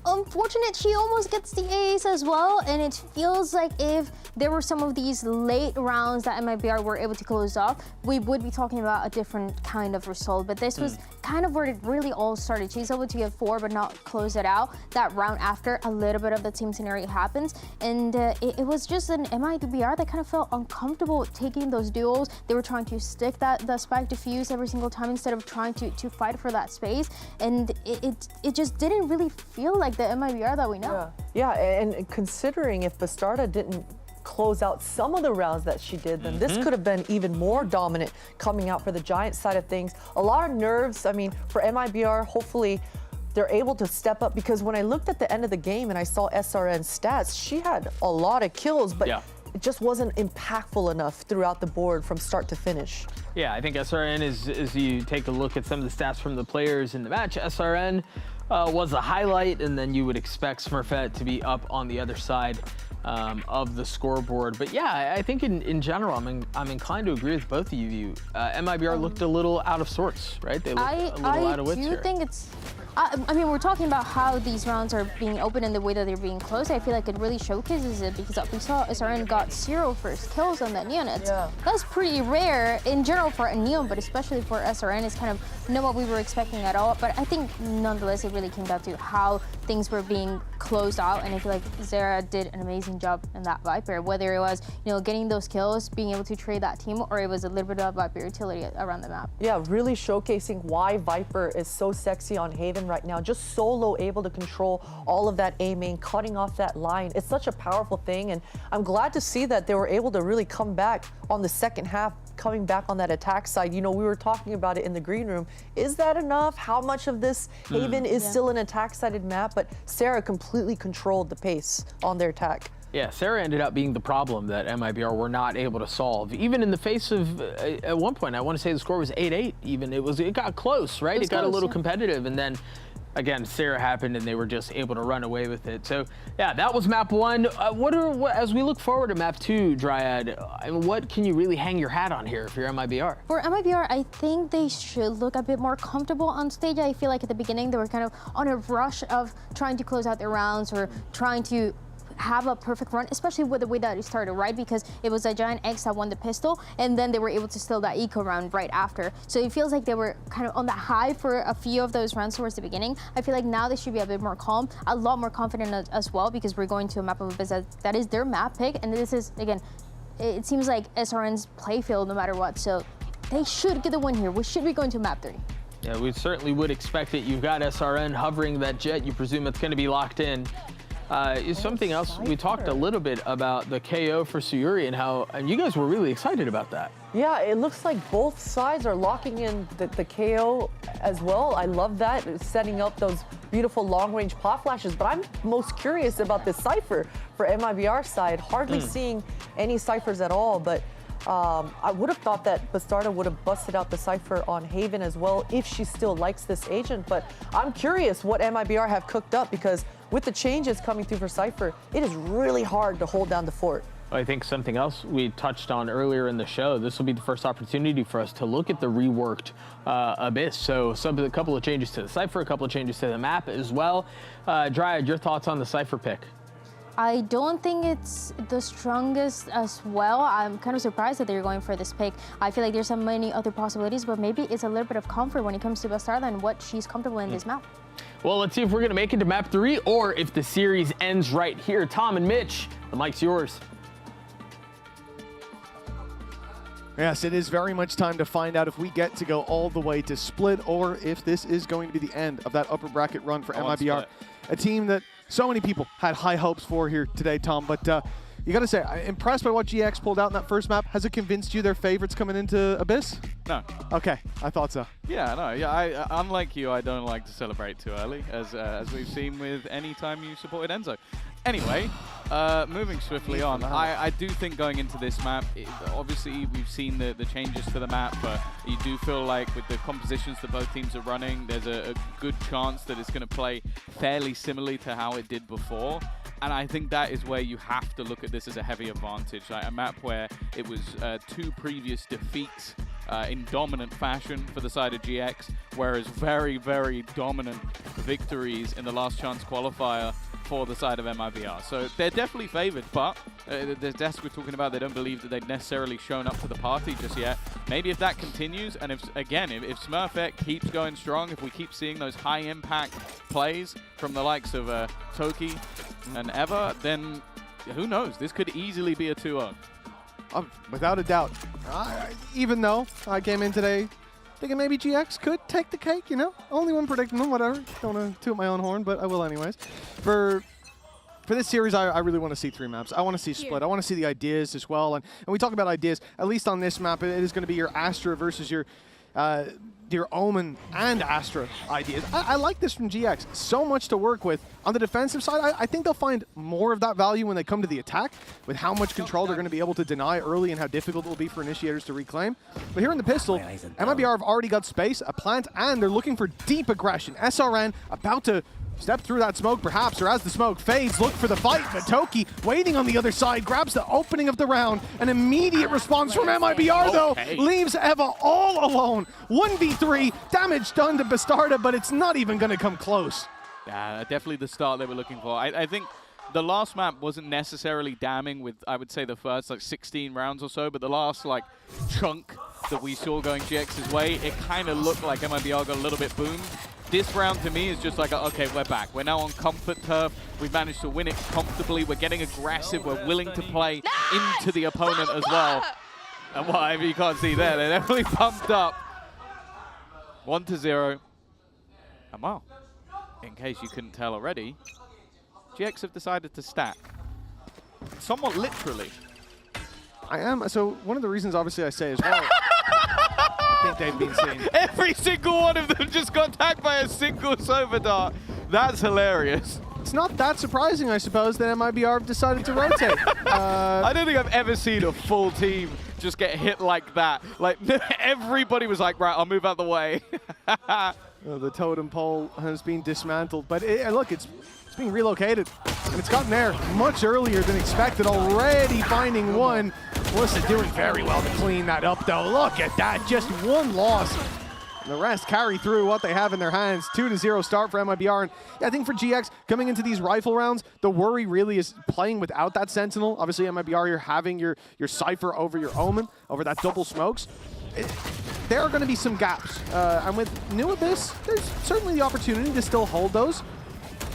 Unfortunate, she almost gets the ace as well, and it feels like if there were some of these late rounds that MIBR were able to close off, we would be talking about a different kind of result. But this was kind of where it really all started. She's able to get 4 but not close it out. That round after, a little bit of the team scenario happens, and it was just an MIBR that kind of felt uncomfortable taking those duels. They were trying to stick the spike defuse every single time instead of trying to fight for that space, and it just didn't really feel like the MIBR that we know. Yeah, and considering if Bastarda didn't close out some of the rounds that she did, then this could have been even more dominant coming out for the Giant side of things. A lot of nerves. I mean, for MIBR, hopefully they're able to step up, because when I looked at the end of the game and I saw SRN's stats, she had a lot of kills, but it just wasn't impactful enough throughout the board from start to finish. Yeah, I think SRN is, as you take a look at some of the stats from the players in the match, SRN was a highlight, and then you would expect Smurfette to be up on the other side of the scoreboard. But yeah, I think in general, I'm inclined to agree with both of you. MIBR looked a little out of sorts, right? They looked a little out of wits here. I do think it's... I mean, we're talking about how these rounds are being open and the way that they're being closed. I feel like it really showcases it, because we saw SRN got 0 first kills on that Neon. That's pretty rare in general for a Neon, but especially for SRN. It's kind of not what we were expecting at all. But I think nonetheless, it really came down to how things were being closed out, and I feel like Zara did an amazing job in that Viper. Whether it was getting those kills, being able to trade that team, or it was a little bit of Viper utility around the map. Yeah, really showcasing why Viper is so sexy on Haven right now. Just solo able to control all of that A main, cutting off that line. It's such a powerful thing, and I'm glad to see that they were able to really come back on the second half, coming back on that attack side. We were talking about it in the green room. Is that enough? How much of this Haven is still an attack-sided map? But Sarah completely controlled the pace on their attack. Yeah, Sarah ended up being the problem that MIBR were not able to solve. Even in the face of, at one point, I want to say the score was 8-8 even. It got close, right? It got a little competitive, and then again, Sarah happened, and they were just able to run away with it. So, yeah, that was map 1. As we look forward to map 2, Dryad, what can you really hang your hat on here if you're MIBR? For MIBR, I think they should look a bit more comfortable on stage. I feel like at the beginning, they were kind of on a rush of trying to close out their rounds or trying to have a perfect run, especially with the way that it started, right? Because it was a Giant X that won the pistol, and then they were able to steal that eco round right after. So it feels like they were kind of on that high for a few of those rounds towards the beginning. I feel like now they should be a bit more calm, a lot more confident as well, because we're going to a map of Abyss that is their map pick, and this is, again, it seems like SRN's playfield no matter what, so they should get the win here. We should be going to map 3. Yeah, we certainly would expect it. You've got SRN hovering that jet. You presume it's going to be locked in. Something else, we talked a little bit about the KO for Sayuri and you guys were really excited about that. Yeah, it looks like both sides are locking in the KO as well. I love that, setting up those beautiful long-range pot flashes, but I'm most curious about this Cypher for MIBR side. Hardly seeing any Cyphers at all, but I would have thought that Bastarda would have busted out the Cypher on Haven as well if she still likes this agent, but I'm curious what MIBR have cooked up, because with the changes coming through for Cypher, it is really hard to hold down the fort. I think something else we touched on earlier in the show, this will be the first opportunity for us to look at the reworked Abyss. So a couple of changes to the Cypher, a couple of changes to the map as well. Dryad, your thoughts on the Cypher pick? I don't think it's the strongest as well. I'm kind of surprised that they're going for this pick. I feel like there's so many other possibilities, but maybe it's a little bit of comfort when it comes to Bastarda and what she's comfortable in this map. Well, let's see if we're going to make it to map 3 or if the series ends right here. Tom and Mitch, the mic's yours. Yes, it is very much time to find out if we get to go all the way to split or if this is going to be the end of that upper bracket run for MIBR. A team that so many people had high hopes for here today, Tom. But you got to say, I'm impressed by what GX pulled out in that first map. Has it convinced you they're favorites coming into Abyss? No. Okay, I thought so. Yeah, no. Yeah, I unlike you, I don't like to celebrate too early, as we've seen with any time you supported Enzo. Anyway, moving swiftly on, I do think going into this map, obviously we've seen the changes to the map, but you do feel like with the compositions that both teams are running, there's a good chance that it's going to play fairly similarly to how it did before. And I think that is where you have to look at this as a heavy advantage, like a map where it was 2 previous defeats in dominant fashion for the side of GX, whereas very, very dominant victories in the last chance qualifier for the side of MIBR. So they're definitely favored, but the desk we're talking about, they don't believe that they've necessarily shown up to the party just yet. Maybe if that continues, and if Smurfette keeps going strong, if we keep seeing those high impact plays from the likes of Toki and Eva, then who knows? This could easily be a 2-0. Without a doubt. Even though I came in today thinking maybe GX could take the cake, you know? Only one predicting them, whatever. Don't want to toot my own horn, but I will anyways. For this series, I really want to see 3 maps. I want to see split. I want to see the ideas as well. And we talk about ideas, at least on this map, it is going to be your Astra versus your OMEN and Astra ideas. I like this from GX. So much to work with. On the defensive side, I think they'll find more of that value when they come to the attack, with how much control they're going to be able to deny early and how difficult it will be for initiators to reclaim. But here in the pistol, MIBR have already got space, a plant, and they're looking for deep aggression. SRN about to step through that smoke perhaps, or as the smoke fades, look for the fight, but Toki waiting on the other side, grabs the opening of the round. An immediate response from MIBR though, leaves Eva all alone. 1v3, damage done to Bastarda, but it's not even gonna come close. Yeah, definitely the start they were looking for. I think the last map wasn't necessarily damning with, I would say, the first like 16 rounds or so, but the last like chunk that we saw going GX's way, it kind of looked like MIBR got a little bit boomed. This round to me is just like, okay, we're back. We're now on comfort turf. We've managed to win it comfortably. We're getting aggressive. We're willing to play into the opponent as well. And whatever you can't see there, they're definitely pumped up. 1-0. And well, in case you couldn't tell already, GX have decided to stack. Somewhat literally. I am. So one of the reasons, obviously, I say as well, I think they've been seen. Every single one of them just got tagged by a single Sova dart. That's hilarious. It's not that surprising, I suppose, that MIBR have decided to rotate. I don't think I've ever seen a full team just get hit like that. Like, everybody was like, right, I'll move out the way. The totem pole has been dismantled, but look, it's being relocated, and it's gotten there much earlier than expected, already finding one. Melissa doing very well to clean that up, though. Look at that, just one loss. And the rest carry through what they have in their hands. 2-0 start for MIBR. And yeah, I think for GX, coming into these rifle rounds, the worry really is playing without that Sentinel. Obviously, MIBR, you're having your Cypher over your Omen, over that double smokes. There are going to be some gaps. And with New Abyss, there's certainly the opportunity to still hold those.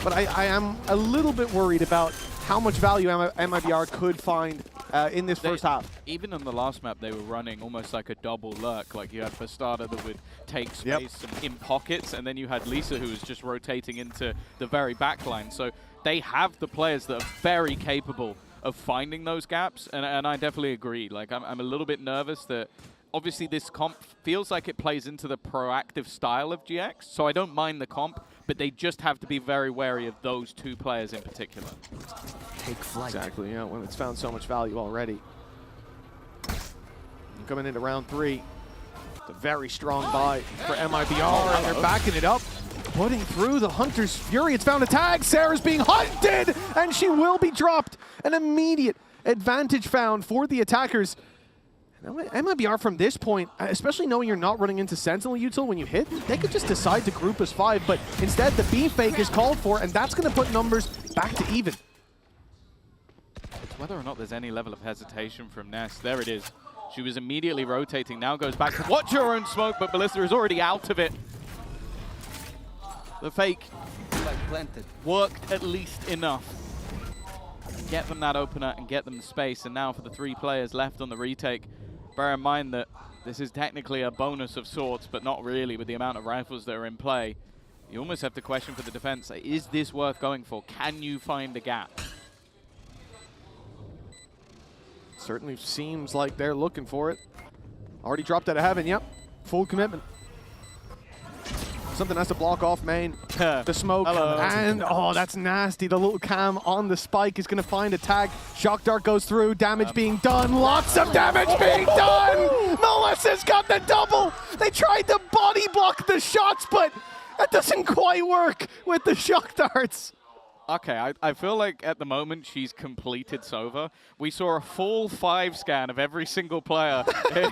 But I am a little bit worried about how much value MIBR could find in this first half. Even on the last map, they were running almost like a double lurk. Like you had Bastarda that would take space in pockets, and then you had Lisa who was just rotating into the very back line. So they have the players that are very capable of finding those gaps, and I definitely agree. Like I'm a little bit nervous that obviously this comp feels like it plays into the proactive style of GX, so I don't mind the comp, but they just have to be very wary of those 2 players in particular. Take flight. Exactly, yeah, when it's found so much value already. And coming into round 3, it's a very strong buy for MIBR, and they're backing it up, putting through the Hunter's Fury. It's found a tag. Sarah's being hunted, and she will be dropped. An immediate advantage found for the attackers. MIBR from this point, especially knowing you're not running into Sentinel util when you hit, they could just decide to group as 5, but instead the B fake is called for, and that's going to put numbers back to even. whether or not there's any level of hesitation from Ness. There it is. She was immediately rotating, now goes back to watch her own smoke, but Melissa is already out of it. The fake worked at least enough. Get them that opener and get them the space, and now for the 3 players left on the retake, bear in mind that this is technically a bonus of sorts, but not really with the amount of rifles that are in play. You almost have to question for the defense, is this worth going for? Can you find a gap? Certainly seems like they're looking for it. Already dropped out of heaven, yep. Full commitment. Something has to block off main. The smoke. Hello. And, oh, that's nasty. The little cam on the spike is going to find a tag. Shock dart goes through. Damage being done. Lots of damage being done. Melissa's got the double. They tried to body block the shots, but that doesn't quite work with the shock darts. Okay, I feel like at the moment she's completed Sova. We saw a full 5 scan of every single player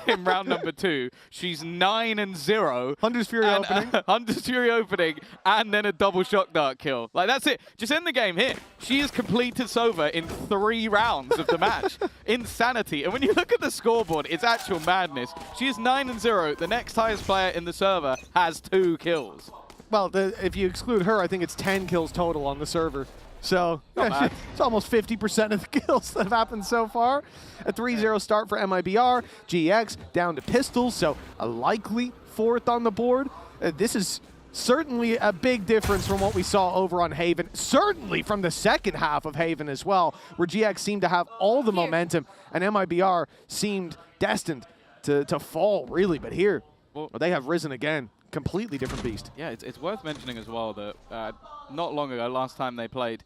in round number 2. She's 9-0. Hunter's Fury opening. Hunter's Fury opening, and then a double shock dart kill. Like, that's it. Just end the game here. She has completed Sova in 3 rounds of the match. Insanity. And when you look at the scoreboard, it's actual madness. She is 9-0. The next highest player in the server has 2 kills. Well, if you exclude her, I think it's 10 kills total on the server. So yeah, it's almost 50% of the kills that have happened so far. A 3-0 start for MIBR. GX down to pistols, so a likely 4th on the board. This is certainly a big difference from what we saw over on Haven. Certainly from the second half of Haven as well, where GX seemed to have all the momentum, and MIBR seemed destined to fall, really. But here, well, they have risen again. Completely different beast. Yeah, it's worth mentioning as well that not long ago, last time they played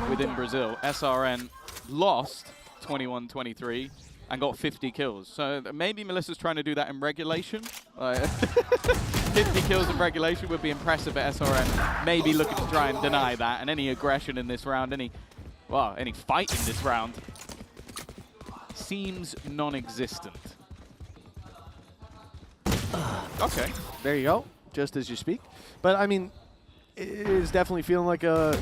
within Brazil, SRN lost 21-23 and got 50 kills. So maybe Melissa's trying to do that in regulation. 50 kills in regulation would be impressive at SRN. Maybe looking to try and deny that, and any aggression in this round, any fight in this round seems non-existent. Okay, there you go, just as you speak. But I mean, it is definitely feeling like a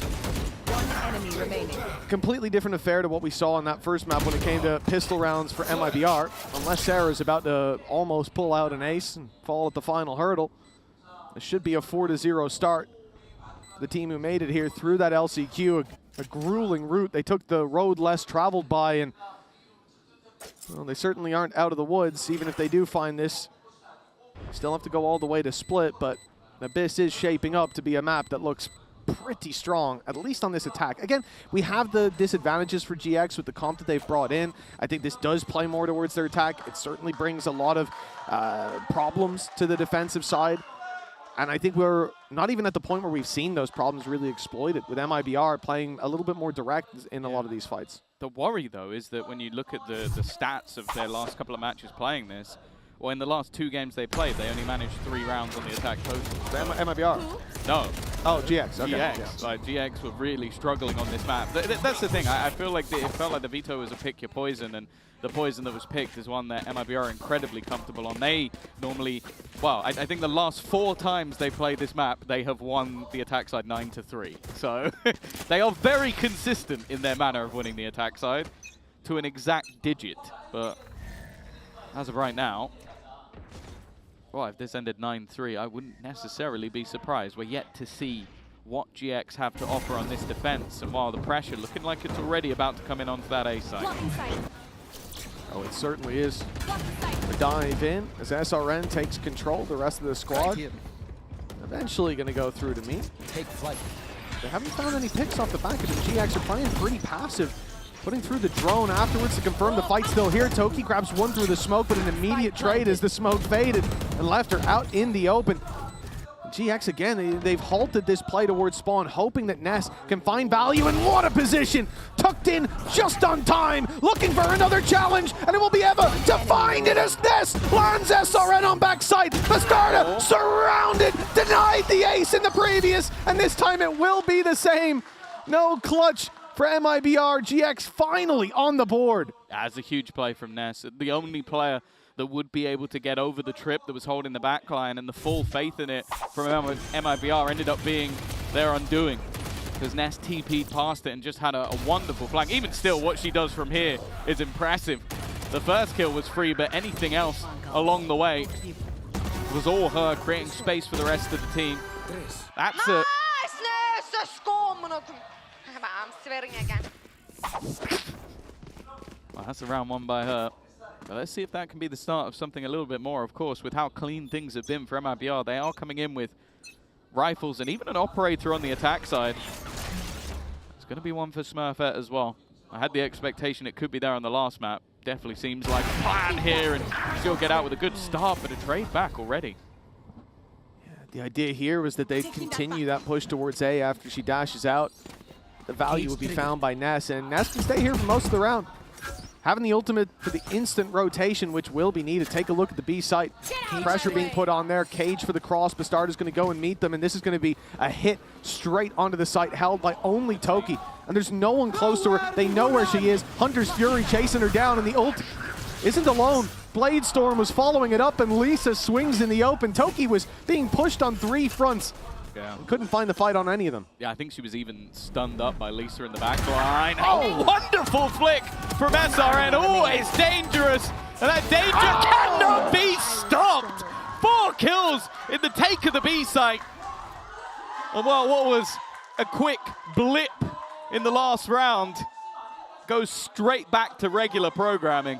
Enemy remaining. completely different affair to what we saw on that first map when it came to pistol rounds for MIBR. Unless Sarah's about to almost pull out an ace and fall at the final hurdle. It should be a 4-0 start. The team who made it here through that LCQ, a grueling route. They took the road less traveled by, and well, they certainly aren't out of the woods, even if they do find this. Still have to go all the way to split, but Abyss is shaping up to be a map that looks pretty strong, at least on this attack. Again, we have the disadvantages for GX with the comp that they've brought in. I think this does play more towards their attack. It certainly brings a lot of problems to the defensive side. And I think we're not even at the point where we've seen those problems really exploited, with MIBR playing a little bit more direct in a lot of these fights. The worry, though, is that when you look at the stats of their last couple of matches playing this, well, in the last 2 games they played, they only managed 3 rounds on the attack total. MIBR? No. Oh, GX. Okay. GX. Yeah. Like, GX were really struggling on this map. That's the thing. I feel like it felt like the Veto was a pick your poison, and the poison that was picked is one that MIBR are incredibly comfortable on. They normally, well, I think the last 4 times they played this map, they have won the attack side 9-3. So they are very consistent in their manner of winning the attack side to an exact digit. But as of right now, well, if this ended 9-3, I wouldn't necessarily be surprised. We're yet to see what GX have to offer on this defense, and while the pressure looking like it's already about to come in onto that A side. Oh, it certainly is. A dive in as SRN takes control. The rest of the squad eventually going to go through to me. Take flight. They haven't found any picks off the back of it. GX are playing pretty passive. Putting through the drone afterwards to confirm the fight's still here. Toki grabs one through the smoke, but an immediate trade as the smoke faded and left her out in the open. GX again, they've halted this play towards spawn, hoping that Ness can find value, and what a position! Tucked in just on time, looking for another challenge, and it will be Eva to find it as Ness lands SRN on backside. Bastarda surrounded, denied the ace in the previous, and this time it will be the same. No clutch for MIBR. GX finally on the board. That's a huge play from Ness. The only player that would be able to get over the trip that was holding the backline, and the full faith in it from MIBR ended up being their undoing. because Ness TP'd past it and just had a wonderful flank. Even still, what she does from here is impressive. The first kill was free, but anything else along the way was all her creating space for the rest of the team. That's a... Well, that's a round one by her. But let's see if that can be the start of something a little bit more. Of course, with how clean things have been for MIBR, they are coming in with rifles and even an operator on the attack side. It's going to be one for Smurfette as well. I had the expectation it could be there on the last map. Definitely seems like a plan here, and still get out with a good start, but a trade back already. Yeah, the idea here was that they continue that push towards A after she dashes out. The value would be found by Ness, and Ness can stay here for most of the round. Having the ultimate for the instant rotation, which will be needed. Take a look at the B site. Pressure being put on there. Cage for the cross. Bastard is going to go and meet them, and this is going to be a hit straight onto the site, held by only Toki. And there's no one close to her. They know where she is. Hunter's Fury chasing her down, and the ult isn't alone. Blade Storm was following it up, and Lisa swings in the open. Toki was being pushed on 3 fronts. Yeah. Couldn't find the fight on any of them. Yeah, I think she was even stunned up by Lisa in the back line. Oh, wonderful flick from SRN. Always dangerous. And that danger cannot be stopped. 4 kills in the take of the B site. And well, what was a quick blip in the last round goes straight back to regular programming.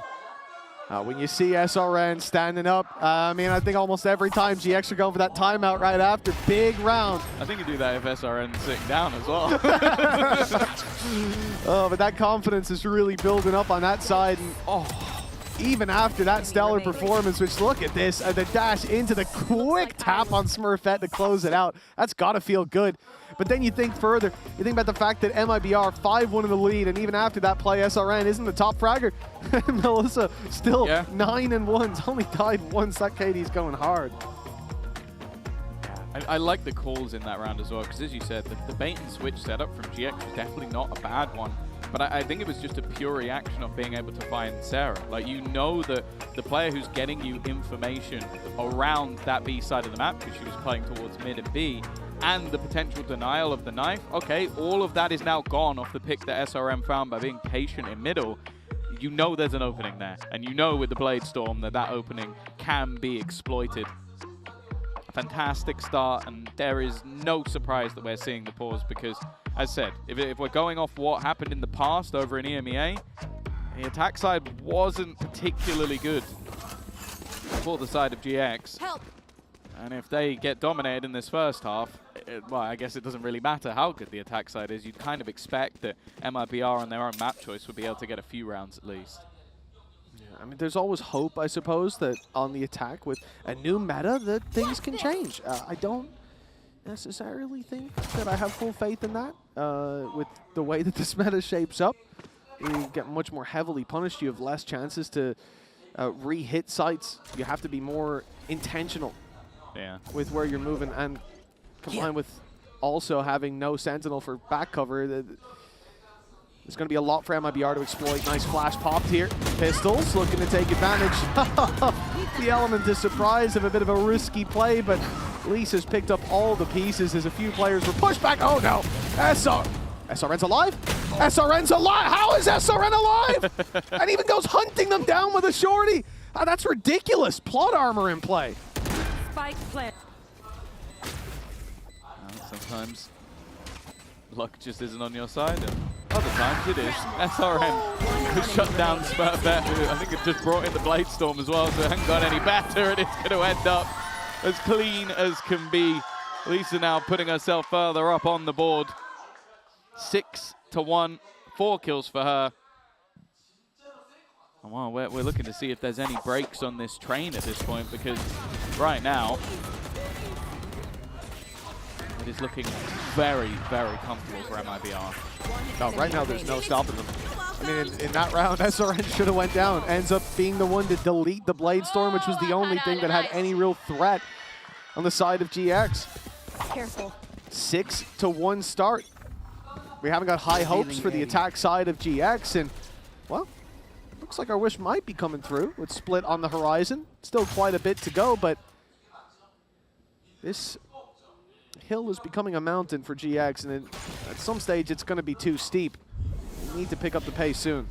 When you see SRN standing up, I mean, I think almost every time GX are going for that timeout right after. Big round. I think you do that if SRN's sitting down as well. Oh, but that confidence is really building up on that side. And even after that stellar performance, which look at this, the dash into the quick tap on Smurfette to close it out. That's got to feel good. But then you think further, you think about the fact that MIBR 5-1 in the lead, and even after that play, SRN isn't the top fragger. Melissa still 9-1, only died once. That KD's going hard. I like the calls in that round as well, because as you said, the bait and switch setup from GX was definitely not a bad one. But I think it was just a pure reaction of being able to find Sarah. Like, you know that the player who's getting you information around that B side of the map, because she was playing towards mid and B, and the potential denial of the knife, okay, all of that is now gone off the pick that SRM found by being patient in middle. You know there's an opening there, and you know with the Blade Storm that that opening can be exploited. A fantastic start, and there is no surprise that we're seeing the pause, because, as said, if we're going off what happened in the past over in EMEA, the attack side wasn't particularly good for the side of GX. Help. And if they get dominated in this first half, well, I guess it doesn't really matter how good the attack side is. You'd kind of expect that MIBR on their own map choice would be able to get a few rounds at least. I mean, there's always hope, I suppose, that on the attack with a new meta that things can change. I don't necessarily think that I have full faith in that. With the way that this meta shapes up, you get much more heavily punished. You have less chances to re-hit sites. You have to be more intentional with where you're moving, and combined with also having no sentinel for back cover. There's going to be a lot for MIBR to exploit. Nice flash popped here. Pistols looking to take advantage. The element of surprise of a bit of a risky play, but Lisa's picked up all the pieces as a few players were pushed back. Oh no! SRN's alive? SRN's alive! How is SRN alive? And even goes hunting them down with a shorty. That's ridiculous. Plot armor in play. Spike plant. Sometimes luck just isn't on your side, and other times it is. SRN has shut down Smurfette, who I think it just brought in the Blade Storm as well, so it hasn't got any better, and it's going to end up as clean as can be. Lisa now putting herself further up on the board. 6-1, 4 kills for her. And well, we're looking to see if there's any breaks on this train at this point, because right now it is looking very, very comfortable for MIBR. No, right now there's no stopping them. I mean, in that round, SRN should have went down. Ends up being the one to delete the Blade Storm, which was the only thing that had any real threat on the side of GX. Careful. 6-1 start. We haven't got high hopes for the attack side of GX, and, well, looks like our wish might be coming through with Split on the horizon. Still quite a bit to go, but this hill is becoming a mountain for GX, and at some stage it's going to be too steep. You need to pick up the pace soon.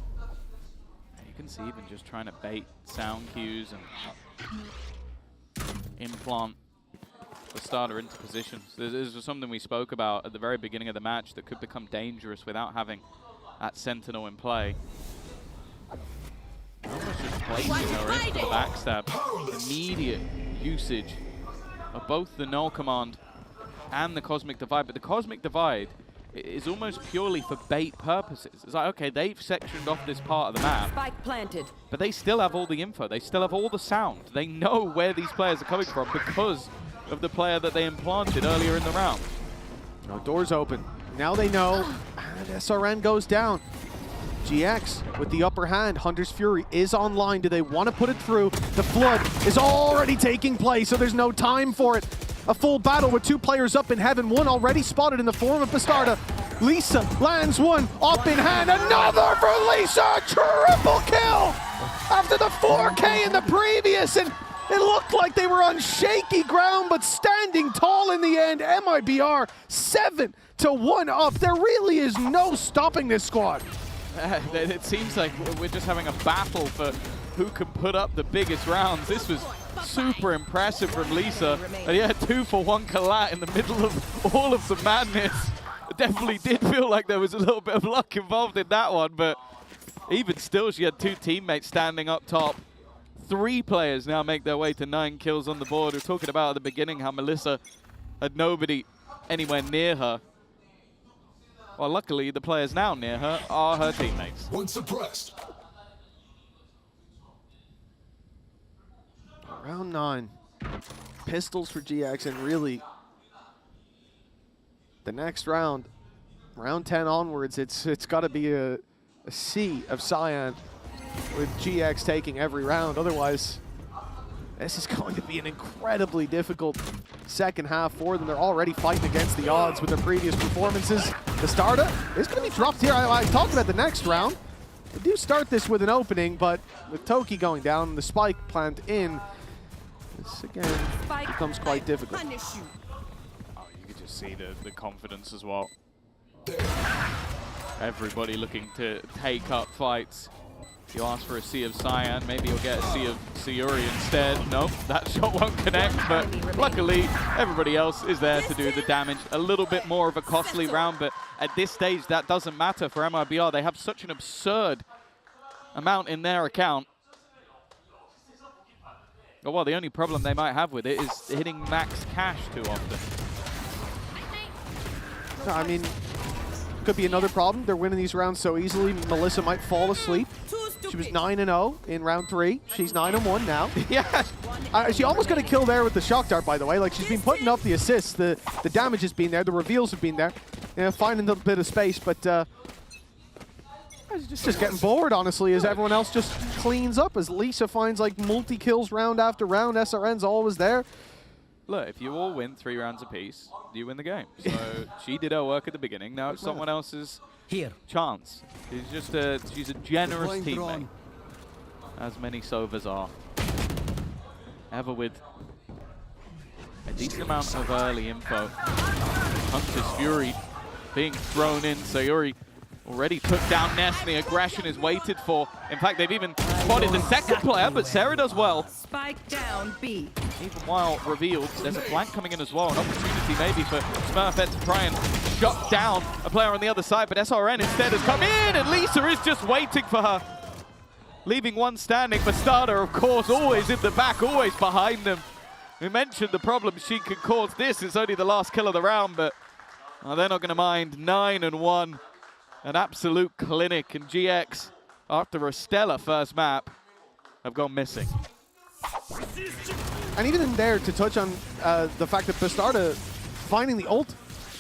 You can see even just trying to bait sound cues and implant the starter into positions. This is something we spoke about at the very beginning of the match that could become dangerous without having that Sentinel in play. Almost just placing her into the backstab. Immediate usage of both the null command and the Cosmic Divide, but the Cosmic Divide is almost purely for bait purposes. It's like, okay, they've sectioned off this part of the map, Spike planted. but they still have all the info. They still have all the sound. They know where these players are coming from because of the player that they implanted earlier in the round. No, doors open. Now they know, and SRN goes down. GX with the upper hand. Hunter's Fury is online. Do they want to put it through? The flood is already taking place, so there's no time for it. A full battle with 2 players up in heaven. One already spotted in the form of Bastarda. Lisa lands one up in hand. Another for Lisa. Triple kill after the 4K in the previous. And it looked like they were on shaky ground, but standing tall in the end. MIBR 7-1 up. There really is no stopping this squad. It seems like we're just having a battle for who can put up the biggest rounds. This was super impressive from Lisa. And yeah, 2-for-1 collat in the middle of all of the madness. It definitely did feel like there was a little bit of luck involved in that one, but even still, she had 2 teammates standing up top. 3 players now make their way to 9 kills on the board. We were talking about at the beginning how Melissa had nobody anywhere near her. Well, luckily, the players now near her are her teammates. One suppressed. Round 9. Pistols for GX, and really, the next round, round 10 onwards, it's got to be a sea of cyan with GX taking every round. Otherwise, this is going to be an incredibly difficult second half for them. They're already fighting against the odds with their previous performances. The Starda is going to be dropped here. I talked about the next round. They do start this with an opening, but with Toki going down and the spike plant in, this again becomes quite difficult. Oh, you could just see the confidence as well. Everybody looking to take up fights. You ask for a Sea of Cyan, maybe you'll get a Sea of Sayuri instead. Nope, that shot won't connect, but luckily everybody else is there to do the damage. A little bit more of a costly round, but at this stage that doesn't matter for MIBR. They have such an absurd amount in their account. Oh, well, the only problem they might have with it is hitting max cash too often. I mean, could be another problem. They're winning these rounds so easily. Melissa might fall asleep. She was 9-0 in round 3. She's 9-1 now. Yeah. She almost got a kill there with the shock dart, by the way. Like, she's been putting up the assists. The damage has been there. The reveals have been there. You know, finding a bit of space, but just getting bored, honestly, as everyone else just cleans up. As Lisa finds, like, multi-kills round after round. SRN's always there. Look, if you all win 3 rounds apiece, you win the game. So she did her work at the beginning. Now it's someone else's chance. She's a generous teammate, as many Sovas are. Ever with a decent amount of early info. Hunter's Fury being thrown in. Sayuri already took down Ness, and the aggression is waited for. In fact, they've even spotted the second player, but Sarah does well. Spike down B. Even while revealed, there's a flank coming in as well. An opportunity maybe for Smurfette to try and shut down a player on the other side, but SRN instead has come in, and Lisa is just waiting for her. Leaving one standing. Bastarda, of course, always in the back, always behind them. We mentioned the problems she can cause. This is only the last kill of the round, but they're not going to mind. 9-1. An absolute clinic, and GX, after a stellar first map, have gone missing. And even in there, to touch on the fact that Bastarda finding the ult,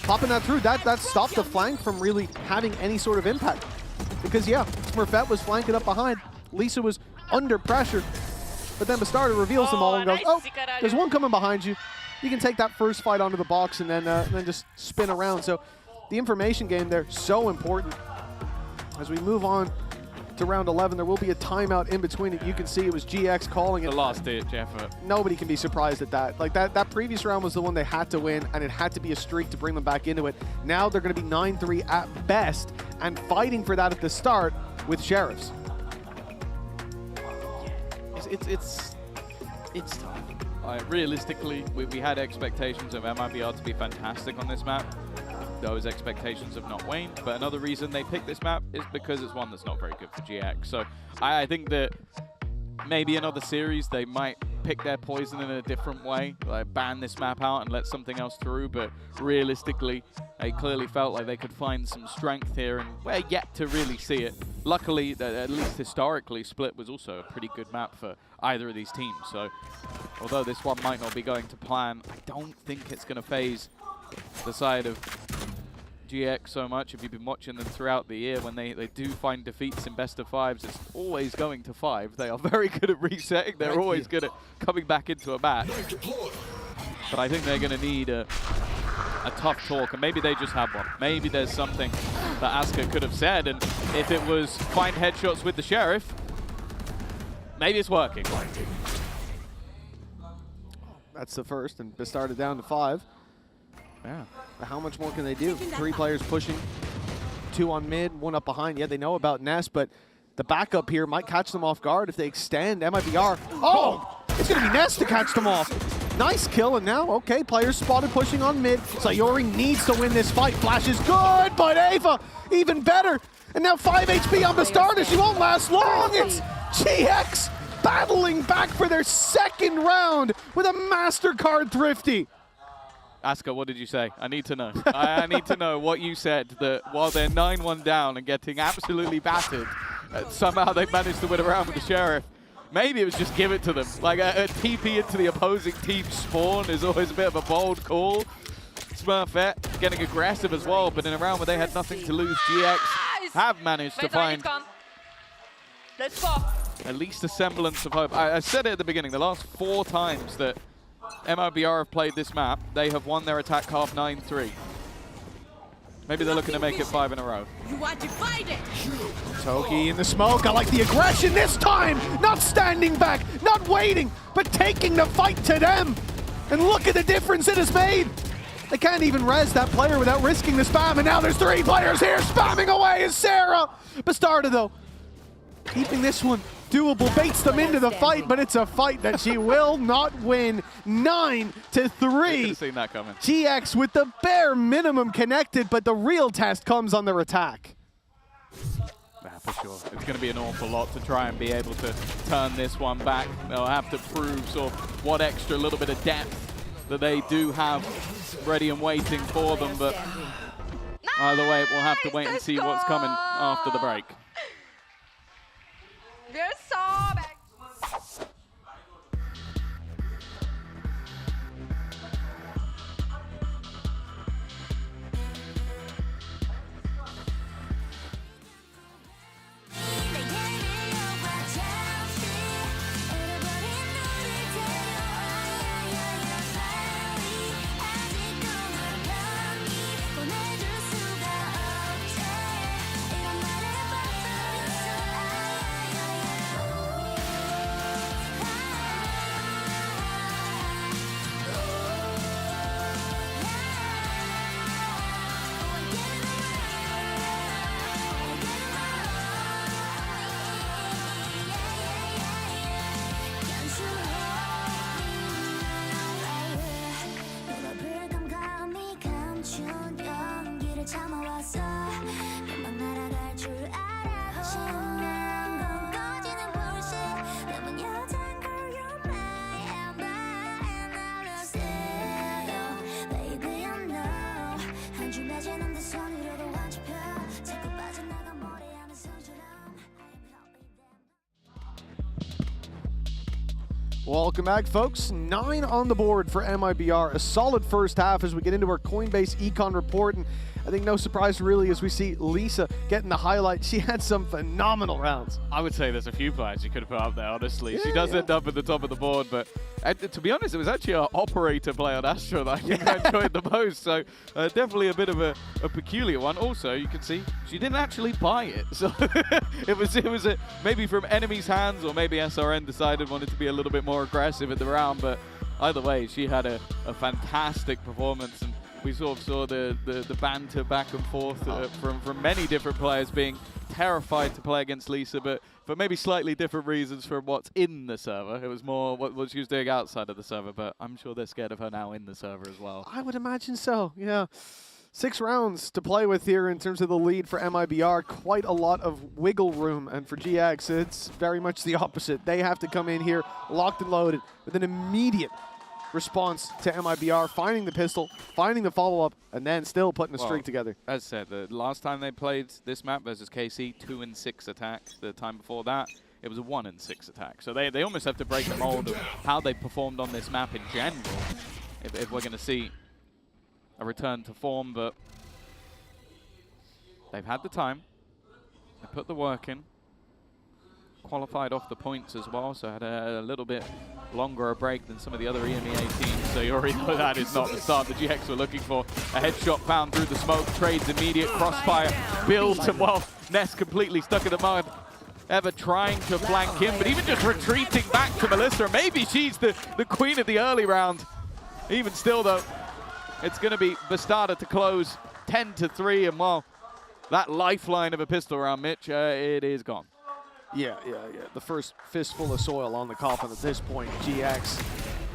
popping that through, that stopped the flank from really having any sort of impact. Because, yeah, Smurfette was flanking up behind. Lisa was under pressure. But then Bastarda reveals them all and goes, oh, there's one coming behind you. You can take that first fight onto the box and then just spin around. So the information game there, so important. As we move on to round 11. There will be a timeout in between it. You can see it was GX calling it. The last-ditch effort. Nobody can be surprised at that. Like that previous round was the one they had to win, and it had to be a streak to bring them back into it. Now they're going to be 9-3 at best, and fighting for that at the start with Sheriffs. It's tough. Realistically, we had expectations of MIBR to be fantastic on this map. Those expectations have not waned, but another reason they picked this map is because it's one that's not very good for GX. So I think that maybe another series they might pick their poison in a different way, like ban this map out and let something else through, but realistically they clearly felt like they could find some strength here, and we're yet to really see it. Luckily, at least historically, Split was also a pretty good map for either of these teams, so although this one might not be going to plan, I don't think it's going to phase the side of GX so much. If you've been watching them throughout the year, when they do find defeats in best of fives, it's always going to 5. They are very good at resetting. They're always good at coming back into a match. But I think they're going to need a tough talk, and maybe they just have one. Maybe there's something that Asuka could have said, and if it was find headshots with the Sheriff, maybe it's working. That's the first, and they started down to 5. Yeah. But how much more can they do? 3 players pushing, 2 on mid, 1 up behind. Yeah, they know about Ness, but the backup here might catch them off guard if they extend. MIBR. Oh! It's going to be Ness to catch them off. Nice kill, and now, okay, players spotted pushing on mid. Sayori needs to win this fight. Flash is good, but Ava, even better. And now 5 HP on the starter. She won't last long. It's GX battling back for their second round with a Mastercard Thrifty. Asuka, what did you say? I need to know. I need to know what you said, that while they're 9-1 down and getting absolutely battered, somehow they managed to win a round with the Sheriff. Maybe it was just give it to them. Like a TP into the opposing team's spawn is always a bit of a bold call. Smurfette getting aggressive as well, but in a round where they had nothing to lose, GX have managed to find at least a semblance of hope. I said it at the beginning, the last 4 times that MIBR have played this map, they have won their attack half 9-3. Maybe they're looking to make it 5 in a row. Toki in the smoke. I like the aggression this time. Not standing back, not waiting, but taking the fight to them. And look at the difference it has made. They can't even res that player without risking the spam, and now there's 3 players here spamming away is Sarah. Bastarda though, keeping this one doable, baits them into the fight, but it's a fight that she will not win. 9-3. Could have seen that coming. GX with the bare minimum connected, but the real test comes on their attack. Yeah, for sure. It's going to be an awful lot to try and be able to turn this one back. They'll have to prove sort of what extra little bit of depth that they do have ready and waiting for them, but either way, we'll have to wait and see what's coming after the break. Welcome back, folks. 9 on the board for MIBR. A solid first half as we get into our Coinbase econ report. And I think no surprise really as we see Lisa getting the highlight. She had some phenomenal rounds. I would say there's a few players you could have put up there, honestly. She does end up at the top of the board, but To be honest, it was actually an operator play on Astra that I think I enjoyed the most. So definitely a bit of a peculiar one. Also, you can see she didn't actually buy it. So it was maybe from enemy's hands, or maybe SRN decided wanted to be a little bit more aggressive at the round. But either way, she had a fantastic performance, and we sort of saw the banter back and forth from many different players being terrified to play against Lisa, but for maybe slightly different reasons from what's in the server. It was more what she was doing outside of the server, but I'm sure they're scared of her now in the server as well. I would imagine so, yeah. 6 rounds to play with here in terms of the lead for MIBR. Quite a lot of wiggle room, and for GX, it's very much the opposite. They have to come in here locked and loaded with an immediate response to MIBR, finding the pistol, finding the follow-up, and then still putting a streak together. As I said, the last time they played this map versus KC, 2-6 attack. The time before that, it was a 1-6 attack. So they almost have to break the mold of how they performed on this map in general if we're going to see a return to form. But they've had the time. They put the work in. Qualified off the points as well, so had a little bit longer a break than some of the other EMEA teams. So you already know that is not the start the GX were looking for. A headshot found through the smoke, trades immediate crossfire, builds, and well, Ness completely stuck in the mud. Ever trying to flank him, but even just retreating back to Melissa. Maybe she's the queen of the early round. Even still though, it's going to be Bastarda to close 10-3, and well, that lifeline of a pistol round, Mitch, it is gone. Yeah. The first fistful of soil on the coffin at this point. GX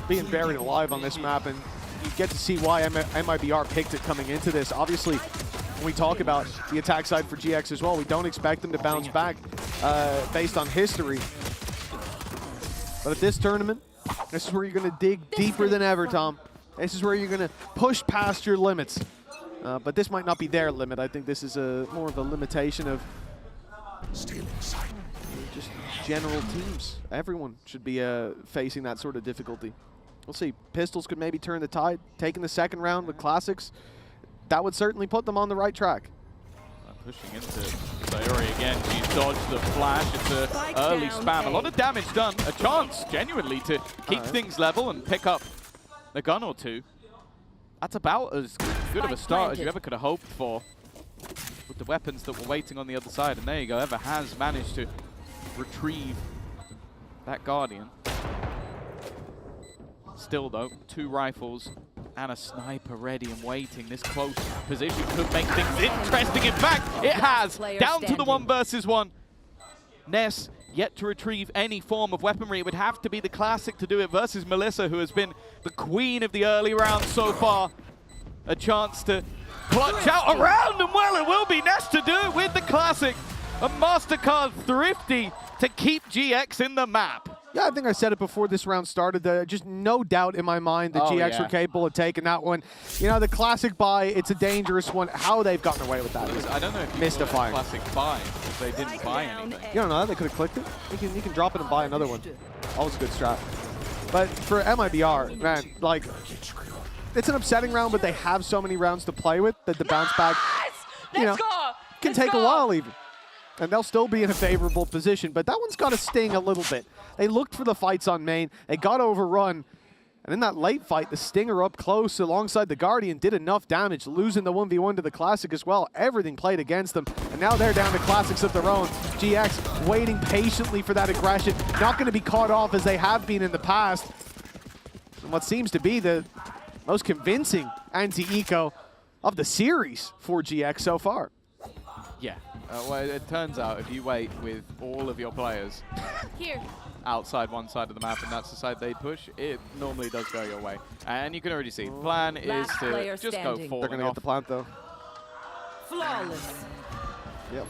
being buried alive on this map, and you get to see why MIBR picked it coming into this. Obviously, when we talk about the attack side for GX as well, we don't expect them to bounce back based on history. But at this tournament, this is where you're going to dig deeper than ever, Tom. This is where you're going to push past your limits. But this might not be their limit. I think this is more of a limitation of stealing sight. Just general teams. Everyone should be facing that sort of difficulty. We'll see. Pistols could maybe turn the tide. Taking the second round with Classics, that would certainly put them on the right track. Pushing into Sayori again. She's dodged the flash. It's an early spam. A lot of damage done. A chance, genuinely, to keep things level and pick up a gun or two. That's about as good of a start as you ever could have hoped for with the weapons that were waiting on the other side. And there you go. Ever has managed to retrieve that Guardian. Still though, 2 rifles and a sniper ready and waiting. This close position could make things interesting. In fact, it has. Down to the 1 versus 1. Ness yet to retrieve any form of weaponry. It would have to be the Classic to do it versus Melissa, who has been the queen of the early round so far. A chance to clutch out around, and well, it will be Ness to do it with the Classic. A Mastercard thrifty to keep GX in the map. Yeah, I think I said it before this round started. Just no doubt in my mind that GX were capable of taking that one. You know, the Classic buy, it's a dangerous one. How they've gotten away with that is I don't know if you mystifying. Classic buy, because they didn't buy anything. You don't know that. They could have clicked it. You can drop it and buy another one. Always a good strat. But for MIBR, man, like, it's an upsetting round, but they have so many rounds to play with that the bounce back, you know, can take a while even. And they'll still be in a favorable position, but that one's got to sting a little bit. They looked for the fights on main, they got overrun, and in that late fight, the Stinger up close alongside the Guardian did enough damage, losing the 1v1 to the Classic as well. Everything played against them, and now they're down to Classics of their own. GX waiting patiently for that aggression, not going to be caught off as they have been in the past. And what seems to be the most convincing anti-eco of the series for GX so far. Yeah. Well, it turns out if you wait with all of your players outside one side of the map, and that's the side they push, it normally does go your way. And you can already see, the plan is to just go forward. They're going to get the plant, though. Flawless. Yep.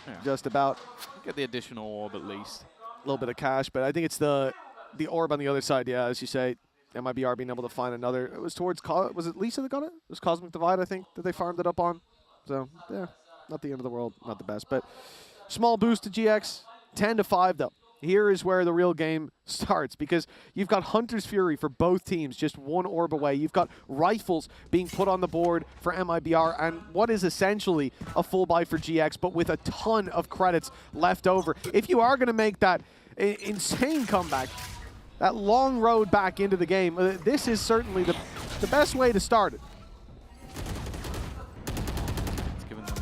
Yeah. Just about. Get the additional orb at least. A little bit of cash, but I think it's the orb on the other side, yeah, as you say. MIBR being able to find another. It was towards, was it Lisa that got it? It was Cosmic Divide, I think, that they farmed it up on. So, yeah. Not the end of the world, not the best, but small boost to GX, 10-5 though. Here is where the real game starts, because you've got Hunter's Fury for both teams, just 1 orb away. You've got rifles being put on the board for MIBR, and what is essentially a full buy for GX, but with a ton of credits left over. If you are going to make that insane comeback, that long road back into the game. This is certainly the best way to start it. It's given them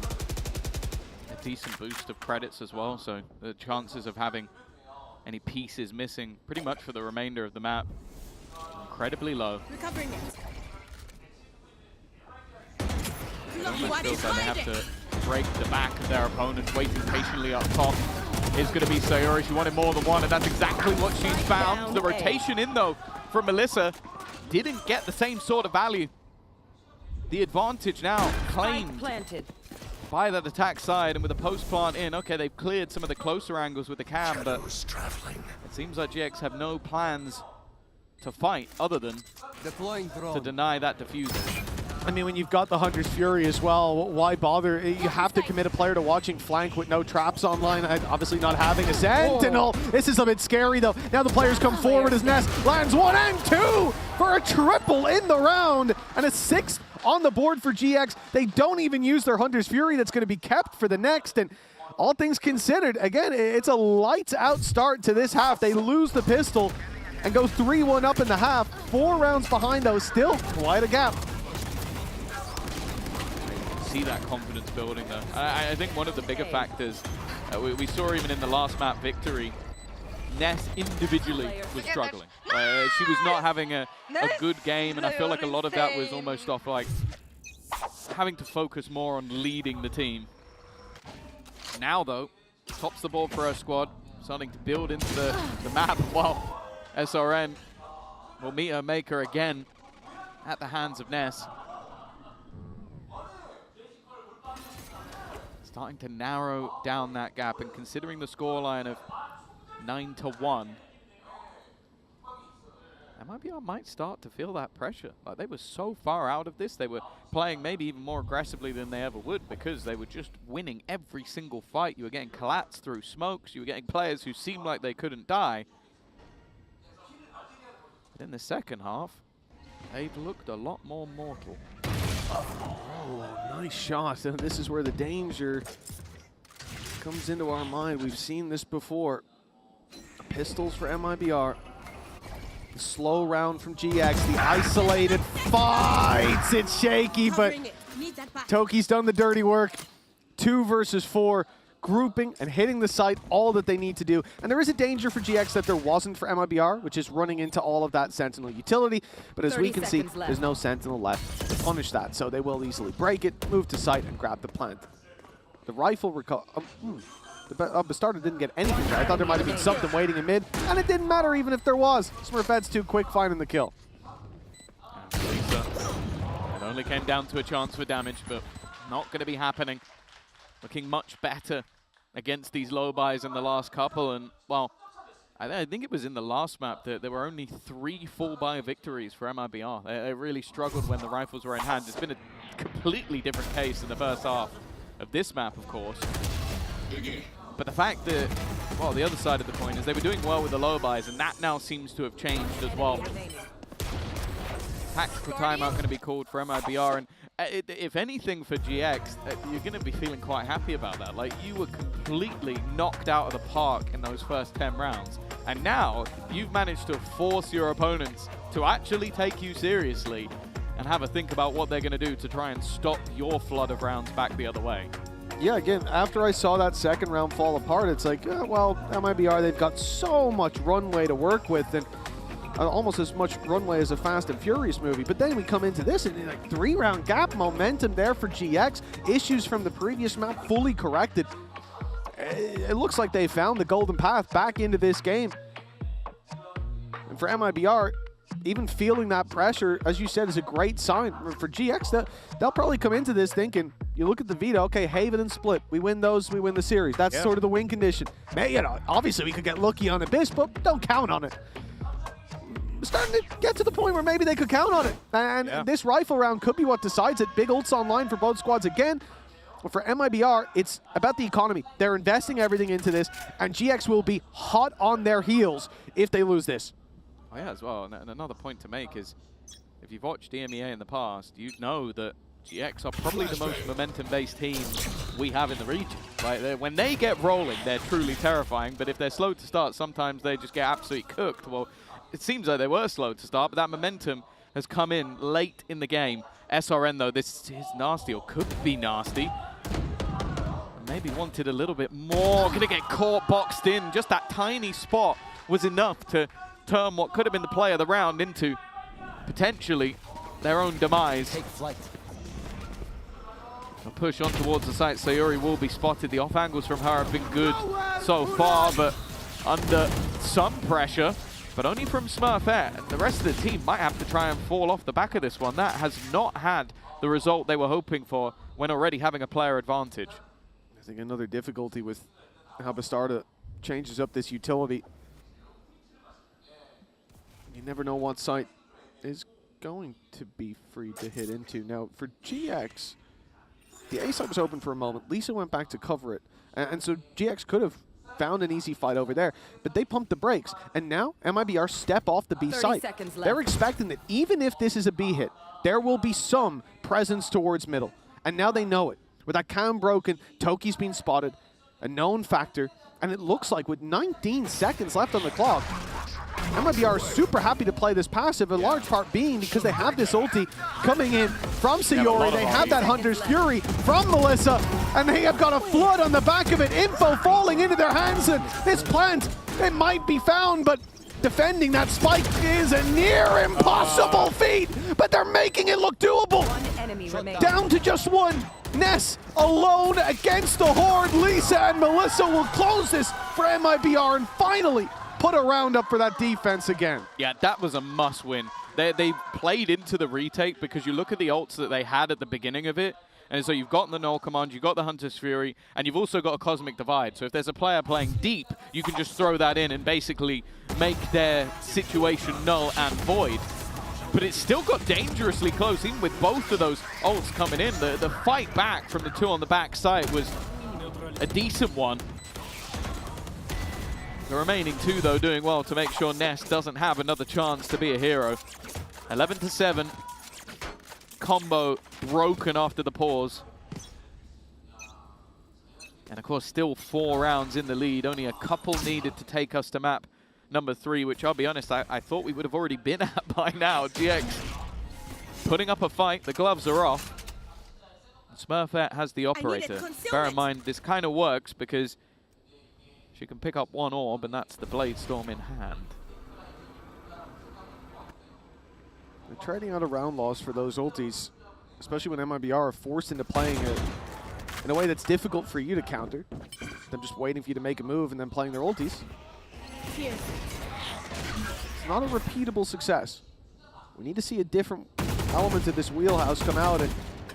a decent boost of credits as well, so the chances of having any pieces missing pretty much for the remainder of the map incredibly low. Recovering it. Almost feels like they have to break the back of their opponent. Waiting patiently up top is going to be Sayori. She wanted more than one, and that's exactly what she's found. The rotation in, though, from Melissa didn't get the same sort of value. The advantage now claimed by that attack side, and with the post plant in, okay, they've cleared some of the closer angles with the cam, but it seems like GX have no plans to fight other than to deny that diffuser. I mean, when you've got the Hunter's Fury as well, why bother? You have to commit a player to watching flank with no traps online, obviously not having a Sentinel. This is a bit scary, though. Now the players come forward as Ness lands 1 and 2 for a triple in the round, and a 6th on the board for GX. They don't even use their Hunter's Fury that's going to be kept for the next, and all things considered, again, it's a lights-out start to this half. They lose the pistol and go 3-1 up in the half. 4 rounds behind, though, still quite a gap. See that confidence building though. I think one of the bigger factors, we saw even in the last map victory, Ness individually was struggling. She was not having a good game, and I feel like a lot of that was almost off like having to focus more on leading the team. Now though, tops the board for her squad, starting to build into the map, while SRN will meet her maker again at the hands of Ness. Starting to narrow down that gap, and considering the scoreline of 9-1, MIBR might start to feel that pressure. Like, they were so far out of this, they were playing maybe even more aggressively than they ever would, because they were just winning every single fight. You were getting collapsed through smokes, you were getting players who seemed like they couldn't die. But in the second half, they've looked a lot more mortal. Oh, nice shot. And this is where the danger comes into our mind. We've seen this before. Pistols for MIBR. The slow round from GX. The isolated fights. It's shaky, but Toki's done the dirty work. 2 versus 4. Grouping and hitting the site, all that they need to do. And there is a danger for GX that there wasn't for MIBR, which is running into all of that Sentinel utility. But as we can see, there's no Sentinel left to punish that. So they will easily break it, move to site, and grab the plant. The rifle Bastardo didn't get anything there. I thought there might have been something waiting in mid, and it didn't matter even if there was. Smurfette's too quick finding the kill. It only came down to a chance for damage, but not going to be happening. Looking much better against these low buys in the last couple, and well, I think it was in the last map that there were only 3 full buy victories for MIBR. They really struggled when the rifles were in hand. It's been a completely different case in the first half of this map, of course. But the fact that, well, the other side of the coin is they were doing well with the low buys, and that now seems to have changed as well. Tactical timeout going to be called for MIBR, and if anything for GX, you're going to be feeling quite happy about that. Like, you were completely knocked out of the park in those first 10 rounds, and now you've managed to force your opponents to actually take you seriously and have a think about what they're going to do to try and stop your flood of rounds back the other way. Yeah, again, after I saw that second round fall apart, it's like, well, MIBR, they've got so much runway to work with, and almost as much runway as a Fast and Furious movie. But then we come into this, and like 3-round gap, momentum there for GX. Issues from the previous map fully corrected. It looks like they found the golden path back into this game. And for MIBR, even feeling that pressure, as you said, is a great sign. For GX, they'll probably come into this thinking, you look at the Veto, okay, Haven and Split. We win those, we win the series. That's sort of the win condition. Man, you know, obviously we could get lucky on Abyss, but don't count on it. Starting to get to the point where maybe they could count on it. And this rifle round could be what decides it. Big ults online for both squads again. But for MIBR, it's about the economy. They're investing everything into this, and GX will be hot on their heels if they lose this. Oh yeah, as well. And another point to make is, if you've watched EMEA in the past, you know that GX are probably the most momentum-based team we have in the region. Right? When they get rolling, they're truly terrifying. But if they're slow to start, sometimes they just get absolutely cooked. Well, it seems like they were slow to start, but that momentum has come in late in the game. SRN, though, this is nasty, or could be nasty. Maybe wanted a little bit more. Gonna get caught, boxed in. Just that tiny spot was enough to turn what could have been the play of the round into potentially their own demise. Take flight. A push on towards the site. Sayuri will be spotted. The off angles from her have been good so far, but under some pressure, but only from Smurfette. The rest of the team might have to try and fall off the back of this one. That has not had the result they were hoping for when already having a player advantage. I think another difficulty with how Bastarda changes up this utility. You never know what site is going to be free to hit into. Now, for GX, the A site was open for a moment. Lisa went back to cover it. And so GX could have found an easy fight over there, but they pumped the brakes. And now MIBR step off the B site. They're expecting that even if this is a B hit, there will be some presence towards middle. And now they know it. With that cam broken, Toki's been spotted, a known factor, and it looks like with 19 seconds left on the clock, MIBR are super happy to play this passive, a large part being because they have this ulti coming in from Sayuri, they have that Hunter's Fury from Melissa, and they have got a flood on the back of it, info falling into their hands, and this plant, it might be found, but defending that spike is a near impossible feat, but they're making it look doable. Down to just one. Ness alone against the Horde. Lisa and Melissa will close this for MIBR and finally put a round up for that defense again. Yeah, that was a must win. They played into the retake because you look at the ults that they had at the beginning of it, and so you've got the null command, you've got the Hunter's Fury, and you've also got a Cosmic Divide. So if there's a player playing deep, you can just throw that in and basically make their situation null and void. But it still got dangerously close, even with both of those ults coming in. The fight back from the two on the back side was a decent one. The remaining two, though, doing well to make sure Ness doesn't have another chance to be a hero. 11-7. Combo broken after the pause. And, of course, still 4 rounds in the lead. Only a couple needed to take us to map number 3, which I'll be honest, I thought we would have already been at by now. GX putting up a fight. The gloves are off. Smurfette has the operator. Bear in mind, this kind of works because she can pick up one orb, and that's the Blade Storm in hand. They're trading out a round loss for those ultis, especially when MIBR are forced into playing it in a way that's difficult for you to counter. Them just waiting for you to make a move and then playing their ultis. It's not a repeatable success. We need to see a different element of this wheelhouse come out, and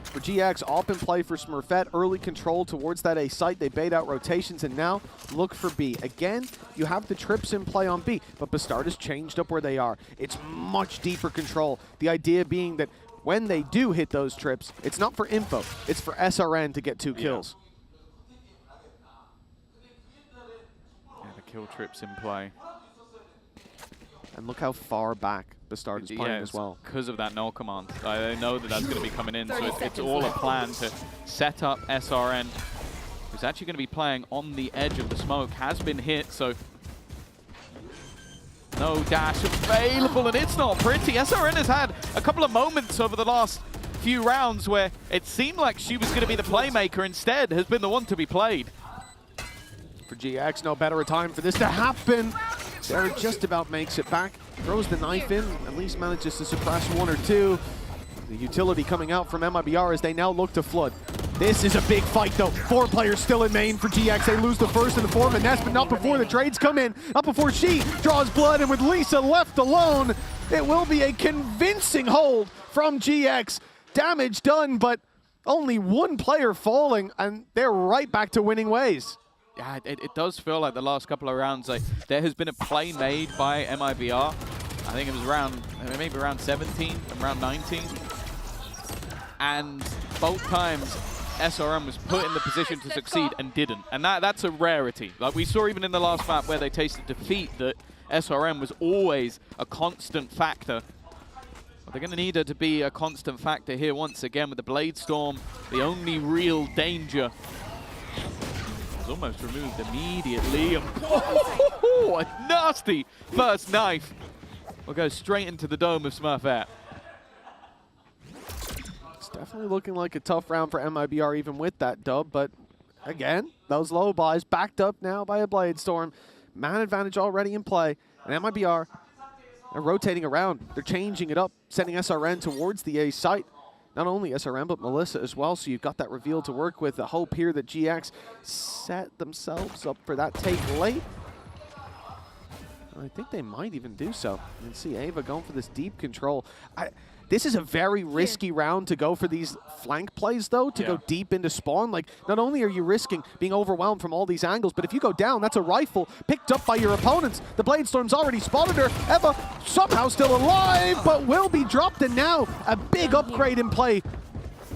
for GX, op in play for Smurfette, early control towards that A site. They bait out rotations and now look for B. Again, you have the trips in play on B, but Bastarda's changed up where they are. It's much deeper control. The idea being that when they do hit those trips, it's not for info, it's for SRN to get 2 kills. Kill trips in play. And look how far back Bastarda's playing as well. Because of that null command. I know that that's going to be coming in, so it's all a plan to set up SRN, who's actually going to be playing on the edge of the smoke, has been hit, so no dash available, and it's not pretty. SRN has had a couple of moments over the last few rounds where it seemed like she was going to be the playmaker, instead has been the one to be played. For GX, no better a time for this to happen. Sarah just about makes it back, throws the knife in, at least manages to suppress 1 or 2. The utility coming out from MIBR as they now look to flood. This is a big fight though. 4 players still in main for GX. They lose the first in the form of Ness, but not before the trades come in, not before she draws blood, and with Lisa left alone, it will be a convincing hold from GX. Damage done, but only 1 player falling, and they're right back to winning ways. Yeah, it does feel like the last couple of rounds, like there has been a play made by MIBR. I think it was around, maybe around 17, around 19. And both times, SRM was put in the position to succeed and didn't. And that's a rarity. Like we saw even in the last map where they tasted defeat, that SRM was always a constant factor. But they're going to need her to be a constant factor here once again with the Blade Storm, the only real danger. Almost removed immediately. Oh, a nasty first knife will go straight into the dome of Smurfette. It's definitely looking like a tough round for MIBR even with that dub, but again, those low buys backed up now by a Blade Storm. Man advantage already in play, and MIBR are rotating around. They're changing it up, sending SRN towards the A site. Not only SRM, but Melissa as well, so you've got that reveal to work with. The hope here that GX set themselves up for that take late. I think they might even do so. You can see Ava going for this deep control. This is a very risky round to go for these flank plays, though, to go deep into spawn. Like, not only are you risking being overwhelmed from all these angles, but if you go down, that's a rifle picked up by your opponents. The Blade Storm's already spotted her. Eva somehow still alive, but will be dropped, and now a big upgrade in play.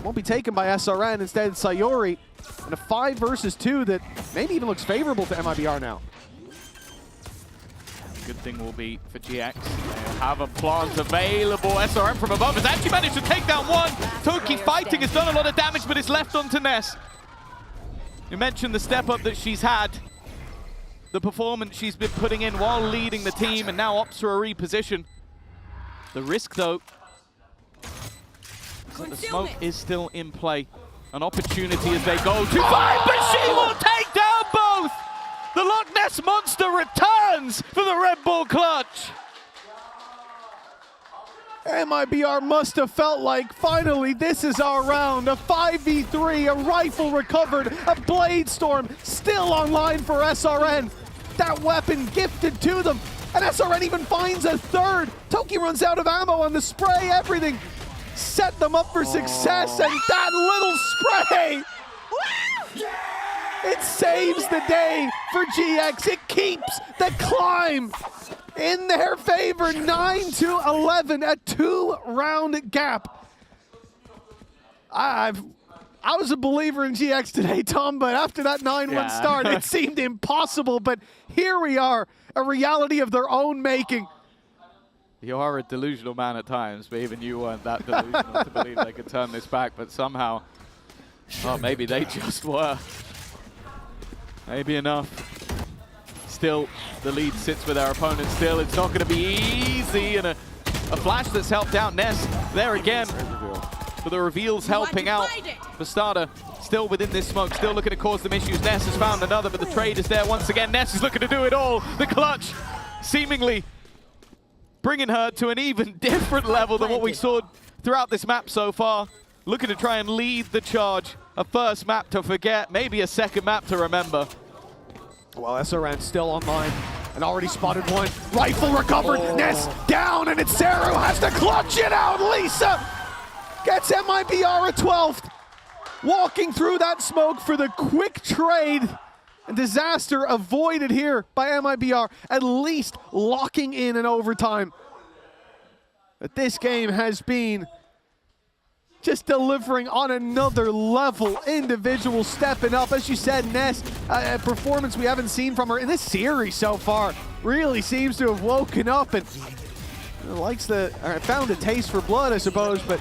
Won't be taken by SRN, instead Sayori. And a 5 versus 2 that maybe even looks favorable to MIBR now. Good thing will be for GX. They have a plant available. SRM from above has actually managed to take down one. Toki fighting has done a lot of damage, but it's left onto Ness. You mentioned the step up that she's had, the performance she's been putting in while leading the team, and now opts for a reposition. The risk, though, but the smoke is still in play. An opportunity as they go to fight, but she will take down both! The Loch Ness Monster returns for the Red Bull clutch. MIBR must have felt like, finally, this is our round. A 5v3, a rifle recovered, a Blade Storm still online for SRN. That weapon gifted to them, and SRN even finds a third. Toki runs out of ammo on the spray, everything set them up for success, and that little spray! It saves the day for GX. It keeps the climb in their favor. 9-11, a 2-round gap. I was a believer in GX today, Tom, but after that 9-1 start, it seemed impossible. But here we are, a reality of their own making. You are a delusional man at times, but even you weren't that delusional to believe they could turn this back. But somehow, oh, maybe they just were. Maybe enough. Still, the lead sits with our opponent. Still, it's not going to be easy. And a flash that's helped out Ness there again. But the reveal's helping out. Bastarda still within this smoke, still looking to cause them issues. Ness has found another, but the trade is there once again. Ness is looking to do it all. The clutch seemingly bringing her to an even different level than what we saw throughout this map so far. Looking to try and lead the charge. A first map to forget, maybe a second map to remember. Well, SRN still online and already spotted one. Rifle recovered, Ness down, and it's Sarah who has to clutch it out. Lisa gets MIBR a 12th. Walking through that smoke for the quick trade. And disaster avoided here by MIBR, at least locking in an overtime. But this game has been just delivering on another level. Individual stepping up. As you said, Ness, a performance we haven't seen from her in this series so far. Really seems to have woken up and found a taste for blood, I suppose, but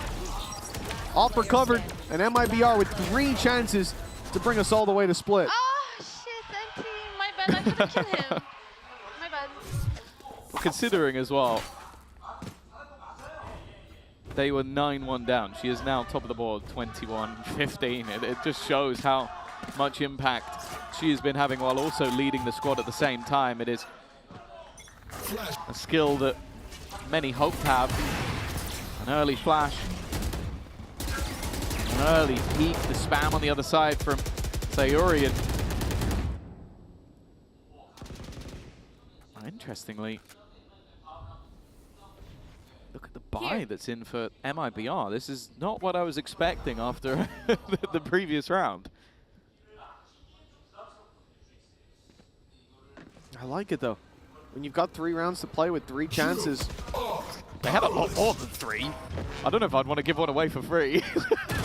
off recovered, and MIBR with 3 chances to bring us all the way to split. Oh, shit, Auntie. My bad, I couldn't kill him. My bad. Considering as well, they were 9-1 down. She is now top of the board, 21-15. It just shows how much impact she has been having while also leading the squad at the same time. It is a skill that many hope to have. An early flash, an early peek, the spam on the other side from Sayori. And interestingly, look at the buy that's in for MIBR. This is not what I was expecting after the previous round. I like it, though. When you've got 3 rounds to play with 3 chances. They have a lot more than 3. I don't know if I'd want to give one away for free.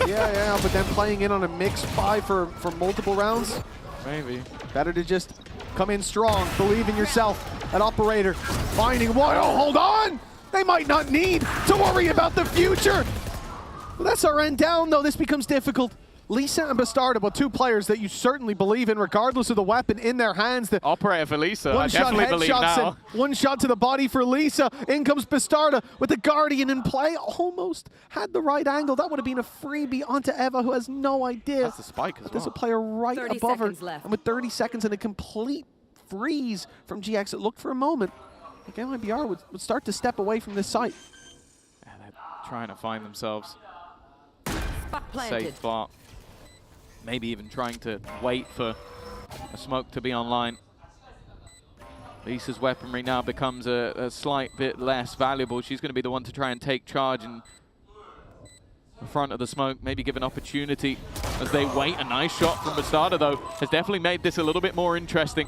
yeah, but then playing in on a mixed buy for multiple rounds? Maybe. Better to just come in strong, believe in yourself. An operator finding one. Oh, hold on! They might not need to worry about the future. With SRN down, though, this becomes difficult. Lisa and Bastarda, well, two players that you certainly believe in, regardless of the weapon in their hands. The operator for Lisa, I definitely believe now. One shot to the body for Lisa. In comes Bastarda with the Guardian in play. Almost had the right angle. That would have been a freebie onto Eva, who has no idea. That's the spike as well. There's a player right above her. Left. And with 30 seconds and a complete freeze from GX, it looked for a moment like MIBR would start to step away from this site. Yeah, they're trying to find themselves Planted. safe spot. Maybe even trying to wait for a smoke to be online. Lisa's weaponry now becomes a slight bit less valuable. She's going to be the one to try and take charge in the front of the smoke, maybe give an opportunity as they wait. A nice shot from Bastarda, though, has definitely made this a little bit more interesting.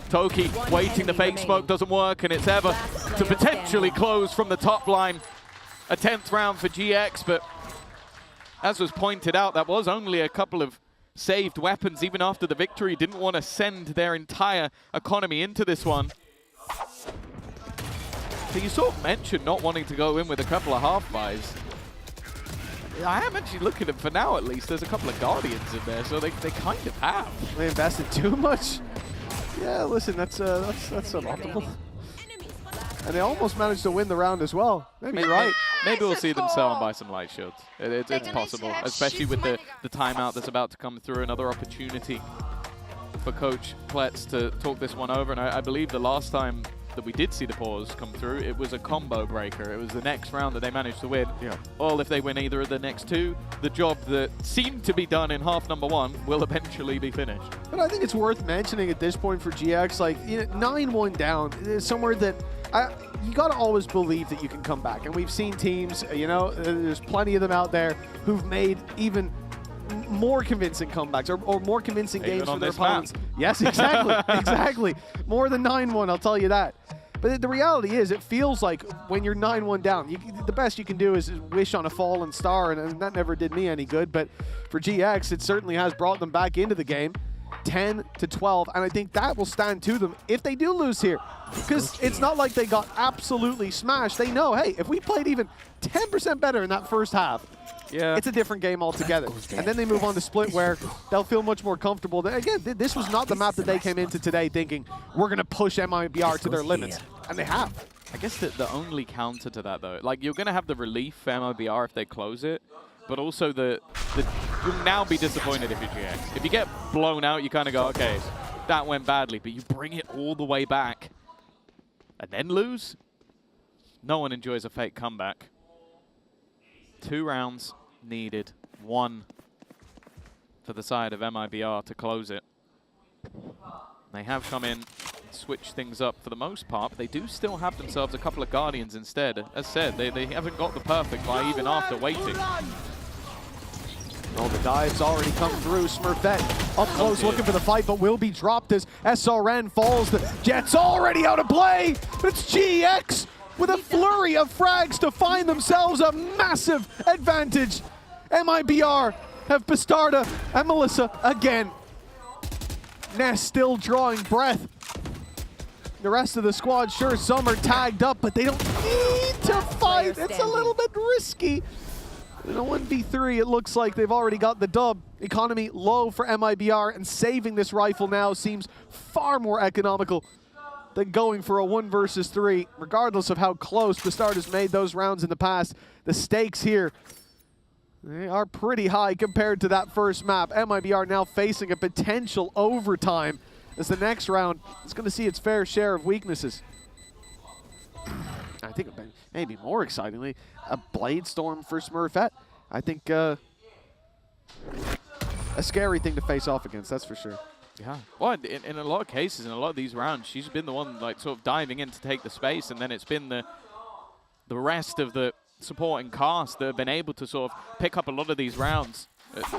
Toki waiting, the fake smoke doesn't work, and it's Eva to potentially close from the top line. A 10th round for GX, but as was pointed out, that was only a couple of saved weapons. Even after the victory, didn't want to send their entire economy into this one. So you sort of mentioned not wanting to go in with a couple of half buys. I am actually looking at, for now at least, there's a couple of Guardians in there, so they kind of have. They invested too much. Yeah, listen, that's suboptimal. And they almost managed to win the round as well. Maybe you're right. Maybe we'll see them sell and buy some light shields. It's possible, especially with the timeout that's about to come through. Another opportunity for Coach Pletz to talk this one over. And I believe the last time that we did see the pause come through, it was a combo breaker. It was the next round that they managed to win. Yeah. Well, if they win either of the next two, the job that seemed to be done in half number one will eventually be finished. But I think it's worth mentioning at this point for GX, like, you know, 9-1 down is somewhere that you got to always believe that you can come back. And we've seen teams, you know, there's plenty of them out there who've made even more convincing comebacks or more convincing games for their opponents. Yes, exactly, exactly. More than 9-1, I'll tell you that. But the reality is, it feels like when you're 9-1 down, the best you can do is wish on a fallen star, and that never did me any good. But for GX, it certainly has brought them back into the game. 10-12, and I think that will stand to them if they do lose here, because it's not like they got absolutely smashed. They know, hey, if we played even 10% better in that first half, yeah, it's a different game altogether. And then they move on to split, where they'll feel much more comfortable. Again, this was not the map that they came into today thinking we're going to push MIBR to their limits, and they have. I guess the only counter to that, though, like, you're going to have the relief for MIBR if they close it, but also you'll now be disappointed if you're GX. If you get blown out, you kind of go, okay, that went badly, but you bring it all the way back and then lose? No one enjoys a fake comeback. 2 rounds needed, 1 for the side of MIBR to close it. They have come in, switch things up for the most part, but they do still have themselves a couple of Guardians instead. As said, they haven't got the perfect buy even after waiting. Oh, the dive's already come through. Smurfette up close looking for the fight, but will be dropped as SRN falls. The Jet's already out of play, but it's GX with a flurry of frags to find themselves a massive advantage. MIBR have Bastarda and Melissa again. Ness still drawing breath. The rest of the squad, sure, some are tagged up, but they don't need to fight. It's a little bit risky. In a 1v3, it looks like they've already got the dub. Economy low for MIBR, and saving this rifle now seems far more economical than going for a 1 versus 3. Regardless of how close Bastarda's made those rounds in the past, the stakes here, they are pretty high compared to that first map. MIBR now facing a potential overtime as the next round is going to see its fair share of weaknesses. I think maybe more excitingly, a Blade Storm for Smurfette. I think a scary thing to face off against, that's for sure. Yeah. Well, in a lot of cases, in a lot of these rounds, she's been the one like sort of diving in to take the space, and then it's been the rest of the supporting cast that have been able to sort of pick up a lot of these rounds.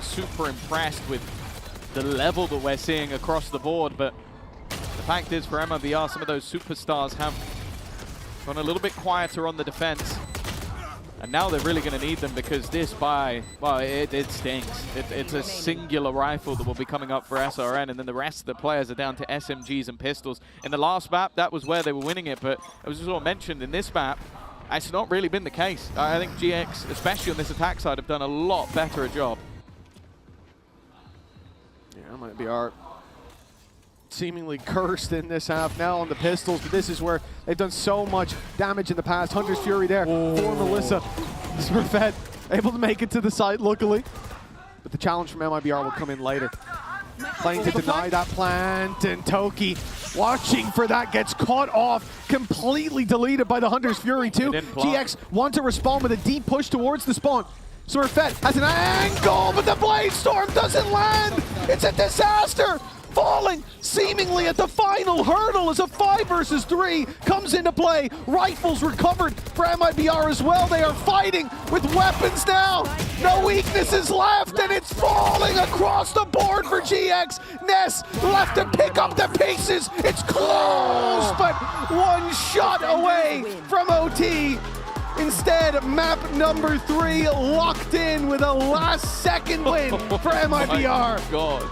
Super impressed with the level that we're seeing across the board, but the fact is for MIBR, some of those superstars have gone a little bit quieter on the defense. And now they're really going to need them, because this buy, well, it stinks. It's a singular rifle that will be coming up for SRN, and then the rest of the players are down to SMGs and pistols. In the last map, that was where they were winning it, but as was all mentioned, in this map, it's not really been the case. I think GX, especially on this attack side, have done a lot better a job. That might be art. Seemingly cursed in this half now on the pistols, but this is where they've done so much damage in the past. Hunter's Fury there for Melissa. Smurfette able to make it to the site luckily, but the challenge from MIBR will come in later. Playing to deny that plant, and Toki watching for that, gets caught off, completely deleted by the Hunter's Fury too. GX want to respond with a deep push towards the spawn. Smurfette has an angle, but the Blade Storm doesn't land. It's a disaster. Falling seemingly at the final hurdle as a 5 versus 3 comes into play. Rifles recovered for MIBR as well. They are fighting with weapons now. No weaknesses left, and it's falling across the board for GX. Ness left to pick up the pieces. It's close, but one shot away from OT. Instead, map number 3 locked in with a last-second win for MIBR. God.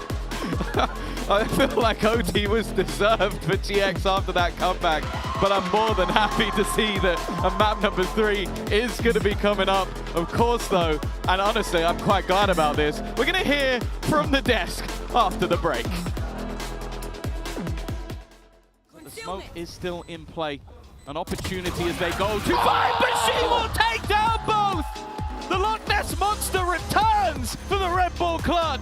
I feel like OT was deserved for GX after that comeback, but I'm more than happy to see that a map number 3 is going to be coming up. Of course, though, and honestly, I'm quite glad about this. We're going to hear from the desk after the break. The smoke is still in play. An opportunity as they go to fight, but she will take down both! The Loch Ness Monster returns for the Red Bull clutch!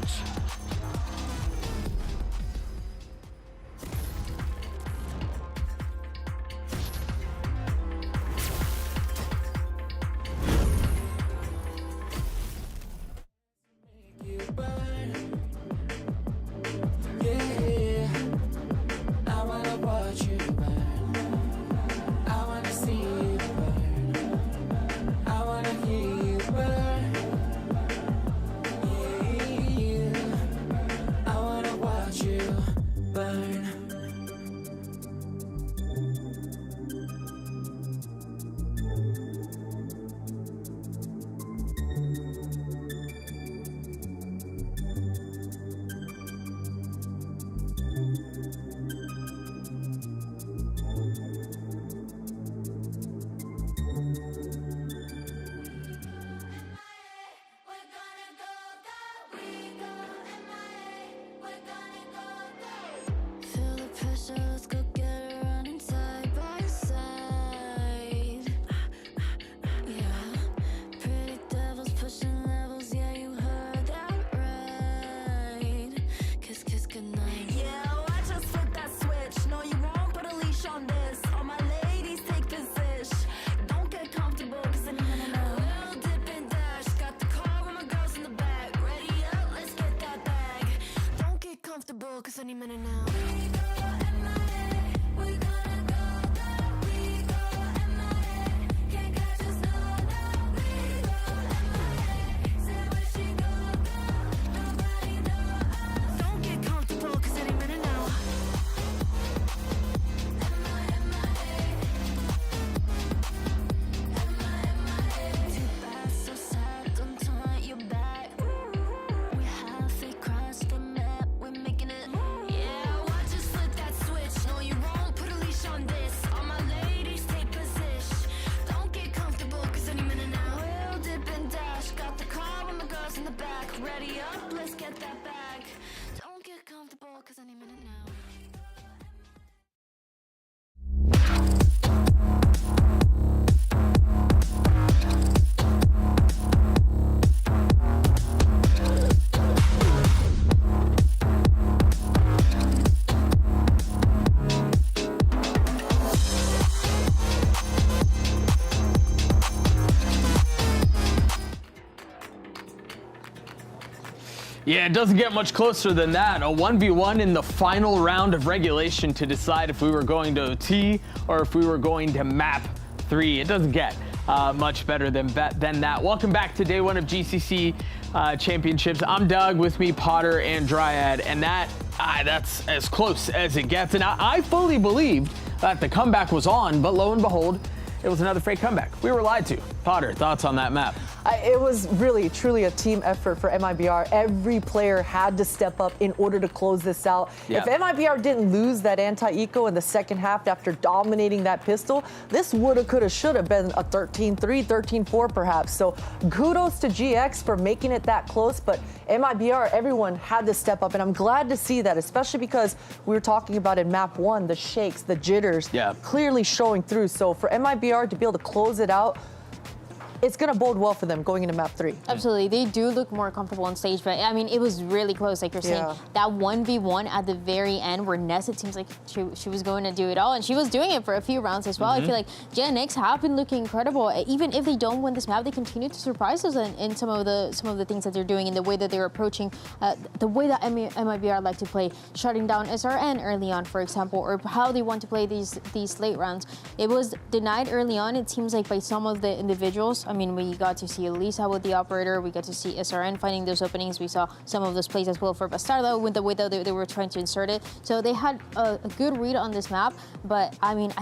Any minute now. Ready up, let's get that bag. Don't get comfortable, cause any minute now. Yeah, it doesn't get much closer than that. A 1v1 in the final round of regulation to decide if we were going to OT or if we were going to map 3. It doesn't get much better than that. Welcome back to day 1 of GCC Championships. I'm Doug, with me Potter and Dryad, and that's as close as it gets. And I fully believed that the comeback was on, but lo and behold, it was another fake comeback. We were lied to. Potter, thoughts on that map? It was really, truly a team effort for MIBR. Every player had to step up in order to close this out. Yeah. If MIBR didn't lose that anti-eco in the second half after dominating that pistol, this woulda, coulda, shoulda been a 13-3, 13-4 perhaps. So kudos to GX for making it that close, but MIBR, everyone had to step up, and I'm glad to see that, especially because we were talking about in map 1, the shakes, the jitters, clearly showing through. So for MIBR to be able to close it out, it's going to bode well for them going into map 3. Absolutely. They do look more comfortable on stage, but I mean, it was really close, like you're saying. That 1v1 at the very end where Ness, it seems like she was going to do it all, and she was doing it for a few rounds as well. I feel like Gen X have been looking incredible. Even if they don't win this map, they continue to surprise us in some of the things that they're doing, in the way that they're approaching, the way that MIBR like to play, shutting down SRN early on, for example, or how they want to play these late rounds. It was denied early on, it seems like, by some of the individuals. I mean, we got to see Elisa with the operator. We got to see SRN finding those openings. We saw some of those plays as well for Bastardo with the way that they were trying to insert it. So they had a good read on this map. But I mean,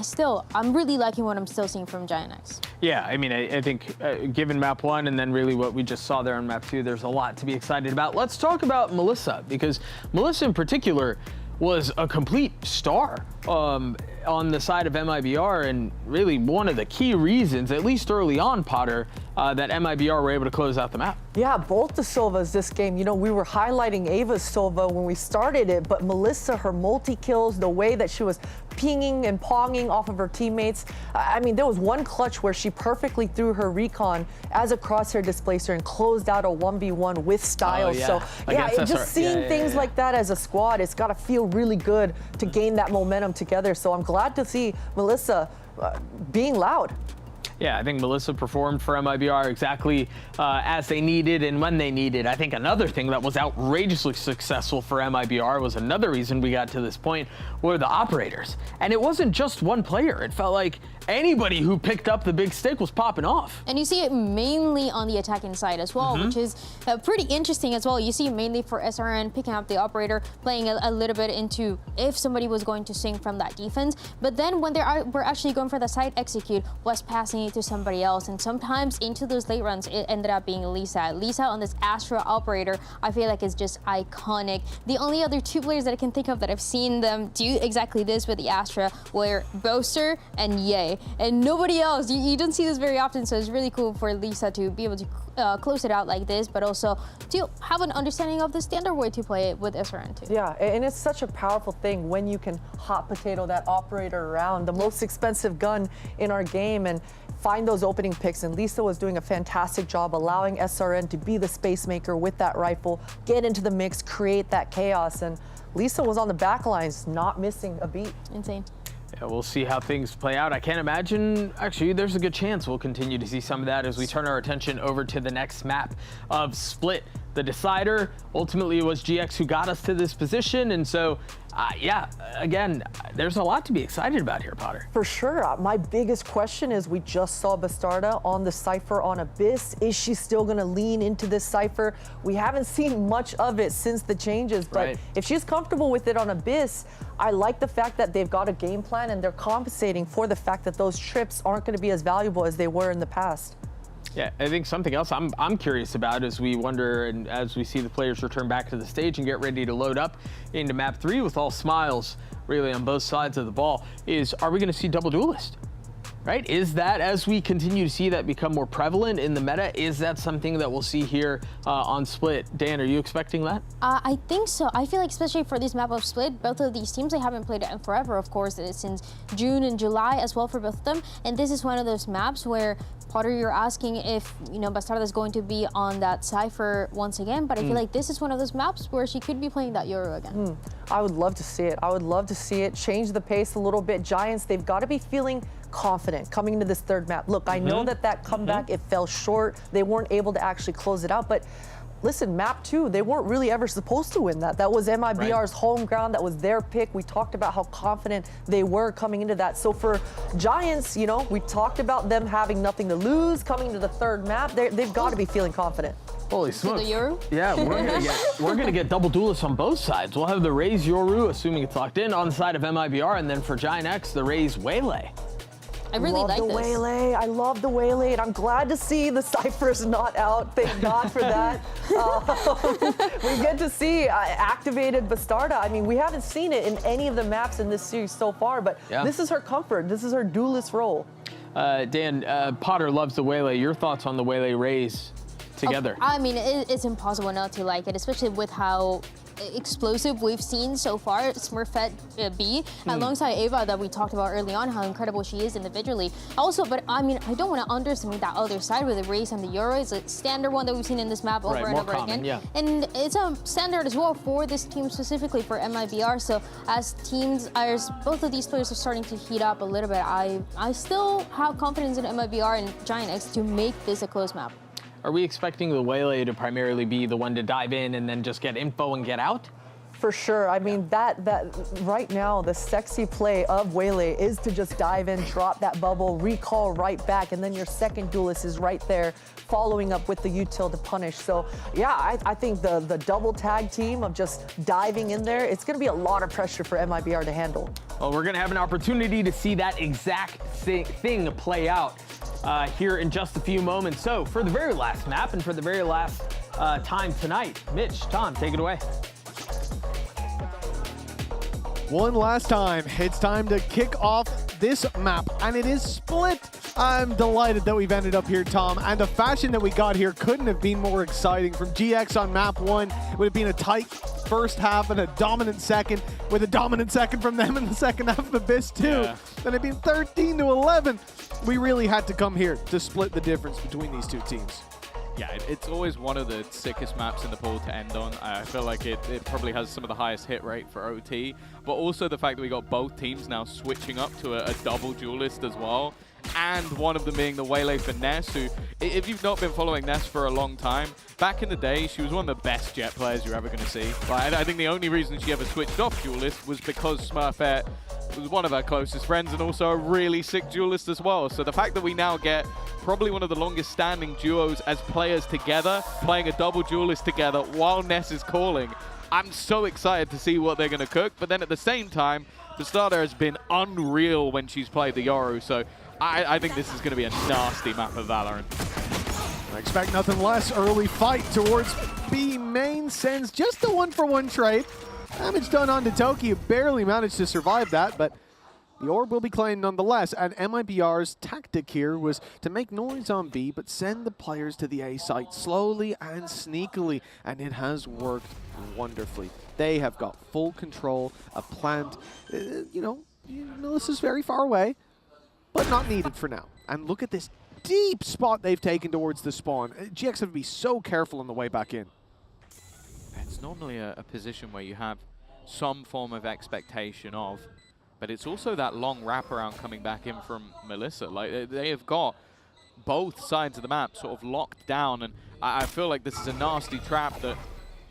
I'm really liking what I'm still seeing from Giant X. Yeah, I mean, I think given map 1 and then really what we just saw there on map 2, there's a lot to be excited about. Let's talk about Melissa, because Melissa in particular was a complete star on the side of MIBR, and really one of the key reasons, at least early on, Potter, that MIBR were able to close out the map. Yeah, both the Sovas this game. You know, we were highlighting Ava's Sova when we started it, but Melissa, her multi-kills, the way that she was pinging and ponging off of her teammates. I mean, there was one clutch where she perfectly threw her recon as a crosshair displacer and closed out a 1v1 with style. So yeah, just seeing things like that as a squad, it's got to feel really good to gain that momentum together. So I'm glad to see Melissa being loud. Yeah, I think Melissa performed for MIBR exactly as they needed and when they needed. I think another thing that was outrageously successful for MIBR was another reason we got to this point were the operators. And it wasn't just one player. It felt like anybody who picked up the big stick was popping off. And you see it mainly on the attacking side as well, which is pretty interesting as well. You see mainly for SRN picking up the operator, playing a little bit into if somebody was going to swing from that defense. But then when we're actually going for the side execute, was passing it to somebody else. And sometimes into those late runs, it ended up being Lisa. Lisa on this Astra operator, I feel like is just iconic. The only other two players that I can think of that I've seen them do exactly this with the Astra were Boaster and Ye. And nobody else. You don't see this very often, so it's really cool for Lisa to be able to close it out like this, but also to have an understanding of the standard way to play it with SRN too. Yeah, and it's such a powerful thing when you can hot potato that operator around, the most expensive gun in our game, and find those opening picks. And Lisa was doing a fantastic job allowing SRN to be the space maker with that rifle, get into the mix, create that chaos. And Lisa was on the back lines, not missing a beat. Insane. Yeah, we'll see how things play out. I can't imagine, actually, there's a good chance we'll continue to see some of that as we turn our attention over to the next map of Split. The decider, ultimately, it was GX who got us to this position. And so, yeah, again, there's a lot to be excited about here, Potter. For sure. My biggest question is, we just saw Bastarda on the Cypher on Abyss. Is she still going to lean into this Cypher? We haven't seen much of it since the changes, but if she's comfortable with it on Abyss, I like the fact that they've got a game plan and they're compensating for the fact that those trips aren't going to be as valuable as they were in the past. Yeah, I think something else I'm curious about as we wonder and as we see the players return back to the stage and get ready to load up into map 3 with all smiles really on both sides of the ball is, are we going to see double duelist? Right? Is that, as we continue to see that become more prevalent in the meta, is that something that we'll see here on Split? Dan, are you expecting that? I think so. I feel like especially for this map of Split, both of these teams, they haven't played it in forever, of course, since June and July as well for both of them. And this is one of those maps where, Potter, you're asking if, you know, Bastarda is going to be on that Cypher once again, but I feel like this is one of those maps where she could be playing that Yoru again. I would love to see it. I would love to see it change the pace a little bit. Giants, they've got to be feeling confident coming into this third map. Look, I know that comeback, it fell short. They weren't able to actually close it out, but listen, map 2, they weren't really ever supposed to win that. That was MIBR's home ground. That was their pick. We talked about how confident they were coming into that. So for Giants, you know, we talked about them having nothing to lose coming to the third map. They've got to be feeling confident. Holy smokes. The Yoru? Yeah, we're gonna get double duelists on both sides. We'll have the Raze Yoru, assuming it's locked in, on the side of MIBR, and then for Giant X, the Raze Waylay. I really like the this. Waylay. I love the Waylay, and I'm glad to see the Cypher's not out. Thank God for that. We get to see activated Bastarda. I mean, we haven't seen it in any of the maps in this series so far, but this is her comfort. This is her duelist role. Dan, Potter loves the Waylay. Your thoughts on the Waylay Rays together? I mean, it's impossible not to like it, especially with how explosive we've seen so far Smurfette be, alongside Ava that we talked about early on, how incredible she is individually. Also, but I mean, I don't want to underestimate that other side with the Race and the Euro. It's a standard one that we've seen in this map over and over again. Yeah. And it's a standard as well for this team, specifically for MIBR. So as teams, as both of these players are starting to heat up a little bit, I still have confidence in MIBR and Giant X to make this a close map. Are we expecting the Waylay to primarily be the one to dive in and then just get info and get out? For sure. I mean, that right now, the sexy play of Waylay is to just dive in, drop that bubble, recall right back, and then your second duelist is right there following up with the util to punish. So yeah, I think the double tag team of just diving in there, it's going to be a lot of pressure for MIBR to handle. Well, we're going to have an opportunity to see that exact thing play out here in just a few moments. So for the very last map and for the very last time tonight, Mitch, Tom, take it away. One last time, it's time to kick off this map, and it is split. I'm delighted that we've ended up here, Tom, and the fashion that we got here couldn't have been more exciting. From GX on map 1, it would have been a tight first half and a dominant second, with a dominant second from them in the second half of Abyss 2. Then it'd been 13-11. We really had to come here to split the difference between these two teams. Yeah, it's always one of the sickest maps in the pool to end on. I feel like it probably has some of the highest hit rate for OT, but also the fact that we got both teams now switching up to a double duelist as well, and one of them being the Waylay for Ness, who, if you've not been following Ness for a long time, back in the day, she was one of the best Jet players you're ever going to see. Like, I think the only reason she ever switched off duelist was because Smurfette was one of her closest friends and also a really sick duelist as well. So the fact that we now get probably one of the longest standing duos as players together, playing a double duelist together while Ness is calling, I'm so excited to see what they're going to cook. But then at the same time, Bastarda has been unreal when she's played the Yoru. So I think this is going to be a nasty map of Valorant. I expect nothing less. Early fight towards B main sends just a 1-for-1 trade. Damage done onto Toki, who barely managed to survive that, but the orb will be claimed nonetheless. And MIBR's tactic here was to make noise on B, but send the players to the A site slowly and sneakily, and it has worked wonderfully. They have got full control of plant. You know, Melissa's very far away, but not needed for now. And look at this deep spot they've taken towards the spawn. GX have to be so careful on the way back in. It's normally a position where you have some form of expectation of, but it's also that long wraparound coming back in from Melissa. Like, they have got both sides of the map sort of locked down, and I feel like this is a nasty trap that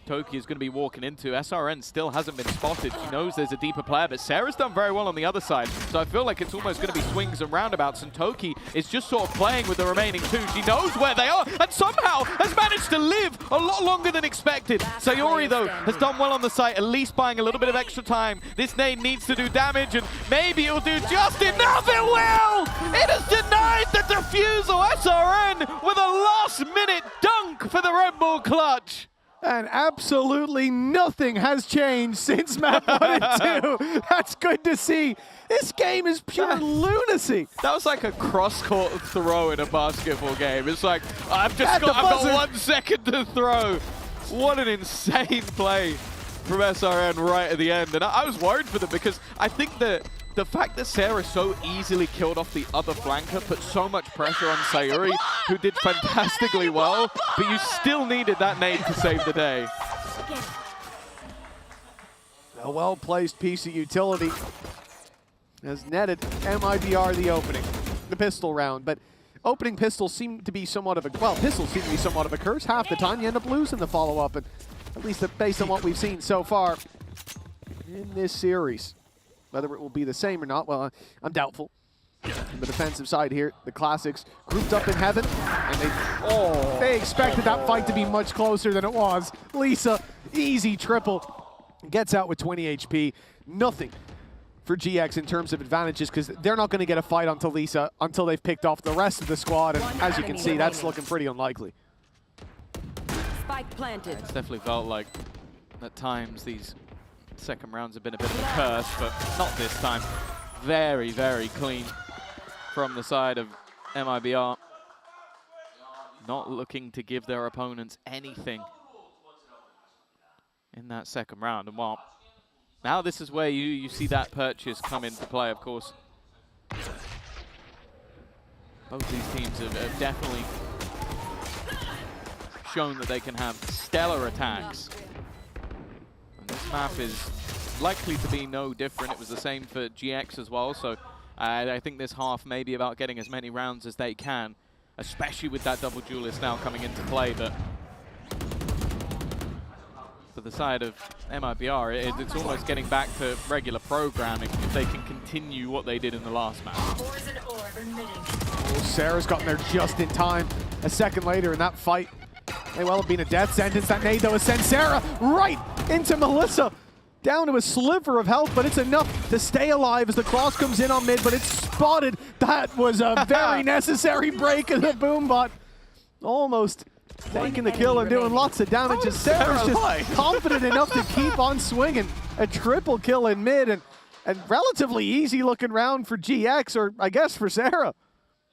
Toki is going to be walking into. SRN still hasn't been spotted. She knows there's a deeper player, but Sarah's done very well on the other side. So I feel like it's almost going to be swings and roundabouts, and Toki is just sort of playing with the remaining two. She knows where they are and somehow has managed to live a lot longer than expected. Sayori, though, has done well on the site, at least buying a little bit of extra time. This nade needs to do damage, and maybe it'll do just enough. It will! It has denied the defusal. SRN with a last-minute dunk for the Red Bull clutch. And absolutely nothing has changed since map 1 and 2. That's good to see. This game is pure lunacy. That was like a cross-court throw in a basketball game. It's like, I've got 1 second to throw. What an insane play from SRN right at the end. And I was worried for them because I think that the fact that Sarah so easily killed off the other flanker put so much pressure on Sayuri, who did fantastically well, but you still needed that nade to save the day. A well-placed piece of utility has netted MIBR the opening, the pistol round, but opening pistols seem to be somewhat of a, well, pistols seem to be somewhat of a curse. Half the time you end up losing the follow-up, and at least based on what we've seen so far in this series. Whether it will be the same or not, well, I'm doubtful. On the defensive side here, the Classics grouped up in heaven, and they expected that fight to be much closer than it was. Lisa, easy triple, gets out with 20 HP. Nothing for GX in terms of advantages, because they're not going to get a fight onto Lisa until they've picked off the rest of the squad, and as you can see, that's looking pretty unlikely. Spike planted. It's definitely felt like at times these second rounds have been a bit of a curse, but not this time. Very, very clean from the side of MIBR. Not looking to give their opponents anything in that second round. And well, now this is where you see that purchase come into play, of course. Both these teams have definitely shown that they can have stellar attacks. And this map is likely to be no different. It was the same for GX as well, so I think this half may be about getting as many rounds as they can, especially with that double duelist now coming into play. But for the side of MIBR, it's almost getting back to regular programming if they can continue what they did in the last match. Oh, Sarah's gotten there just in time. A second later in that fight, may well have been a death sentence. That nade, though, has sent Sarah right into Melissa. Down to a sliver of health, but it's enough to stay alive as the cross comes in on mid, but it's spotted. That was a very necessary break of the Boombot. Almost taking the kill and doing lots of damage. And Sarah's just confident enough to keep on swinging. A triple kill in mid, and relatively easy looking round for GX, or I guess for Sarah.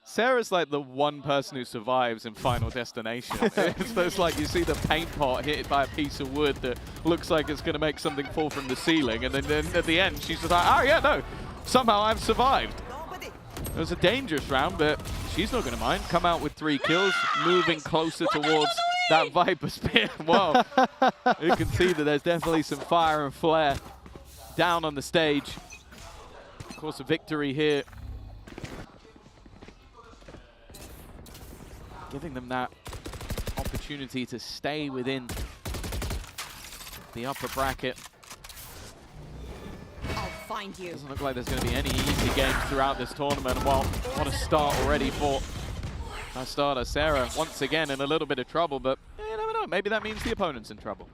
Sarah's like the one person who survives in Final Destination. It's like you see the paint pot hit by a piece of wood that looks like it's going to make something fall from the ceiling, and then at the end she's just like, oh yeah, no, somehow I've survived. It was a dangerous round, but she's not going to mind. Come out with 3 kills, moving closer towards that Viper Spear. Wow, you can see that there's definitely some fire and flare down on the stage. Of course, a victory here, giving them that opportunity to stay within the upper bracket. I'll find you. Doesn't look like there's going to be any easy games throughout this tournament. And well, what a start already for our starter, Sarah, once again in a little bit of trouble, but you never know, maybe that means the opponent's in trouble.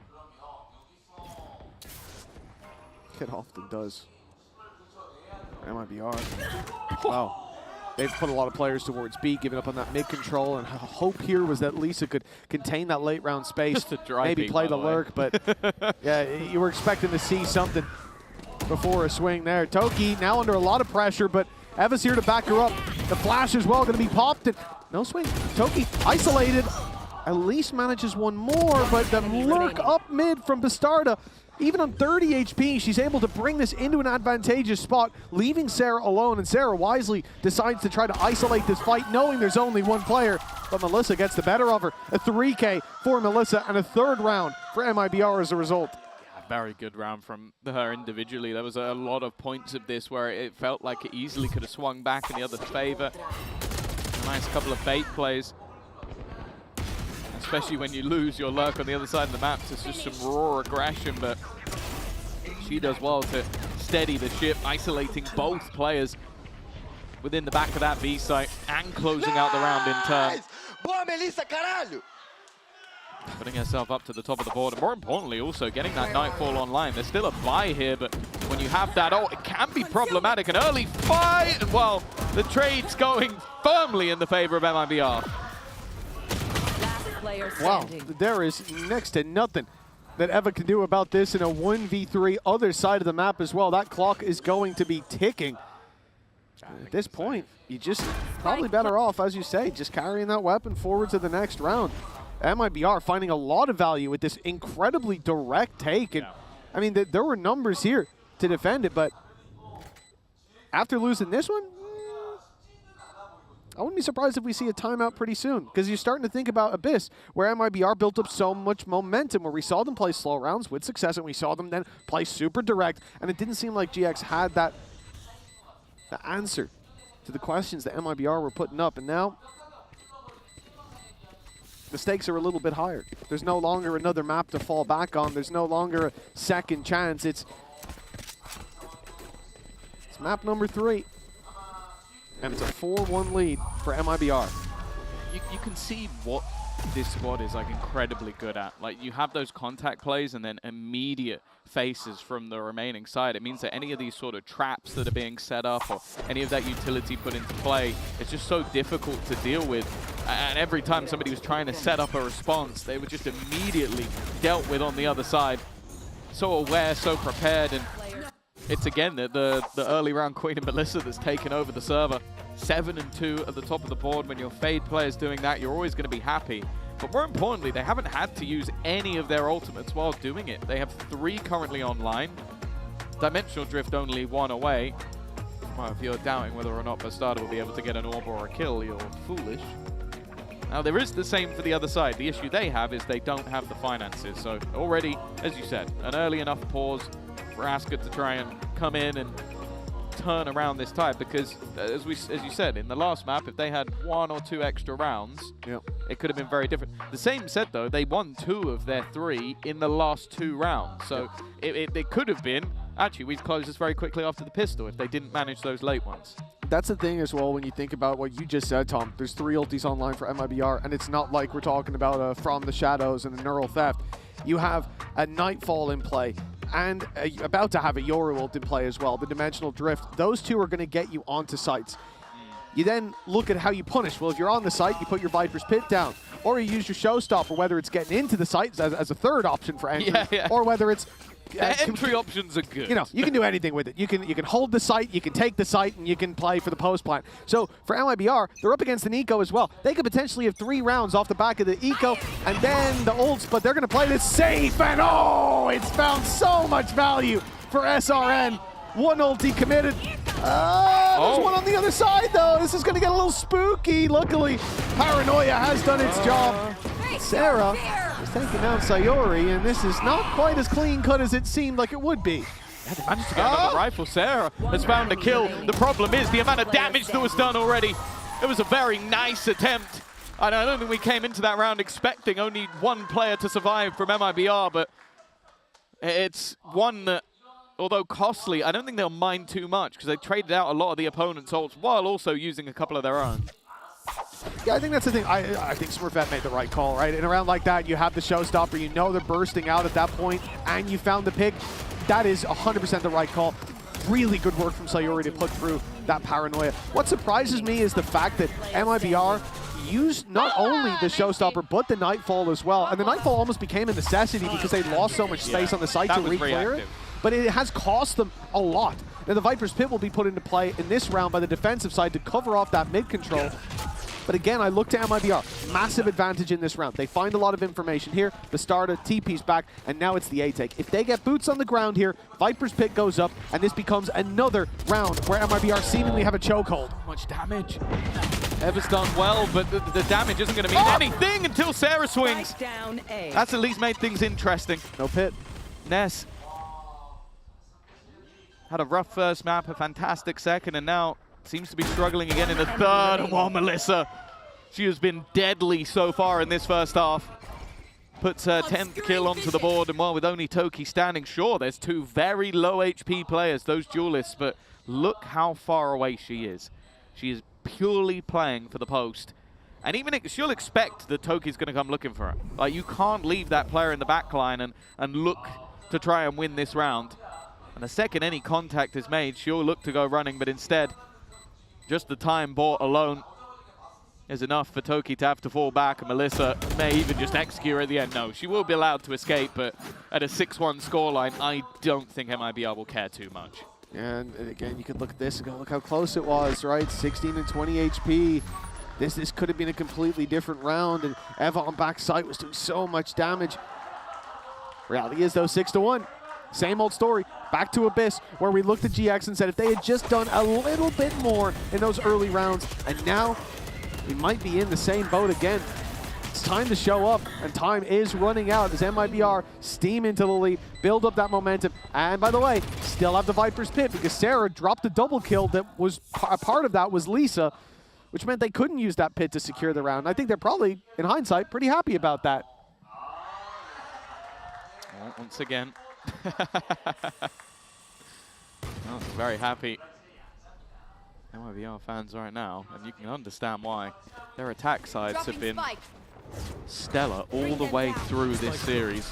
It often does. MIBR. Wow. They've put a lot of players towards B, giving up on that mid control, and hope here was that Lisa could contain that late round space, just a dry maybe peek, play the lurk, but yeah, you were expecting to see something before a swing there. Toki now under a lot of pressure, but Eva's here to back her up. The flash as well going to be popped, and no swing. Toki isolated, at least manages one more, but the lurk up mid from Bastarda. Even on 30 HP, she's able to bring this into an advantageous spot, leaving Sarah alone, and Sarah wisely decides to try to isolate this fight, knowing there's only one player, but Melissa gets the better of her. A 3K for Melissa, and a third round for MIBR as a result. Yeah, very good round from her individually. There was a lot of points of this where it felt like it easily could have swung back in the other's favor. A nice couple of bait plays, especially when you lose your lurk on the other side of the map. It's just some raw aggression, but she does well to steady the ship, isolating both players within the back of that B site and closing out the round in turn. Boa, Melissa, caralho! Putting herself up to the top of the board, and more importantly also getting that Nightfall online. There's still a buy here, but when you have that ult, it can be problematic. An early fight, and well, the trade's going firmly in the favor of MIBR. Wow, there is next to nothing that Eva can do about this in a 1v3 other side of the map as well. That clock is going to be ticking. At this point, you just probably better off, as you say, just carrying that weapon forward to the next round. MIBR finding a lot of value with this incredibly direct take. And I mean, there were numbers here to defend it, but after losing this one, I wouldn't be surprised if we see a timeout pretty soon, because you're starting to think about Abyss, where MIBR built up so much momentum, where we saw them play slow rounds with success, and we saw them then play super direct, and it didn't seem like GX had the answer to the questions that MIBR were putting up, and now the stakes are a little bit higher. There's no longer another map to fall back on. There's no longer a second chance. It's map number 3. And it's a 4-1 lead for MIBR. You can see what this squad is like incredibly good at. Like you have those contact plays and then immediate faces from the remaining side. It means that any of these sort of traps that are being set up or any of that utility put into play, it's just so difficult to deal with. And every time somebody was trying to set up a response, they were just immediately dealt with on the other side. So aware, so prepared, and it's again the early round queen of Melissa that's taken over the server. 7-2 at the top of the board. When your Fade player's doing that, you're always going to be happy. But more importantly, they haven't had to use any of their ultimates while doing it. They have 3 currently online. Dimensional Drift only 1 away. Well, if you're doubting whether or not Bastardo will be able to get an orb or a kill, you're foolish. Now, there is the same for the other side. The issue they have is they don't have the finances. So already, as you said, an early enough pause for Asuka to try and come in and turn around this tide, because as you said, in the last map, if they had 1 or 2 extra rounds, it could have been very different. The same said, though, they won 2 of their 3 in the last 2 rounds. So it could have been, actually, we'd close this very quickly after the pistol if they didn't manage those late ones. That's the thing as well when you think about what you just said, Tom. There's 3 ultis online for MIBR, and it's not like we're talking about From the Shadows and a Neural Theft. You have a Nightfall in play, and about to have a Yoru ult in play as well, the Dimensional Drift. Those 2 are going to get you onto sites. You then look at how you punish. Well, if you're on the site, you put your Viper's Pit down, or you use your Showstopper, whether it's getting into the site as a third option for entry, or whether it's entry options are good. You know, you can do anything with it. You can hold the site, you can take the site, and you can play for the post plant. So for MIBR, they're up against an eco as well. They could potentially have 3 rounds off the back of the eco, and then the ults, but they're going to play this safe, and oh, it's found so much value for SRN. 1 ulti committed. There's 1 on the other side, though. This is going to get a little spooky. Luckily, Paranoia has done its job. Sarah is taking out Sayori, and this is not quite as clean-cut as it seemed like it would be. Yeah, they managed to get another rifle. Sarah has found a kill. The problem is the amount of damage that was done already. It was a very nice attempt. I don't think we came into that round expecting only 1 player to survive from MIBR, but it's one that, although costly, I don't think they'll mind too much because they traded out a lot of the opponent's ults while also using a couple of their own. Yeah, I think that's the thing. I think Smurfette made the right call, right? In a round like that, you have the Showstopper, you know they're bursting out at that point, and you found the pick. That is 100% the right call. Really good work from Sayori to put through that Paranoia. What surprises me is the fact that MIBR used not only the Showstopper, but the Nightfall as well. And the Nightfall almost became a necessity because they lost so much space on the site to re-clear it. But it has cost them a lot. Now the Viper's Pit will be put into play in this round by the defensive side to cover off that mid-control. But again, I look to MIBR. Massive advantage in this round. They find a lot of information here. The starter, TP's back, and now it's the A-Take. If they get boots on the ground here, Viper's Pit goes up, and this becomes another round where MIBR seemingly have a chokehold. Much damage. Ever's done well, but the damage isn't going to mean anything until Sarah swings. That's at least made things interesting. No pit. Ness had a rough first map, a fantastic second, and now seems to be struggling again in the third. And while Melissa, she has been deadly so far in this first half. Puts her 10th kill onto the board, and while with only Toki standing, sure, there's 2 very low HP players, those duelists, but look how far away she is. She is purely playing for the post. And even she'll expect that Toki's going to come looking for her. Like, you can't leave that player in the back line and look to try and win this round. And the second any contact is made, she'll look to go running, but instead, just the time bought alone is enough for Toki to have to fall back, and Melissa may even just execute her at the end. No, she will be allowed to escape, but at a 6-1 scoreline, I don't think MIBR will care too much. And again, you could look at this and go, look how close it was, right? 16 and 20 HP. This could have been a completely different round, and Eva on backside was doing so much damage. Reality is, though, 6-1. Same old story, back to Abyss, where we looked at GX and said if they had just done a little bit more in those early rounds, and now we might be in the same boat again. It's time to show up, and time is running out as MIBR steam into the lead, build up that momentum, and by the way, still have the Viper's Pit because Sarah dropped a double kill that was, a part of that was Lisa, which meant they couldn't use that pit to secure the round. I think they're probably, in hindsight, pretty happy about that. Well, once again, oh, very happy MIBR fans right now, and you can understand why. Their attack sides have been stellar all the way through this series.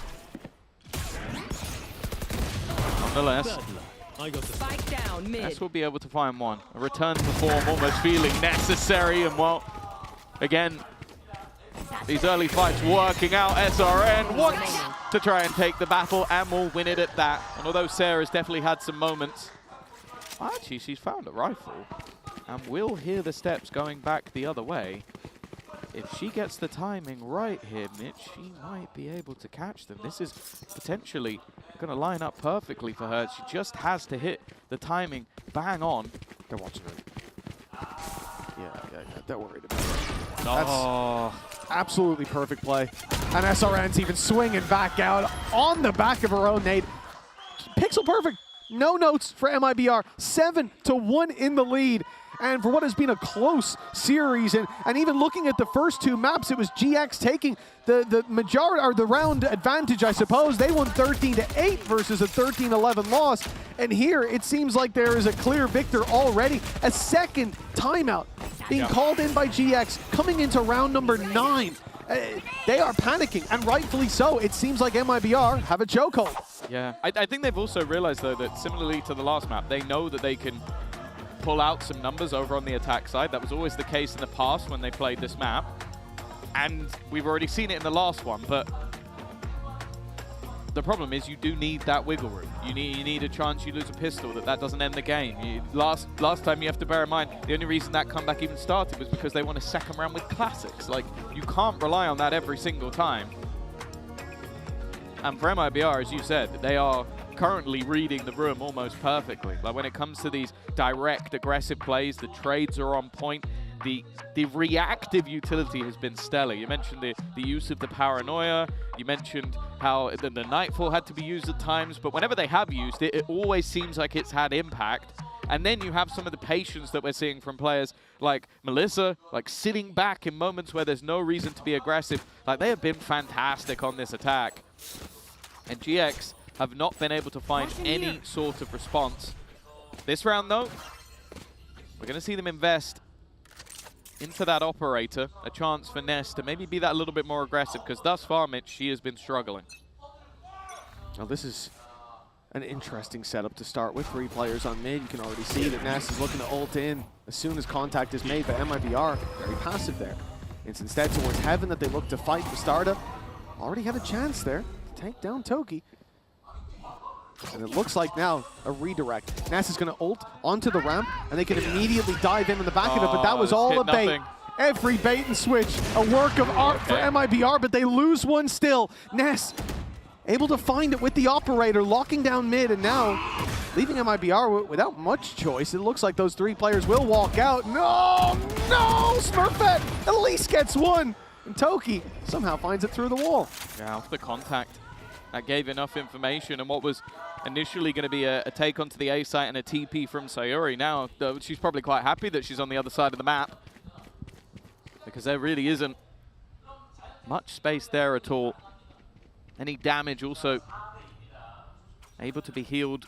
Nonetheless, Spike down mid. Ness will be able to find one. A return to form almost feeling necessary, and well, again, these early fights working out. SRN wants to try and take the battle and will win it at that. And although Sarah's definitely had some moments, actually she's found a rifle and will hear the steps going back the other way. If she gets the timing right here, Mitch, she might be able to catch them. This is potentially going to line up perfectly for her. She just has to hit the timing bang on. They're watching her. Yeah, they're worried about it. That's absolutely perfect play. And SRN's even swinging back out on the back of her own nade. Pixel perfect. No notes for MIBR. 7-1 in the lead. And for what has been a close series, and even looking at the first two maps, it was GX taking the majority, or the round advantage, I suppose. They won 13-8 versus a 13-11 loss. And here, it seems like there is a clear victor already. A second timeout being called in by GX, coming into round number 9. They are panicking, and rightfully so. It seems like MIBR have a chokehold. Yeah, I think they've also realized, though, that similarly to the last map, they know that they can pull out some numbers over on the attack side. That was always the case in the past when they played this map. And we've already seen it in the last one, but the problem is you do need that wiggle room. You need a chance you lose a pistol, that doesn't end the game. Last time, you have to bear in mind, the only reason that comeback even started was because they won a second round with classics. Like, you can't rely on that every single time. And for MIBR, as you said, they are currently reading the room almost perfectly. Like, when it comes to these direct, aggressive plays, the trades are on point. The reactive utility has been stellar. You mentioned the use of the paranoia. You mentioned how the Nightfall had to be used at times, but whenever they have used it, it always seems like it's had impact. And then you have some of the patience that we're seeing from players like Melissa, like sitting back in moments where there's no reason to be aggressive. Like, they have been fantastic on this attack. And GX have not been able to find any sort of response. This round, though, we're going to see them invest into that operator, a chance for Ness to maybe be that a little bit more aggressive, because thus far, Mitch, she has been struggling. Now, this is an interesting setup to start with. 3 players on mid. You can already see that Ness is looking to ult in as soon as contact is made, but MIBR very passive there. It's instead towards Heaven that they look to fight. Bastarda already had a chance there to take down Toki. And it looks like now a redirect. Ness is going to ult onto the ramp, and they can immediately dive in on the back of it, but that was all a bait. Nothing. Every bait and switch, a work of art for MIBR, but they lose one still. Ness able to find it with the operator, locking down mid, and now leaving MIBR without much choice. It looks like those 3 players will walk out. No! Smurfette at least gets one. And Toki somehow finds it through the wall. Yeah, off the contact. That gave enough information, and what was initially going to be a take onto the A site and a TP from Sayuri. Now, she's probably quite happy that she's on the other side of the map, because there really isn't much space there at all. Any damage also able to be healed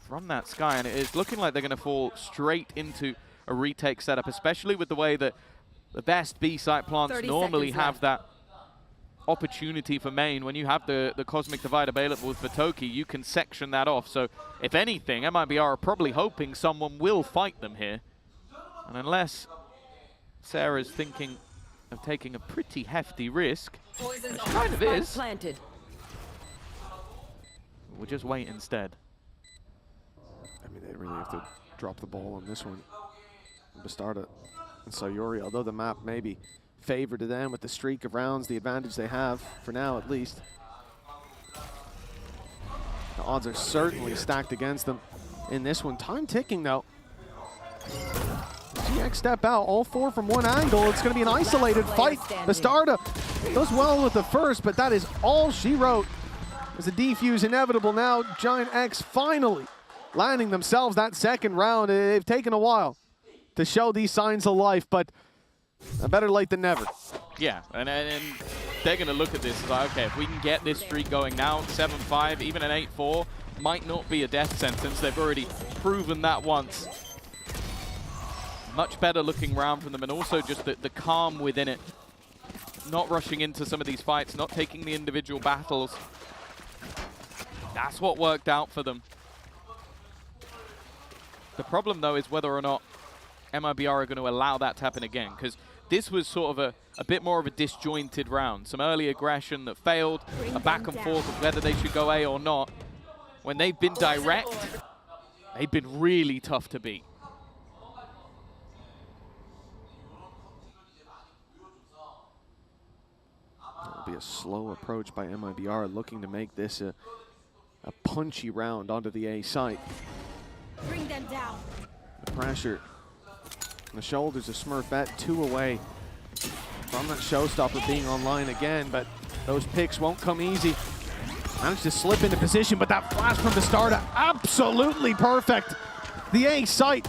from that Sky, and it is looking like they're going to fall straight into a retake setup, especially with the way that the best B site plants normally have that opportunity for main. When you have the Cosmic Divide available with Toki, you can section that off. So if anything, MIBR are probably hoping someone will fight them here. And unless Sarah's thinking of taking a pretty hefty risk, which kind of is, we'll just wait instead. I mean, they really have to drop the ball on this one. Bastarda and Sayuri, although the map may be favor to them with the streak of rounds, the advantage they have, for now at least. The odds are certainly stacked against them in this one. Time ticking, though. GX step out, all 4 from one angle. It's going to be an isolated fight. Bastarda does well with the first, but that is all she wrote. As the defuse inevitable now, Giant X finally landing themselves that second round. They've taken a while to show these signs of life, but better late than never. Yeah, and they're going to look at this as like, okay, if we can get this streak going now, 7-5, even an 8-4, might not be a death sentence. They've already proven that once. Much better looking round from them, and also just the calm within it. not rushing into some of these fights, not taking the individual battles. That's what worked out for them. The problem, though, is whether or not MIBR are going to allow that to happen again, because this was sort of a bit more of a disjointed round. Some early aggression that failed, a back and forth of whether they should go A or not. When they've been direct, they've been really tough to beat. It'll be a slow approach by MIBR, looking to make this a punchy round onto the A site. Bring them down. The pressure on the shoulders of Smurfette, 2 away from that showstopper being online again, but those picks won't come easy. Managed to slip into position, but that flash from the start, absolutely perfect. The A site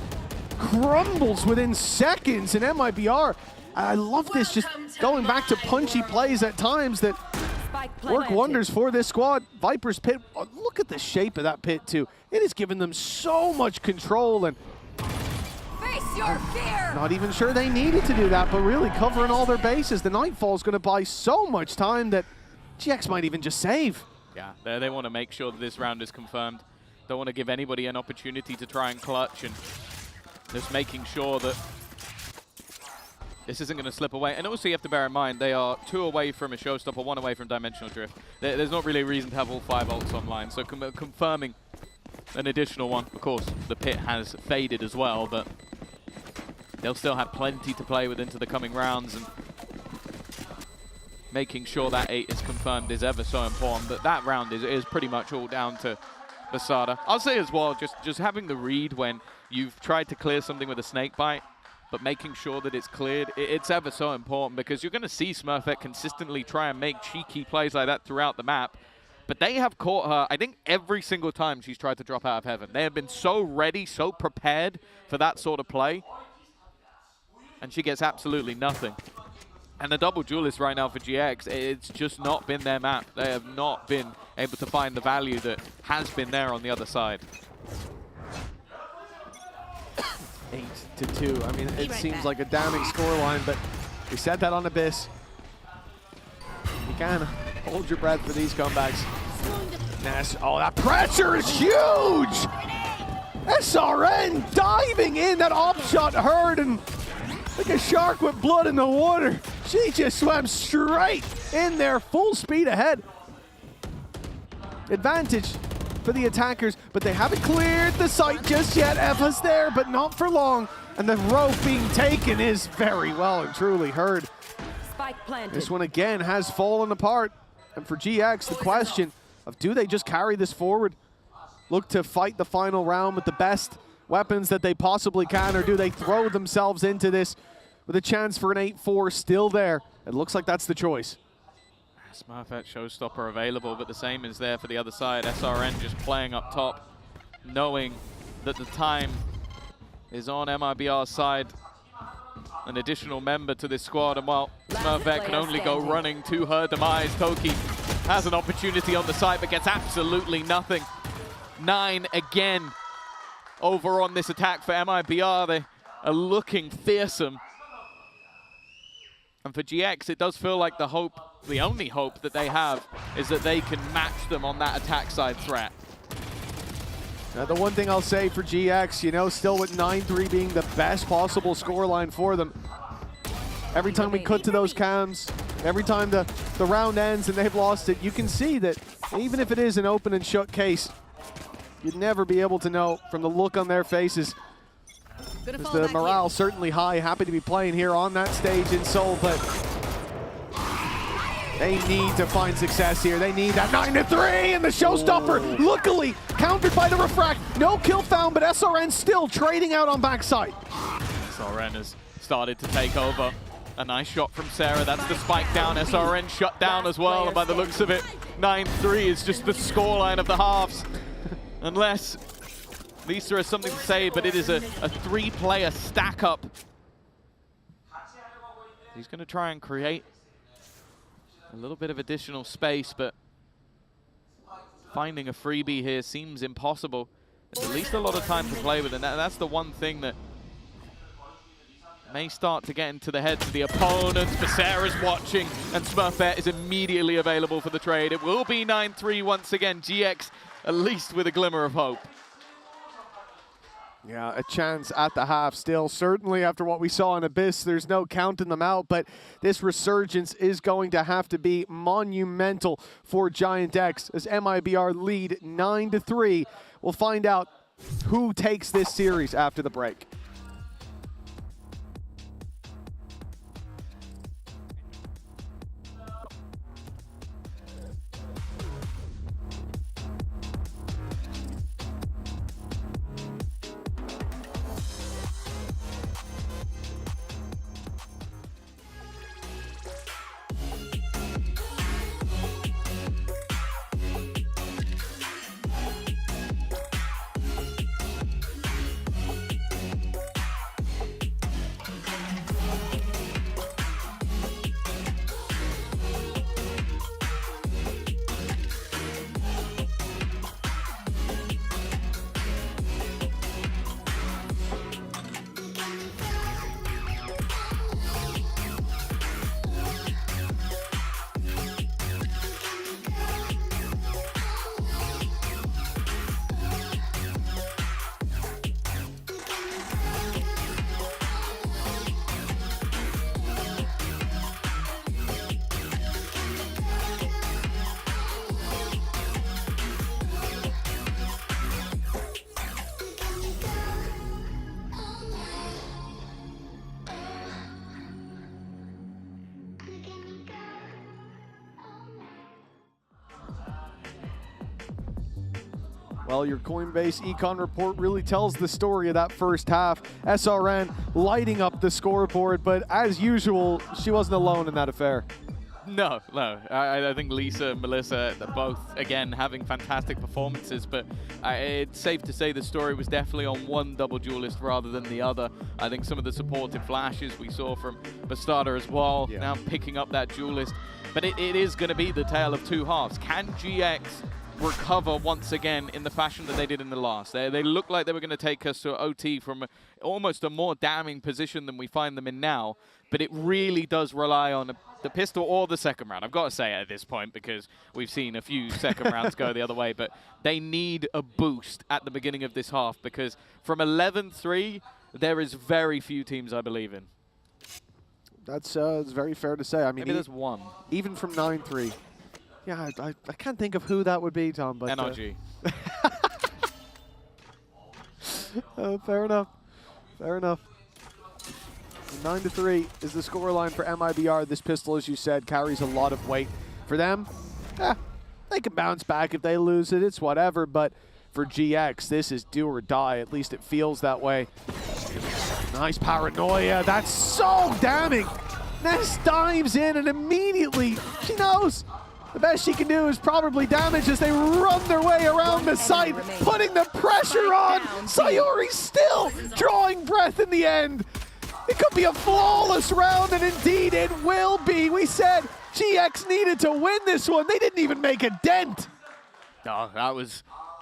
crumbles within seconds, and MIBR, I love this, just going back to punchy plays at times that work wonders for this squad. Viper's pit, oh, look at the shape of that pit too. It has given them so much control, and Face your fear. not even sure they needed to do that, but really covering all their bases. The Nightfall is going to buy so much time that GX might even just save. Yeah, they want to make sure that this round is confirmed. Don't want to give anybody an opportunity to try and clutch, and just making sure that this isn't going to slip away. And also you have to bear in mind, they are 2 away from a showstopper, 1 away from Dimensional Drift. There's not really a reason to have all 5 ults online, so confirming an additional one. Of course, the pit has faded as well, but they'll still have plenty to play with into the coming rounds, and making sure that 8 is confirmed is ever so important. But that round is pretty much all down to Basada. I'll say as well, just having the read when you've tried to clear something with a snake bite, but making sure that it's cleared, it's ever so important, because you're going to see Smurfette consistently try and make cheeky plays like that throughout the map. But they have caught her, I think, every single time she's tried to drop out of heaven. They have been so ready, so prepared for that sort of play, and she gets absolutely nothing. And the double duelist right now for GX, it's just not been their map. They have not been able to find the value that has been there on the other side. 8-2. I mean, it seems like a damning scoreline, but we said that on Abyss. You can hold your breath for these comebacks. Oh, that pressure is huge! SRN diving in, that op shot heard, and like a shark with blood in the water, she just swam straight in there, full speed ahead. Advantage for the attackers, but they haven't cleared the site just yet. Eva's there, but not for long. And the rope being taken is very well and truly heard. Spike planted. This one again has fallen apart. And for GX, the question of do they just carry this forward, look to fight the final round with the best weapons that they possibly can, or do they throw themselves into this with a chance for an 8-4 still there? It looks like that's the choice. Smurfette showstopper available, but the same is there for the other side. SRN just playing up top, knowing that the time is on MIBR's side. An additional member to this squad, and while Smurfette can only go running to her demise, Toki has an opportunity on the side but gets absolutely nothing. 9 again over on this attack for MIBR. They are looking fearsome. And for GX, it does feel like the hope, the only hope that they have, is that they can match them on that attack side threat. Now, the one thing I'll say for GX, you know, still with 9-3 being the best possible scoreline for them. Every time we cut to those cams, every time the round ends and they've lost it, you can see that even if it is an open and shut case, you'd never be able to know from the look on their faces. There's the morale certainly high, happy to be playing here on that stage in Seoul, but they need to find success here. They need that 9-3, and the showstopper, luckily countered by the refract. No kill found, but SRN still trading out on backside. SRN has started to take over. A nice shot from Sarah, that's the spike down. SRN shut down as well, and by the looks of it, 9-3 is just the scoreline of the halves. Unless Lisa has something to say, but it is a 3-player stack up. He's going to try and create a little bit of additional space, but finding a freebie here seems impossible. There's at least a lot of time to play with, and that's the one thing that may start to get into the heads of the opponents. Becerra's watching, and Smurfette is immediately available for the trade. It will be 9-3 once again. GX at least with a glimmer of hope. Yeah, a chance at the half still. Certainly after what we saw in Abyss, there's no counting them out, but this resurgence is going to have to be monumental for Giant X as MIBR lead 9-3. We'll find out who takes this series after the break. Well, your Coinbase econ report really tells the story of that first half. SRN lighting up the scoreboard, but as usual, she wasn't alone in that affair. No. I think Lisa and Melissa are both, again, having fantastic performances, but it's safe to say the story was definitely on one double duelist rather than the other. I think some of the supportive flashes we saw from Bastarda as well, now picking up that duelist. But it is going to be the tale of two halves. Can GX recover once again in the fashion that they did in the last? They look like they were going to take us to OT from almost a more damning position than we find them in now, but it really does rely on the pistol or the second round. I've got to say at this point, because we've seen a few second rounds go the other way, but they need a boost at the beginning of this half, because from 11-3, there is very few teams I believe in. That's very fair to say. I mean, maybe there's one. Even from 9-3. Yeah, I can't think of who that would be, Tom. But NRG. Fair enough. Fair enough. 9-3 is the scoreline for MIBR. This pistol, as you said, carries a lot of weight. For them, they can bounce back if they lose it. It's whatever. But for GX, this is do or die. At least it feels that way. Nice paranoia. That's so damning. Ness dives in and immediately she knows. The best she can do is probably damage as they run their way around the site, putting the pressure on. Sayuri still drawing breath in the end. It could be a flawless round, and indeed it will be. We said GX needed to win this one. They didn't even make a dent. Oh, that was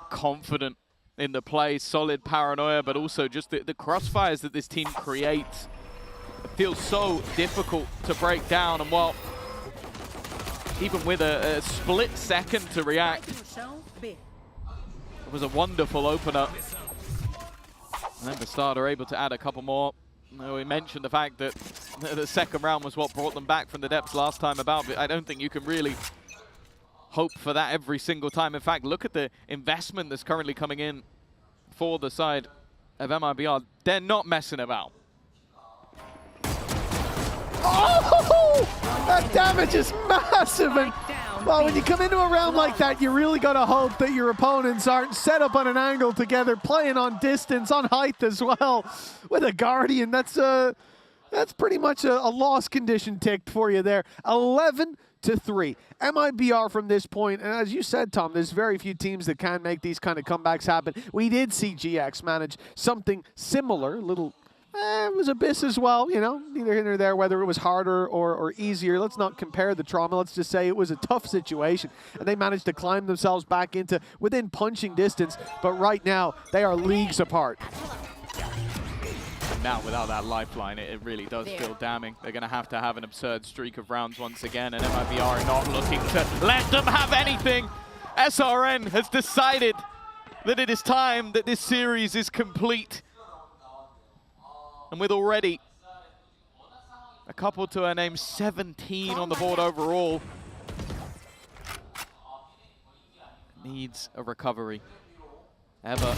confident in the play, solid paranoia, but also just the crossfires that this team creates. It feels so difficult to break down, and while even with a split second to react, it was a wonderful opener. And then Bastarda are able to add a couple more. We mentioned the fact that the second round was what brought them back from the depths last time about, but I don't think you can really hope for that every single time. In fact, look at the investment that's currently coming in for the side of MIBR. They're not messing about. Oh, that damage is massive. And well, when you come into a round like that, you really got to hope that your opponents aren't set up on an angle together, playing on distance, on height as well. With a Guardian, that's pretty much a loss condition ticked for you there. 11-3. MIBR from this point, and as you said, Tom, there's very few teams that can make these kind of comebacks happen. We did see GX manage something similar, it was Abyss as well, you know, neither here nor there, whether it was harder or easier. Let's not compare the trauma. Let's just say it was a tough situation, and they managed to climb themselves back into within punching distance, but right now they are leagues apart. now without that lifeline, it really does feel damning. They're going to have an absurd streak of rounds once again, and MIBR are not looking to let them have anything. SRN has decided that it is time that this series is complete. And with already a couple to her name, 17 on the board overall, needs a recovery. Eva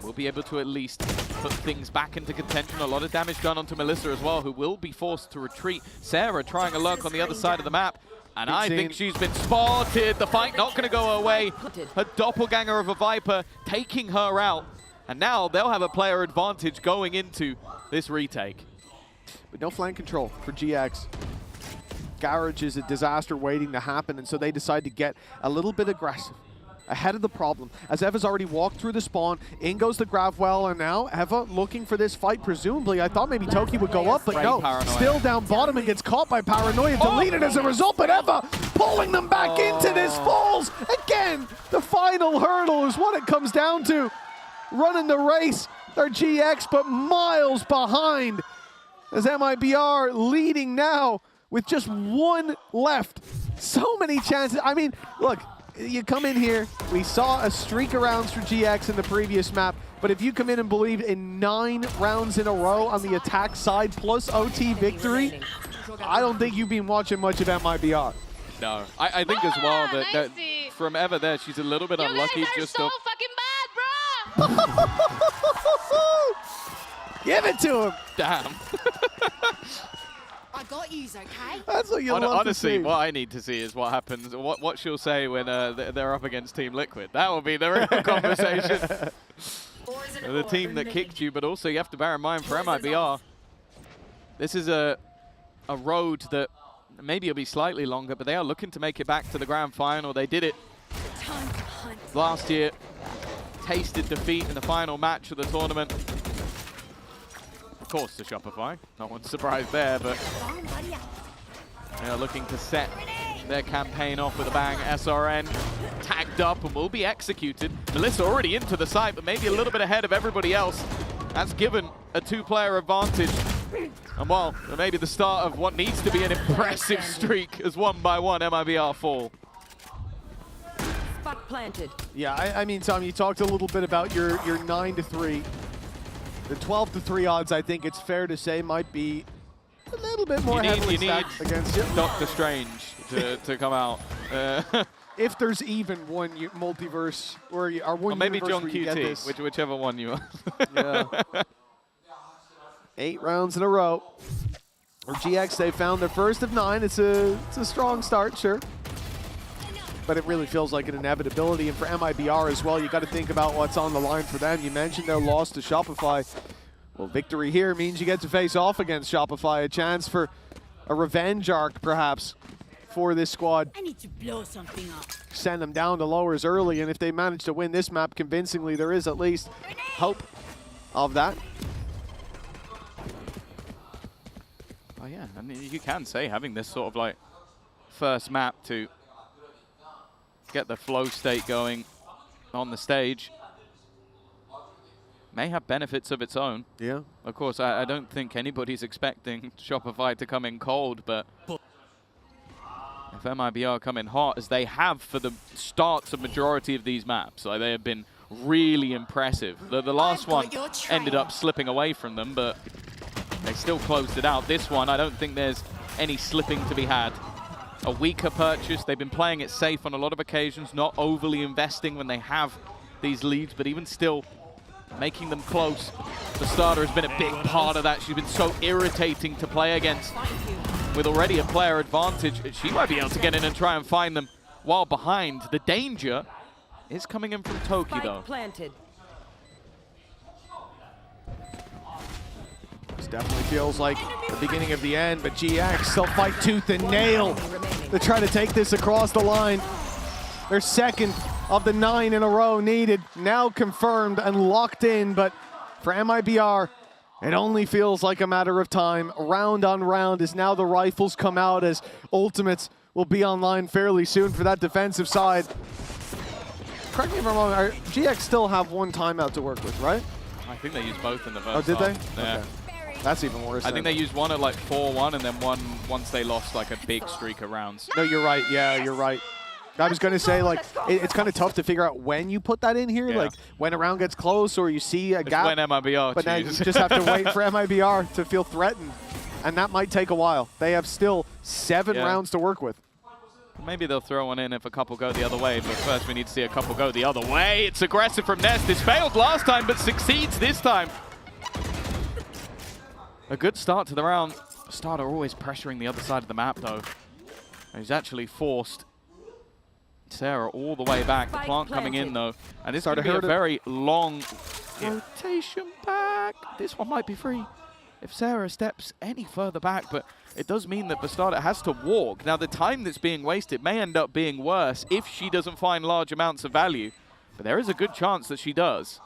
will be able to at least put things back into contention. A lot of damage done onto Melissa as well, who will be forced to retreat. Sarah trying a lurk on the other side of the map. And I think she's been spotted. The fight not going to go away. Her doppelganger of a Viper taking her out. And now they'll have a player advantage going into this retake. But no flank control for GX. Garage is a disaster waiting to happen, and so they decide to get a little bit aggressive ahead of the problem. As Eva's already walked through the spawn, in goes the Gravwell, and now Eva looking for this fight, presumably. I thought maybe Toki would go up, but no. Still down bottom and gets caught by Paranoia, deleted as a result, but Eva pulling them back into this, falls again. The final hurdle is what it comes down to. Running the race, they're GX, but miles behind, as MIBR leading now with just one left. So many chances. I mean, look, you come in here, we saw a streak of rounds for GX in the previous map, but if you come in and believe in 9 rounds in a row on the attack side plus OT victory, I don't think you've been watching much of MIBR. No, I think as well that from Eva there, she's a little bit unlucky. You guys are just so fucking bad, bro! Give it to him! Damn. I got yous, okay? That's what you love Honestly, to see. what I need to see is what happens, what she'll say when they're up against Team Liquid. That will be the real conversation. The team that kicked you, but also you have to bear in mind for MIBR, this is a road that maybe it'll be slightly longer, but they are looking to make it back to the grand final. They did it last year, tasted defeat in the final match of the tournament. Of course, to Shopify. No one's surprised there, but they are looking to set their campaign off with a bang. SRN tagged up and will be executed. Melissa already into the site, but maybe a little bit ahead of everybody else. That's given a 2-player advantage. And well, maybe the start of what needs to be an impressive streak as one by one MIBR fall. Spot planted. Yeah, I mean, Tom, you talked a little bit about your 9-3. The 12-3 odds, I think it's fair to say, might be a little bit more heavily stacked against you. Doctor Strange to come out. If there's even one multiverse, or one maybe universe John where you get QT, this. whichever one you are. Yeah. 8 rounds in a row. For GX, they found their first of 9. It's a strong start, sure. But it really feels like an inevitability. And for MIBR as well, you got to think about what's on the line for them. You mentioned their loss to Shopify. Well, victory here means you get to face off against Shopify. A chance for a revenge arc, perhaps, for this squad. I need to blow something up. Send them down to lowers early, and if they manage to win this map convincingly, there is at least hope of that. Oh yeah, I mean, you can say having this sort of like first map to get the flow state going on the stage may have benefits of its own. Yeah. Of course, I don't think anybody's expecting Shopify to come in cold, but if MIBR come in hot, as they have for the starts of majority of these maps, like they have been really impressive. The last one ended up slipping away from them, but they still closed it out. This one, I don't think there's any slipping to be had. A weaker purchase. They've been playing it safe on a lot of occasions, not overly investing when they have these leads, but even still making them close. The starter has been a big part of that. She's been so irritating to play against. With already a player advantage, she might be able to get in and try and find them while behind. The danger is coming in from Toki, though. Planted. This definitely feels like the beginning of the end, but GX, they'll fight tooth and nail to try to take this across the line. Their second of the 9 in a row needed, now confirmed and locked in, but for MIBR, it only feels like a matter of time. Round on round as now the rifles come out, as ultimates will be online fairly soon for that defensive side. Correct me if I'm wrong, GX still have one timeout to work with, right? I think they used both in the first Oh, did they? half. Yeah. Okay. That's even worse. I think they used one at like 4-1 and then one once they lost like a big streak of rounds. No, you're right. Yeah, you're right. I was going to say, like, it's kind of tough to figure out when you put that in here, Yeah. like when a round gets close or you see a It's gap. when MIBR But now you choose. just have to wait for MIBR to feel threatened. And that might take a while. They have still 7 rounds to work with. Maybe they'll throw one in if a couple go the other way, but first we need to see a couple go the other way. It's aggressive from Nest. This failed last time, but succeeds this time. A good start to the round. Starter always pressuring the other side of the map, though. He's actually forced Sarah all the way back. The plant coming in, though. And it's going to be a very long rotation back. This one might be free if Sarah steps any further back, but it does mean that Bastarda has to walk. Now, the time that's being wasted may end up being worse if she doesn't find large amounts of value, but there is a good chance that she does.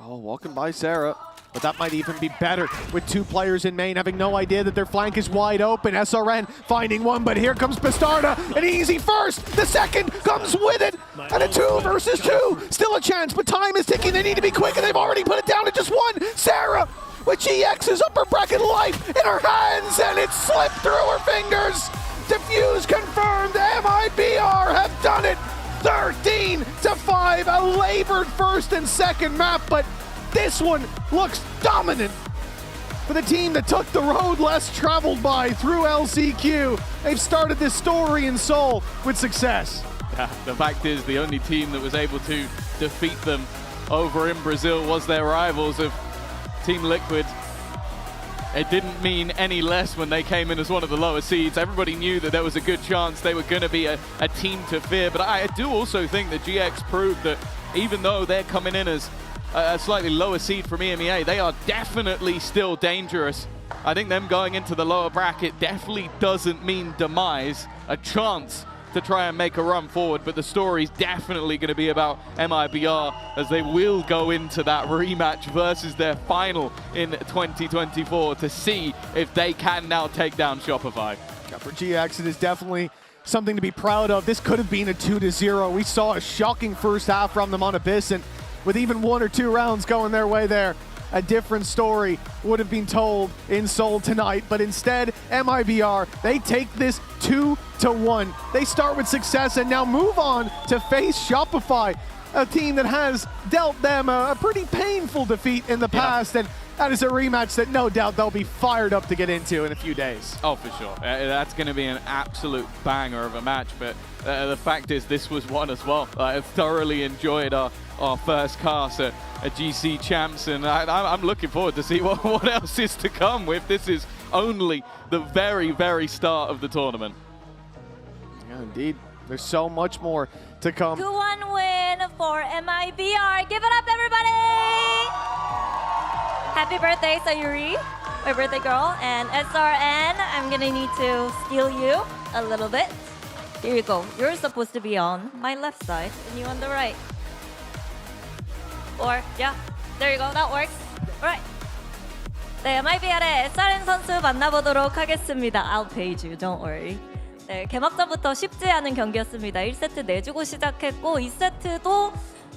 Oh, walking by Sarah. But that might even be better with 2 players in main having no idea that their flank is wide open. SRN finding one, but here comes Bastarda. An easy first. The second comes with it. And a 2 versus 2. Still a chance, but time is ticking. They need to be quick, and they've already put it down to just 1. Sarah with GX's upper bracket life in her hands, and it slipped through her fingers. Defuse confirmed. MIBR have done it. 13-5. A labored first and second map, but this one looks dominant for the team that took the road less traveled by through LCQ. They've started this story in Seoul with success. Yeah, the fact is the only team that was able to defeat them over in Brazil was their rivals of Team Liquid. It didn't mean any less when they came in as one of the lower seeds. Everybody knew that there was a good chance they were going to be a team to fear, but I do also think that GX proved that even though they're coming in as a slightly lower seed from EMEA, they are definitely still dangerous. I think them going into the lower bracket definitely doesn't mean demise, a chance to try and make a run forward, but the story's definitely going to be about MIBR as they will go into that rematch versus their final in 2024 to see if they can now take down Shopify. Yeah, for GX, it is definitely something to be proud of. This could have been a 2-0. We saw a shocking first half from them on Abyss, and with even 1 or 2 rounds going their way there, a different story would have been told in Seoul tonight. But instead, MIBR, they take this 2-1. They start with success and now move on to face Shopify, a team that has dealt them a pretty painful defeat in the past. And that is a rematch that no doubt they'll be fired up to get into in a few days. Oh, for sure. That's going to be an absolute banger of a match. But the fact is, this was one as well. I thoroughly enjoyed our first cast at GC Champs, and I'm looking forward to see what else is to come with. This is only the very, very start of the tournament. Yeah, indeed. There's so much more to come. 2-1 win for MIBR. Give it up, everybody! Happy birthday, Sayuri, my birthday girl. And SRN, I'm gonna need to steal you a little bit. Here you go. You're supposed to be on my left side and you on the right. Or, yeah, there you go. That works. Alright. 네, MIBR의 SRN 선수 만나보도록 하겠습니다. I'll page you, don't worry. 네, 개막전부터 쉽지 않은 경기였습니다. 1세트 내주고 시작했고 2세트도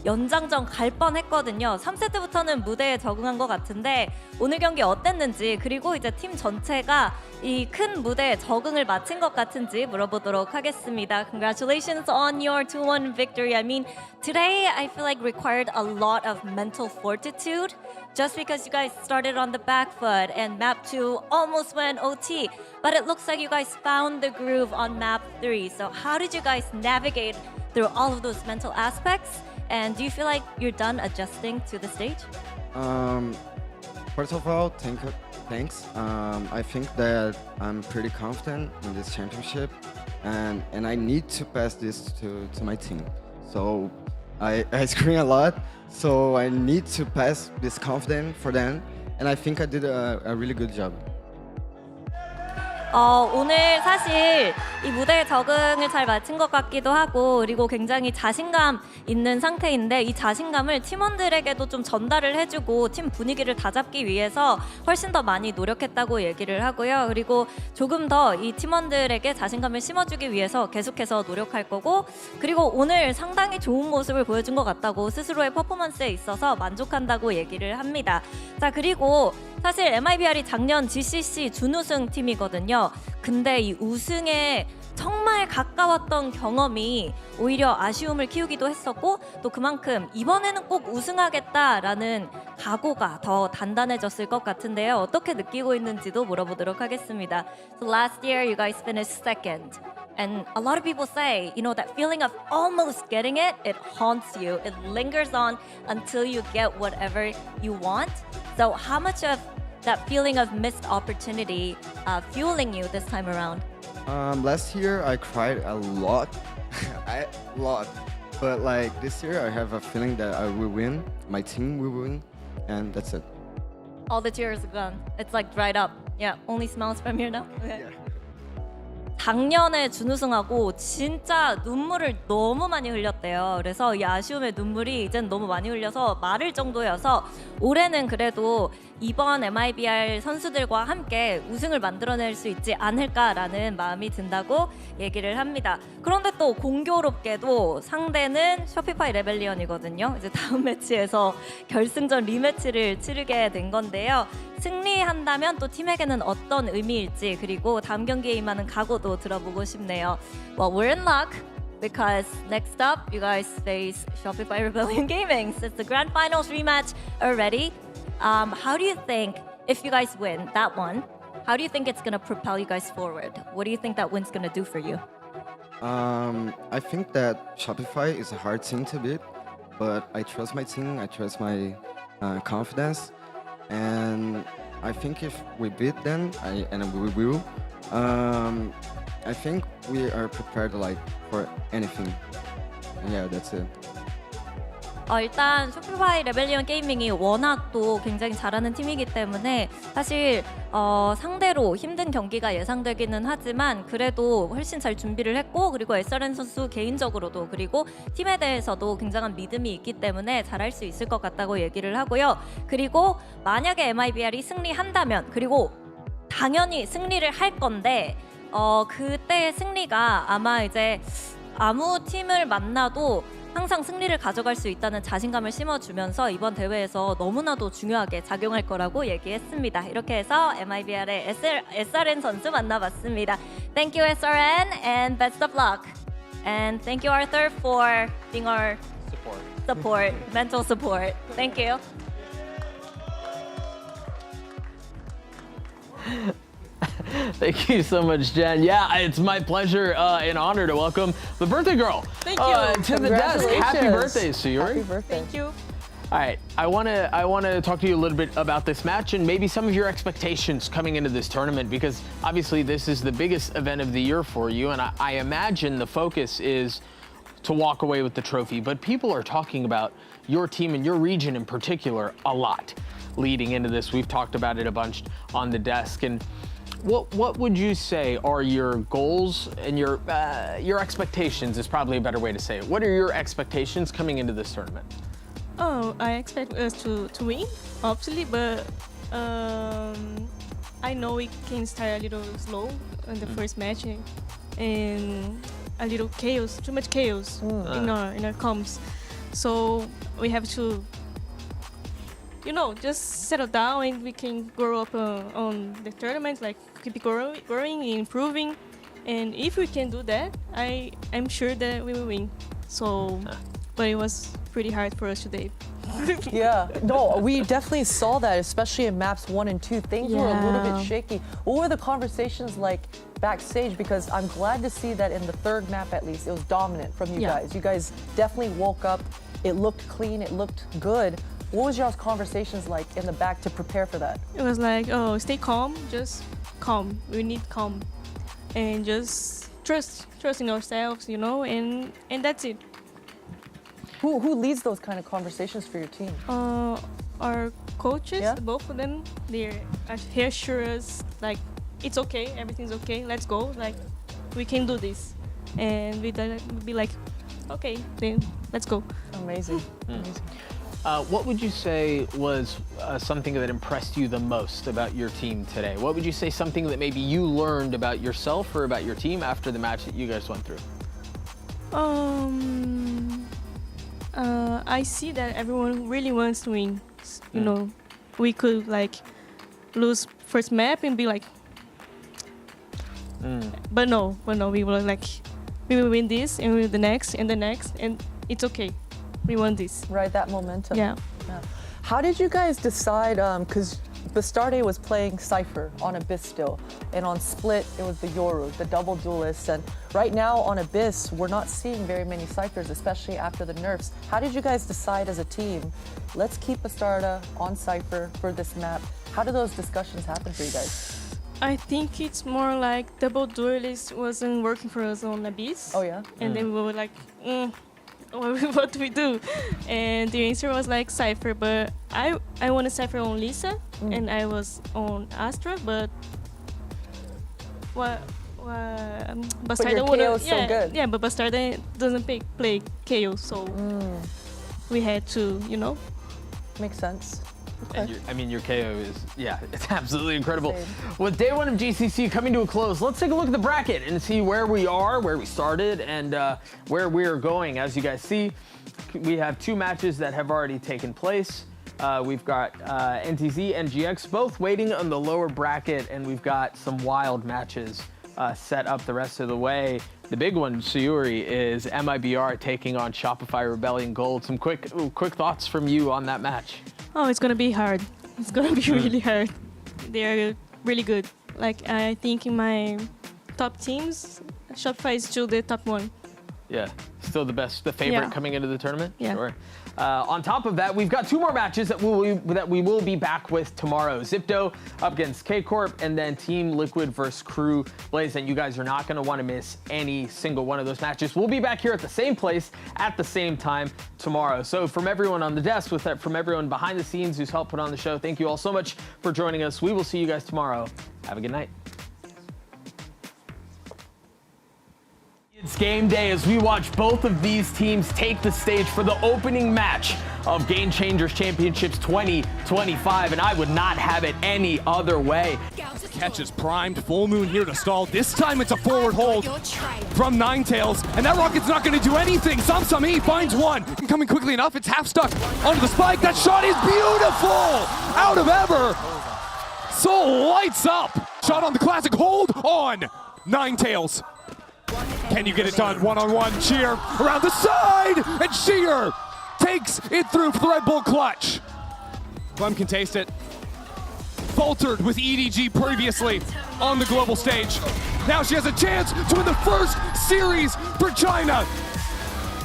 연장전 갈 뻔했거든요. 3세트부터는 무대에 적응한 것 같은데 오늘 경기 어땠는지, 그리고 이제 팀 전체가 이 큰 무대에 적응을 마친 것 같은지 물어보도록 하겠습니다. Congratulations on your 2-1 victory. I mean, today I feel like required a lot of mental fortitude just because you guys started on the back foot and map 2 almost went OT. But it looks like you guys found the groove on map 3. So how did you guys navigate through all of those mental aspects? And do you feel like you're done adjusting to the stage? First of all, thanks. I think that I'm pretty confident in this championship, and I need to pass this to my team. So I scream a lot, so I need to pass this confidence for them, and I think I did a really good job. 오늘 사실 이 무대에 적응을 잘 마친 것 같기도 하고 그리고 굉장히 자신감 있는 상태인데 이 자신감을 팀원들에게도 좀 전달을 해주고 팀 분위기를 다잡기 위해서 훨씬 더 많이 노력했다고 얘기를 하고요. 그리고 조금 더 이 팀원들에게 자신감을 심어주기 위해서 계속해서 노력할 거고 그리고 오늘 상당히 좋은 모습을 보여준 것 같다고 스스로의 퍼포먼스에 있어서 만족한다고 얘기를 합니다. 자, 그리고 사실 MIBR이 작년 GCC 준우승 팀이거든요. 근데 이 우승에 정말 가까웠던 경험이 오히려 아쉬움을 키우기도 했었고 또 그만큼 이번에는 꼭 우승하겠다라는 각오가 더 단단해졌을 것 같은데요. 어떻게 느끼고 있는지도 물어보도록 하겠습니다. So last year you guys finished second. And a lot of people say, you know, that feeling of almost getting it, it haunts you. It lingers on until you get whatever you want. So how much of that feeling of missed opportunity fueling you this time around? Last year I cried a lot, a lot. But like this year I have a feeling that I will win, my team will win, and that's it. All the tears are gone. It's like dried up. Yeah, only smiles from here now. Okay. Yeah. 작년에 준우승하고 진짜 눈물을 너무 많이 흘렸대요. 그래서 이 아쉬움의 눈물이 이젠 너무 많이 흘려서 마를 정도여서 올해는 그래도 이번 MIBR 선수들과 함께 우승을 만들어낼 수 있지 않을까라는 마음이 든다고 얘기를 합니다. 그런데 또 공교롭게도 상대는 쇼피파이 레벨리언이거든요. 이제 다음 매치에서 결승전 리매치를 치르게 된 건데요. 승리한다면 또 팀에게는 어떤 의미일지 그리고 다음 경기에 임하는 각오도 들어보고 싶네요. Well, we're in luck because next up you guys face Shopify Rebellion Gaming. It's the grand finals rematch already. How do you think if you guys win that one? How do you think it's gonna propel you guys forward? What do you think that win's gonna do for you? I think that Shopify is a hard team to beat, but I trust my team. I trust my confidence. And I think if we beat them, and we will, I think we are prepared like for anything. Yeah, that's it. 일단 쇼피파이 레벨리언 게이밍이 워낙 또 굉장히 잘하는 팀이기 때문에 사실 상대로 힘든 경기가 예상되기는 하지만 그래도 훨씬 잘 준비를 했고 그리고 SRN 선수 개인적으로도 그리고 팀에 대해서도 굉장한 믿음이 있기 때문에 잘할 수 있을 것 같다고 얘기를 하고요. 그리고 만약에 MIBR이 승리한다면 그리고 당연히 승리를 할 건데 그때의 승리가 아마 이제 아무 팀을 만나도 항상 승리를 가져갈 수 있다는 자신감을 심어주면서 이번 대회에서 너무나도 중요하게 작용할 거라고 얘기했습니다. 이렇게 해서 MIBR의 SRN 선수 만나봤습니다. Thank you SRN and best of luck. And thank you Arthur for being our support, mental support. Thank you. Thank you so much, Jen. Yeah, it's my pleasure and honor to welcome the birthday girl to the desk. Happy birthday, Suyuri. Happy birthday. Thank you. All right, I want to talk to you a little bit about this match and maybe some of your expectations coming into this tournament because obviously this is the biggest event of the year for you, and I imagine the focus is to walk away with the trophy. But people are talking about your team and your region in particular a lot leading into this. We've talked about it a bunch on the desk, and what would you say are your goals and your expectations is probably a better way to say it. What are your expectations coming into this tournament? Oh, I expect us to win, obviously, but I know we can start a little slow in the first match and a little chaos, too much chaos in our comps. So we have to, just settle down and we can grow up on the tournament, like keep growing and improving. And if we can do that, I'm sure that we will win. So, but it was pretty hard for us today. Yeah, no, we definitely saw that, especially in maps 1 and 2. Things were a little bit shaky. What were the conversations like backstage? Because I'm glad to see that in the third map, at least, it was dominant from you guys. You guys definitely woke up. It looked clean. It looked good. What was y'all's conversations like in the back to prepare for that? It was like, stay calm, just calm. We need calm, and just trust in ourselves, and that's it. Who leads those kind of conversations for your team? Our coaches, both of them, they reassure us, like it's okay, everything's okay, let's go, like, we can do this. And we be like, okay, then let's go. Amazing. Amazing. What would you say was something that impressed you the most about your team today? What would you say something that maybe you learned about yourself or about your team after the match that you guys went through? I see that everyone really wants to win. You know, we could like lose first map and be like, but no, we were like, we will win this and we will the next, and it's okay. We won this. Right, that momentum. Yeah. How did you guys decide, because Bastarde was playing Cypher on Abyss still, and on Split it was the Yoru, the double duelists, and right now on Abyss we're not seeing very many Cyphers, especially after the nerfs. How did you guys decide as a team, let's keep Bastarde on Cypher for this map? How do those discussions happen for you guys? I think it's more like double duelist wasn't working for us on Abyss. Oh yeah? And then we were like, what do we do? And the answer was like Cypher, but I want to Cypher on Lisa, and I was on Astra, but Bastarde KO is so good. Yeah, but Bastarde doesn't play KO, so we had to, you know. Makes sense. Okay. And your KO is, yeah, it's absolutely incredible. Insane. With day one of GCC coming to a close, let's take a look at the bracket and see where we are, where we started, and where we're going. As you guys see, we have two matches that have already taken place. We've got NTZ and GX both waiting on the lower bracket, and we've got some wild matches set up the rest of the way. The big one, Sayuri, is MIBR taking on Shopify Rebellion Gold. Some quick thoughts from you on that match. Oh, it's gonna be hard. It's gonna be really hard. They're really good. Like, I think in my top teams, Shopify is still the top one. Yeah, still the favorite Yeah. coming into the tournament? Yeah. Sure. On top of that, we've got two more matches that we will be back with tomorrow. Zipto up against K-Corp, and then Team Liquid versus Crew Blaze. And you guys are not going to want to miss any single one of those matches. We'll be back here at the same place at the same time tomorrow. So from everyone on the desk, from everyone behind the scenes who's helped put on the show, thank you all so much for joining us. We will see you guys tomorrow. Have a good night. It's game day as we watch both of these teams take the stage for the opening match of Game Changers Championships 2025, and I would not have it any other way. Catch is primed, Full Moon here to stall. This time it's a forward hold from Ninetails, and that rocket's not going to do anything. Samsami finds one, and coming quickly enough, it's half stuck onto the spike. That shot is beautiful! Out of ever! Seoul lights up! Shot on the classic, hold on! Ninetails. Can you get it done? One-on-one, Sheer around the side, and Sheer takes it through for the Red Bull clutch. Clem can taste it. Faltered with EDG previously on the global stage. Now she has a chance to win the first series for China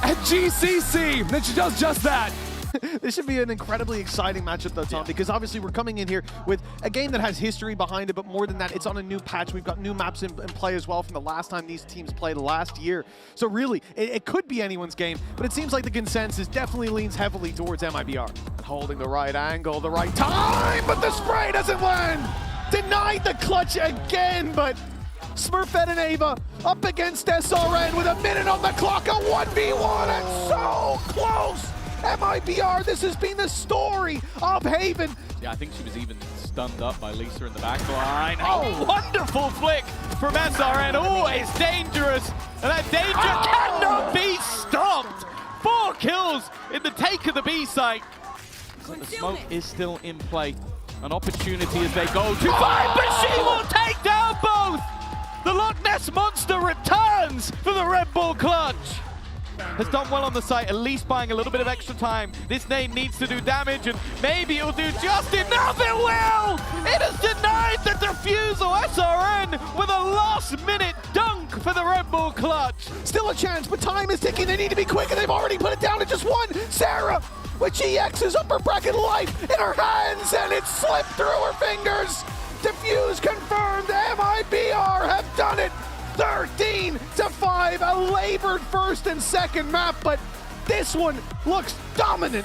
at GCC. Then she does just that. This should be an incredibly exciting matchup, though, Tom, because obviously we're coming in here with a game that has history behind it, but more than that, it's on a new patch. We've got new maps in play as well from the last time these teams played last year. So really, it could be anyone's game, but it seems like the consensus definitely leans heavily towards MIBR. And holding the right angle, the right time, but the spray doesn't win! Denied the clutch again, but Smurfette and Ava up against SRN with a minute on the clock, a 1v1, and so close! MIBR, this has been the story of Haven. Yeah, I think she was even stunned up by Lisa in the back line. Oh, wonderful flick from SRN, always dangerous. And that danger cannot be stopped. 4 kills in the take of the B site. But the smoke is still in play. An opportunity as they go to fight, but she will take down both. The Loch Ness Monster returns for the Red Bull clutch. Has done well on the site, at least buying a little bit of extra time. This nade needs to do damage, and maybe it'll do just enough. It will! It has denied the defusal. SRN with a last-minute dunk for the Red Bull clutch. Still a chance, but time is ticking. They need to be quick, and they've already put it down to just one. Sarah with GX's upper bracket life in her hands, and it slipped through her fingers. Defuse confirmed. MIBR have done it. 13-5, a labored first and second map, but this one looks dominant.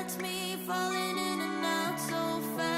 that's me falling in and out so fast.